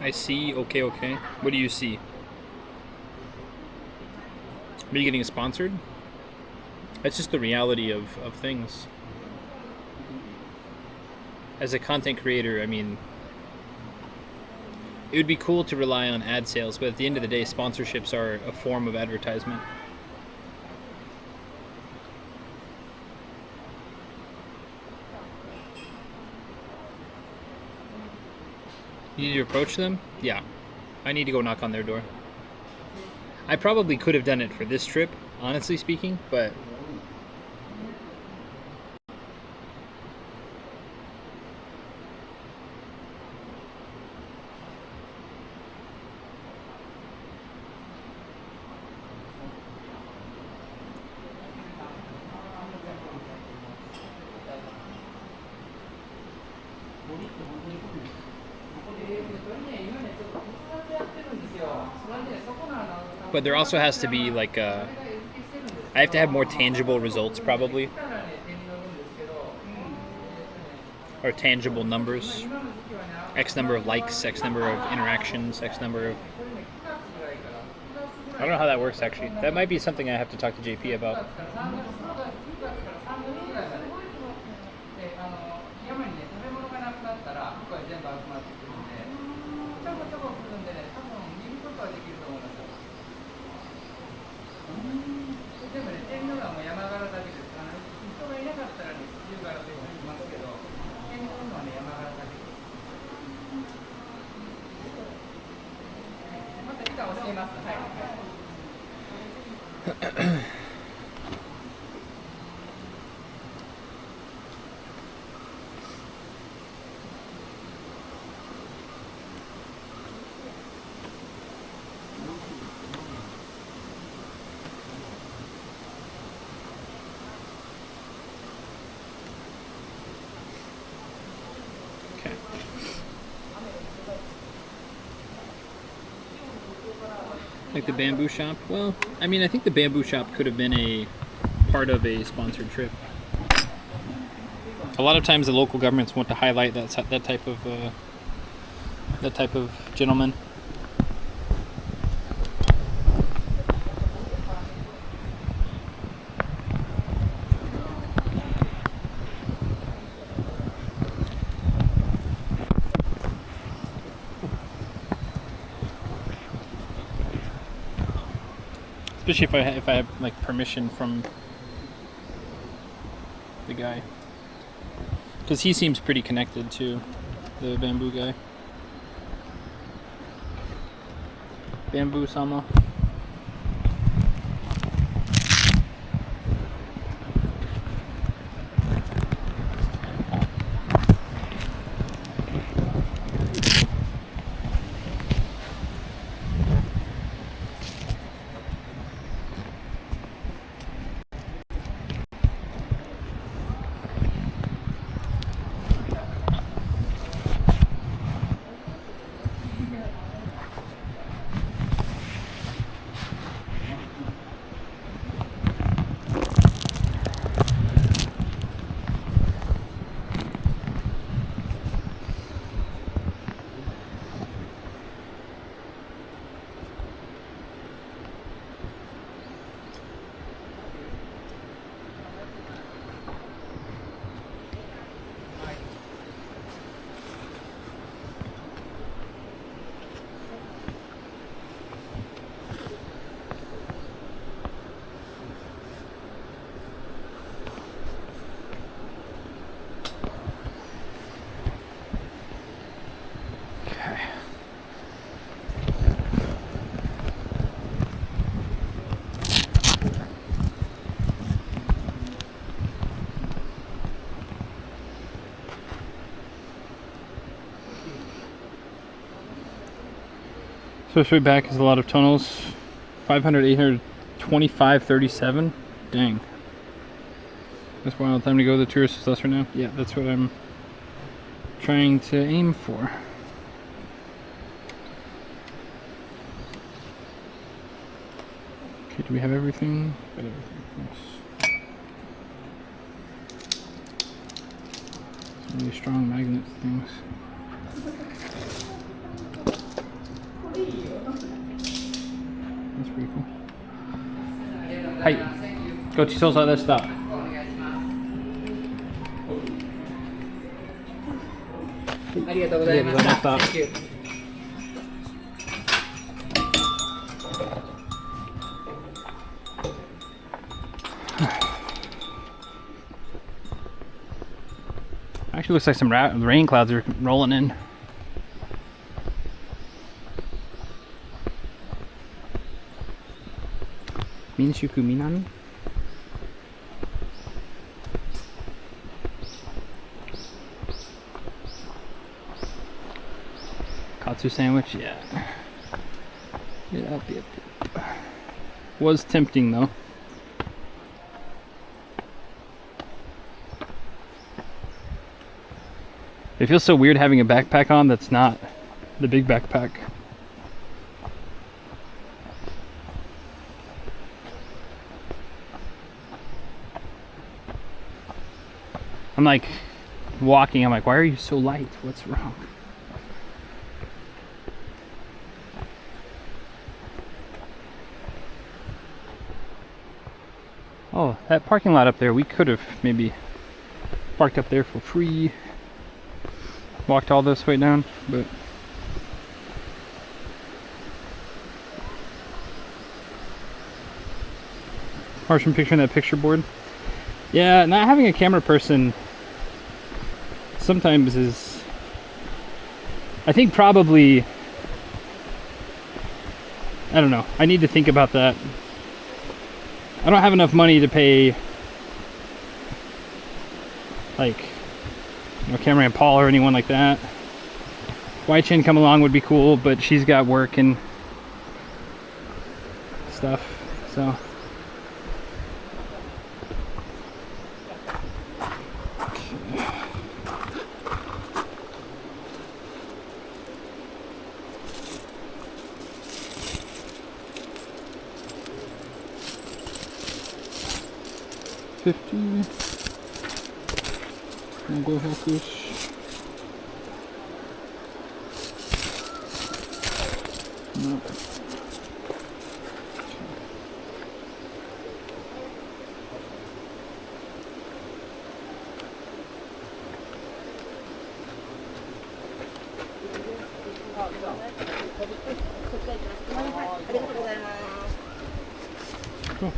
I see. Okay, okay. What do you see? Are you getting sponsored? That's just the reality of things. As a content creator, I mean, it would be cool to rely on ad sales, but at the end of the day, sponsorships are a form of advertisement. You need to approach them? Yeah. I need to go knock on their door. I probably could have done it for this trip, honestly speaking, but... But there also has to be like I have to have more tangible results probably. Or tangible numbers. X number of likes, X number of interactions, X number of... I don't know how that works actually. That might be something I have to talk to JP about. Like the bamboo shop? Well, I mean, I think the bamboo shop could have been a part of a sponsored trip. A lot of times the local governments want to highlight that type of gentleman. Especially if I have like permission from the guy, because he seems pretty connected to the bamboo guy. Bamboo sama. So this way back is a lot of tunnels. 500, 800, 25, 37. Dang. That's wild. Time to go. The tourist is lesser now. Yeah, that's what I'm trying to aim for. Okay, do we have everything? Got everything. Nice. Some really strong magnet things. That's pretty cool. はい、ごちそうさまでした。ありがとうございました。ありがとうございました。 Thank you. Actually looks like some rain clouds are rolling in. Minshuku Minami? Katsu sandwich, yeah. Yep. Was tempting though. It feels so weird having a backpack on that's not the big backpack. I'm like walking, I'm like, why are you so light? What's wrong? Oh, that parking lot up there, we could have maybe parked up there for free. Walked all this way down, but Martian picture in that picture board. Yeah, not having a camera person sometimes is, I think probably, I don't know, I need to think about that. I don't have enough money to pay like, you know, Cameraman Paul or anyone like that. Wai Chin come along would be cool, but she's got work and stuff, so. No. Cool.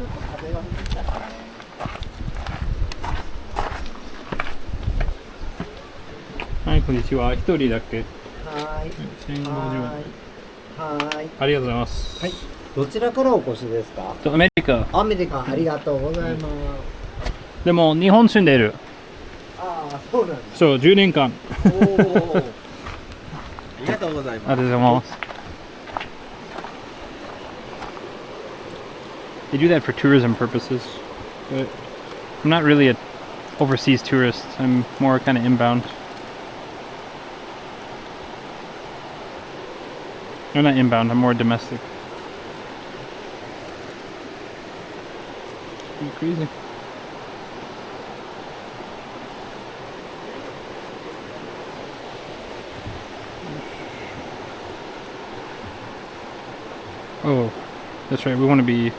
はい、こんにちは。一人だけ。はーい。 1050円。はーい。ありがとうございます。はい。どちらからお越しですか？アメリカ。アメリカ、ありがとうございます。でも日本住んでる。ああ、そうなんです。そう、10年間。おお。ありがとうございます。ありがとうございます。They do that for tourism purposes, but I'm not really an overseas tourist. I'm more kind of inbound. Or not inbound, I'm more domestic. Pretty crazy. Oh, that's right, we want to be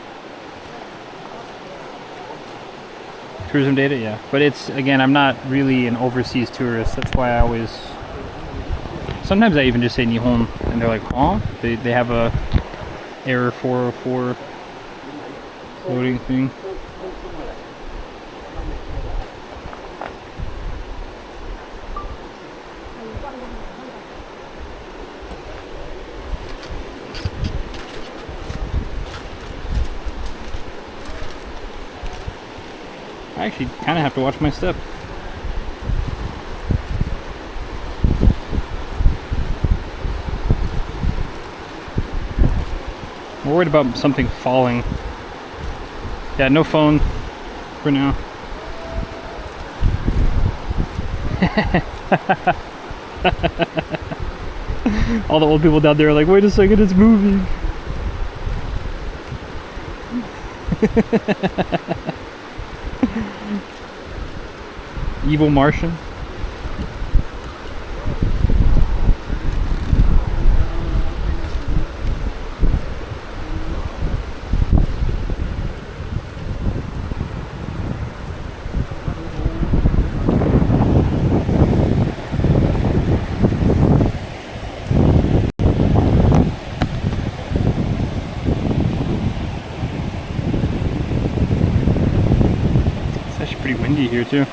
tourism data, yeah. But it's, again, I'm not really an overseas tourist. That's why I always, sometimes I even just say Nihon, and they're like, huh? They have a error 404 loading thing. I actually kind of have to watch my step. I'm worried about something falling. Yeah, no phone for now. All the old people down there are like, wait a second, it's moving. Evil Martian. here too.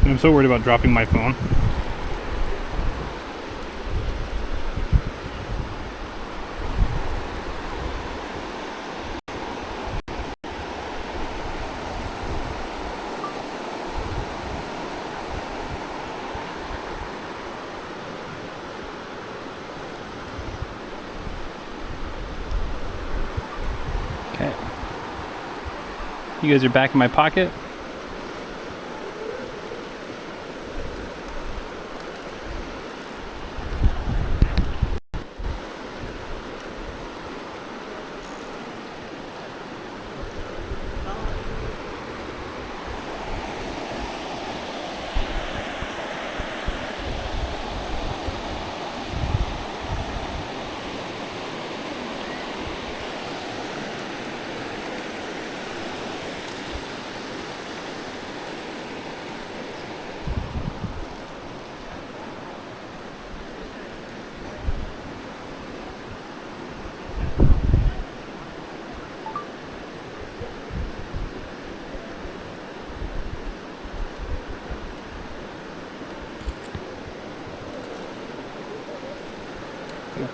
I'm so worried about dropping my phone. Okay. You guys are back in my pocket.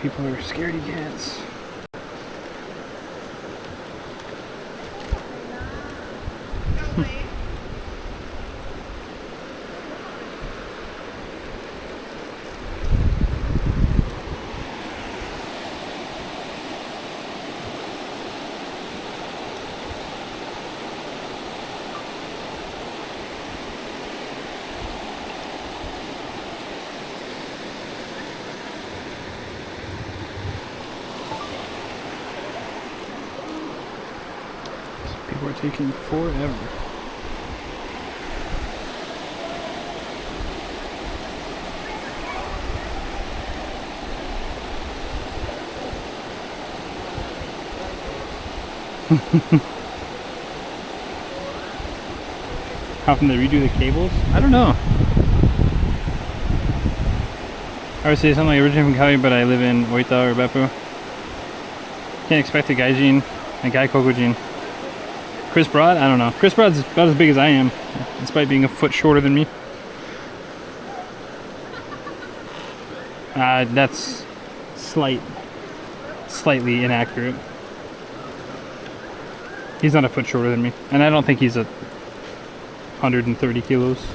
People are scaredy cats. People are taking forever. How often they redo the cables? I don't know. I would say something like originally from Cali, but I live in Oita or Beppu. Can't expect a gaijin, a gaikokujin. Chris Broad? I don't know. Chris Broad's about as big as I am, despite being a foot shorter than me. That's slightly inaccurate. He's not a foot shorter than me, and I don't think he's 130 kilos.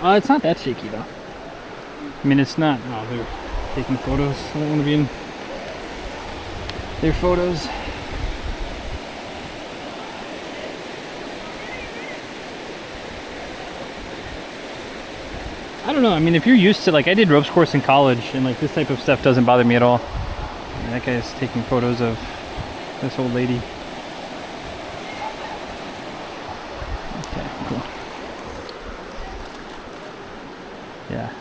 It's not that shaky though. I mean, it's not. Oh, they're taking photos. I don't want to be in their photos. I don't know. I mean, if you're used to, like, I did ropes course in college, and like this type of stuff doesn't bother me at all. And that guy's taking photos of this old lady. Okay, cool. Yeah.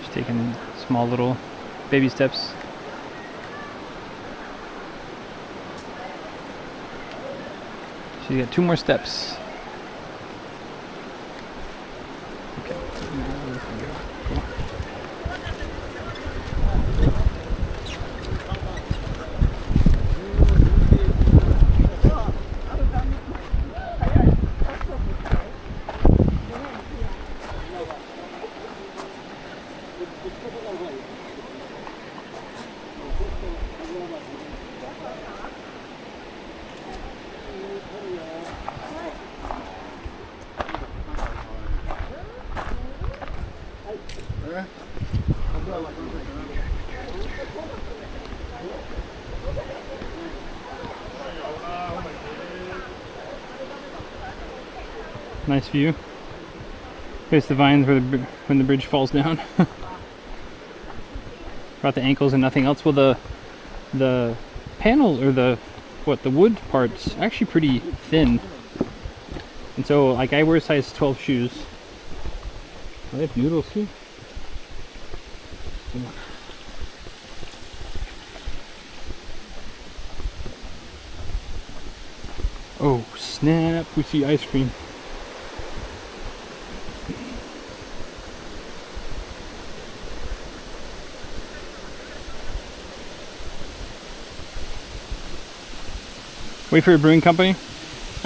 Just taking small little baby steps. She's got 2 more steps. Okay. Cool. Nice view. Face the vines where when the bridge falls down. About the ankles and nothing else. Well, the panels, or the wood part's actually pretty thin. And so, like, I wear size 12 shoes. Oh, they have noodles too. Oh, snap! We see ice cream. Wayfarer Brewing Company.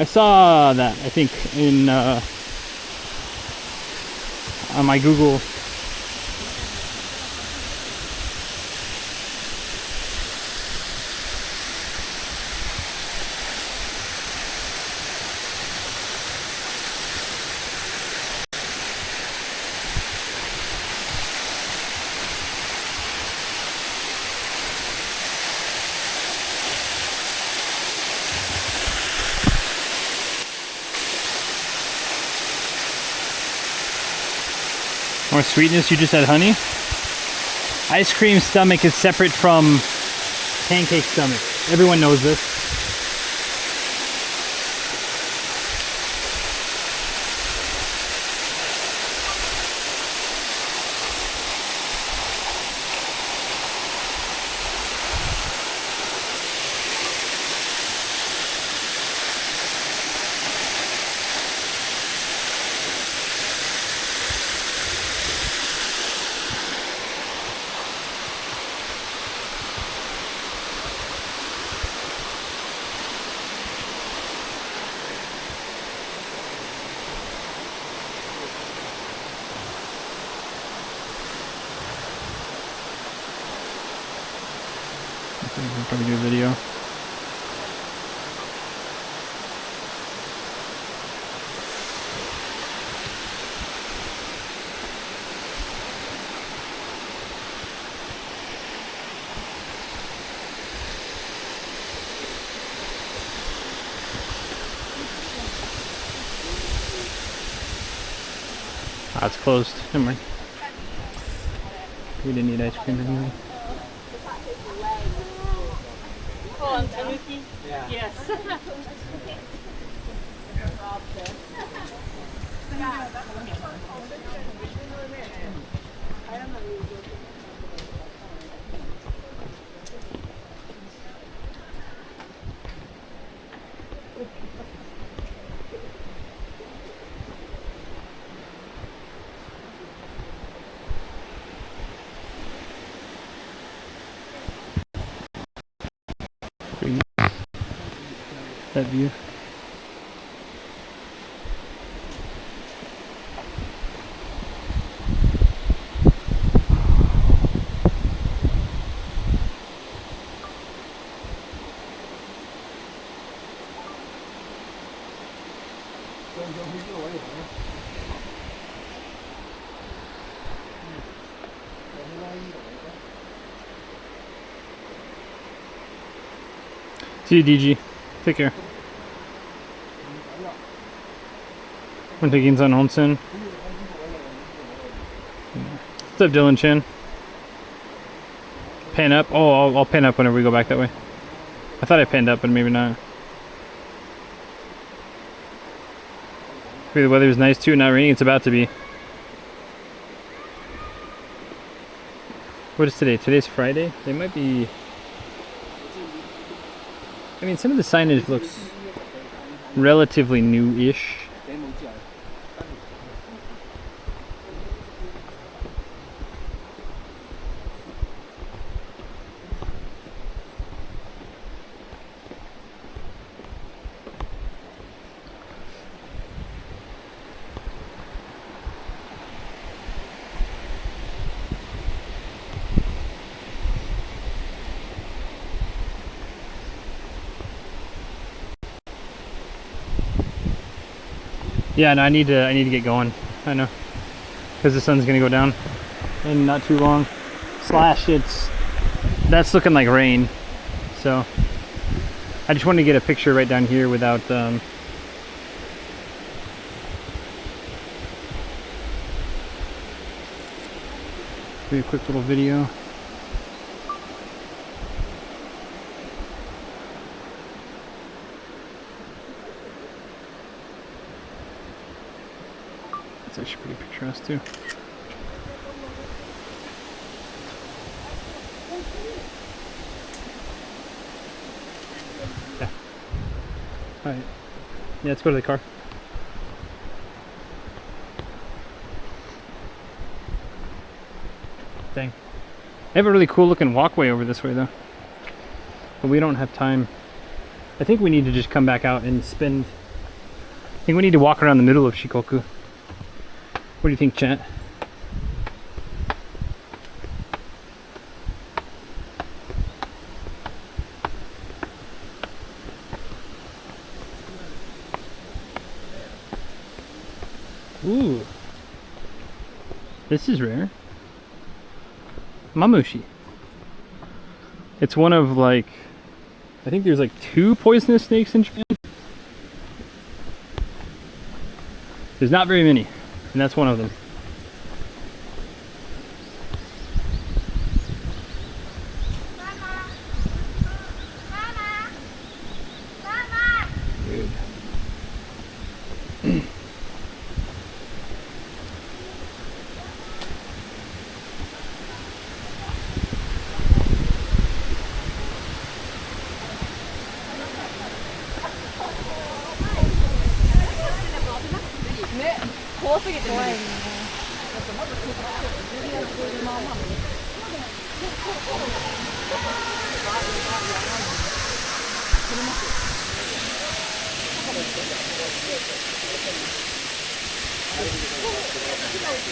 I saw that, I think, in on my Google. More sweetness, you just had honey? Ice cream stomach is separate from pancake stomach. Everyone knows this. I'll probably do a video. Ah, it's closed. Never mind. We didn't eat ice cream anyway. Yes. That view. See you, DG. Take care. We're taking San Onsen. What's up, Dylan Chin? Pan up? Oh, I'll pan up whenever we go back that way. I thought I panned up, but maybe not. Maybe the weather is nice too, not raining. It's about to be. What is today? Today's Friday? They might be... I mean, some of the signage looks relatively new-ish. Yeah, no, I need to get going. I know, because the sun's gonna go down in not too long. Slash, that's looking like rain. So I just wanted to get a picture right down here without do a quick little video. actually pretty picturesque too. Yeah. Alright. Yeah, let's go to the car. Dang. They have a really cool looking walkway over this way though. But we don't have time. I think we need to just come back out and spend... I think we need to walk around the middle of Shikoku. What do you think, chat? Ooh. This is rare. Mamushi. It's one of like... I think there's like 2 poisonous snakes in Japan. There's not very many, and that's one of them. Dude.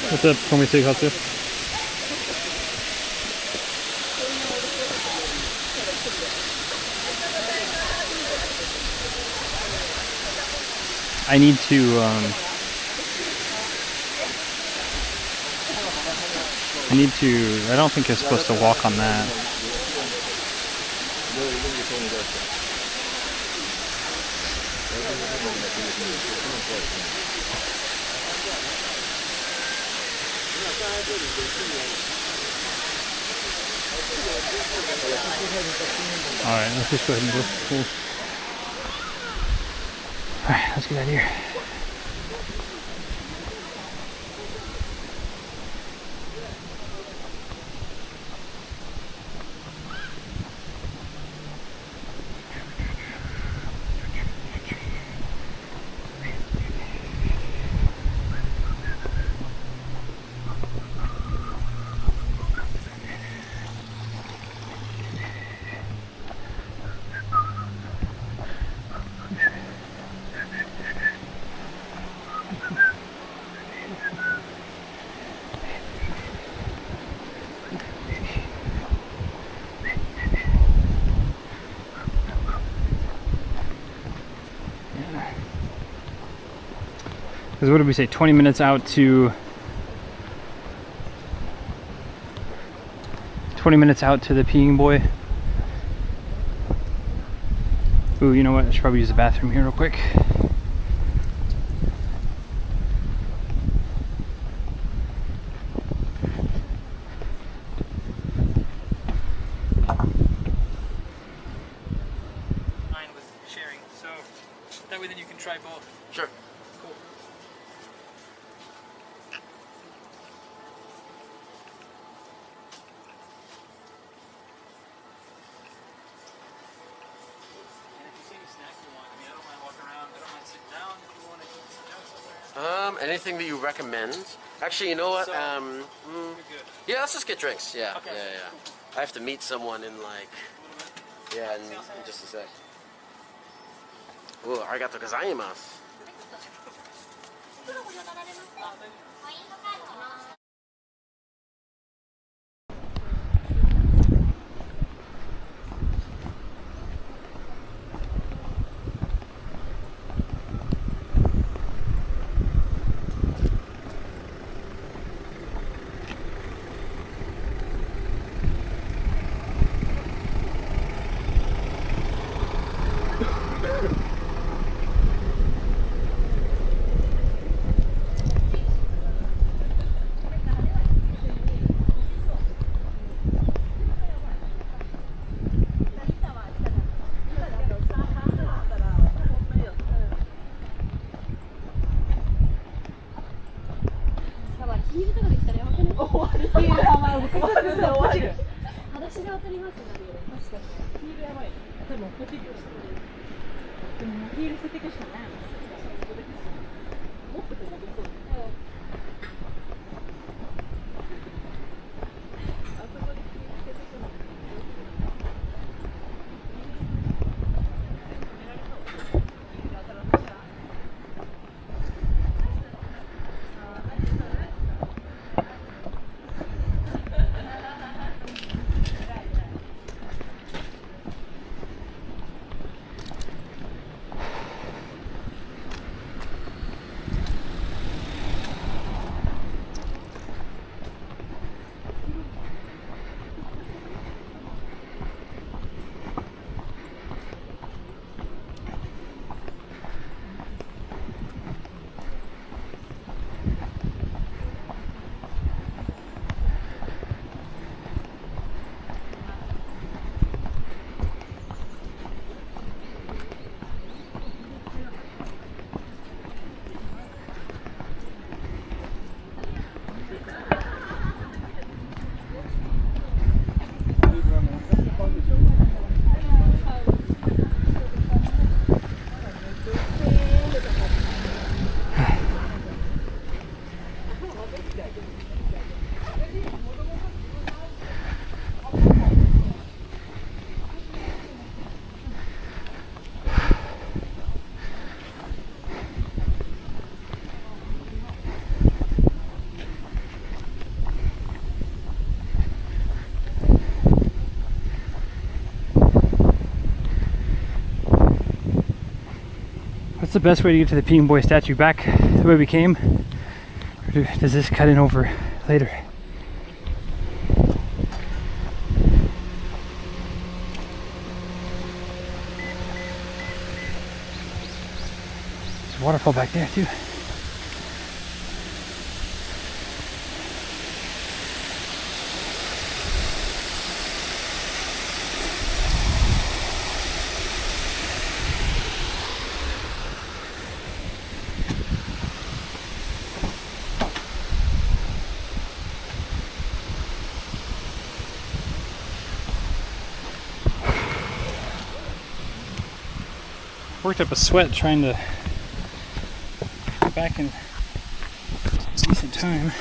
What's up, Komitsu? I need to I don't think you're supposed to walk on that. Alright, let's just go ahead and go. Cool. Alright, let's get out of here. Because what did we say? 20 minutes out to... 20 minutes out to the peeing boy. Ooh, you know what? I should probably use the bathroom here real quick. Mine was sharing, so that way then you can try both. Sure. Cool. Anything that you recommend? Actually, you know what? So, Yeah, let's just get drinks. Yeah, Okay. yeah. I have to meet someone in like, yeah, in just a sec. Ooh, arigatou gozaimasu. ヒールとかできたらやばくない？終わるっていうはまあ僕は終わる。裸足で当たりますね。確かに。ヒールやばい。でもこっち行くし。でもヒール捨てていくしかない。もっとできそう。What's the best way to get to the Peking Boy statue? Back the way we came? Or does this cut in over later? There's a waterfall back there too. Worked up a sweat trying to get back in decent time.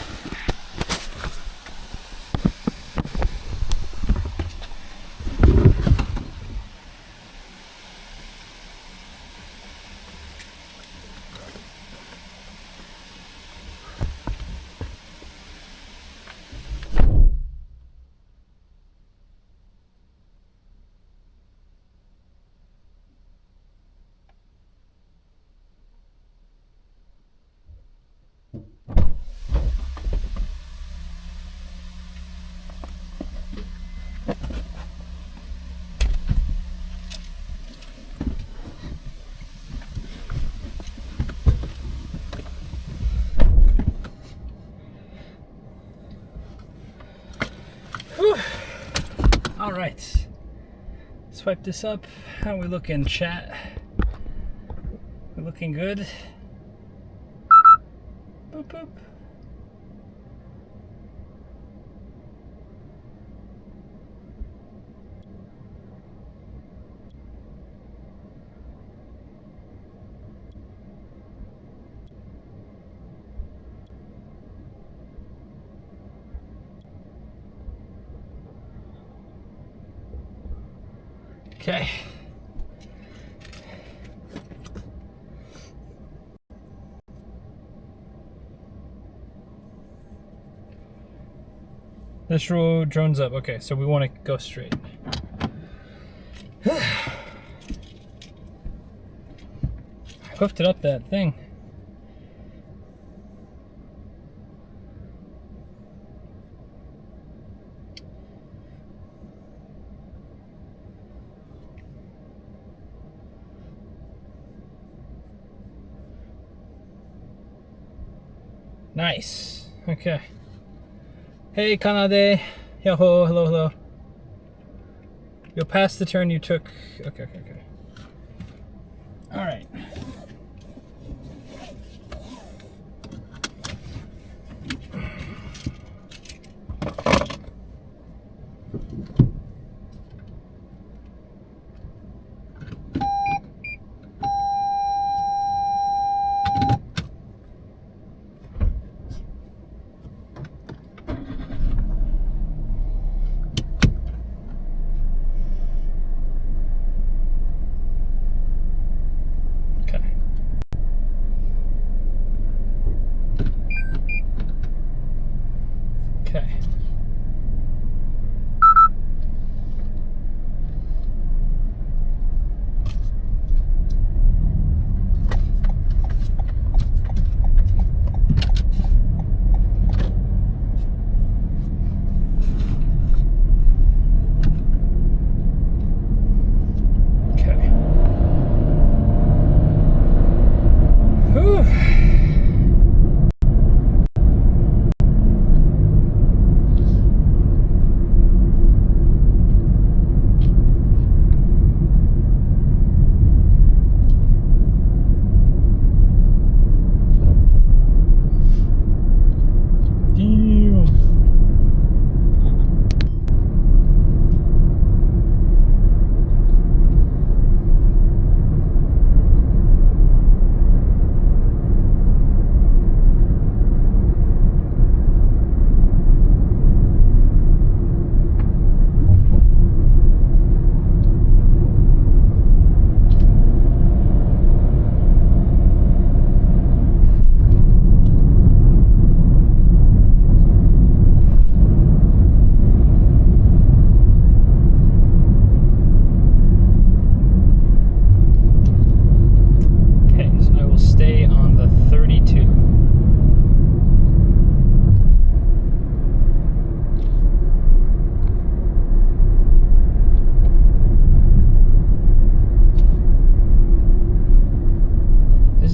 All right, swipe this up. How we looking, chat? We looking good? Boop, boop. Okay. This road, drone's up. Okay, so we want to go straight. I hoofed it up that thing. Nice. Okay. Hey, Kanade. Yo-ho. Hello, hello. You'll pass the turn you took. Okay. All right. Okay.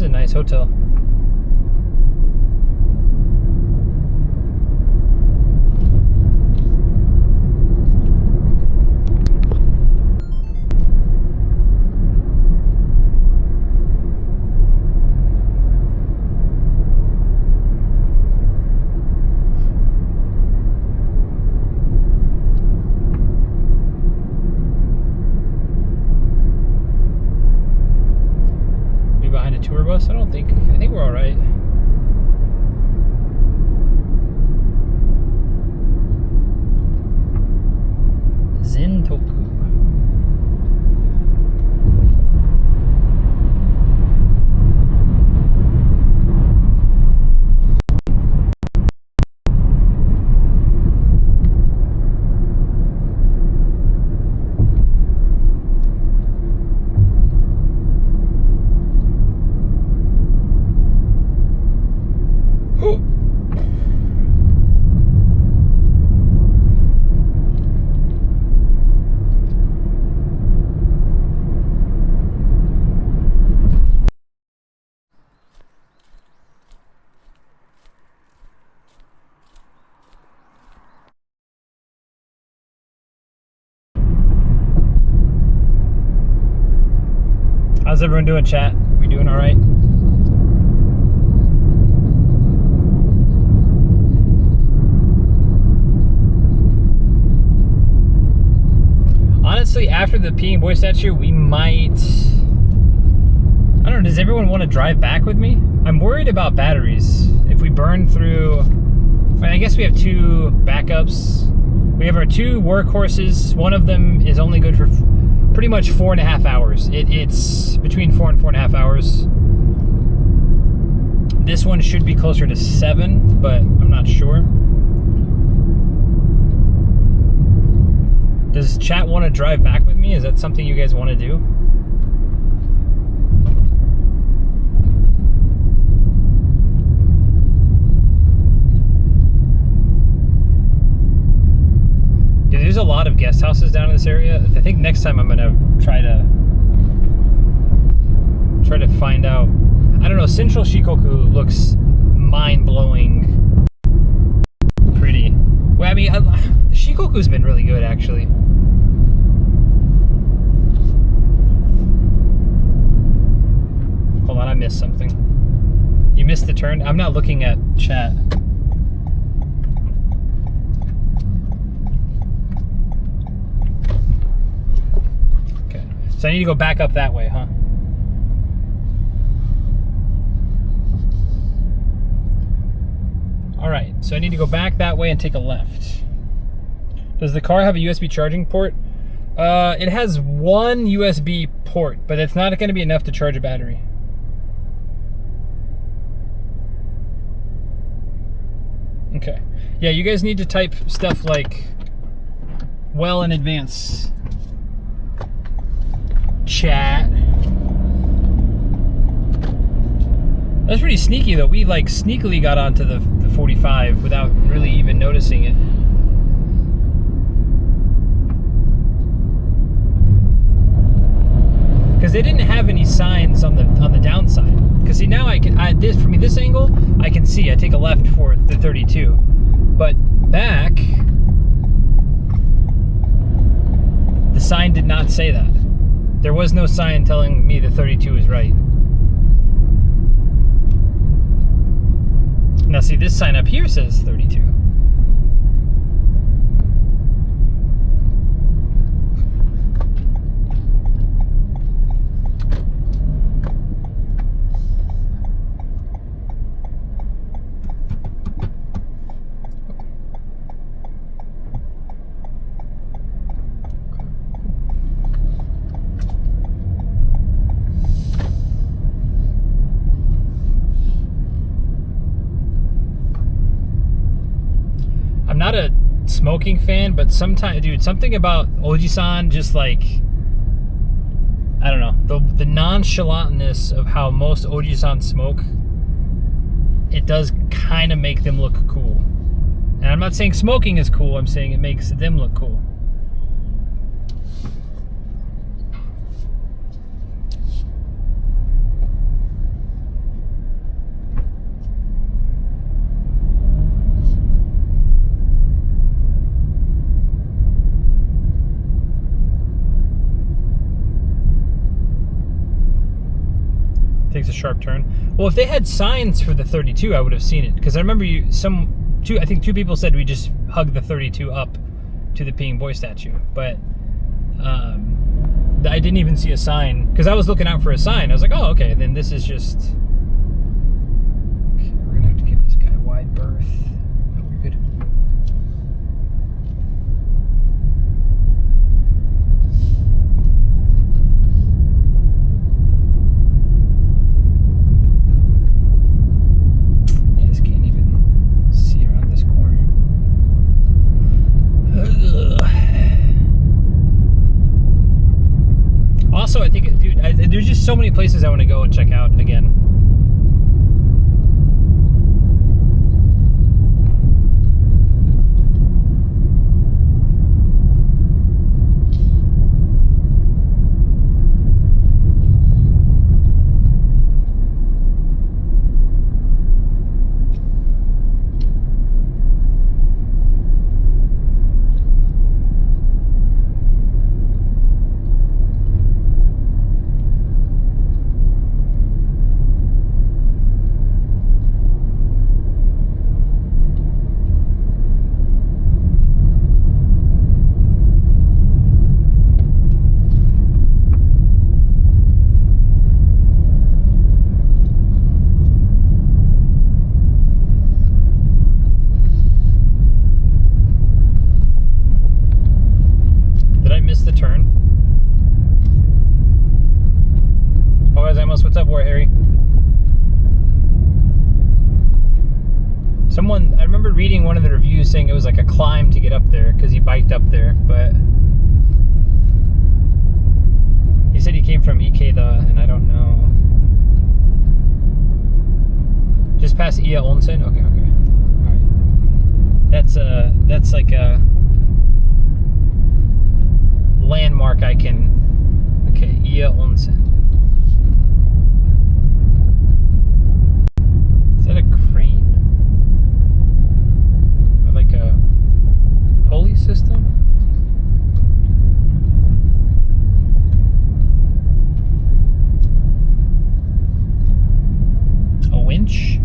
Nice hotel. Behind a tour bus? I think we're all right. Zentoku. How's everyone doing, chat? We doing all right? Honestly, after the Peeing Boy statue, we might... I don't know, does everyone want to drive back with me? I'm worried about batteries. If we burn through... I guess we have two backups. We have our two workhorses. One of them is only good for pretty much 4.5 hours. It's between 4 and 4.5 hours. This one should be closer to 7, but I'm not sure. Does chat want to drive back with me? Is that something you guys want to do? Dude, there's a lot of guest houses down in this area. I think next time I'm gonna try to find out. I don't know, Central Shikoku looks mind-blowing pretty. Well, I mean, Shikoku's been really good, actually. Hold on, I missed something. You missed the turn? I'm not looking at chat. Okay, so I need to go back up that way, huh? Alright, so I need to go back that way and take a left. Does the car have a USB charging port? It has one USB port, but it's not going to be enough to charge a battery. Okay. Yeah, you guys need to type stuff like well in advance. Chat. That's pretty sneaky though. We like sneakily got onto the 45 without really even noticing it. Because they didn't have any signs on the downside. Because see, now from this angle I can see. I take a left for the 32, but back the sign did not say that. There was no sign telling me the 32 is right. Now see, this sign up here says 32. Not a smoking fan, but sometimes, dude, something about Oji-san, just like, I don't know, the nonchalantness of how most Oji-san smoke, it does kind of make them look cool. And I'm not saying smoking is cool, I'm saying it makes them look cool. Takes a sharp turn. Well, if they had signs for the 32, I would have seen it. Because I remember I think two people said we just hugged the 32 up to the peeing boy statue. But I didn't even see a sign. Because I was looking out for a sign. I was like, oh, okay. Then this is just... Okay, we're going to have to give this guy wide berth. No, we're good. Also, I think, dude, there's just so many places I want to go and check out again. What's up, War Harry? I remember reading one of the reviews saying it was like a climb to get up there because he biked up there, but he said he came from Ikeda, and I don't know. Just past Iya Onsen? Okay. Alright. That's like a landmark I can... Okay, Iya Onsen. Is that a crane? Or like a pulley system? A winch?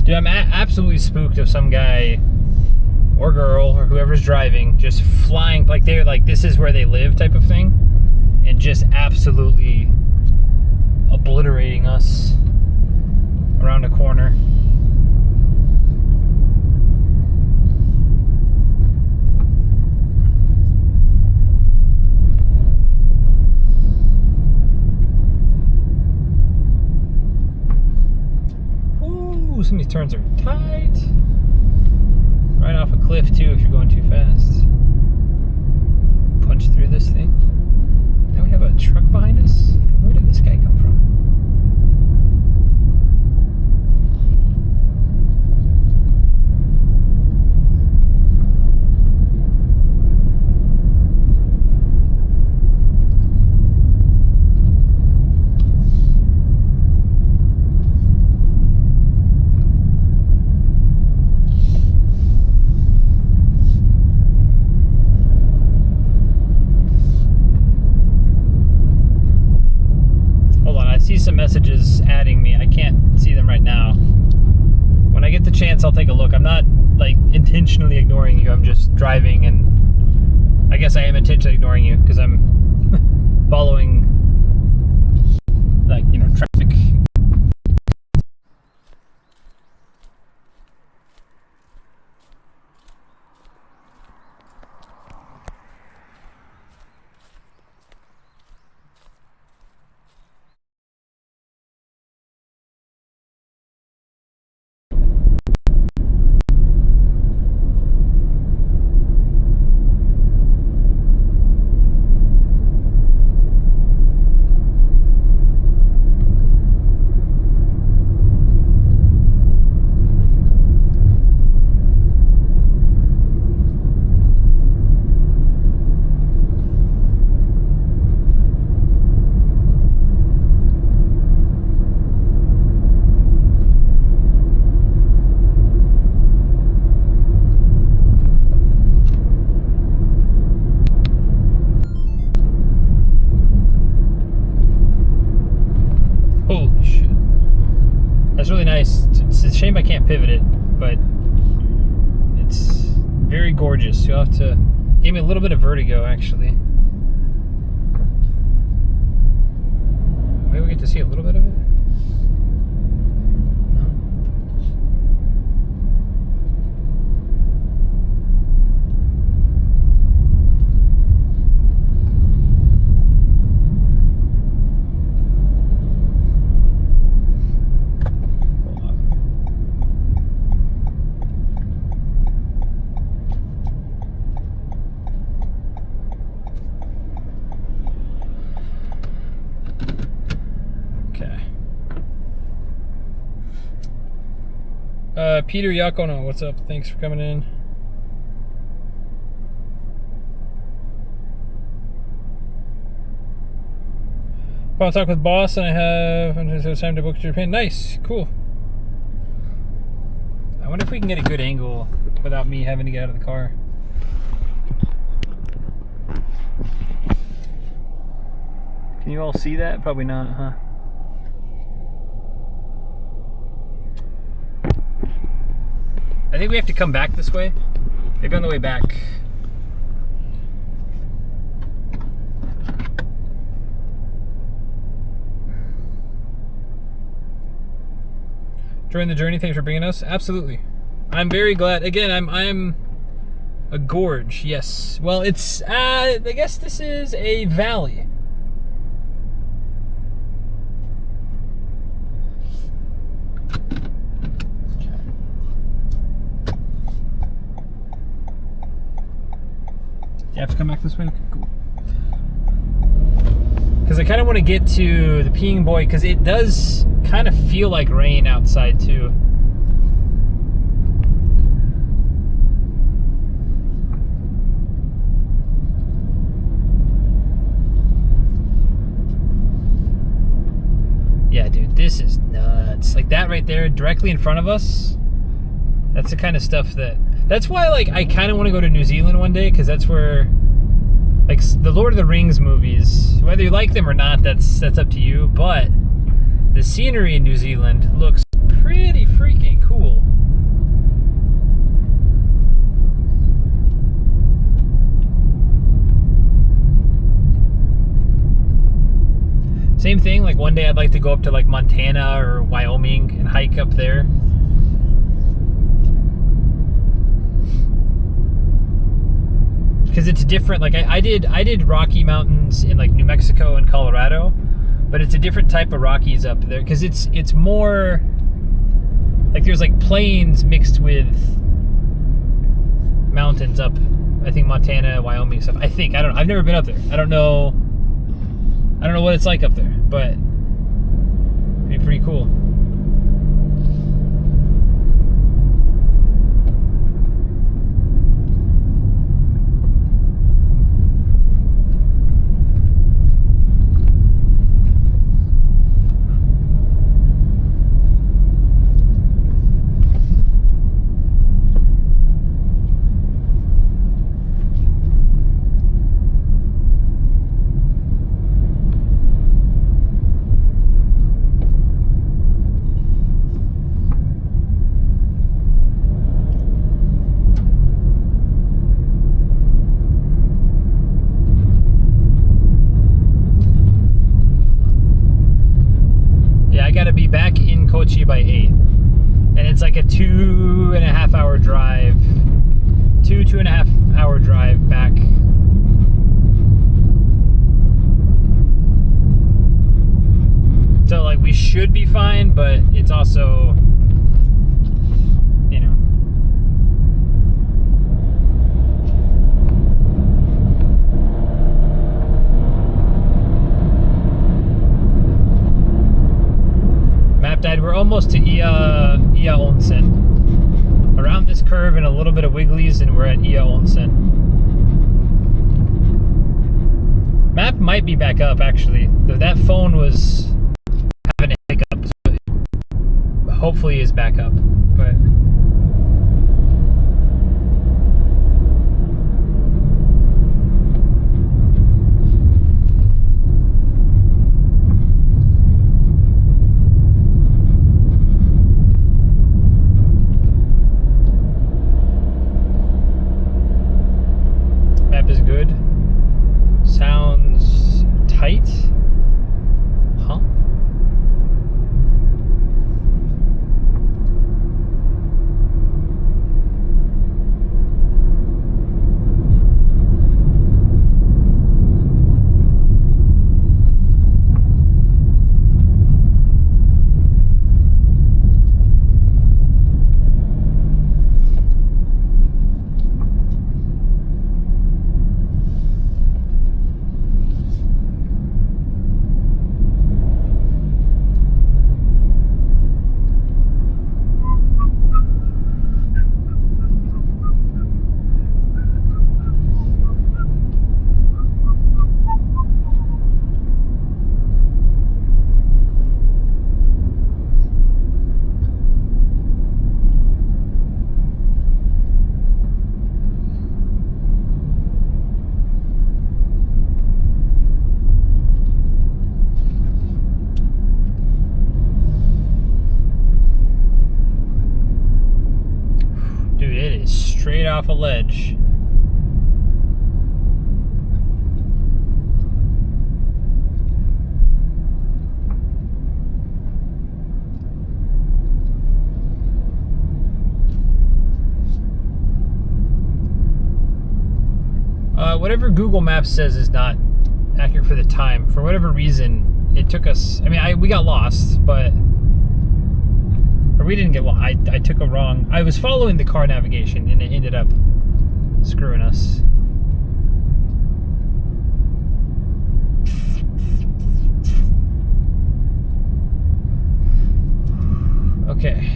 Dude, I'm absolutely spooked of some guy or girl or whoever's driving just flying, like they're like, this is where they live type of thing, and just absolutely obliterating us around a corner. turns are tight. Right off a cliff too if you're going too fast. Punch through this thing. Now we have a truck behind us. Where did this guy come from? Some messages adding me. I can't see them right now. When I get the chance, I'll take a look. I'm not like intentionally ignoring you. I'm just driving, and I guess I am intentionally ignoring you because I'm following, like, you know, traffic. Holy shit. That's really nice. It's a shame I can't pivot it, but it's very gorgeous. You'll have to give me a little bit of vertigo, actually. Maybe we get to see a little bit of it? Peter Yakono, what's up? Thanks for coming in. I'll talk with boss, and I have time to book to Japan. Nice, cool. I wonder if we can get a good angle without me having to get out of the car. Can you all see that? Probably not, huh? I think we have to come back this way. Maybe on the way back. During the journey, thanks for bringing us. Absolutely. I'm very glad. Again, I'm a gorge. Yes. Well, it's I guess this is a valley. You have to come back this way? Okay, cool. Because I kind of want to get to the Peeing Boy, because it does kind of feel like rain outside too. Yeah, dude, this is nuts. Like that right there, directly in front of us. That's the kind of stuff that's why, like, I kind of want to go to New Zealand one day, because that's where, like, the Lord of the Rings movies, whether you like them or not, that's up to you, but the scenery in New Zealand looks pretty freaking cool. Same thing, like one day I'd like to go up to like Montana or Wyoming and hike up there. Because it's different. Like I did Rocky Mountains in like New Mexico and Colorado, but it's a different type of Rockies up there because it's more Like there's like plains mixed with mountains up, I think Montana, Wyoming stuff. I think, I don't know. I've never been up there. I don't know what it's like up there, but it'd be pretty cool. I gotta be back in Kochi by 8, and it's like a 2.5 hour drive, 2.5 hour drive back. So like we should be fine, but it's also, you know. Map died. We're almost to Iya Onsen. Around this curve and a little bit of wigglies, and we're at Iya Onsen. Map might be back up actually. That phone was having a hiccup, so it hopefully is back up. But map is good. Sounds tight. Huh? Dude, it is straight off a ledge. Whatever Google Maps says is not accurate for the time. For whatever reason, it took us, I mean, we got lost, but, or we didn't get lost. I took a wrong, I was following the car navigation and it ended up screwing us. Okay.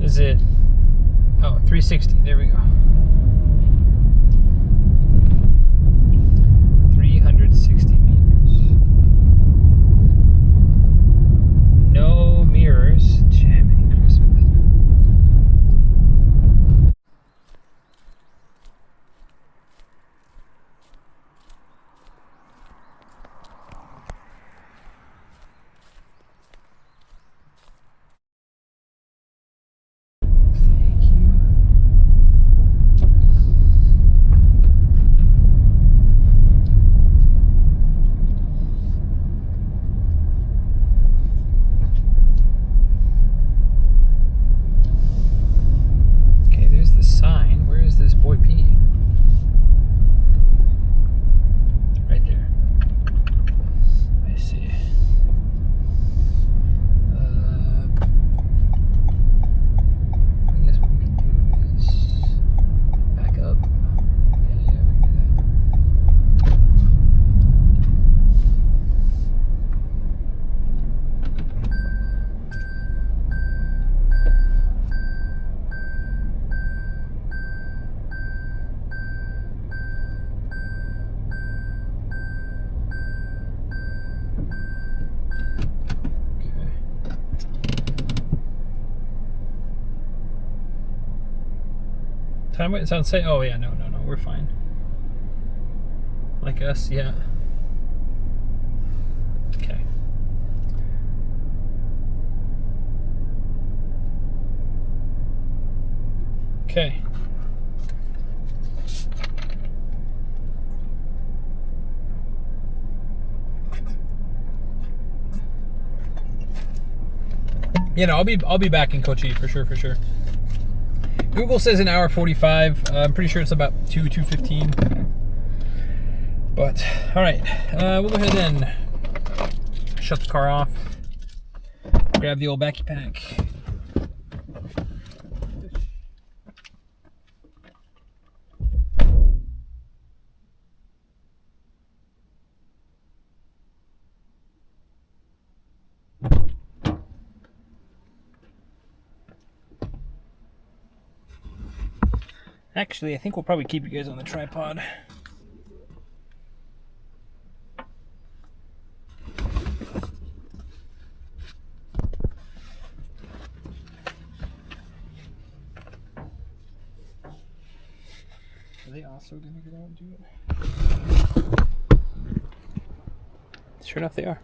Is it, oh, 360, there we go. 360 meters. No mirrors. Jiminy Christmas. Thank you. Time wait, Sensei. Oh yeah, no, we're fine. Like us, yeah. Okay. Okay. You know, I'll be back in Kochi for sure. Google says an hour 45. I'm pretty sure it's about 2:15. But all right, we'll go ahead and shut the car off. Grab the old backy pack. Actually, I think we'll probably keep you guys on the tripod. Are they also going to go out and do it? Sure enough, they are.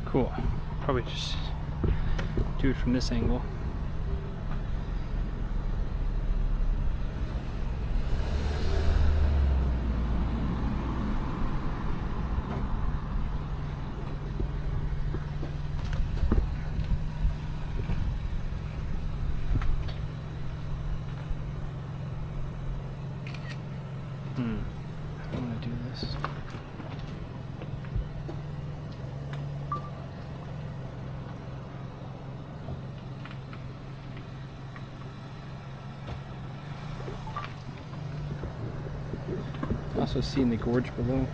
Cool. Probably just do it from this angle. I don't want to do this. Also seeing the gorge below.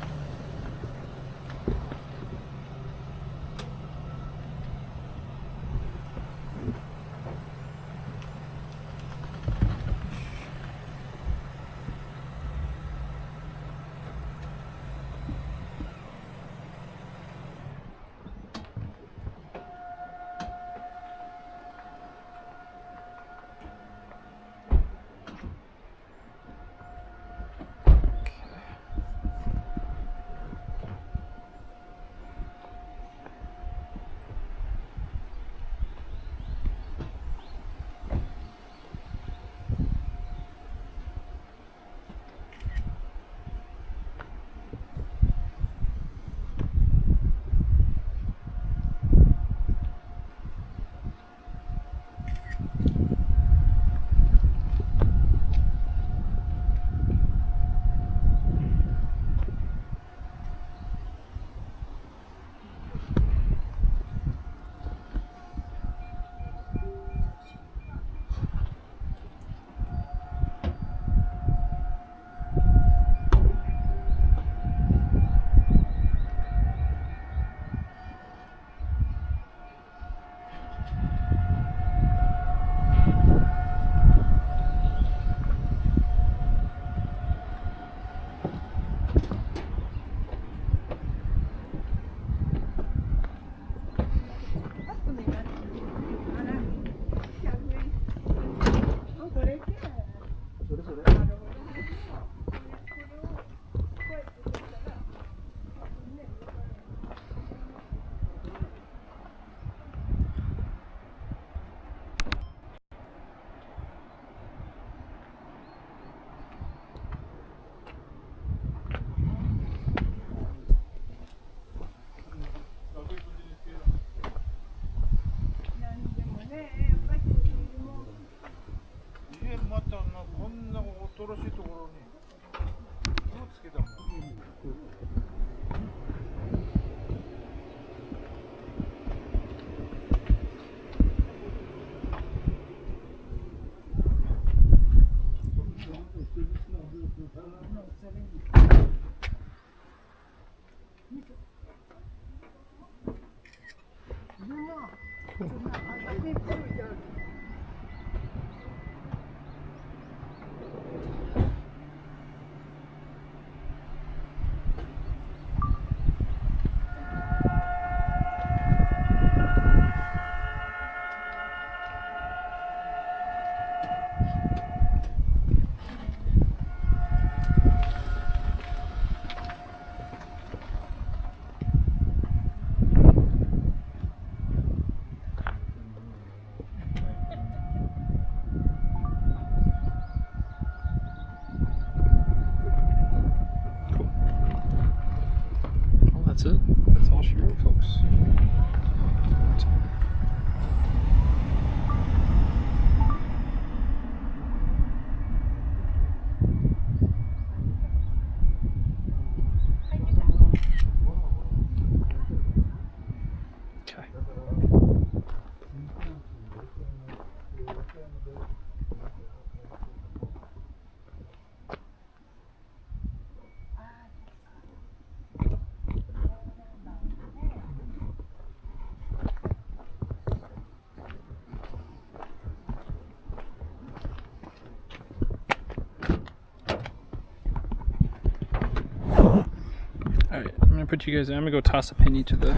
Alright, I'm gonna put you guys in. I'm gonna go toss a penny to the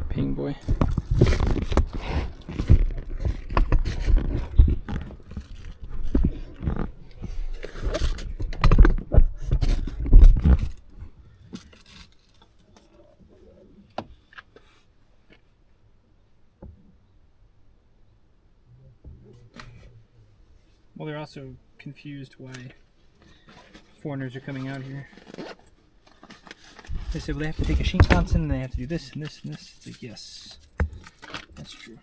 ping boy. Well, they're also confused why foreigners are coming out here. They said, well, they have to take a Shinkansen and they have to do this and this and this. It's like, yes, that's true.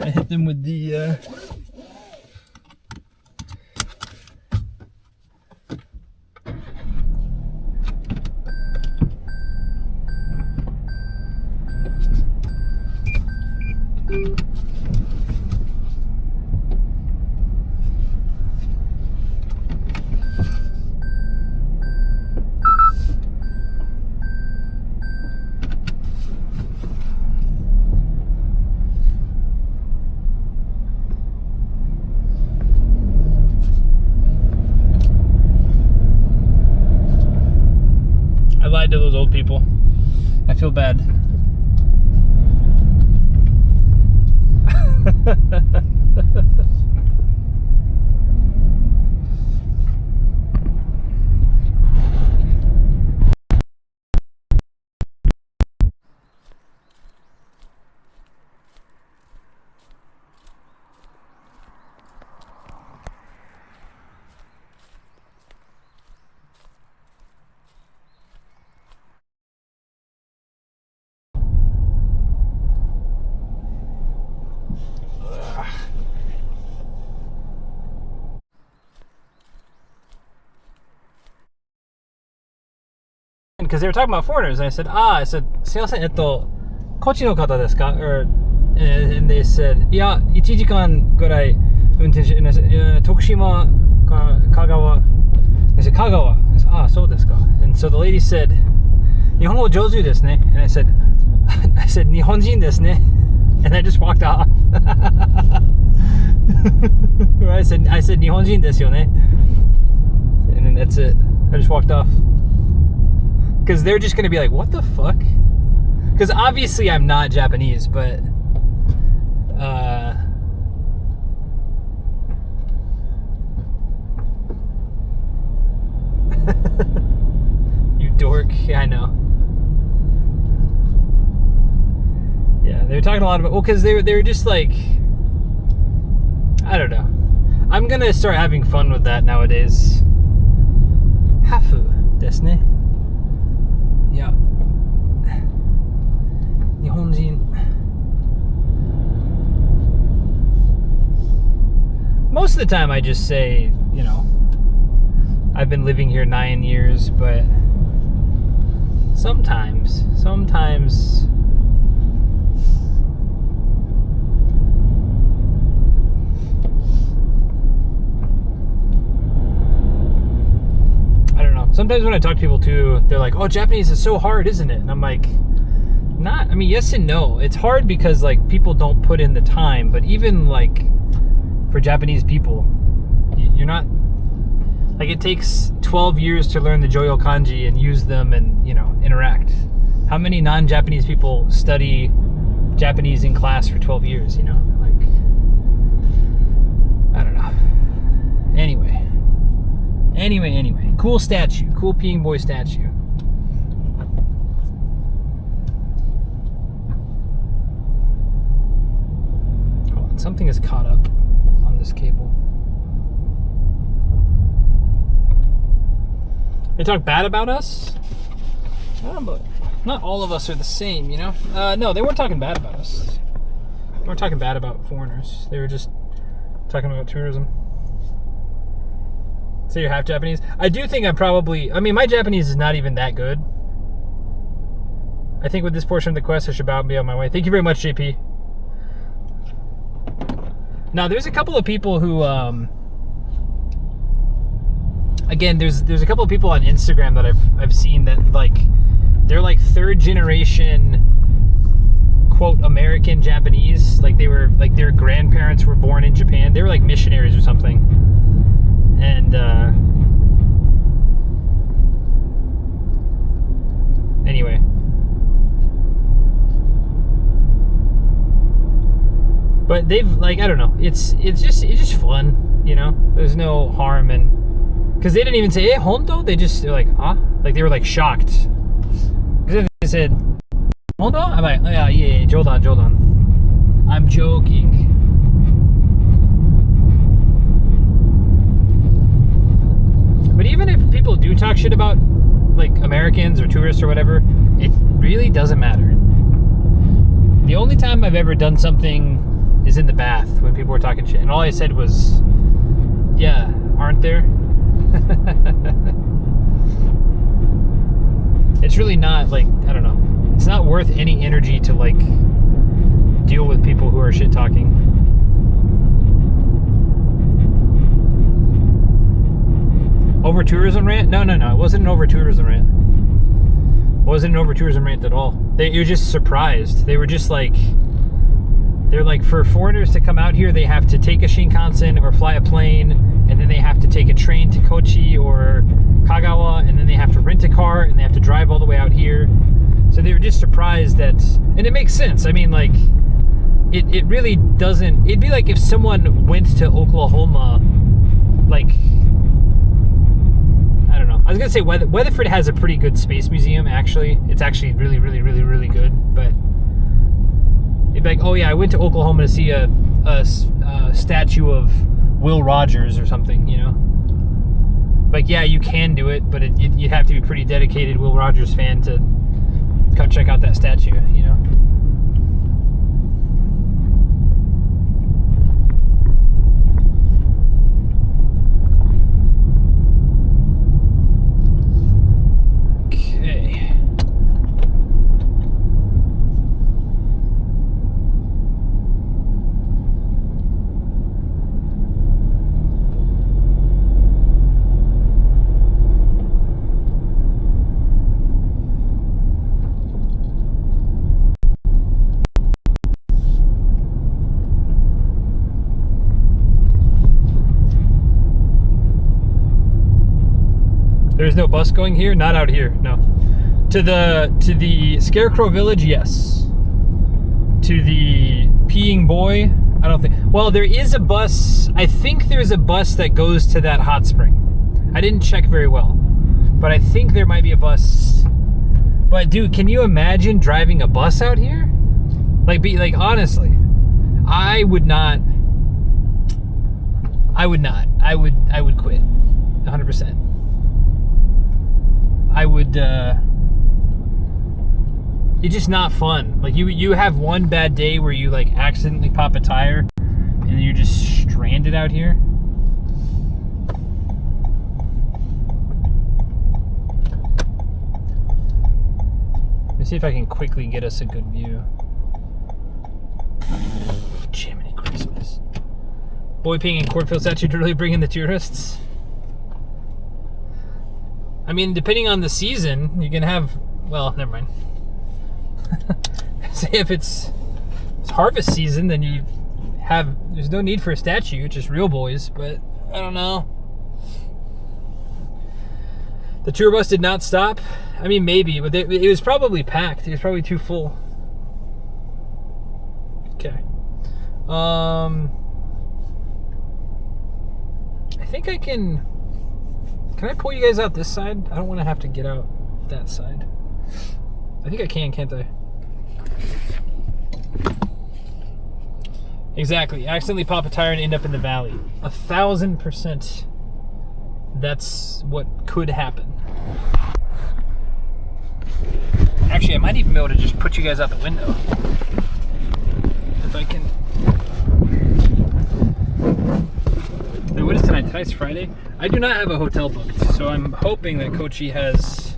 I hit them with the to those old people. I feel bad. Because they were talking about foreigners, and I said, "Sumimasen, kochi no kata desu ka?" And they said, "Yeah, 1時間ぐらい運転し、and I said, Tokushima, Kagawa." They said, "Kagawa." I said, "Ah, so desu ka?" And so the lady said, "Nihongo jouzu desu ne?" And I said, "Nihonjin desu ne?" And I just walked off. I said, "Nihonjin desu yo ne?" And then that's it. I just walked off. Because they're just going to be like, what the fuck? Because obviously I'm not Japanese, but... you dork. Yeah, I know. Yeah, they were talking a lot about... Well, because they were just like... I don't know. I'm going to start having fun with that nowadays. Hafu desu ne? Yeah. Nihonjin. Most of the time I just say, you know, I've been living here 9 years, but sometimes Sometimes when I talk to people too, they're like, "Oh, Japanese is so hard, isn't it?" And I'm like, not, I mean, yes and no. It's hard because like people don't put in the time, but even like for Japanese people, you're not, like it takes 12 years to learn the Joyo kanji and use them and, you know, interact. How many non-Japanese people study Japanese in class for 12 years, you know? Like, I don't know. Anyway. Cool statue. Cool peeing boy statue. Hold on, something is caught up on this cable. They talk bad about us? But not all of us are the same, you know? No, they weren't talking bad about us. They weren't talking bad about foreigners. They were just talking about tourism. So you're half Japanese? I do think I'm probably, I mean, my Japanese is not even that good. I think with this portion of the quest, I should bow and be on my way. Thank you very much, JP. Now, there's a couple of people who, again, there's a couple of people on Instagram that I've seen that, like, they're like third generation, quote, American Japanese. Like, they were, like, their grandparents were born in Japan. They were like missionaries or something. And anyway, but they've, like, I don't know, it's just fun, you know. There's no harm in, because they didn't even say, "Hey, Hondo." They're like, huh? Like, they were like shocked. Because they said, "Hondo?" I'm like, oh, yeah, Jodan. I'm joking. But even if people do talk shit about, like, Americans or tourists or whatever, it really doesn't matter. The only time I've ever done something is in the bath when people were talking shit. And all I said was, yeah, aren't there? It's really not, like, I don't know. It's not worth any energy to, like, deal with people who are shit talking. Over tourism rant? No. It wasn't an over tourism rant. It wasn't an over tourism rant at all. You're just surprised. They were just like, they're like, for foreigners to come out here, they have to take a Shinkansen or fly a plane, and then they have to take a train to Kochi or Kagawa, and then they have to rent a car, and they have to drive all the way out here. So they were just surprised that, and it makes sense. I mean, like, it really doesn't, it'd be like if someone went to Oklahoma, like, I don't know. I was gonna say Weatherford has a pretty good space museum. Actually, it's actually really, really, really, really good. But it'd be like, oh yeah, I went to Oklahoma to see a statue of Will Rogers or something. You know, like, yeah, you can do it, but you'd have to be a pretty dedicated Will Rogers fan to come check out that statue. You know. There's no bus going here? Not out here, no. To the Scarecrow Village, yes. To the Peeing Boy, I don't think. Well, there is a bus. I think there's a bus that goes to that hot spring. I didn't check very well, but I think there might be a bus. But dude, can you imagine driving a bus out here? Like, honestly, I would quit, 100%. I would, it's just not fun. Like, you have one bad day where you, like, accidentally pop a tire and then you're just stranded out here. Let me see if I can quickly get us a good view. Jiminy Christmas. Boy peeing in cornfield statue to really bring in the tourists. I mean, depending on the season, you can have, well, never mind. say if it's harvest season, then there's no need for a statue, just real boys, but I don't know. The tour bus did not stop. I mean, maybe, but it was probably packed. It was probably too full. Okay. I think I can I pull you guys out this side? I don't want to have to get out that side. I think I can, can't I? Exactly. Accidentally pop a tire and end up in the valley. 1000%. That's what could happen. Actually, I might even be able to just put you guys out the window. If I can. Wait, what is tonight? Tonight's Friday. I do not have a hotel booked, so I'm hoping that Kochi has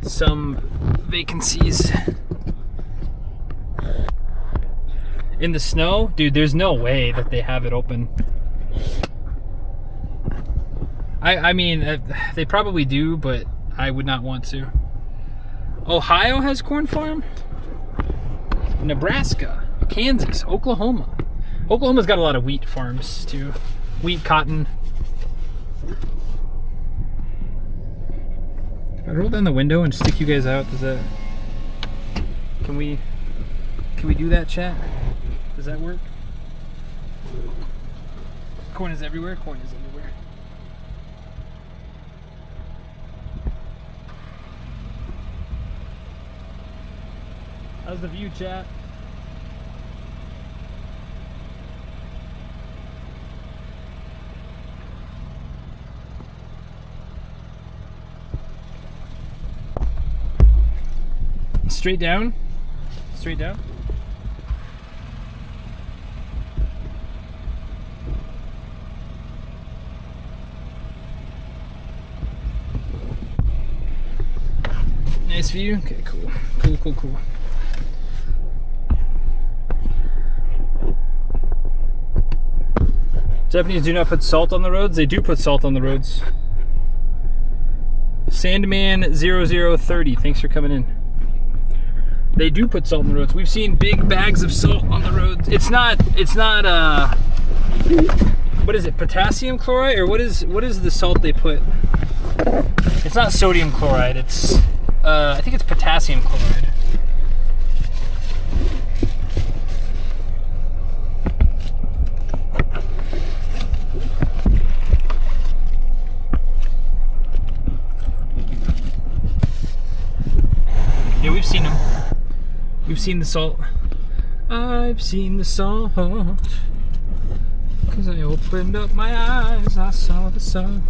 some vacancies. In the snow? Dude, there's no way that they have it open. I mean, they probably do, but I would not want to. Ohio has corn farm? Nebraska, Kansas, Oklahoma. Oklahoma's got a lot of wheat farms too. Wheat, cotton. If I roll down the window and stick you guys out, does that... Can we do that, chat? Does that work? Corn is everywhere? Corn is everywhere. How's the view, chat? Straight down? Straight down? Nice view? Okay, cool. Cool. Japanese do not put salt on the roads. They do put salt on the roads. Sandman0030, thanks for coming in. They do put salt on the roads. We've seen big bags of salt on the roads. It's not what is it, potassium chloride, or what is the salt they put? It's not sodium chloride, it's I think it's potassium chloride. Yeah, we've seen them. We've seen the salt. I've seen the salt. Cause I opened up my eyes, I saw the sun.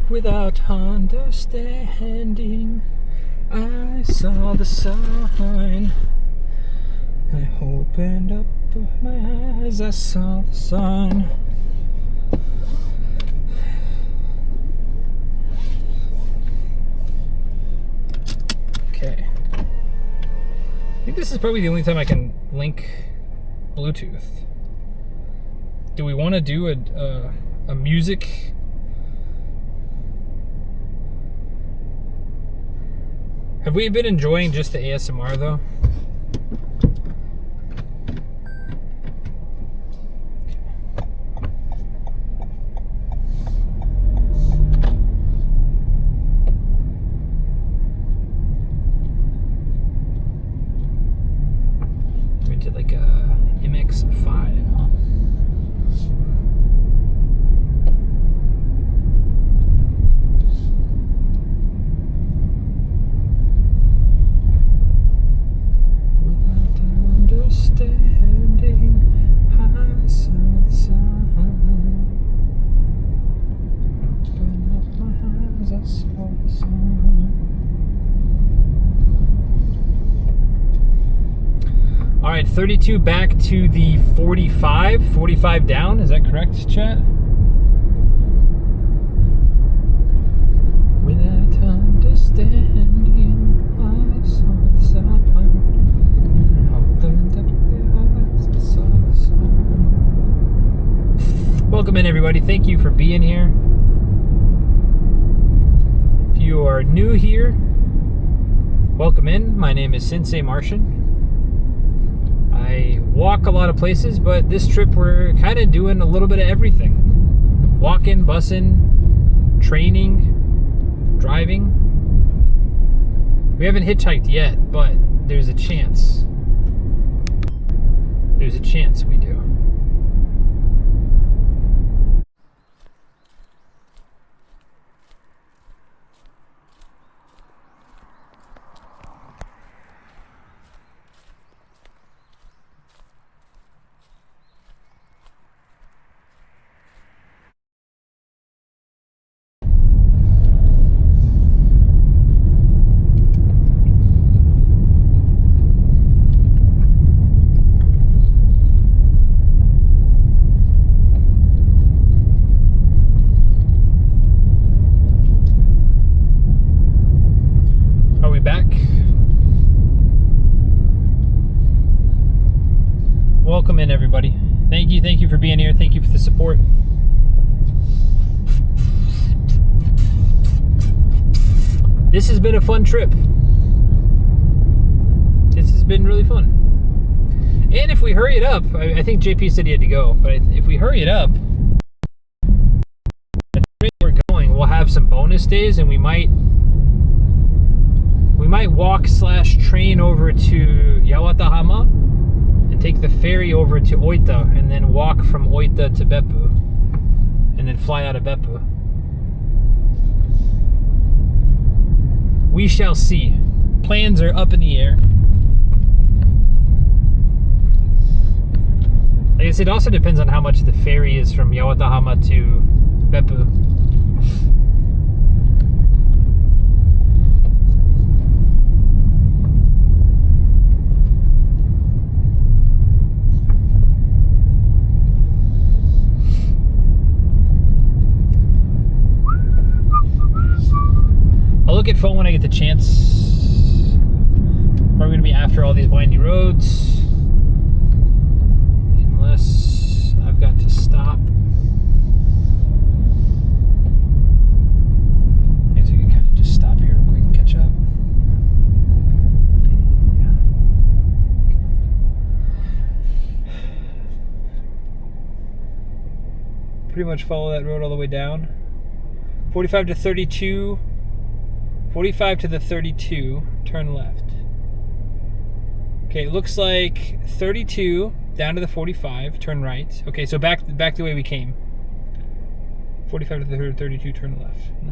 Without understanding, I saw the sign. I opened up my eyes, I saw the sign. Okay. I think this is probably the only time I can link Bluetooth. Do we want to do a music? Have we been enjoying just the ASMR though? We did like a MX5, huh? All right, 32 back to the 45 down, is that correct, chat? Without understanding, I saw the sign. I opened up my eyes, I saw the sign. Welcome in, everybody. Thank you for being here. you are new here, welcome in. My name is Sensei Martian. I walk a lot of places, but this trip we're kind of doing a little bit of everything. Walking, bussing, training, driving. We haven't hitchhiked yet, but there's a chance. There's a chance we do. Back. Welcome in, everybody. Thank you for being here. Thank you for the support. This has been a fun trip. This has been really fun. And if we hurry it up, I think JP said he had to go, but if we hurry it up, at the rate we're going, we'll have some bonus days, and we might walk/train over to Yawatahama and take the ferry over to Oita, and then walk from Oita to Beppu, and then fly out of Beppu. We shall see. Plans are up in the air. Like I said, it also depends on how much the ferry is from Yawatahama to Beppu. I'll look at phone when I get the chance. Probably gonna be after all these windy roads, unless I've got to stop. I guess we can kind of just stop here real quick and catch up. Yeah. Pretty much follow that road all the way down. 45 to 32. 45 to the 32, turn left. Okay, it looks like 32 down to the 45, turn right. Okay, so back the way we came. 45 to the 32, turn left. No.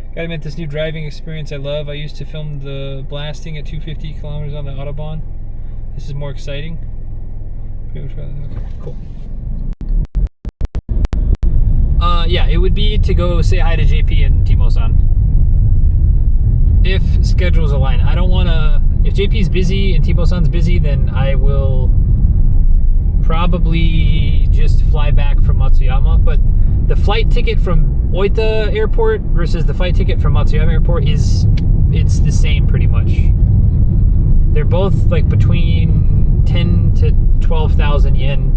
Gotta admit, this new driving experience I love. I used to film the blasting at 250 kilometers on the Autobahn. This is more exciting. Okay, cool. Yeah, it would be to go say hi to JP and Timo-san. If schedules align. I don't want to... If JP's busy and Timo-san's busy, then I will probably just fly back from Matsuyama. But the flight ticket from Oita Airport versus the flight ticket from Matsuyama Airport it's the same pretty much. They're both like between 10 to 12,000 yen.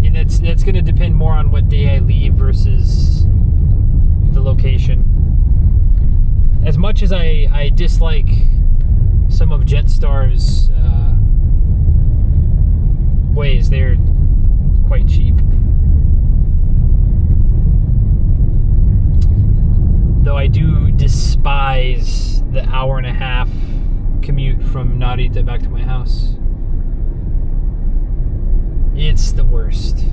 And that's going to depend more on what day I leave versus the location. As much as I dislike some of Jetstar's ways, they're quite cheap. Though I do despise the hour-and-a-half commute from Narita back to my house. It's the worst.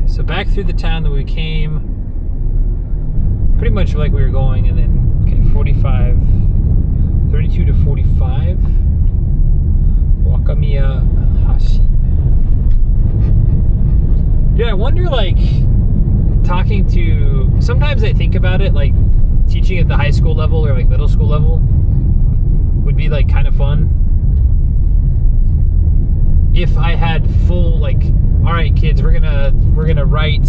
So back through the town that we came, pretty much like we were going, and then, okay, 32 to 45, Wakamiya Hashi. Yeah, I wonder, like, talking to, sometimes I think about it, like, teaching at the high school level or, like, middle school level would be, like, kind of fun. If I had full, like, all right, kids, we're gonna write,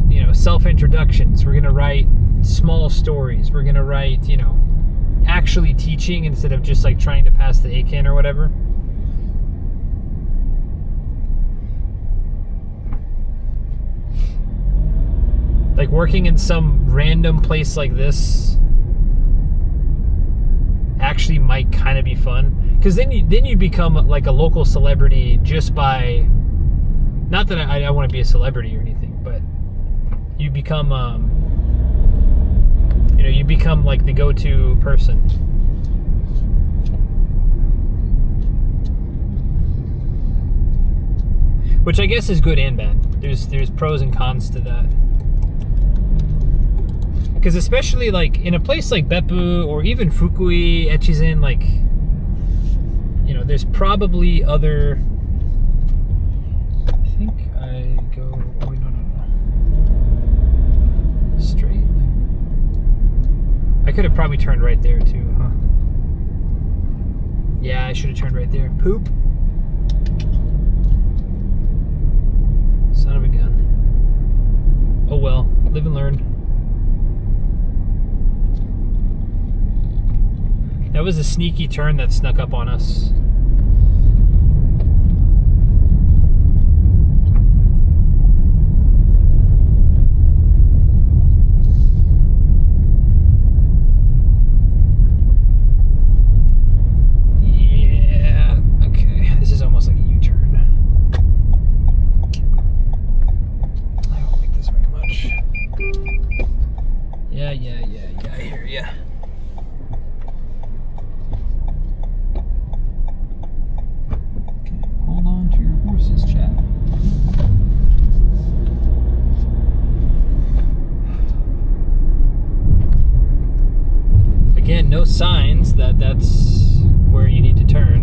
you know, self-introductions. We're gonna write small stories. We're gonna write, you know, actually teaching instead of just like trying to pass the Aiken or whatever. Like working in some random place like this actually might kind of be fun, because then you become like a local celebrity just by, not that I want to be a celebrity or anything, but you become you become like the go-to person. Which I guess is good and bad. There's pros and cons to that. Because especially like in a place like Beppu or even Fukui, Echizen, like, there's probably other. I think I go. Oh no. Straight. I could have probably turned right there too, huh? Yeah, I should have turned right there. Poop. Son of a gun. Oh well, live and learn. That was a sneaky turn that snuck up on us. Yeah, okay. This is almost like a U-turn. I don't like this very much. Yeah, I hear ya. Again, no signs that that's where you need to turn.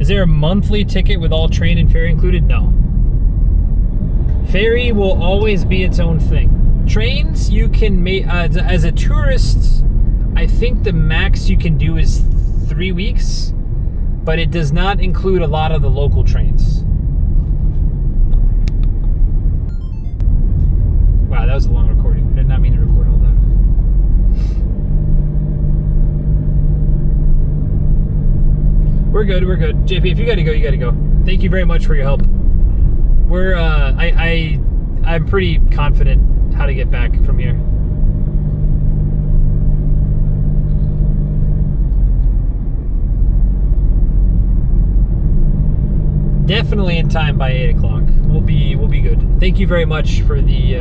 Is there a monthly ticket with all train and ferry included? No. Ferry will always be its own thing. Trains, you can make, as a tourist, I think the max you can do is 3 weeks, but it does not include a lot of the local trains. Wow, that was a long recording. I did not mean to record all that. We're good. JP, if you gotta go, you gotta go. Thank you very much for your help. We're, I'm pretty confident how to get back from here. Definitely in time by 8 o'clock. We'll be good. Thank you very much for the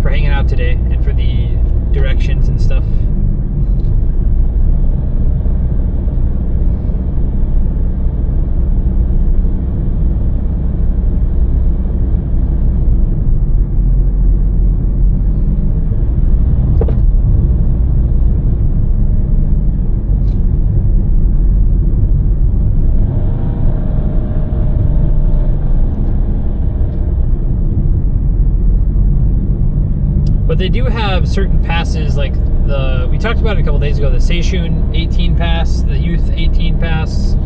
for hanging out today and for the directions and stuff. But they do have certain passes, like we talked about it a couple days ago, the Seishun 18 pass, the Youth 18 pass.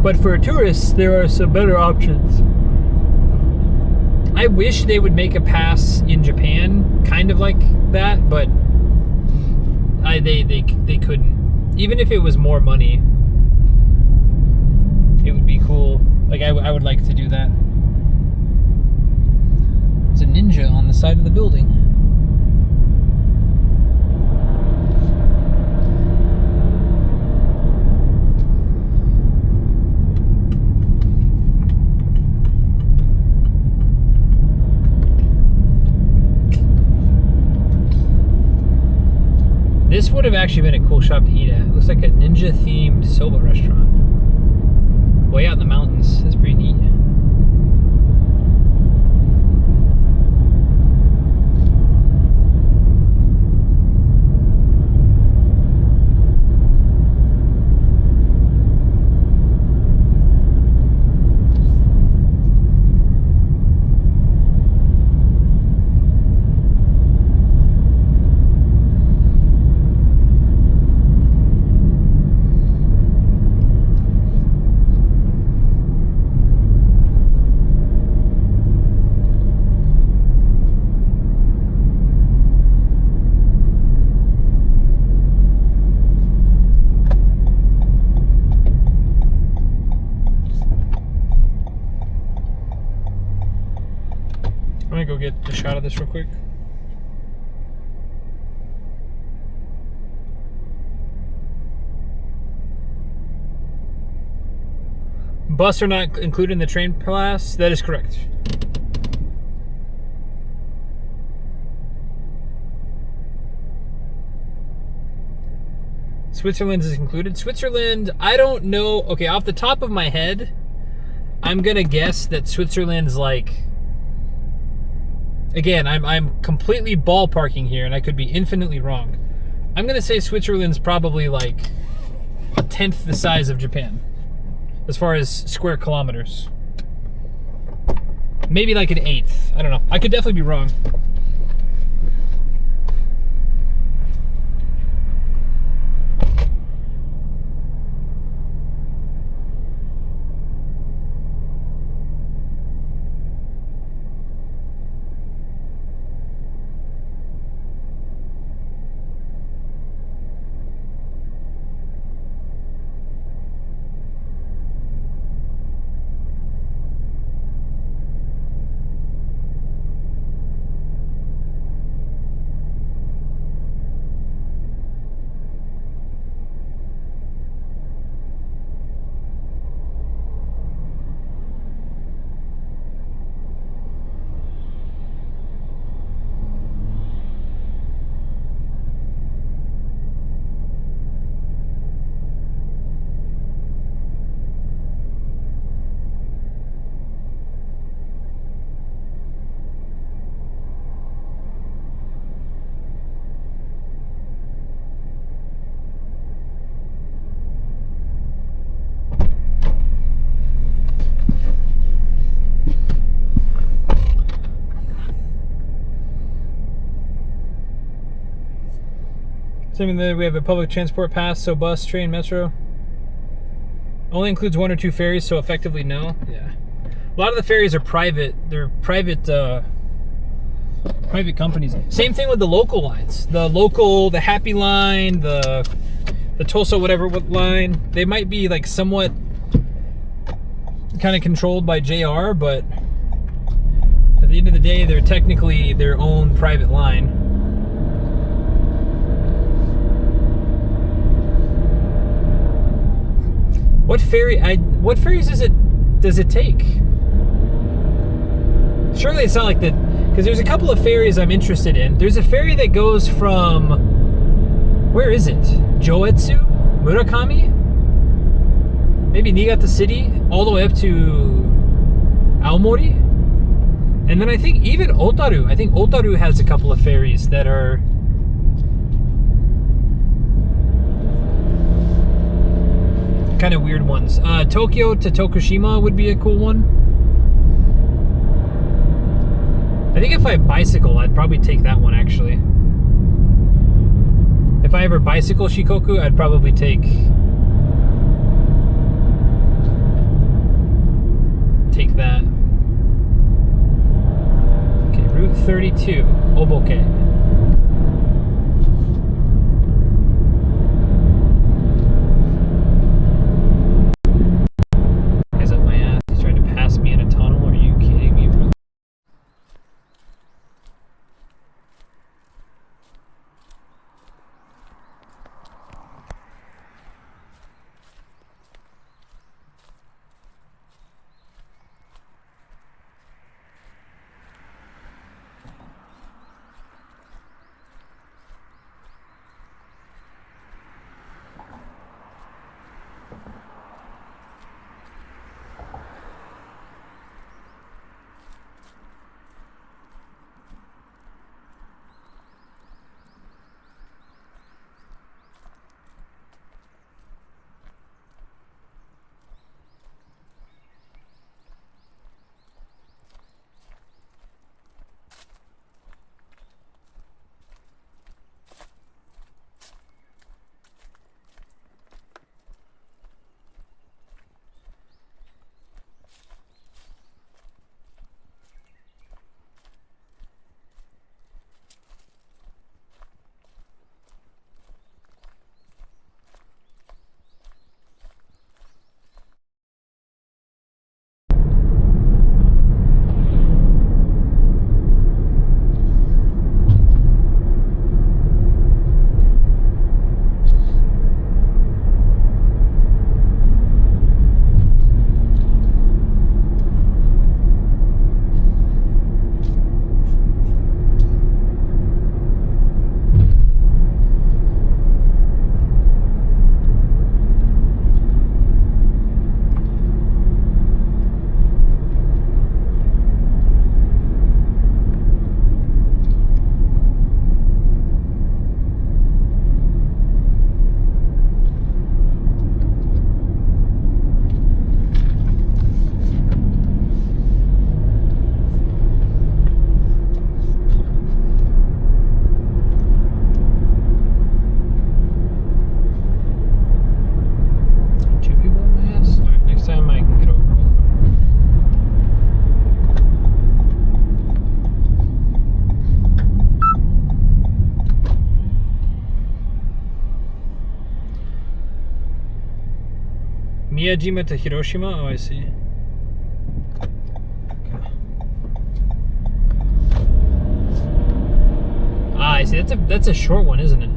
But for tourists, there are some better options. I wish they would make a pass in Japan, kind of like that, but they couldn't. Even if it was more money, it would be cool. Like I would like to do that. It's a ninja on the side of the building. This would have actually been a cool shop to eat at. It looks like a ninja themed soba restaurant. Way out in the mountains. That's pretty neat. I'm gonna go get a shot of this real quick. Bus are not included in the train pass? That is correct. Switzerland is included. Switzerland, I don't know. Okay, off the top of my head, I'm gonna guess that Switzerland's like, again, I'm completely ballparking here and I could be infinitely wrong. I'm gonna say Switzerland's probably like a tenth the size of Japan as far as square kilometers. Maybe like an eighth. I don't know. I could definitely be wrong. Assuming that we have a public transport pass, so bus, train, metro. Only includes 1 or 2 ferries, so effectively no. Yeah. A lot of the ferries are private. They're private private companies. Same thing with the local lines. The Happy Line, the Tulsa whatever line. They might be like somewhat kind of controlled by JR, but at the end of the day, they're technically their own private line. What ferries does it take? Surely it's not like that, because there's a couple of ferries I'm interested in. There's a ferry that goes from, where is it? Joetsu? Murakami? Maybe Niigata City? All the way up to Aomori? And then I think even Otaru. I think Otaru has a couple of ferries that are kind of weird ones. Tokyo to Tokushima would be a cool one. I think if I bicycle, I'd probably take that one actually. If I ever bicycle Shikoku, I'd probably take that. Okay, Route 32, Oboke. Miyajima to Hiroshima? Oh, I see. Ah, I see. That's a short one, isn't it?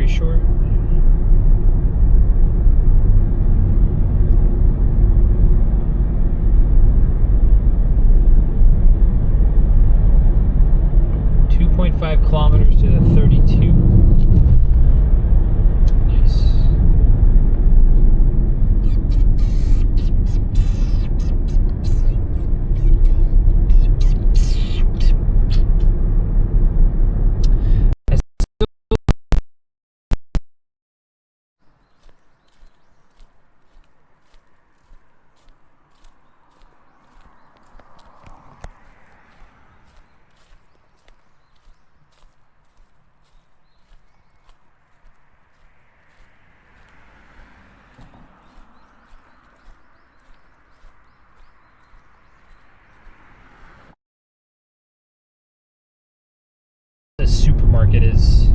Short. .5 kilometers to the 32. Nice. The supermarket is.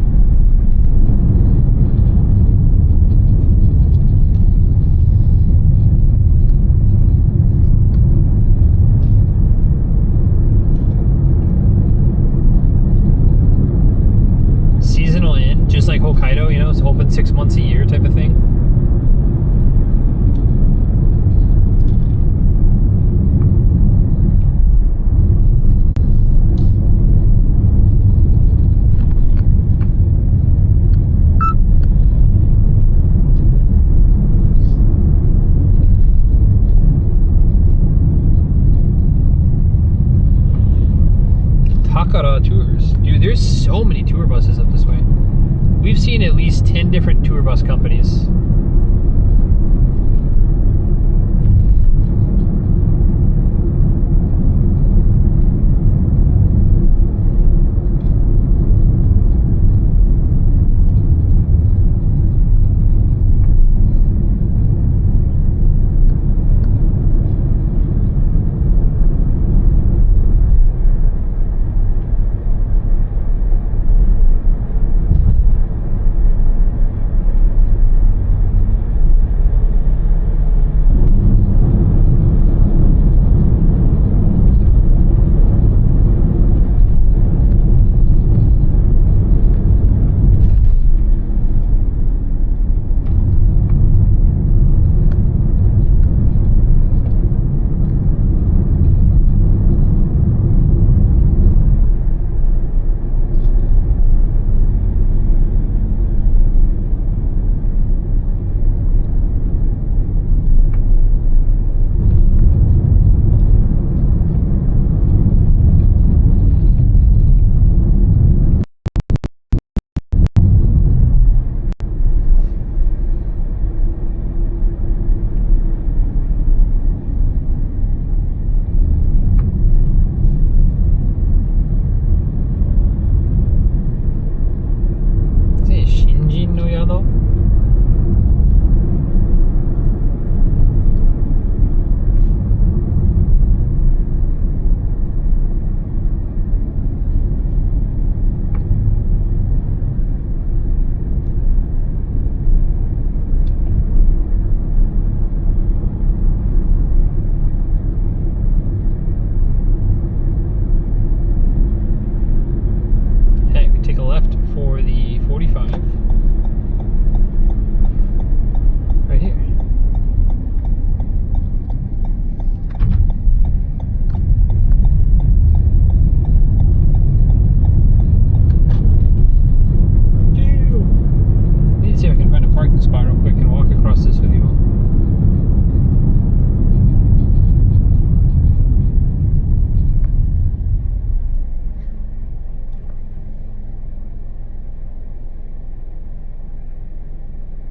Seasonal inn, just like Hokkaido, you know, it's open 6 months a year type of thing. Takara Tours. Dude, there's so many tour buses up this way. We've seen at least 10 different tour bus companies.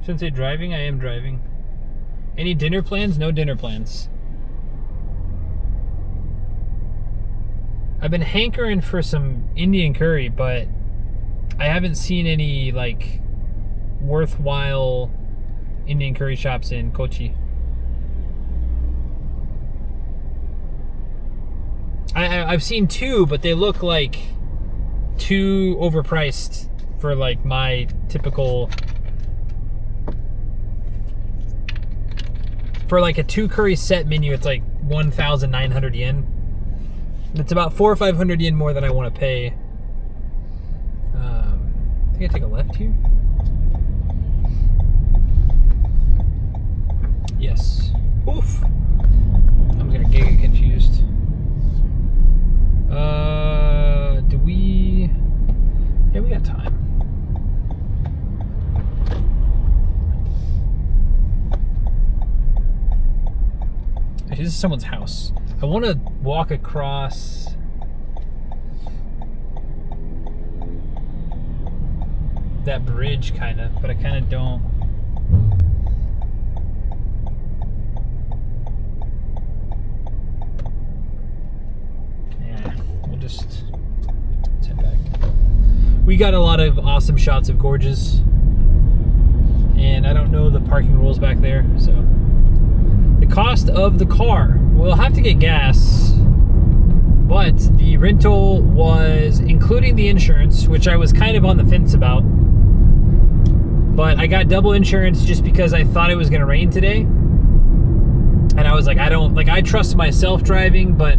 Sensei driving? I am driving. Any dinner plans? No dinner plans. I've been hankering for some Indian curry, but I haven't seen any like worthwhile Indian curry shops in Kochi. I've seen two, but they look like too overpriced for like my typical. For like a 2 curry set menu, it's like 1,900 yen. It's about 400 or 500 yen more than I want to pay. I think I take a left here. Yes. Oof. I'm gonna get confused. Do we? Yeah, we got time. Actually, this is someone's house. I want to walk across. That bridge, kind of, but I kind of don't. Yeah, we'll just head back. We got a lot of awesome shots of gorges, and I don't know the parking rules back there, so. The cost of the car. We'll have to get gas, but the rental was including the insurance, which I was kind of on the fence about. But I got double insurance just because I thought it was going to rain today. And I was like, I trust myself driving, but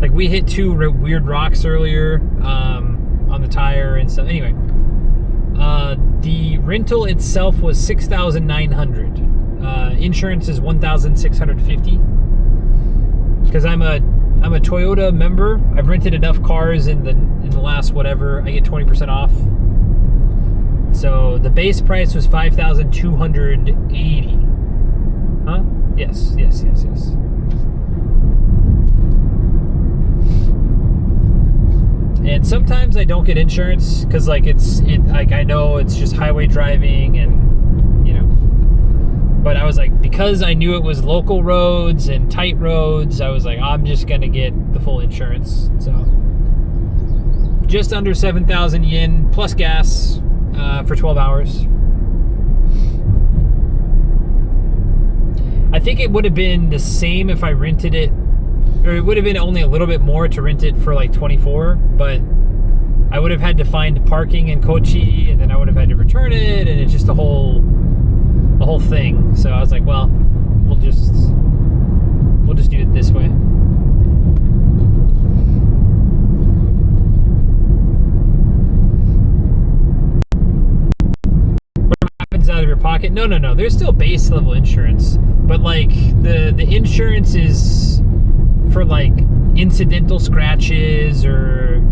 like we hit 2 weird rocks earlier on the tire and stuff. Anyway, the rental itself was 6,900. Insurance is 1,650. Because I'm a Toyota member. I've rented enough cars in the last whatever. I get 20% off. So the base price was 5,280. Huh? Yes. And sometimes I don't get insurance because like I know it's just highway driving and but I was like, because I knew it was local roads and tight roads, I was like, I'm just gonna get the full insurance. So just under 7,000 yen plus gas for 12 hours. I think it would have been the same if I rented it, or it would have been only a little bit more to rent it for like 24, but I would have had to find parking in Kochi, and then I would have had to return it, and it's just a whole thing. So I was like, well, we'll just do it this way. Whatever happens out of your pocket? No. There's still base level insurance, but like the insurance is for like incidental scratches or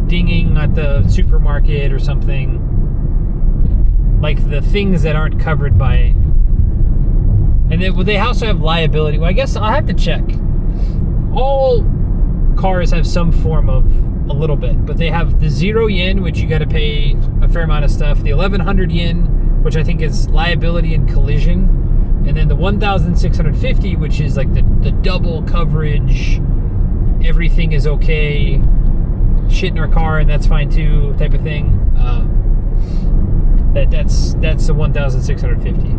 dinging at the supermarket or something. Like the things that aren't covered by, and then they also have liability. Well, I guess I'll have to check. All cars have some form of a little bit, but they have the 0 yen, which you got to pay a fair amount of stuff. The 1,100 yen, which I think is liability and collision, and then the 1,650, which is like the double coverage. Everything is okay. Shit in our car, and that's fine too, type of thing. That's the 1,650.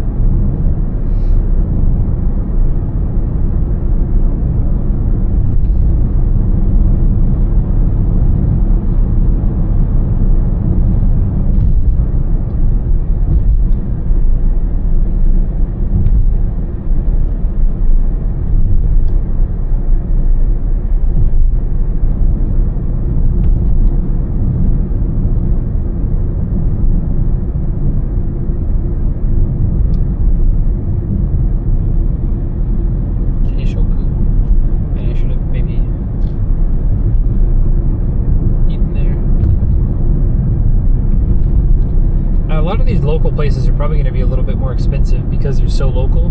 Local places are probably going to be a little bit more expensive because they're so local.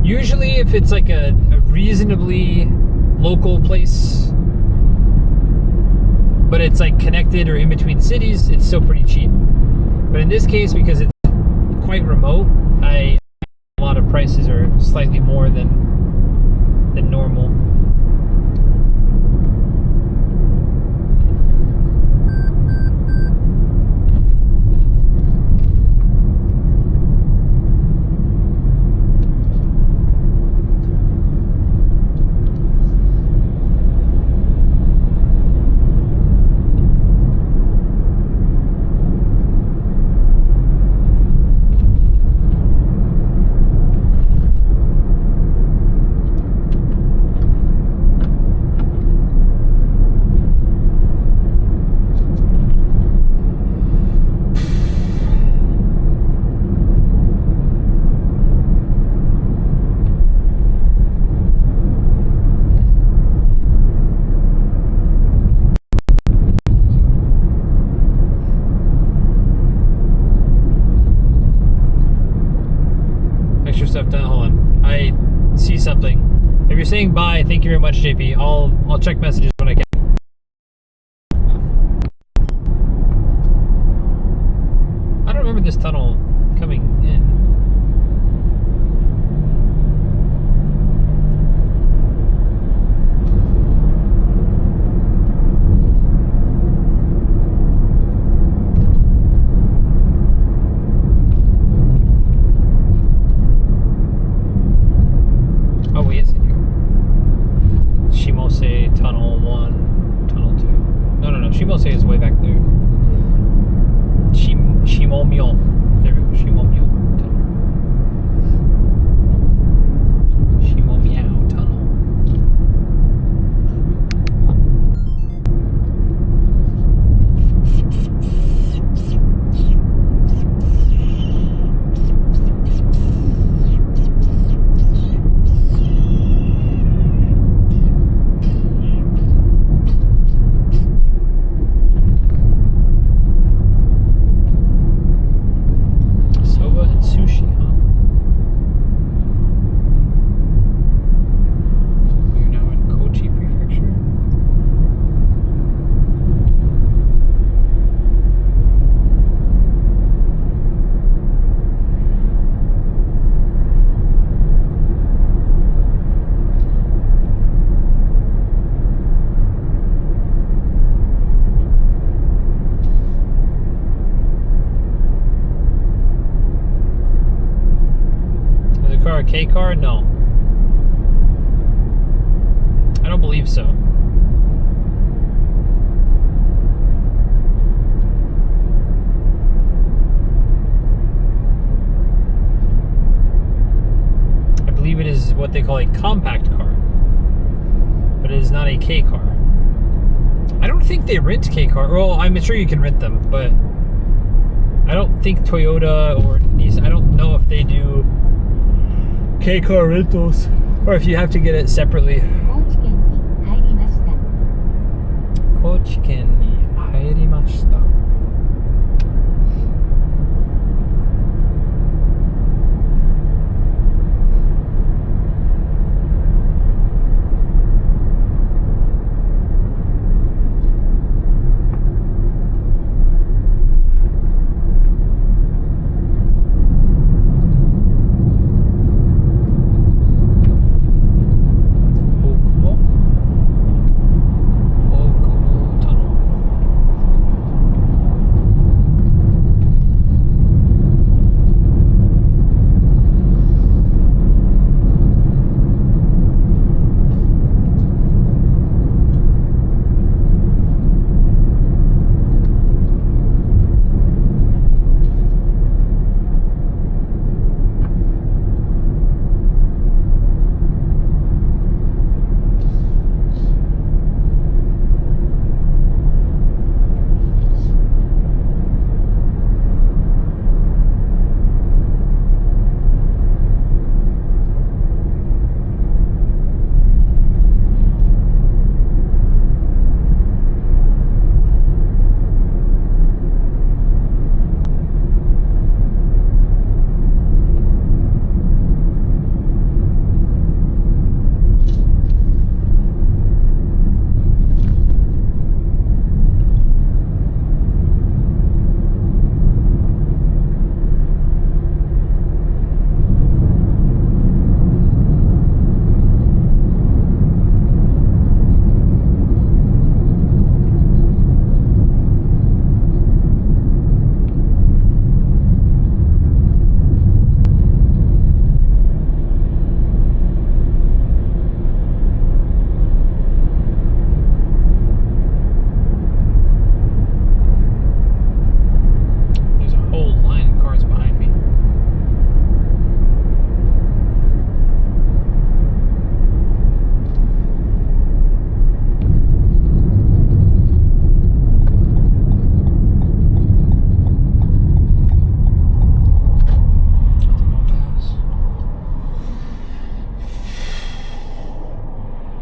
Usually if it's like a reasonably local place, but it's like connected or in between cities, it's still pretty cheap. But in this case, because it's quite remote, a lot of prices are slightly more than normal. Extra stuff done. Hold on. I see something. If you're saying bye, thank you very much, JP. I'll check messages when I can. I don't remember this tunnel coming in. Oh, yes, I do. Shimose Tunnel 1, Tunnel 2. No. Shimose is way back there. Shimomyo. There we go. Shimomyo Tunnel. Shimomiao Tunnel. Soba and sushi, huh? We're now in Kochi Prefecture. Is the car a K car? No. I don't believe so. I believe it is what they call a compact car, but it is not a K car. I don't think they rent K car. Well, I'm sure you can rent them, but I don't think Toyota or Nissan, I don't know if they do K car rentals or if you have to get it separately. 高知県に入りました。高知県に入りました。大久保タナ。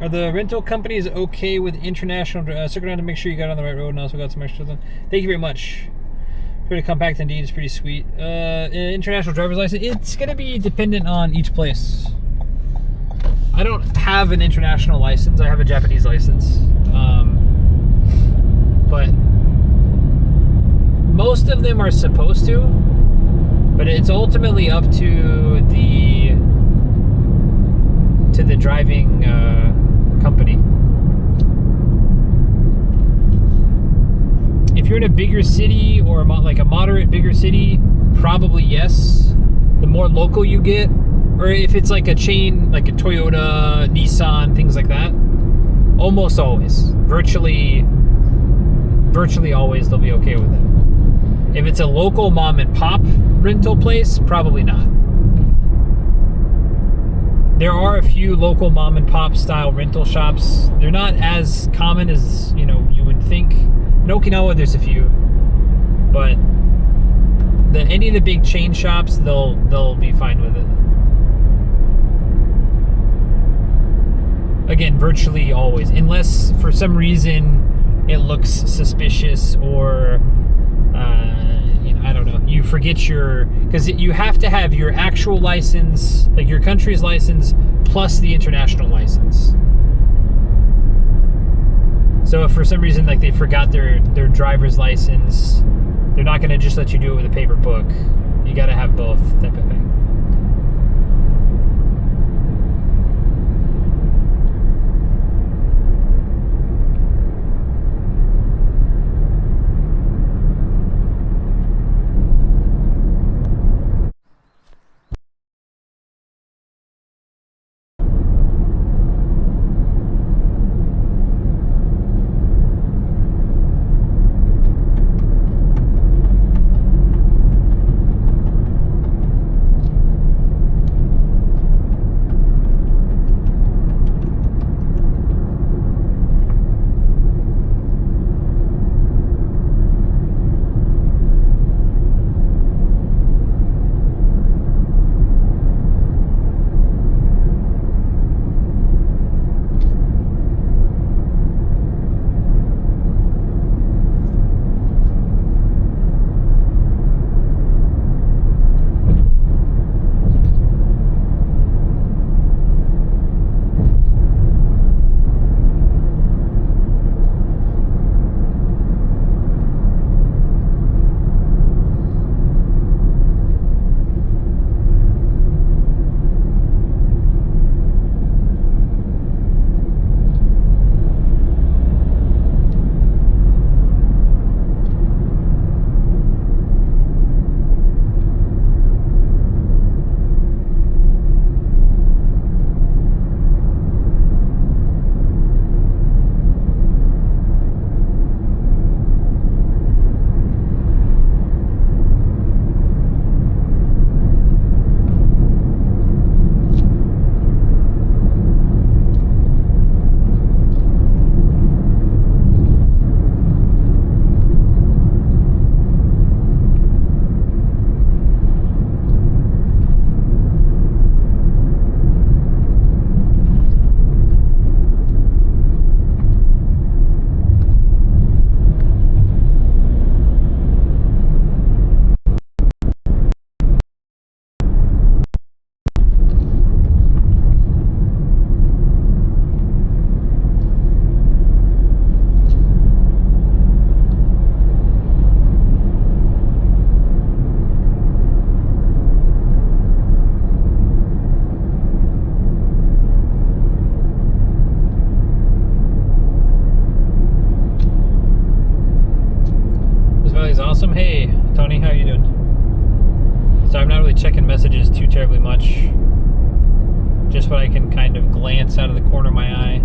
Are the rental companies okay with international? Circle around to make sure you got on the right road and also got some extras in. Thank you very much. Pretty compact indeed. It's pretty sweet. International driver's license. It's gonna be dependent on each place. I don't have an international license. I have a Japanese license. But most of them are supposed to. But it's ultimately up to the driving company. If you're in a bigger city or like a moderate bigger city, probably yes. The more local you get, or if it's like a chain, like a Toyota, Nissan, things like that, almost always, virtually always, they'll be okay with it. If it's a local mom and pop rental place, probably not. There are a few local mom and pop style rental shops. They're not as common as, you know, you would think. In Okinawa, there's a few, but any of the big chain shops, they'll be fine with it. Again, virtually always, unless for some reason it looks suspicious or I don't know. You forget because you have to have your actual license, like your country's license, plus the international license. So if for some reason like they forgot their driver's license, they're not going to just let you do it with a paper book. You got to have both type of thing. Awesome. Hey, Tony, how you doing? So I'm not really checking messages too terribly much. Just what I can kind of glance out of the corner of my eye.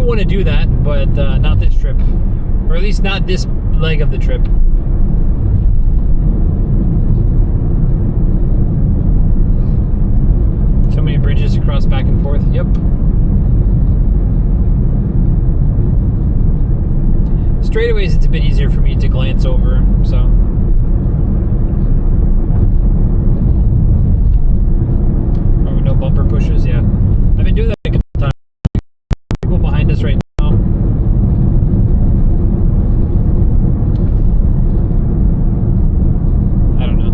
do want to do that, but not this trip. Or at least not this leg of the trip. So many bridges to cross back and forth. Yep. Straightaways, it's a bit easier for me to glance over, so. Oh, no bumper pushes, yeah. I've been doing that a couple times. People behind us right now. I don't know.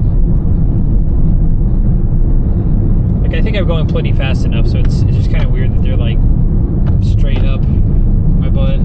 Like, I think I'm going plenty fast enough, so it's just kind of weird that they're like straight up my butt.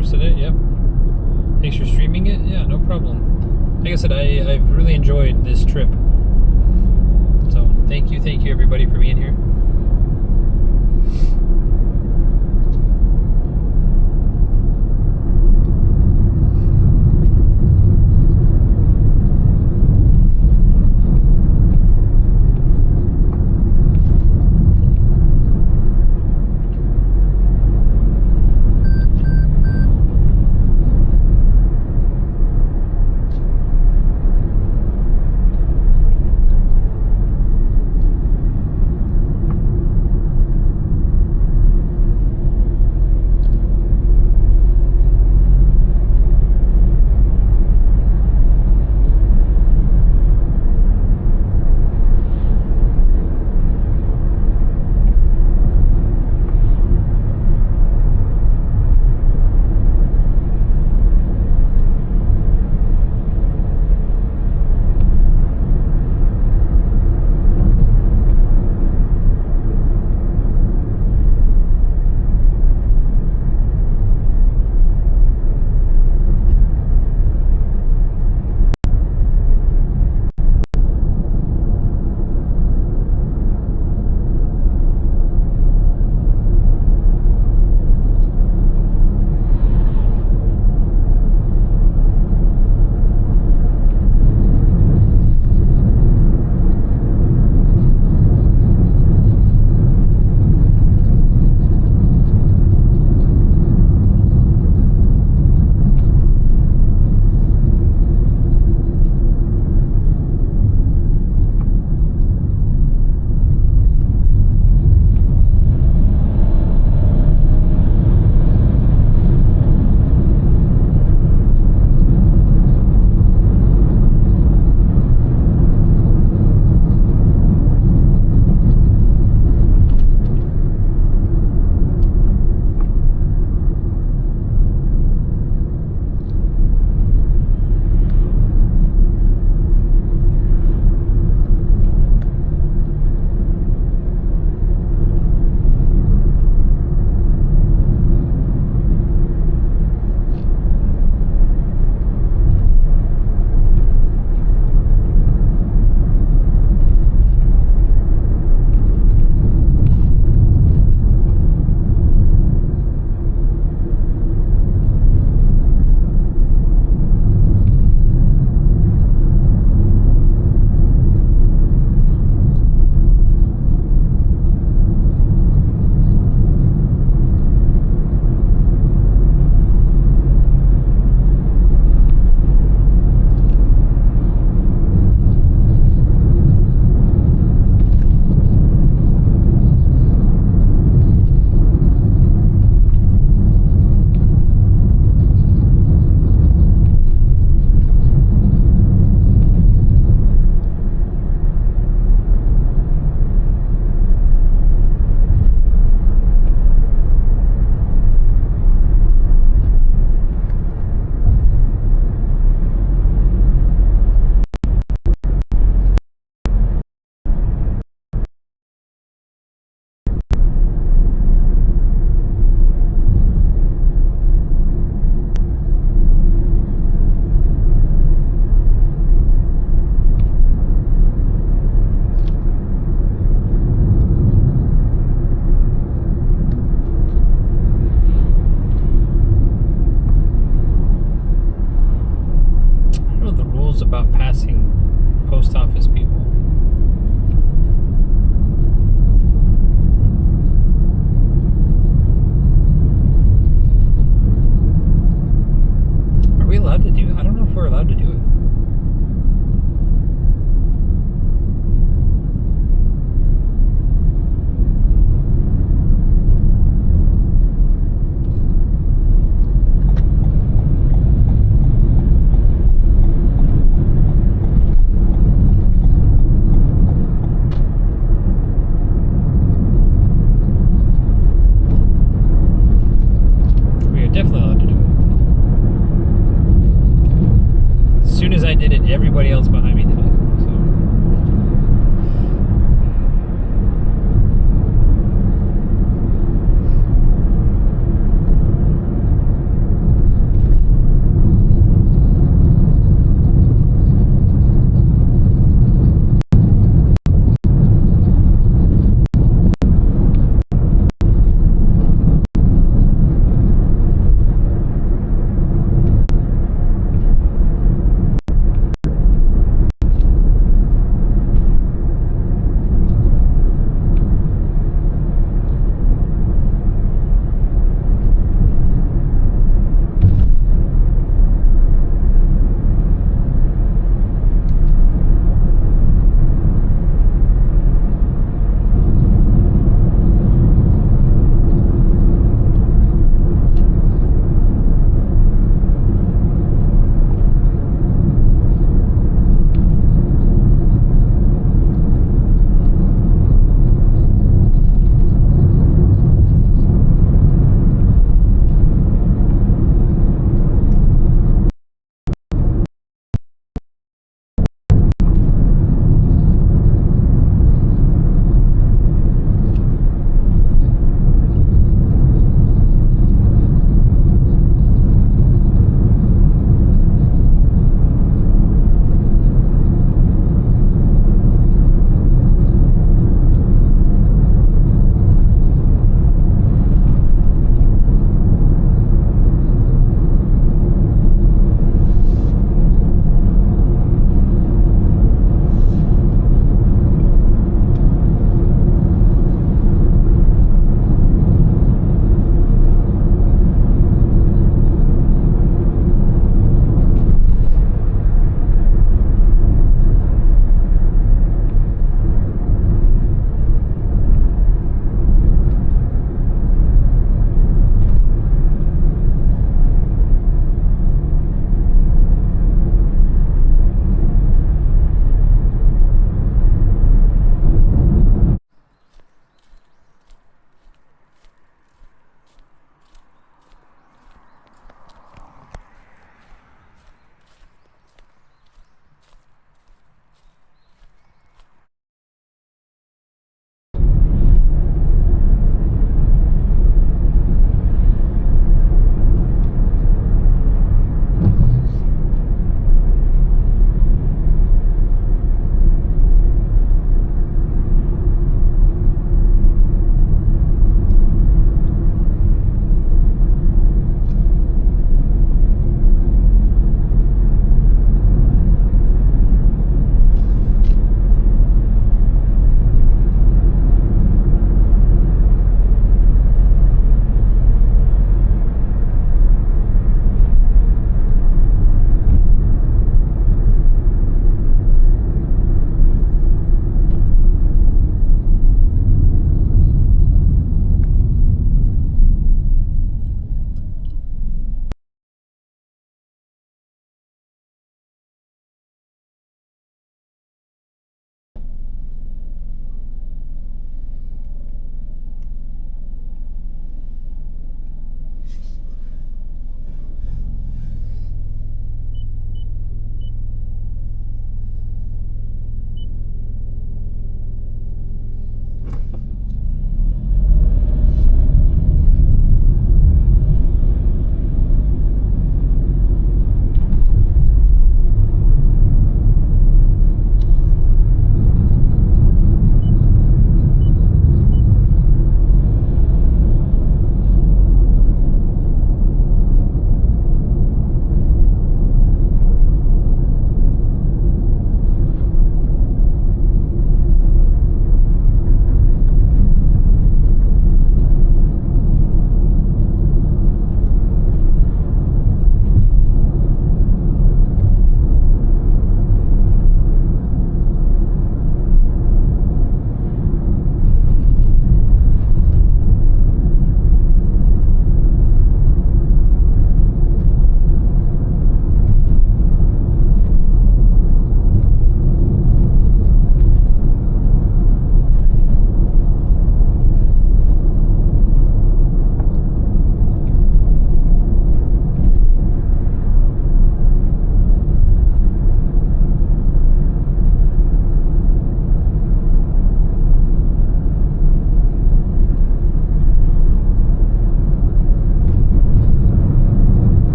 Today, yep. Thanks for streaming it. Yeah, no problem. Like I said, I've really enjoyed this trip. So thank you everybody for being here.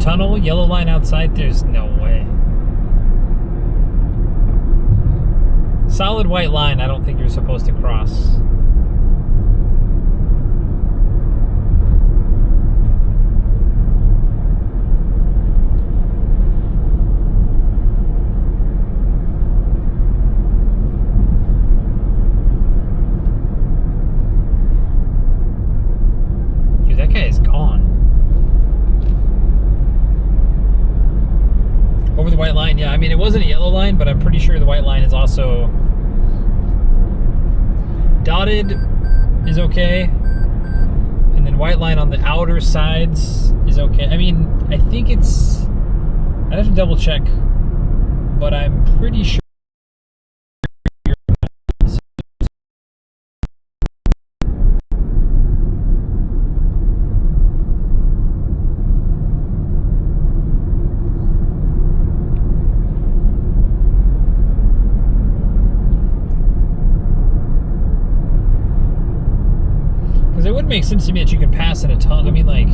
tunnel, yellow line outside, there's no way. Solid white line, I don't think you're supposed to cross. Dude, that guy is gone. Over the white line, yeah. I mean, it wasn't a yellow line, but I'm pretty sure the white line is also dotted is okay. And then white line on the outer sides is okay. I mean, I think it's... I'd have to double check, but I'm pretty sure. Because it wouldn't make sense to me that you could pass in a tunnel. I mean, like,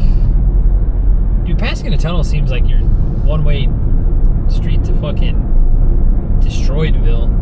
dude, passing in a tunnel seems like you're one-way street to fucking Destroyedville.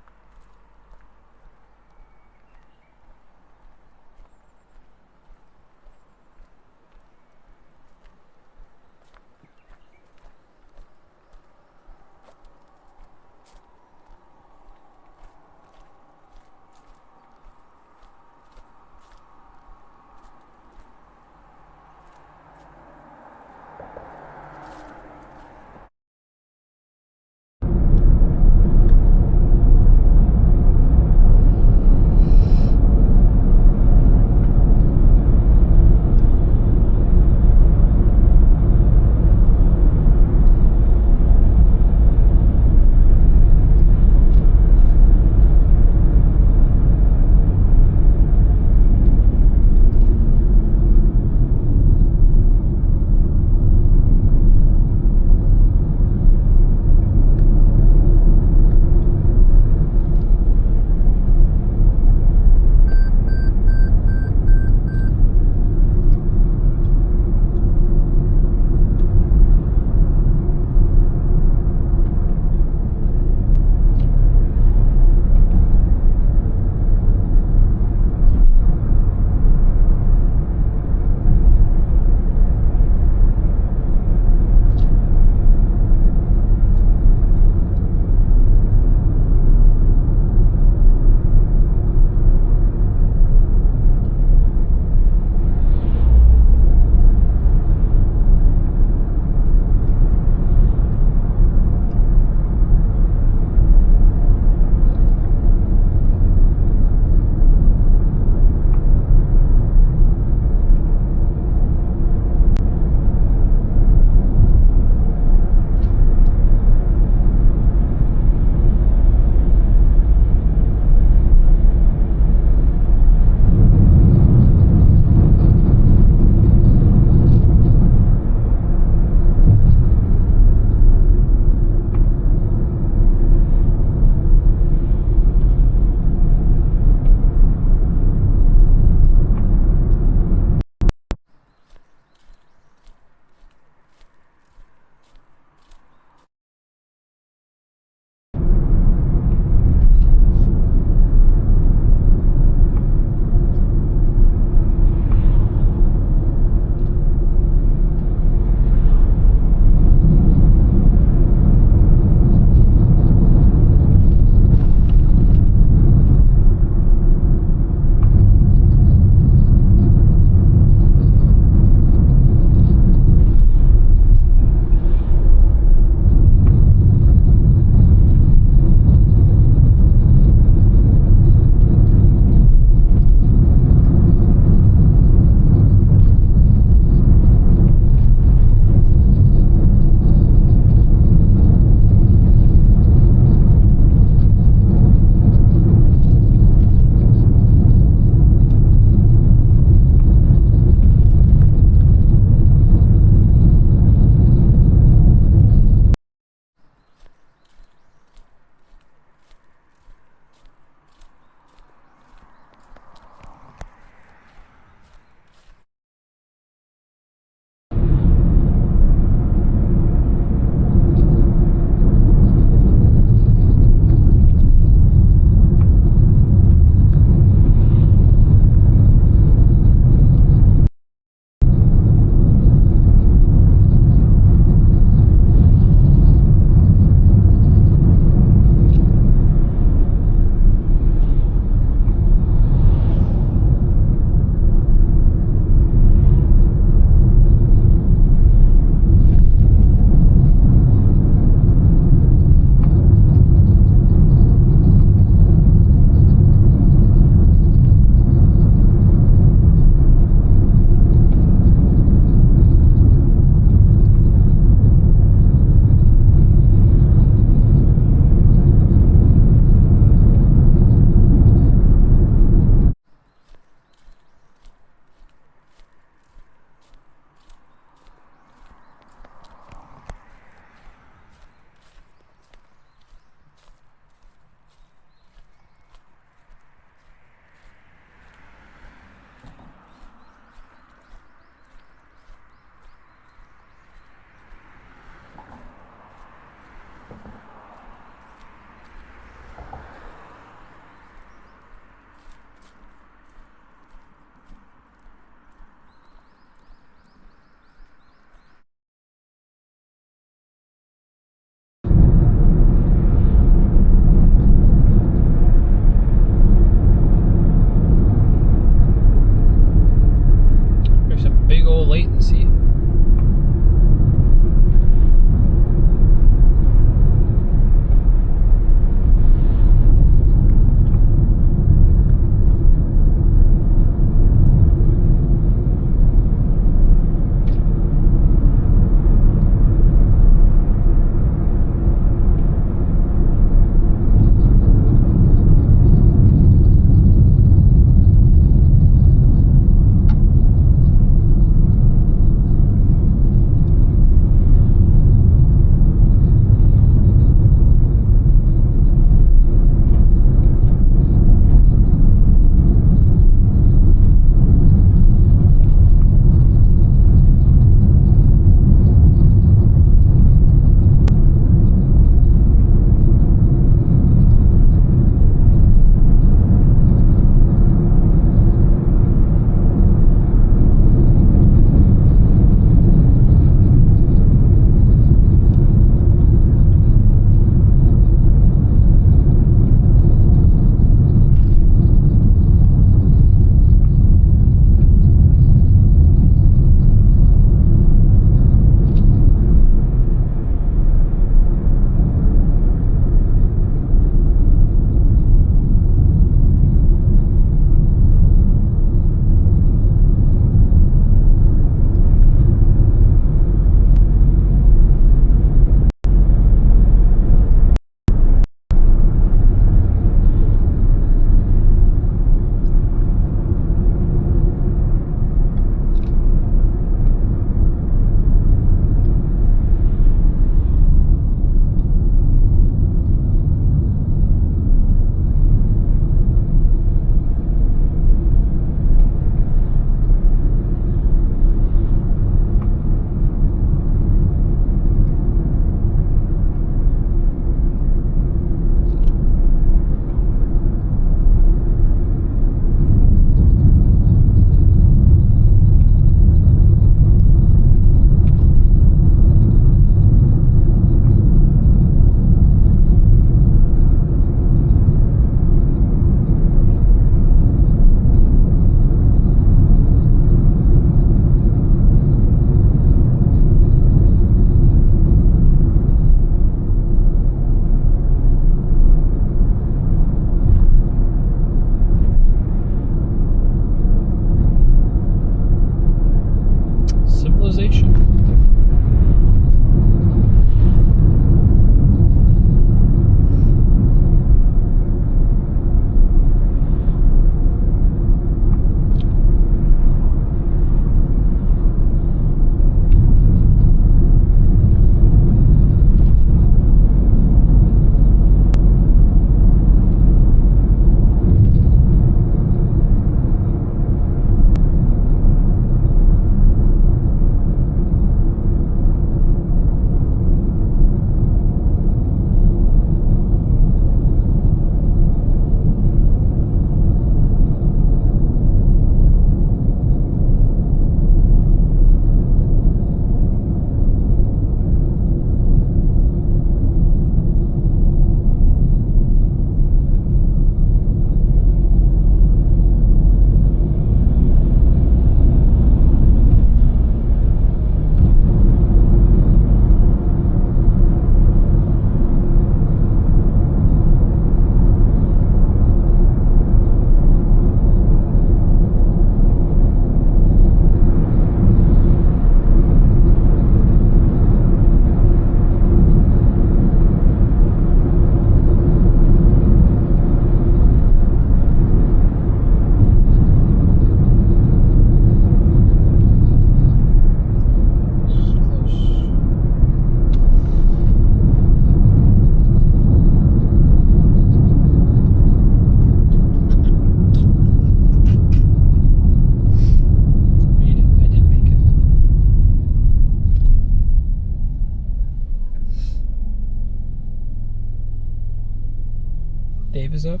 Dave is up.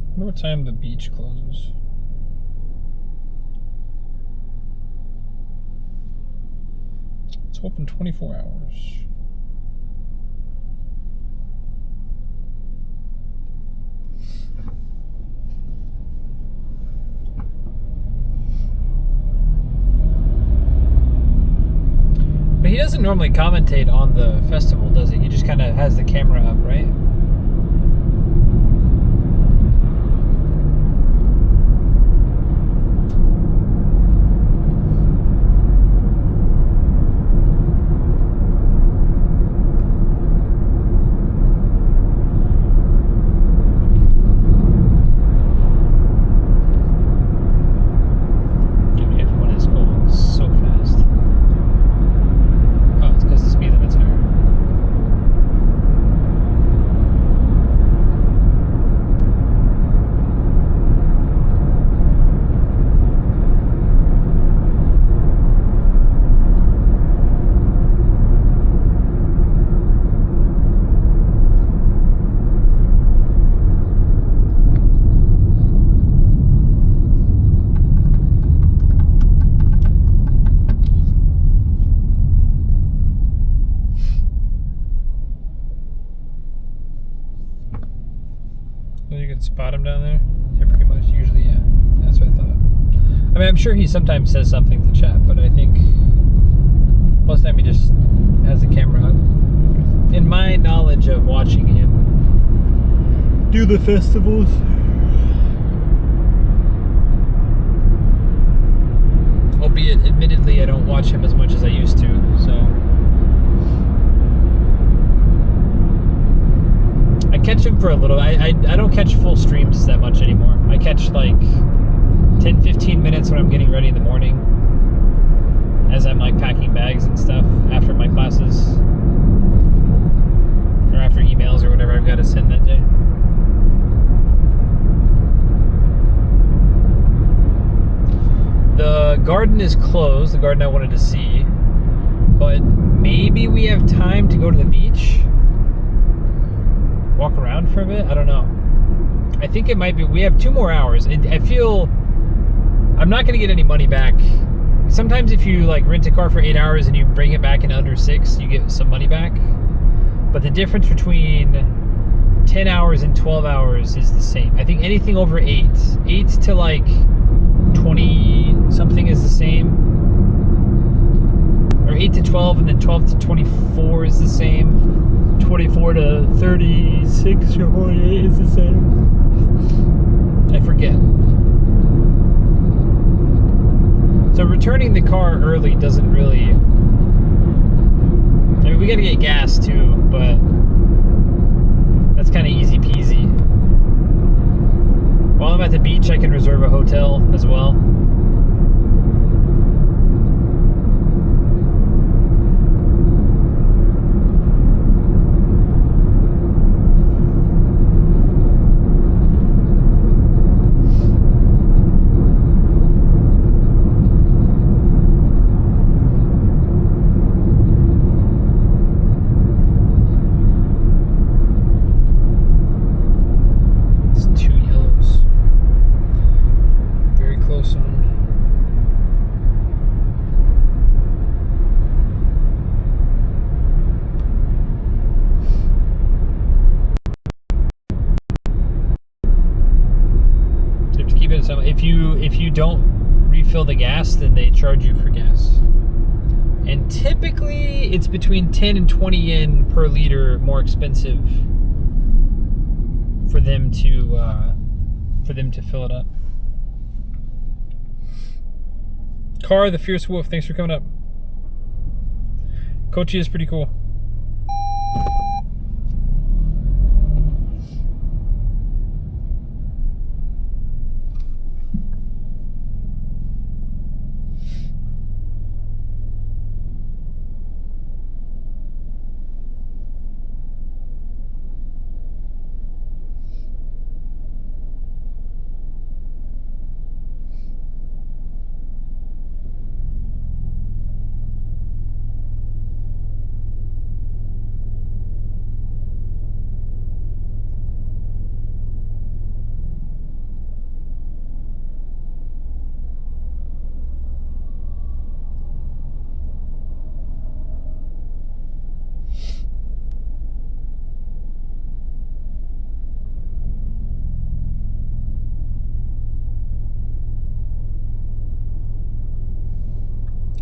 I wonder what time the beach closes. It's open 24 hours. But he doesn't normally commentate on the festival, does he? He just kind of has the camera up, right? You can spot him down there? Yeah, pretty much. Usually, yeah. That's what I thought. I mean, I'm sure he sometimes says something to chat, but I think most of the time he just has the camera up. In my knowledge of watching him do the festivals, albeit admittedly I don't watch him as much as I used to, so I catch him for a little. I don't catch full streams that much anymore. I catch like 10-15 minutes when I'm getting ready in the morning, as I'm like packing bags and stuff after my classes or after emails or whatever I've got to send that day. The garden is closed, the garden I wanted to see, but maybe we have time to go to the beach, walk around for a bit. I don't know. I think it might be, we have 2 more hours. I feel I'm not going to get any money back. Sometimes if you like rent a car for 8 hours and you bring it back in under 6, you get some money back. But the difference between 10 hours and 12 hours is the same. I think anything over 8 to like 20 something is the same. Or 8 to 12 and then 12 to 24 is the same. 24 to 36 or 48 is the same. I forget. So returning the car early doesn't really... I mean, we gotta get gas too, but that's kind of easy peasy. While I'm at the beach, I can reserve a hotel as well. If you don't refill the gas, then they charge you for gas. And typically it's between 10 and 20 yen per liter more expensive for them to fill it up. Car, the Fierce Wolf, thanks for coming up. Kochi is pretty cool.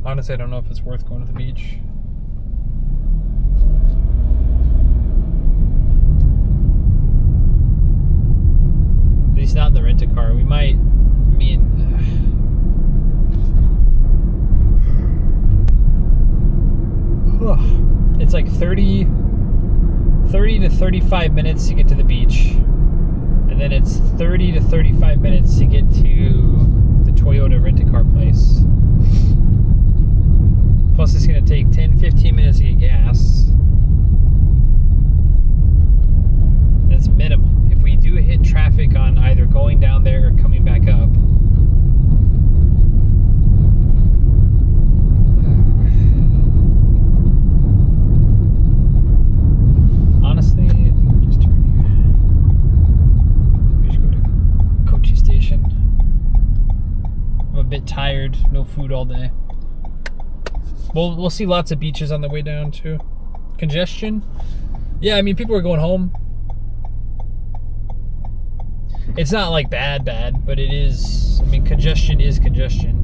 Honestly, I don't know if it's worth going to the beach. At least not in the rent-a-car. We might, I mean, it's like 30 to 35 minutes to get to the beach. And then it's 30 to 35 minutes to get to the Toyota rent-a-car place. Plus it's going to take 10-15 minutes to get gas. That's minimum. If we do hit traffic on either going down there or coming back up, honestly, I think we just turn here. We should go to Kochi Station. I'm a bit tired. No food all day. We'll see lots of beaches on the way down too. Congestion? Yeah, I mean, people are going home. It's not like bad, but it is, I mean, congestion is congestion.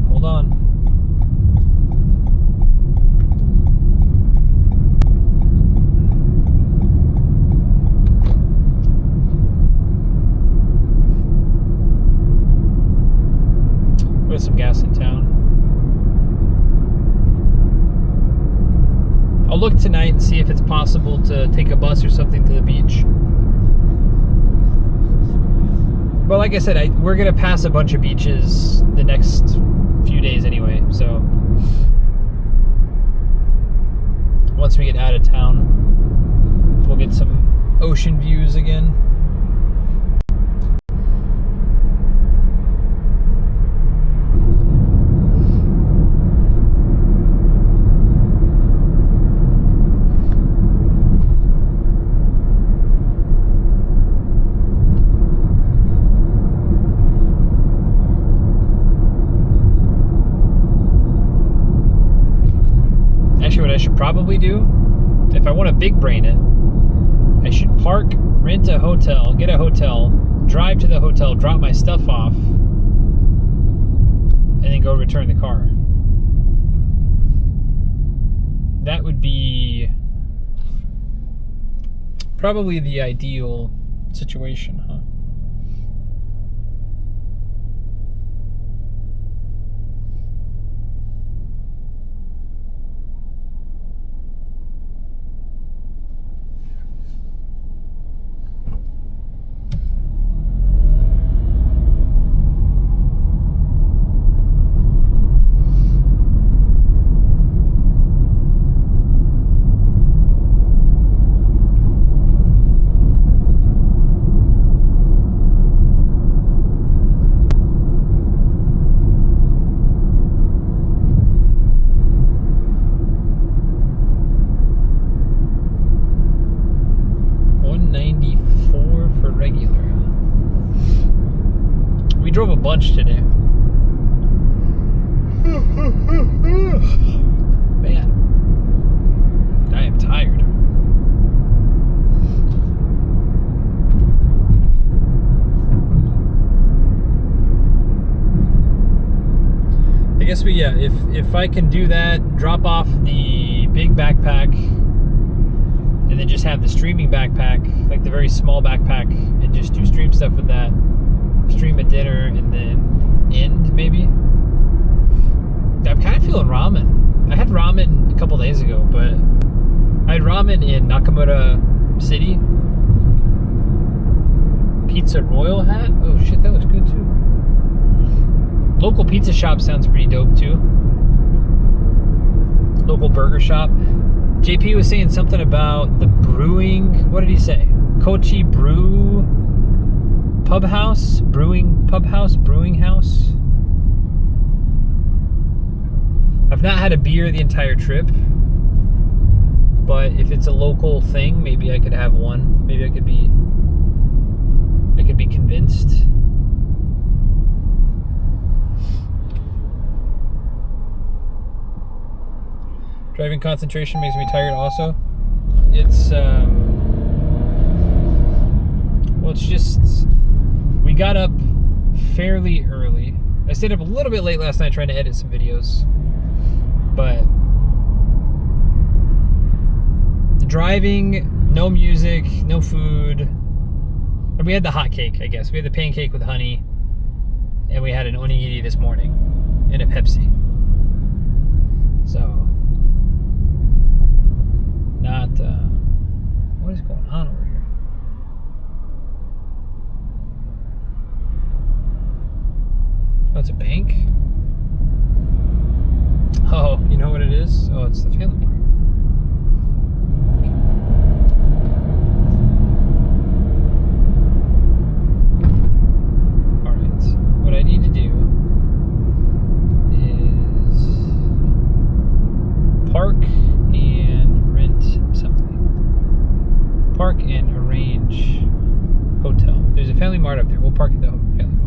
Hold on. Put some gas in town. I'll look tonight and see if it's possible to take a bus or something to the beach. But like I said, we're going to pass a bunch of beaches the next few days anyway, so once we get out of town, we'll get some ocean views again. What I should probably do, if I want to big brain it, I should park, rent a hotel, get a hotel, drive to the hotel, drop my stuff off, and then go return the car. That would be probably the ideal situation, huh? Drove a bunch today. Man, I am tired. I guess if I can do that, drop off the big backpack and then just have the streaming backpack, like the very small backpack, and just do stream stuff with that. Stream at dinner and then end maybe. I'm kind of feeling ramen. I had ramen a couple days ago, but I had ramen in Nakamura City. Pizza Royal hat. Oh shit, that looks good too. Local pizza shop sounds pretty dope too. Local burger shop. JP was saying something about the brewing. What did he say? Kochi Brew Pub House? Brewing house? I've not had a beer the entire trip, but if it's a local thing, maybe I could have one. Maybe I could be convinced. Driving concentration makes me tired also. It's well, it's just, we got up fairly early. I stayed up a little bit late last night trying to edit some videos, but the driving, no music, no food. We had the hot cake, I guess. We had the pancake with honey, and we had an onigiri this morning and a Pepsi. So, not, what is going on over here? Oh, it's a bank? Oh, you know what it is? Oh, it's the Family Mart. What I need to do is park and rent something. Park and arrange hotel. There's a Family Mart up there. We'll park at the Family Mart.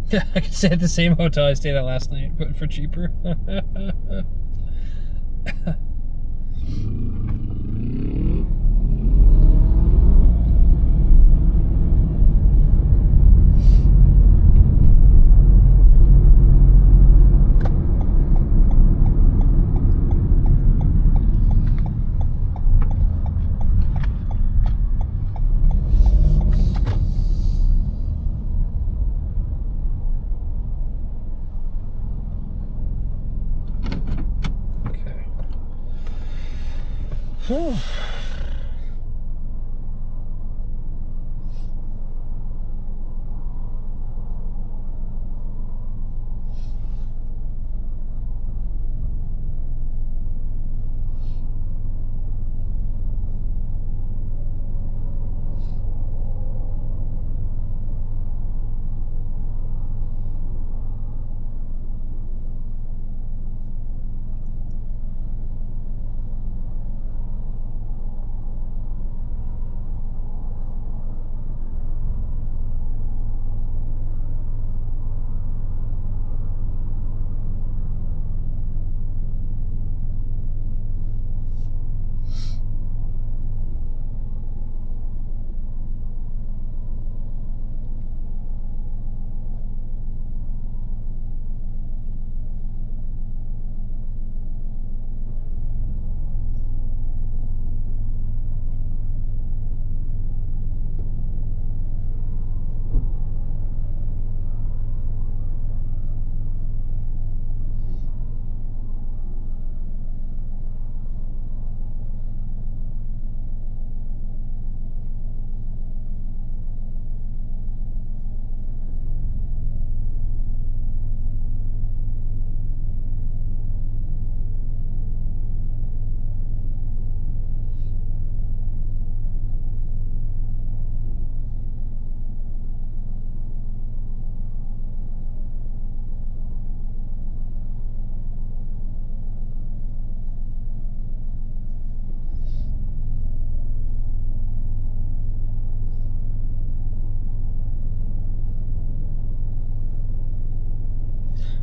Yeah, I could stay at the same hotel I stayed at last night, but for cheaper. Whew.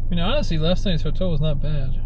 I mean, honestly, last night's hotel was not bad.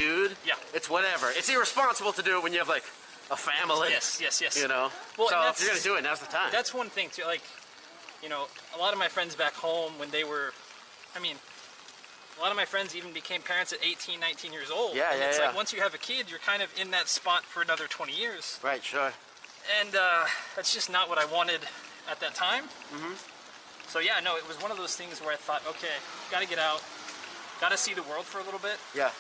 dude, Yeah. it's whatever. It's irresponsible to do it when you have like a family. Yes. You know. Well, so and if you're gonna do it, now's the time. That's one thing too. Like, you know, a lot of my friends back home when they were, I mean, a lot of my friends even became parents at 18, 19 years old. Yeah, and yeah, it's yeah. like once you have a kid, you're kind of in that spot for another 20 years. Right. Sure. And that's just not what I wanted at that time. So yeah, no, it was one of those things where I thought, okay, gotta get out, gotta see the world for a little bit. Yeah.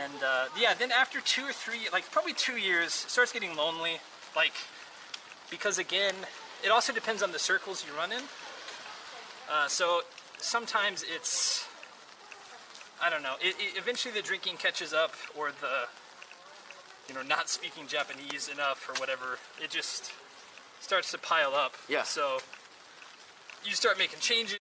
And yeah, then after 2 or 3, like probably 2 years, it starts getting lonely. Like, because again, it also depends on the circles you run in. So sometimes it's, I don't know, eventually the drinking catches up, or the, you know, not speaking Japanese enough or whatever, it just starts to pile up. Yeah. So you start making changes.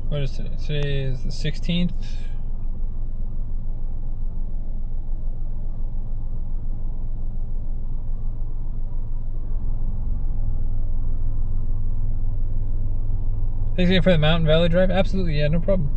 What is today? Today is the 16th. Thanks again for the Mountain Valley Drive. Absolutely, yeah, no problem.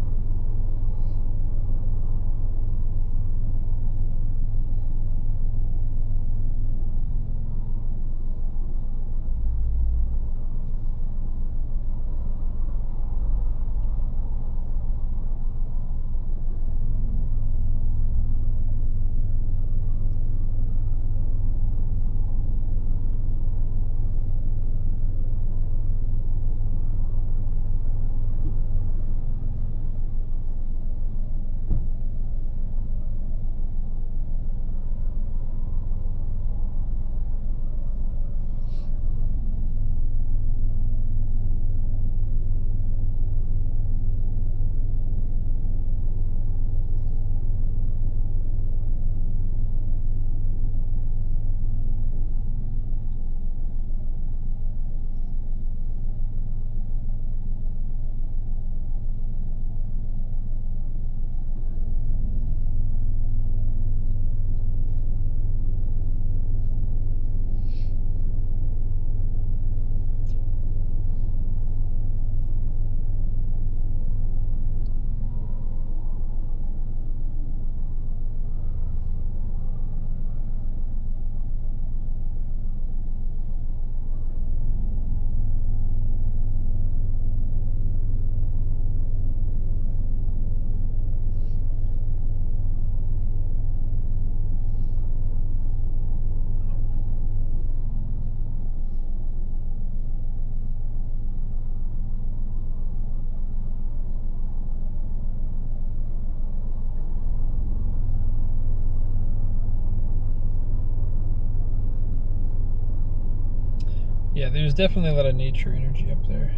Yeah, there's definitely a lot of nature energy up there.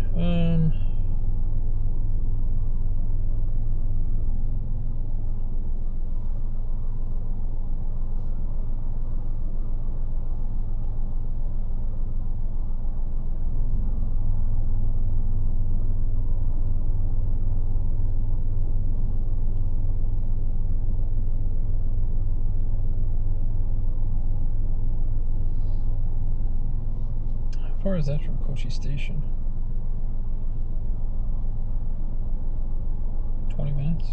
How far is that from Kochi Station? 20 minutes?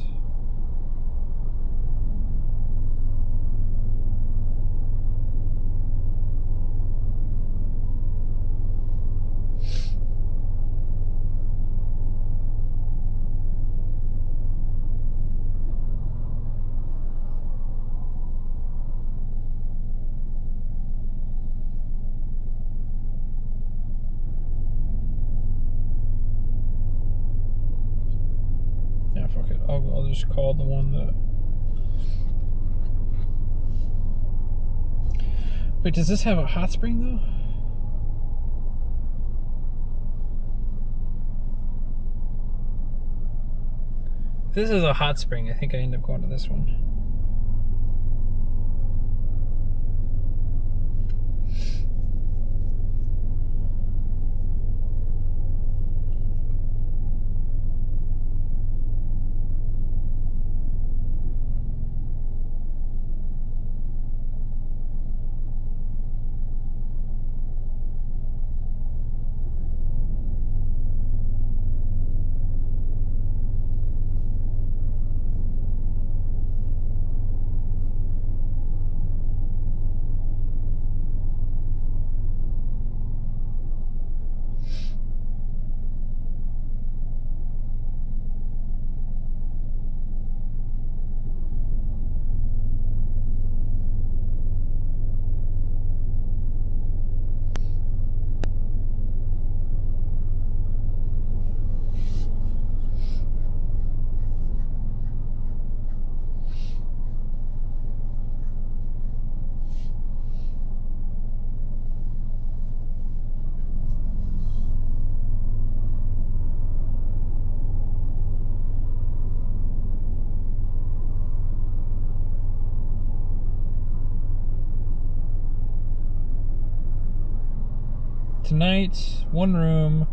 Yeah, fuck it. I'll just call the one that... Wait, does this have a hot spring though? If this is a hot spring, I think I end up going to this one. Tonight, one room.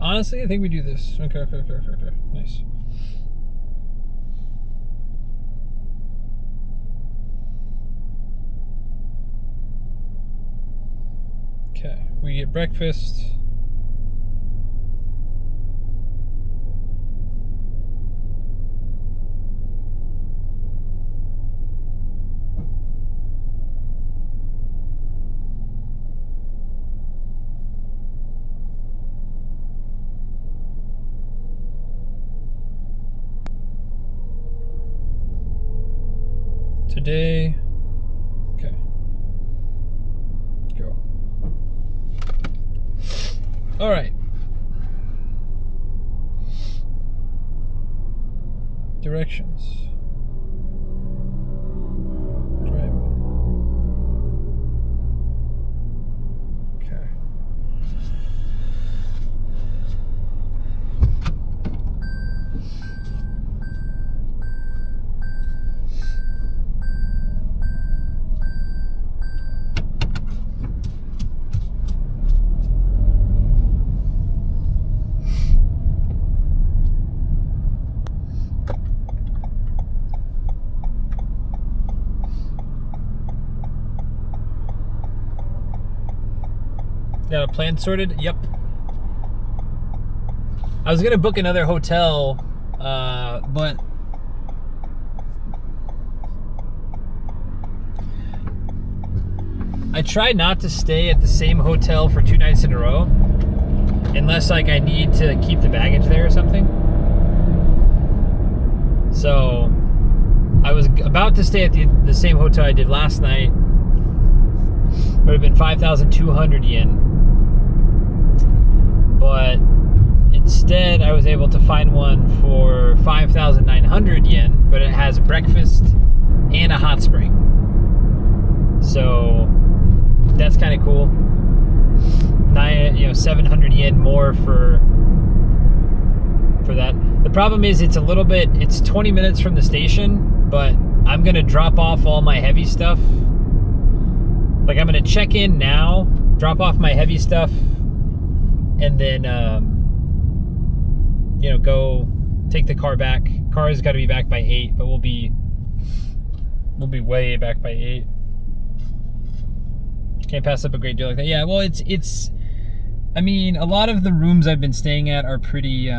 Honestly, I think we do this. Okay. Nice. Okay, we get breakfast. Today, okay, go. All right. Directions. Driving. Okay. Got a plan sorted? Yep. I was gonna book another hotel, but I try not to stay at the same hotel for 2 nights in a row, unless like I need to keep the baggage there or something. So I was about to stay at the same hotel I did last night. It would have been 5,200 yen. But instead, I was able to find one for 5,900 yen, but it has breakfast and a hot spring. So that's kind of cool. 700 yen more for that. The problem is it's 20 minutes from the station, but I'm gonna drop off all my heavy stuff. Like I'm gonna check in now, drop off my heavy stuff, and then go take the car back. Car's got to be back by 8, but we'll be way back by 8. Can't pass up a great deal like that. Yeah, well, it's. I mean, a lot of the rooms I've been staying at are pretty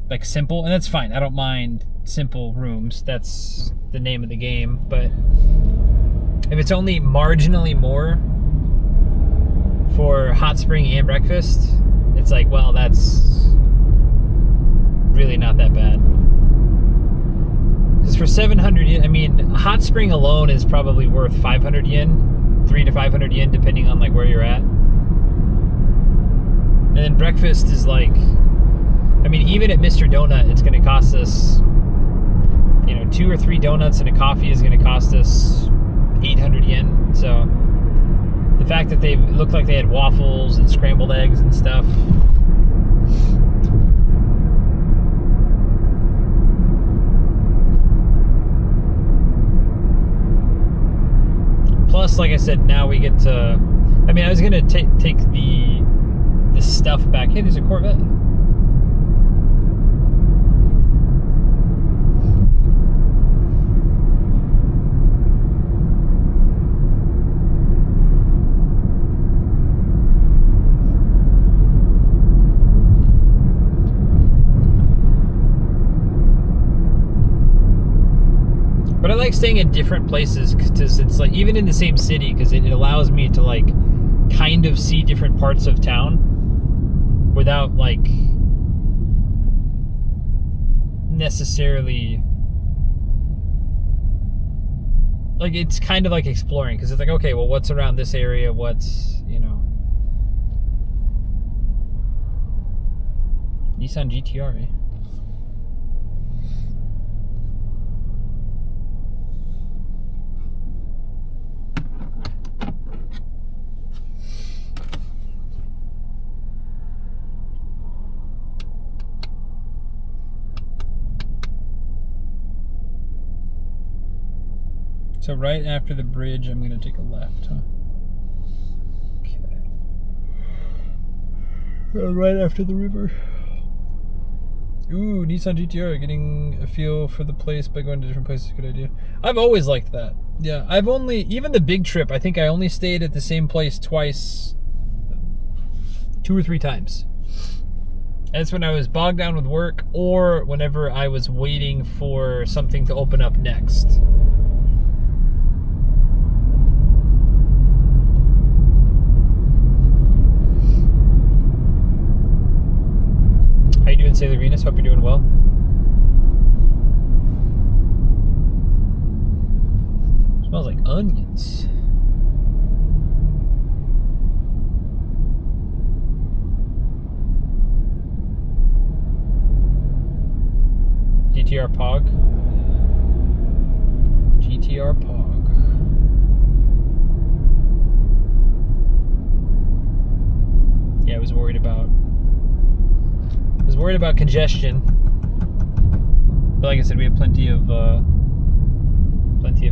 like simple, and that's fine. I don't mind simple rooms. That's the name of the game. But if it's only marginally more for hot spring and breakfast, it's like, well, that's really not that bad. Because for 700 yen, I mean, hot spring alone is probably worth 500 yen, 300 to 500 yen, depending on like where you're at. And then breakfast is like, I mean, even at Mr. Donut, it's going to cost us, 2 or 3 donuts and a coffee is going to cost us 800 yen. So the fact that it looked like they had waffles and scrambled eggs and stuff. Plus, like I said, now we get to. I mean, I was gonna take the stuff back. Hey, there's a Corvette. But I like staying in different places because it's like, even in the same city, because it allows me to like kind of see different parts of town without like necessarily, like, it's kind of like exploring, because it's like, okay, well, what's around this area, what's, Nissan GTR, eh? So right after the bridge, I'm going to take a left, huh? Okay. Right after the river. Ooh, Nissan GTR, getting a feel for the place by going to different places, good idea. I've always liked that. Yeah, even the big trip, I think I only stayed at the same place twice, 2 or 3 times. And it's when I was bogged down with work, or whenever I was waiting for something to open up next. How you doing, Sailor Venus? Hope you're doing well. Smells like onions. GTR Pog. GTR Pog. Yeah, I was worried about congestion. But like I said, we have plenty of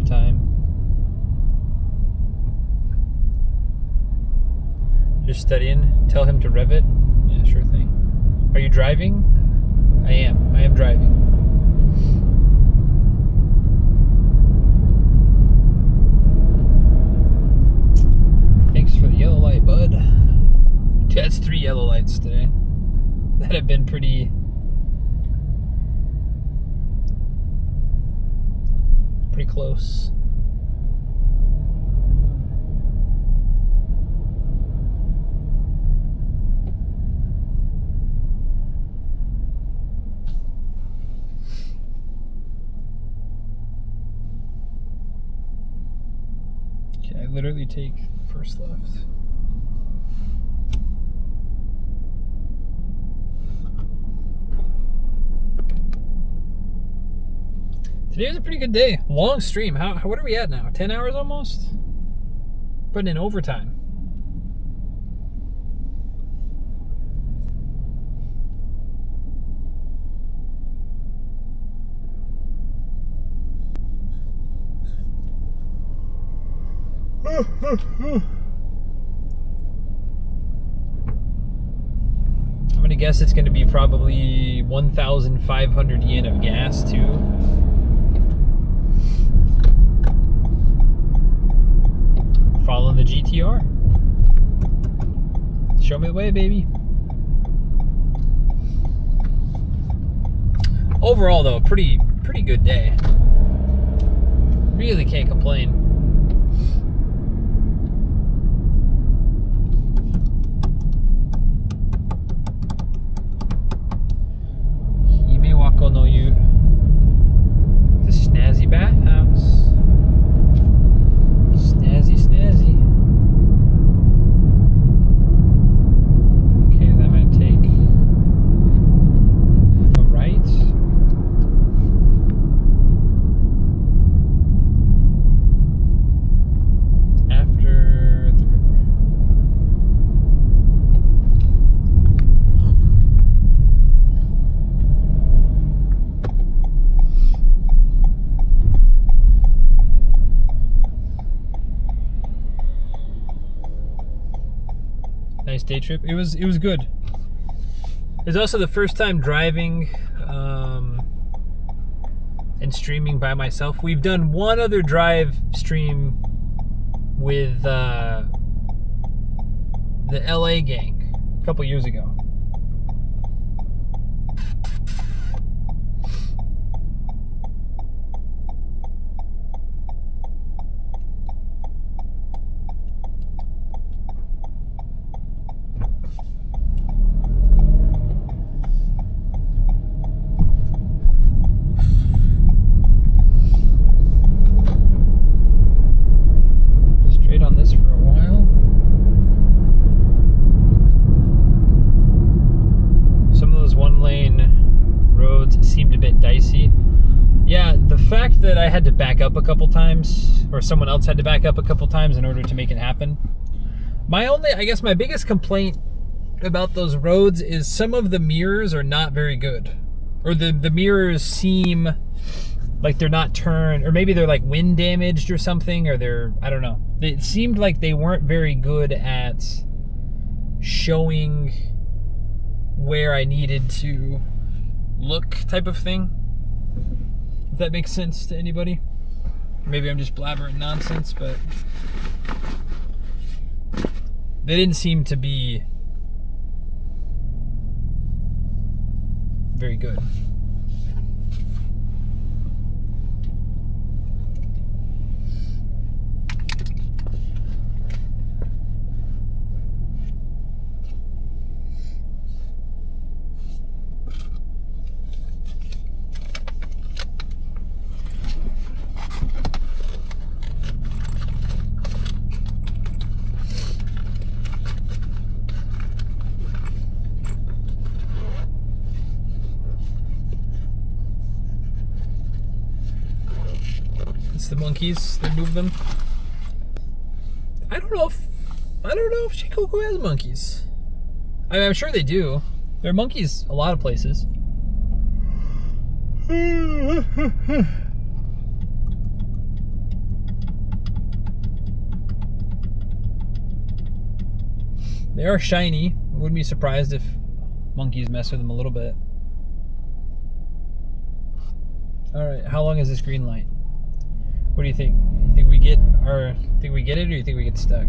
time. Just studying. Tell him to rev it. Yeah, sure thing. Are you driving? I am driving. Thanks for the yellow light, bud. pretty close. Okay, I literally take first left. Today was a pretty good day. Long stream. What are we at now? 10 hours almost? Putting in overtime. I'm gonna guess it's gonna be probably 1,500 yen of gas too. Following the GTR. Show me the way, baby. Overall, though, pretty good day. Really can't complain. Hime Wako no Yu. The snazzy bathhouse. Snazzy, snazzy. Okay, then I'm going to take a right. After the river. Nice day trip. It was good. It was also the first time driving and streaming by myself. We've done one other drive stream with the LA gang a couple years ago. On this for a while. Some of those one-lane roads seemed a bit dicey. Yeah, the fact that I had to back up a couple times, or someone else had to back up a couple times in order to make it happen. I guess my biggest complaint about those roads is some of the mirrors are not very good. Or the mirrors seem like they're not turned, or maybe they're like wind damaged or something, or I don't know. It seemed like they weren't very good at showing where I needed to look, type of thing. If that makes sense to anybody. Maybe I'm just blabbering nonsense, but they didn't seem to be very good. The monkeys, they move them. I don't know if Shikoku has monkeys. I'm sure they do. There are monkeys a lot of places. They are shiny. Wouldn't be surprised if monkeys mess with them a little bit. Alright, how long is this green light? What do you think? You think we get it, or you think we get stuck?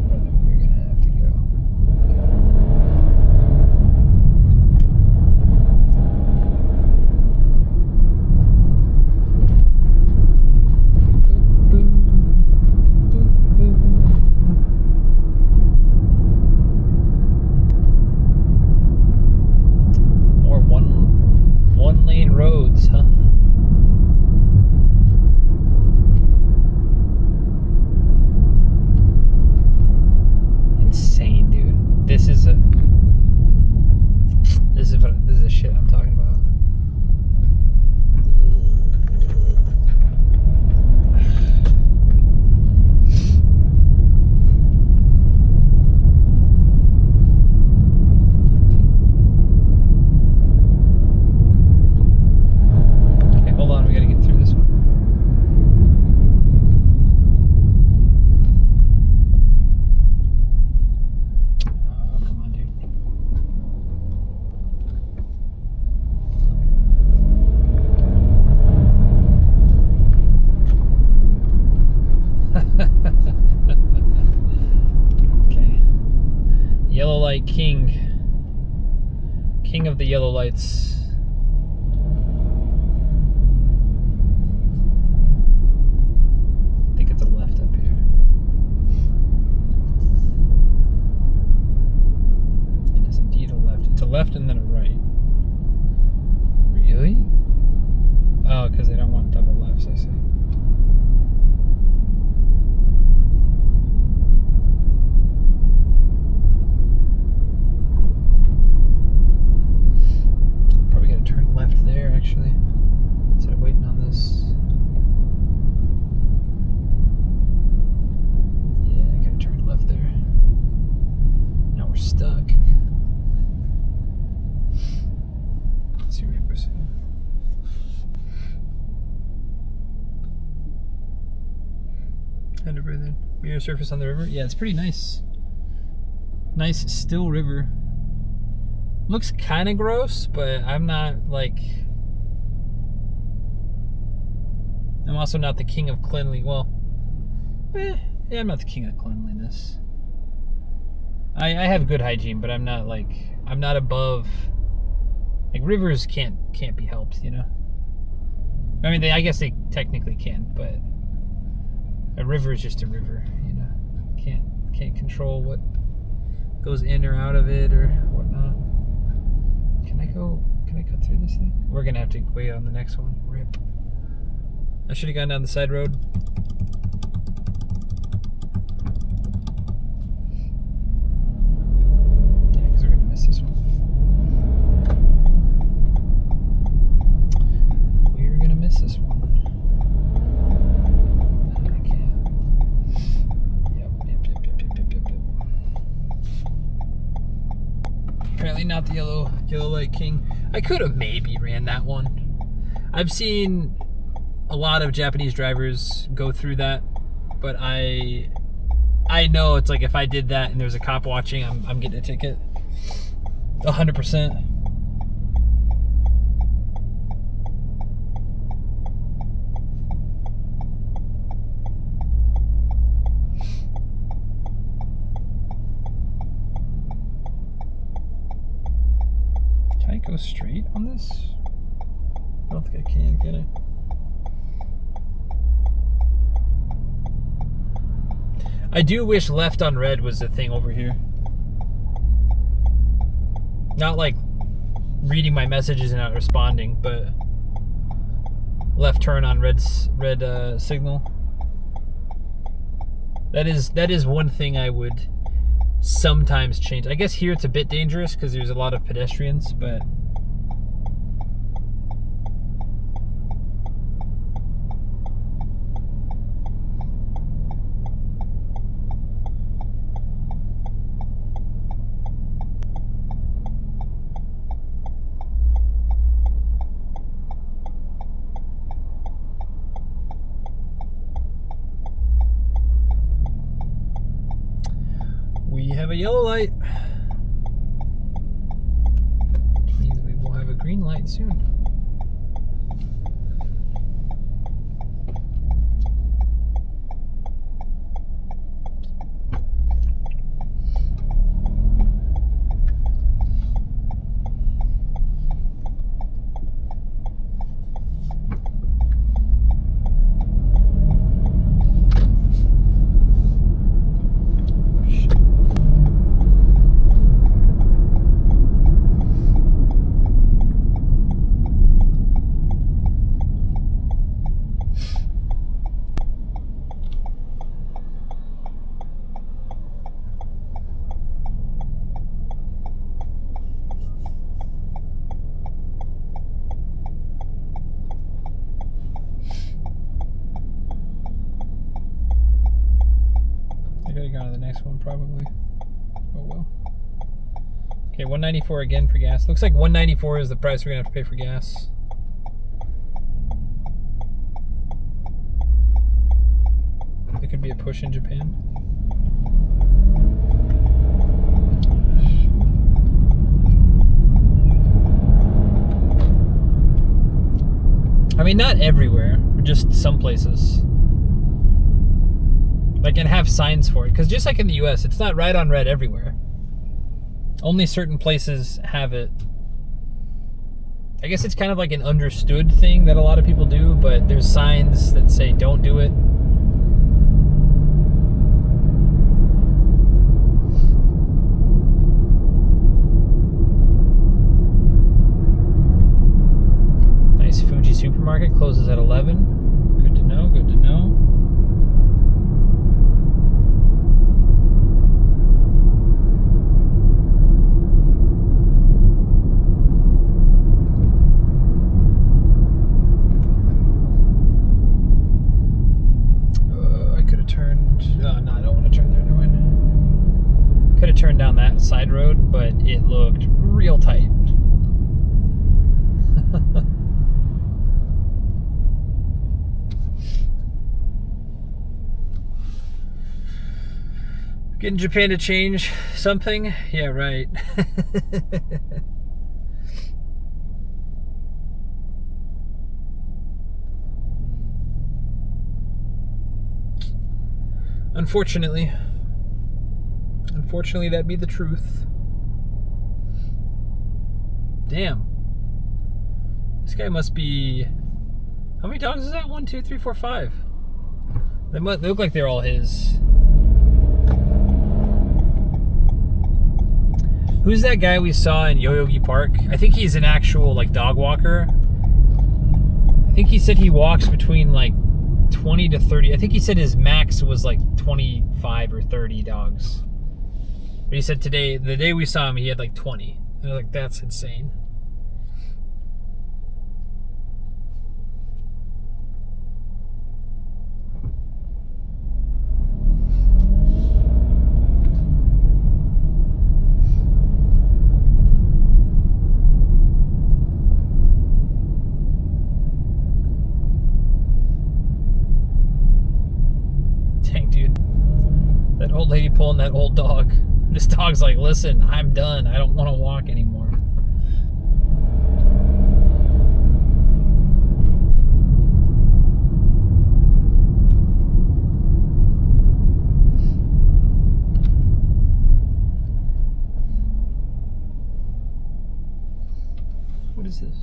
Brother, you're gonna have to go. king. King of the yellow lights. I think it's a left up here. It is indeed a left. It's a left and then a right. Really? Oh, because they don't want double lefts, I see. Probably gotta turn left there, actually, instead of waiting on this. Yeah, I gotta turn left there. Now we're stuck. Let's see where it goes. And over then. Mirror surface on the river. Yeah, it's pretty nice. Nice still river. Looks kind of gross, but I'm not like. I'm also not the king of cleanliness. Well, yeah, I'm not the king of cleanliness. I have good hygiene, but I'm not like, I'm not above. Like rivers can't be helped, you know. I mean, I guess they technically can, but a river is just a river, you know. Can't control what goes in or out of it or whatnot. Can I cut through this thing? We're gonna have to wait on the next one. Rip. I should have gone down the side road. Yeah, because we're gonna miss this one. We're gonna miss this one. I can't. Yep. Apparently not the yellow light king. I could have maybe ran that one. I've seen a lot of Japanese drivers go through that, but I know it's like if I did that and there's a cop watching, I'm getting a ticket. 100%. Can I go straight on this? I don't think I can I? I do wish left on red was the thing over here. Not like reading my messages and not responding, but left turn on red signal. That is one thing I would sometimes change. I guess here it's a bit dangerous because there's a lot of pedestrians, but we have a yellow light, which means we will have a green light soon. One probably. Oh well. Okay, 194 again for gas. Looks like 194 is the price we're gonna have to pay for gas. There could be a push in Japan. I mean, not everywhere, just some places. Like, and have signs for it, because just like in the US, it's not right on red everywhere. Only certain places have it. I guess it's kind of like an understood thing that a lot of people do, but there's signs that say don't do it. Nice Fuji supermarket, closes at 11. Good to know, good to know. Could have turned down that side road, but it looked real tight. Getting Japan to change something? Yeah, right. Unfortunately, that'd be the truth. Damn. This guy must be... How many dogs is that? 1, 2, 3, 4, 5. They look like they're all his. Who's that guy we saw in Yoyogi Park? I think he's an actual like dog walker. I think he said he walks between like 20 to 30. I think he said his max was like 25 or 30 dogs. But he said today, the day we saw him, he had like 20. And I was like, that's insane. Dang, dude. That old lady pulling that old dog. This dog's like, listen, I'm done. I don't want to walk anymore. What is this?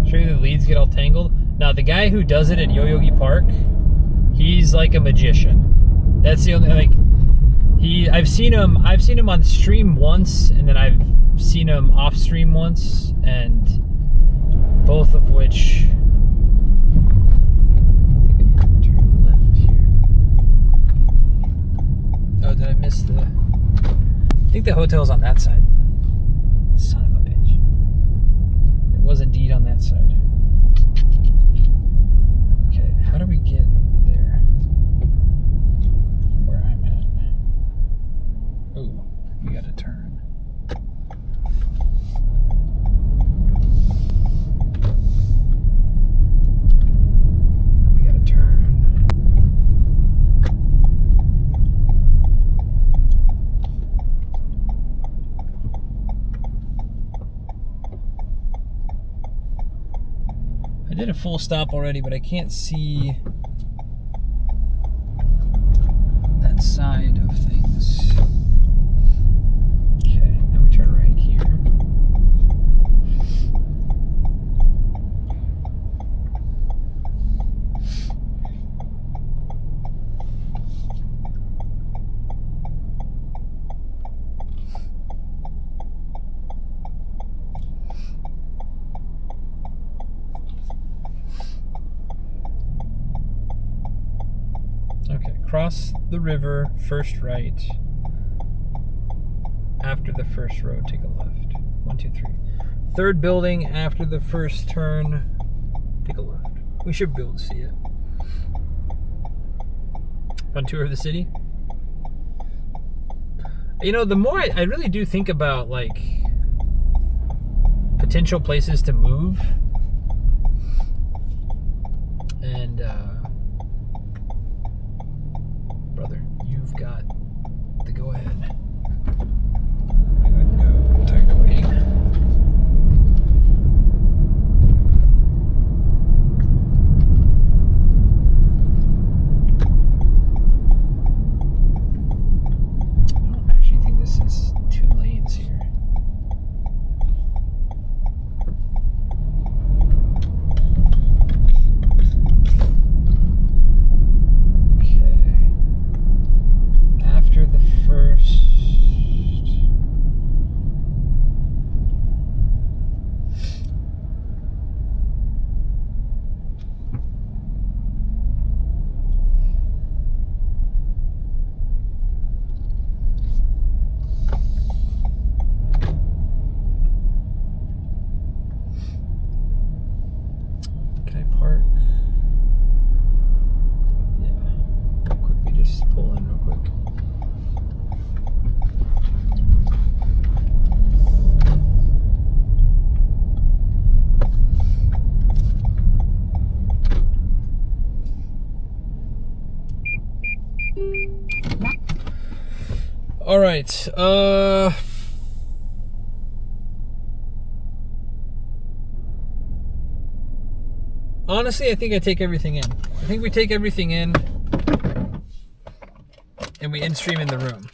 Sure the leads get all tangled. Now the guy who does it at Yoyogi Park, he's like a magician. That's the only I've seen him on stream once, and then I've seen him off stream once, and both of which I think I need to turn left here. Oh, did I miss the I think the hotel's on that side. Son of a bitch. It was indeed on that side. Okay, how do we get there? From where I'm at. Oh, we gotta turn. We gotta turn. I did a full stop already, but I can't see that side of things. Okay, now we turn right here. Cross the river, first right. After the first road, take a left. 1, 2, 3. Third building after the first turn, take a left. We should be able to see it. Fun tour of the city. You know, the more I really do think about like potential places to move, and got the go ahead. I'm tired of waiting. I don't actually think this is 2 lanes here. The first can I park? Yeah, quickly just pull in real quick. All right. Honestly, I think I take everything in. I think we take everything in and we in-stream in the room.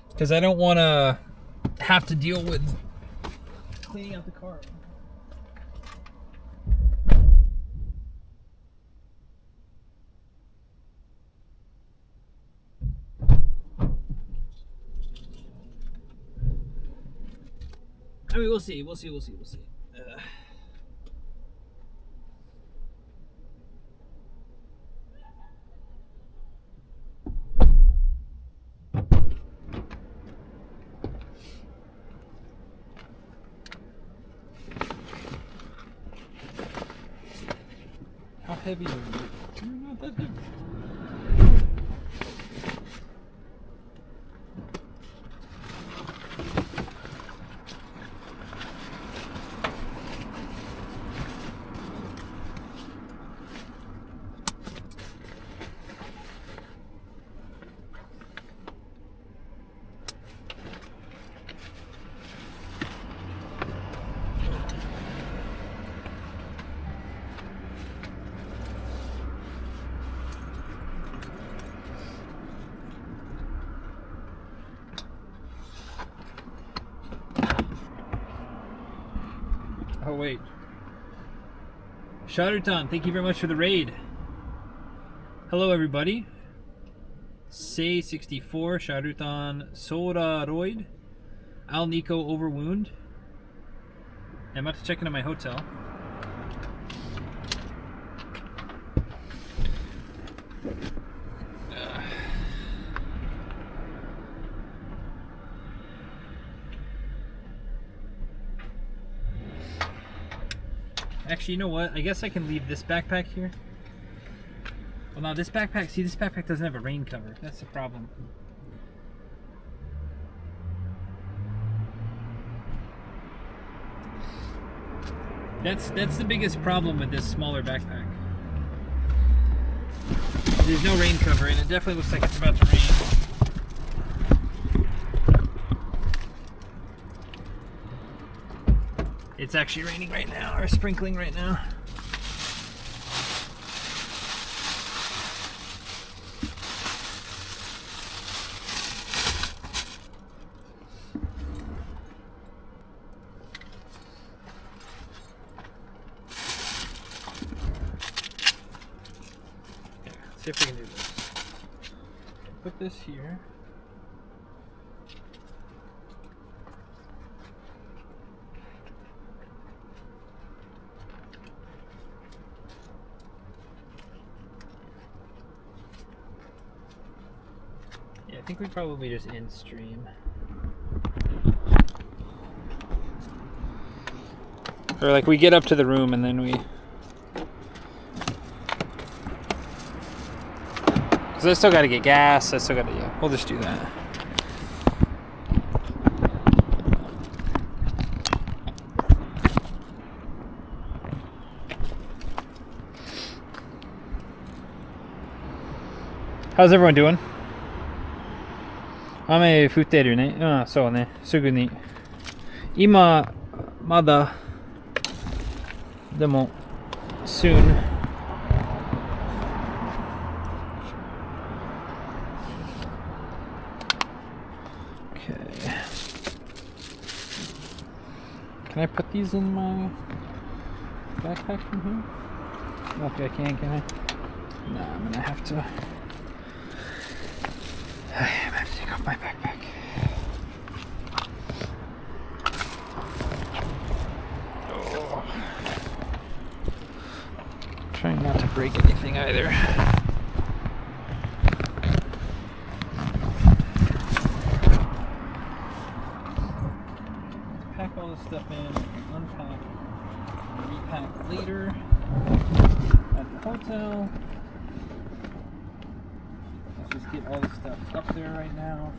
Because I don't want to have to deal with cleaning out the car. I mean, we'll see. How heavy are you? You're not that heavy. Oh, wait. Shadurtan, thank you very much for the raid. Hello, everybody. Say64, Shadurtan, Soraroid, Al Nico Overwound. I'm about to check into my hotel. Actually, you know what? I guess I can leave this backpack here. Well, now this backpack, see, this backpack doesn't have a rain cover. That's the problem. That's the biggest problem with this smaller backpack. There's no rain cover, and it definitely looks like it's about to rain. It's actually raining right now, or sprinkling right now. See if we can do this. Put this here. Yeah, I think we probably just in stream. Or like we get up to the room and then we... I still got to get gas. I still got to, yeah, we'll just do that. How's everyone doing? 雨降ってるね。うん、そうね。すぐに。今、まだ。でも、soon. Okay. Can I put these in my backpack from here? Okay, I can I? No, I'm gonna have to. I'm gonna have to take off my backpack. Oh. Trying not to break anything either. Pack all this stuff in, unpack, repack later at the hotel. Let's just get all this stuff up there right now.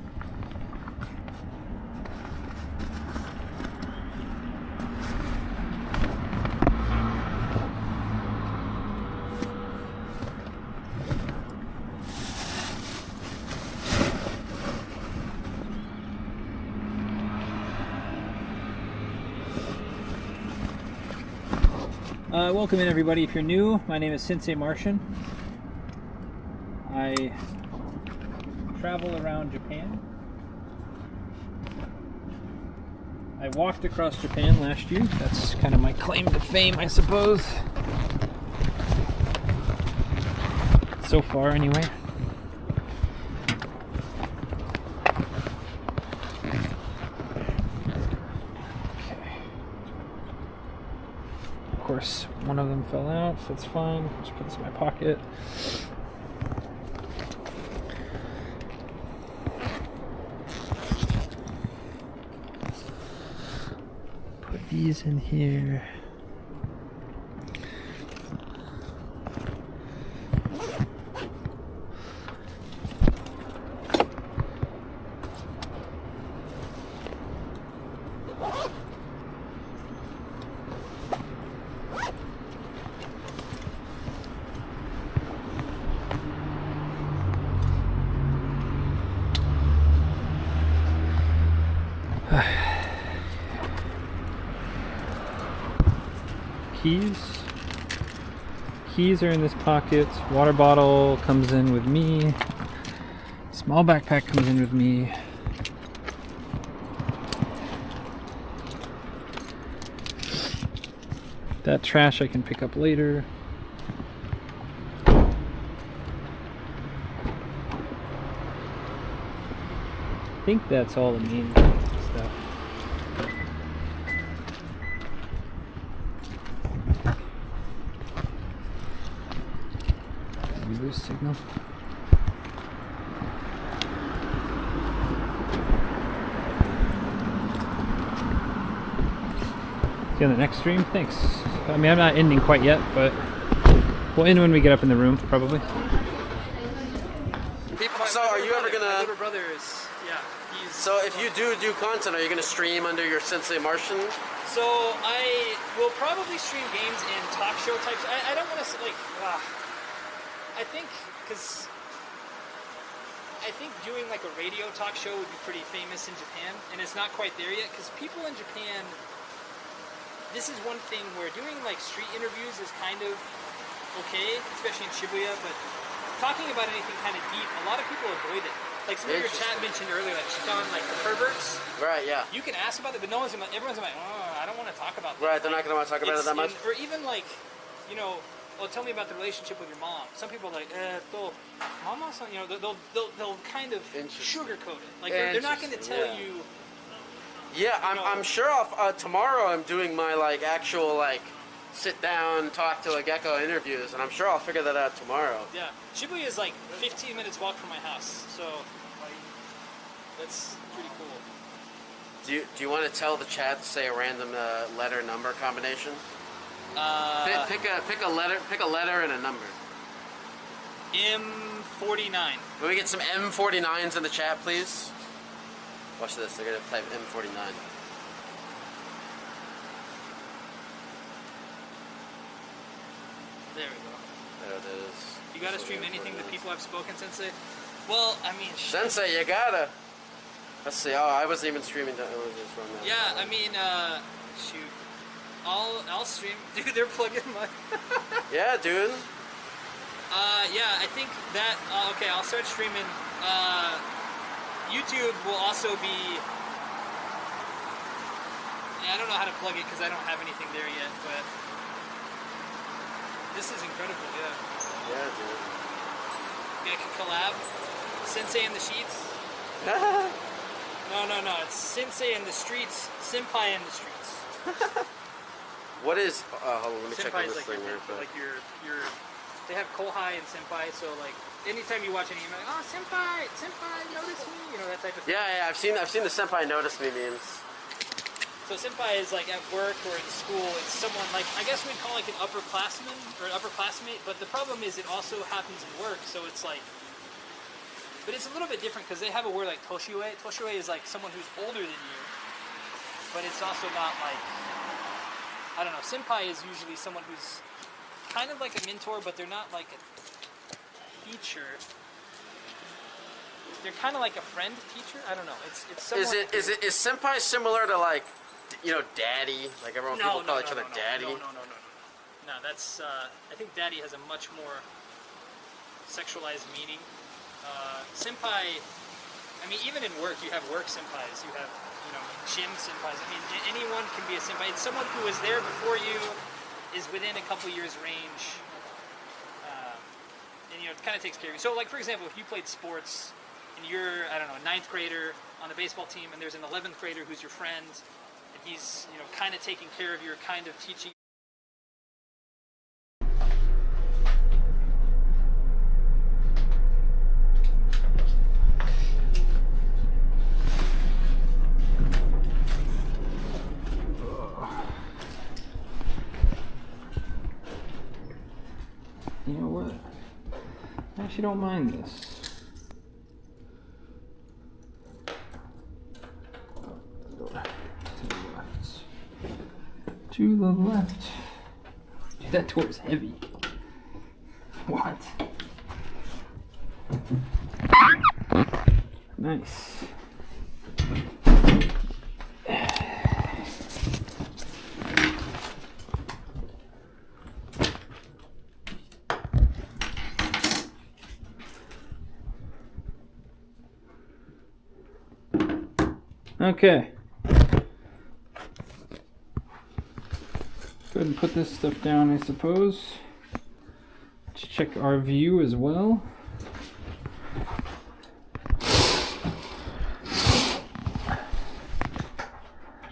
Welcome in everybody. If you're new, my name is Sensei Martian. I travel around Japan. I walked across Japan last year. That's kind of my claim to fame, I suppose. So far, anyway. Of course, one of them fell out, so it's fine. Just put this in my pocket. Put these in here. Keys are in this pocket. Water bottle comes in with me. Small backpack comes in with me. That trash I can pick up later. I think that's all the main stuff. Lose signal. See you on the next stream. Thanks. I mean, I'm not ending quite yet, but we'll end when we get up in the room, probably. So, are you ever My gonna? little brother is, yeah. He's. So, if you do content, are you gonna stream under your Sensei Martian? So I will probably stream games and talk show types. I don't want to like. I think because I think doing like a radio talk show would be pretty famous in Japan, and it's not quite there yet. Because people in Japan, this is one thing where doing like street interviews is kind of okay, especially in Shibuya. But talking about anything kind of deep, a lot of people avoid it. Like some of your chat mentioned earlier, like Shikon, like the perverts. Right. Yeah. You can ask about it, but no one's gonna. Everyone's gonna be like, oh, I don't want to talk about that. Right. They're not gonna want to talk about it that much. Or even like, you know. Well, tell me about the relationship with your mom. Some people are like, mama, you know, they'll kind of sugarcoat it. Like they're not going to tell you. Yeah, I'm sure tomorrow I'm doing my like actual like sit down, talk to a gecko interviews, and I'm sure I'll figure that out tomorrow. Yeah, Shibuya is like 15 minutes walk from my house, so that's pretty cool. Do you want to tell the chat to say a random letter number combination? Pick a letter and a number. M49. Can we get some M49s in the chat, please? Watch this. They're gonna type M49. There we go. There it is. You gotta stream anything the people have spoken, Sensei. Well, I mean, Sensei, you gotta. Let's see. Oh, I wasn't even streaming. That. I was just running that. yeah, I mean, shoot, I'll stream. Dude, they're plugging my. Yeah, dude. Yeah, I think that. Okay, I'll start streaming. YouTube will also be. Yeah, I don't know how to plug it because I don't have anything there yet, but this is incredible. Yeah. Yeah, dude. Yeah, collab. Sensei in the sheets. No, it's Sensei in the streets, Senpai in the streets. What is? Hold on, let me check on Senpai is this like thing your, real quick. like your. They have Kohai and Senpai, so like anytime you watch an anime, like, oh Senpai, notice me, you know, that type of thing. Yeah, I've seen the senpai notice me memes. So Senpai is like at work or in school. It's someone like, I guess we'd call like an upperclassman or an upperclassmate. But the problem is it also happens in work. So it's like, but it's a little bit different because they have a word like Toshiue. Toshiue is like someone who's older than you, but it's also not like, I don't know. Senpai is usually someone who's kind of like a mentor, but they're not like a teacher. They're kind of like a friend teacher. I don't know. It's someone. Is senpai similar to like, you know, daddy? Like everyone people call each other daddy. No, that's. I think daddy has a much more sexualized meaning. Senpai. I mean, even in work, you have work senpais. You have, you know, gym senpais. I mean, anyone can be a senpai. It's someone who was there before you, is within a couple years range, and you know, it kind of takes care of you. So, like for example, if you played sports. And you're, I don't know, a 9th grader on the baseball team, and there's an 11th grader who's your friend, and he's, you know, kind of taking care of you, or kind of teaching. You know what? I actually don't mind this. To the left. Dude, that door is heavy. What? Nice. Okay. Go ahead and put this stuff down, I suppose. Let's check our view as well.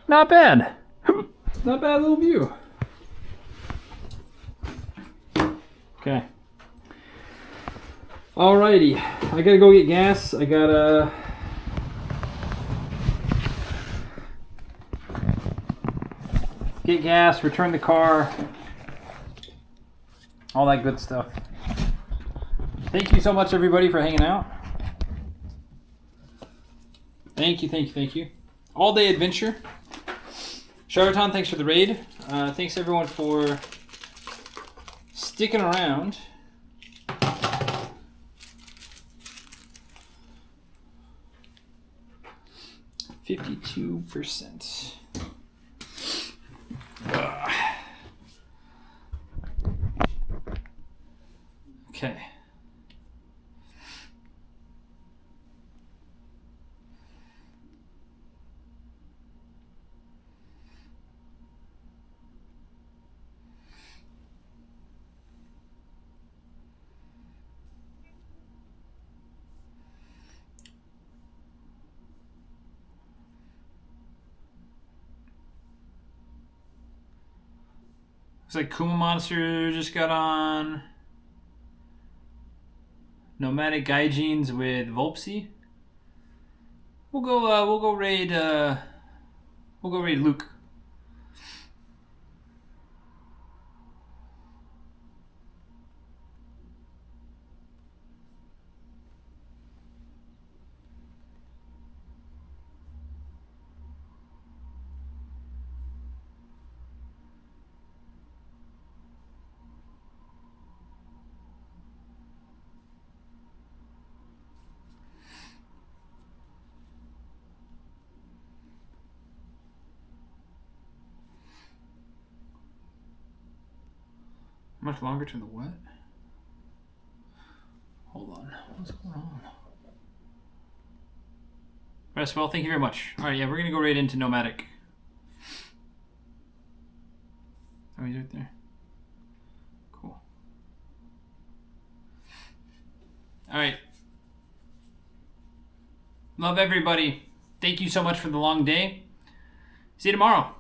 Not bad. Not bad little view. Okay. Alrighty. I gotta go get gas. I gotta get gas, return the car, all that good stuff. Thank you so much, everybody, for hanging out. Thank you. All day adventure. Charlatan, thanks for the raid. Thanks, everyone, for sticking around. %. Okay. Looks like Kuma Monster just got on. Nomadic Gaijins with Volpsy. We'll go raid Luke. Much longer to the what? Hold on. What's going on? Rest well, thank you very much. Alright, yeah, we're gonna go right into nomadic. Oh, he's right there. Cool. Alright. Love everybody. Thank you so much for the long day. See you tomorrow.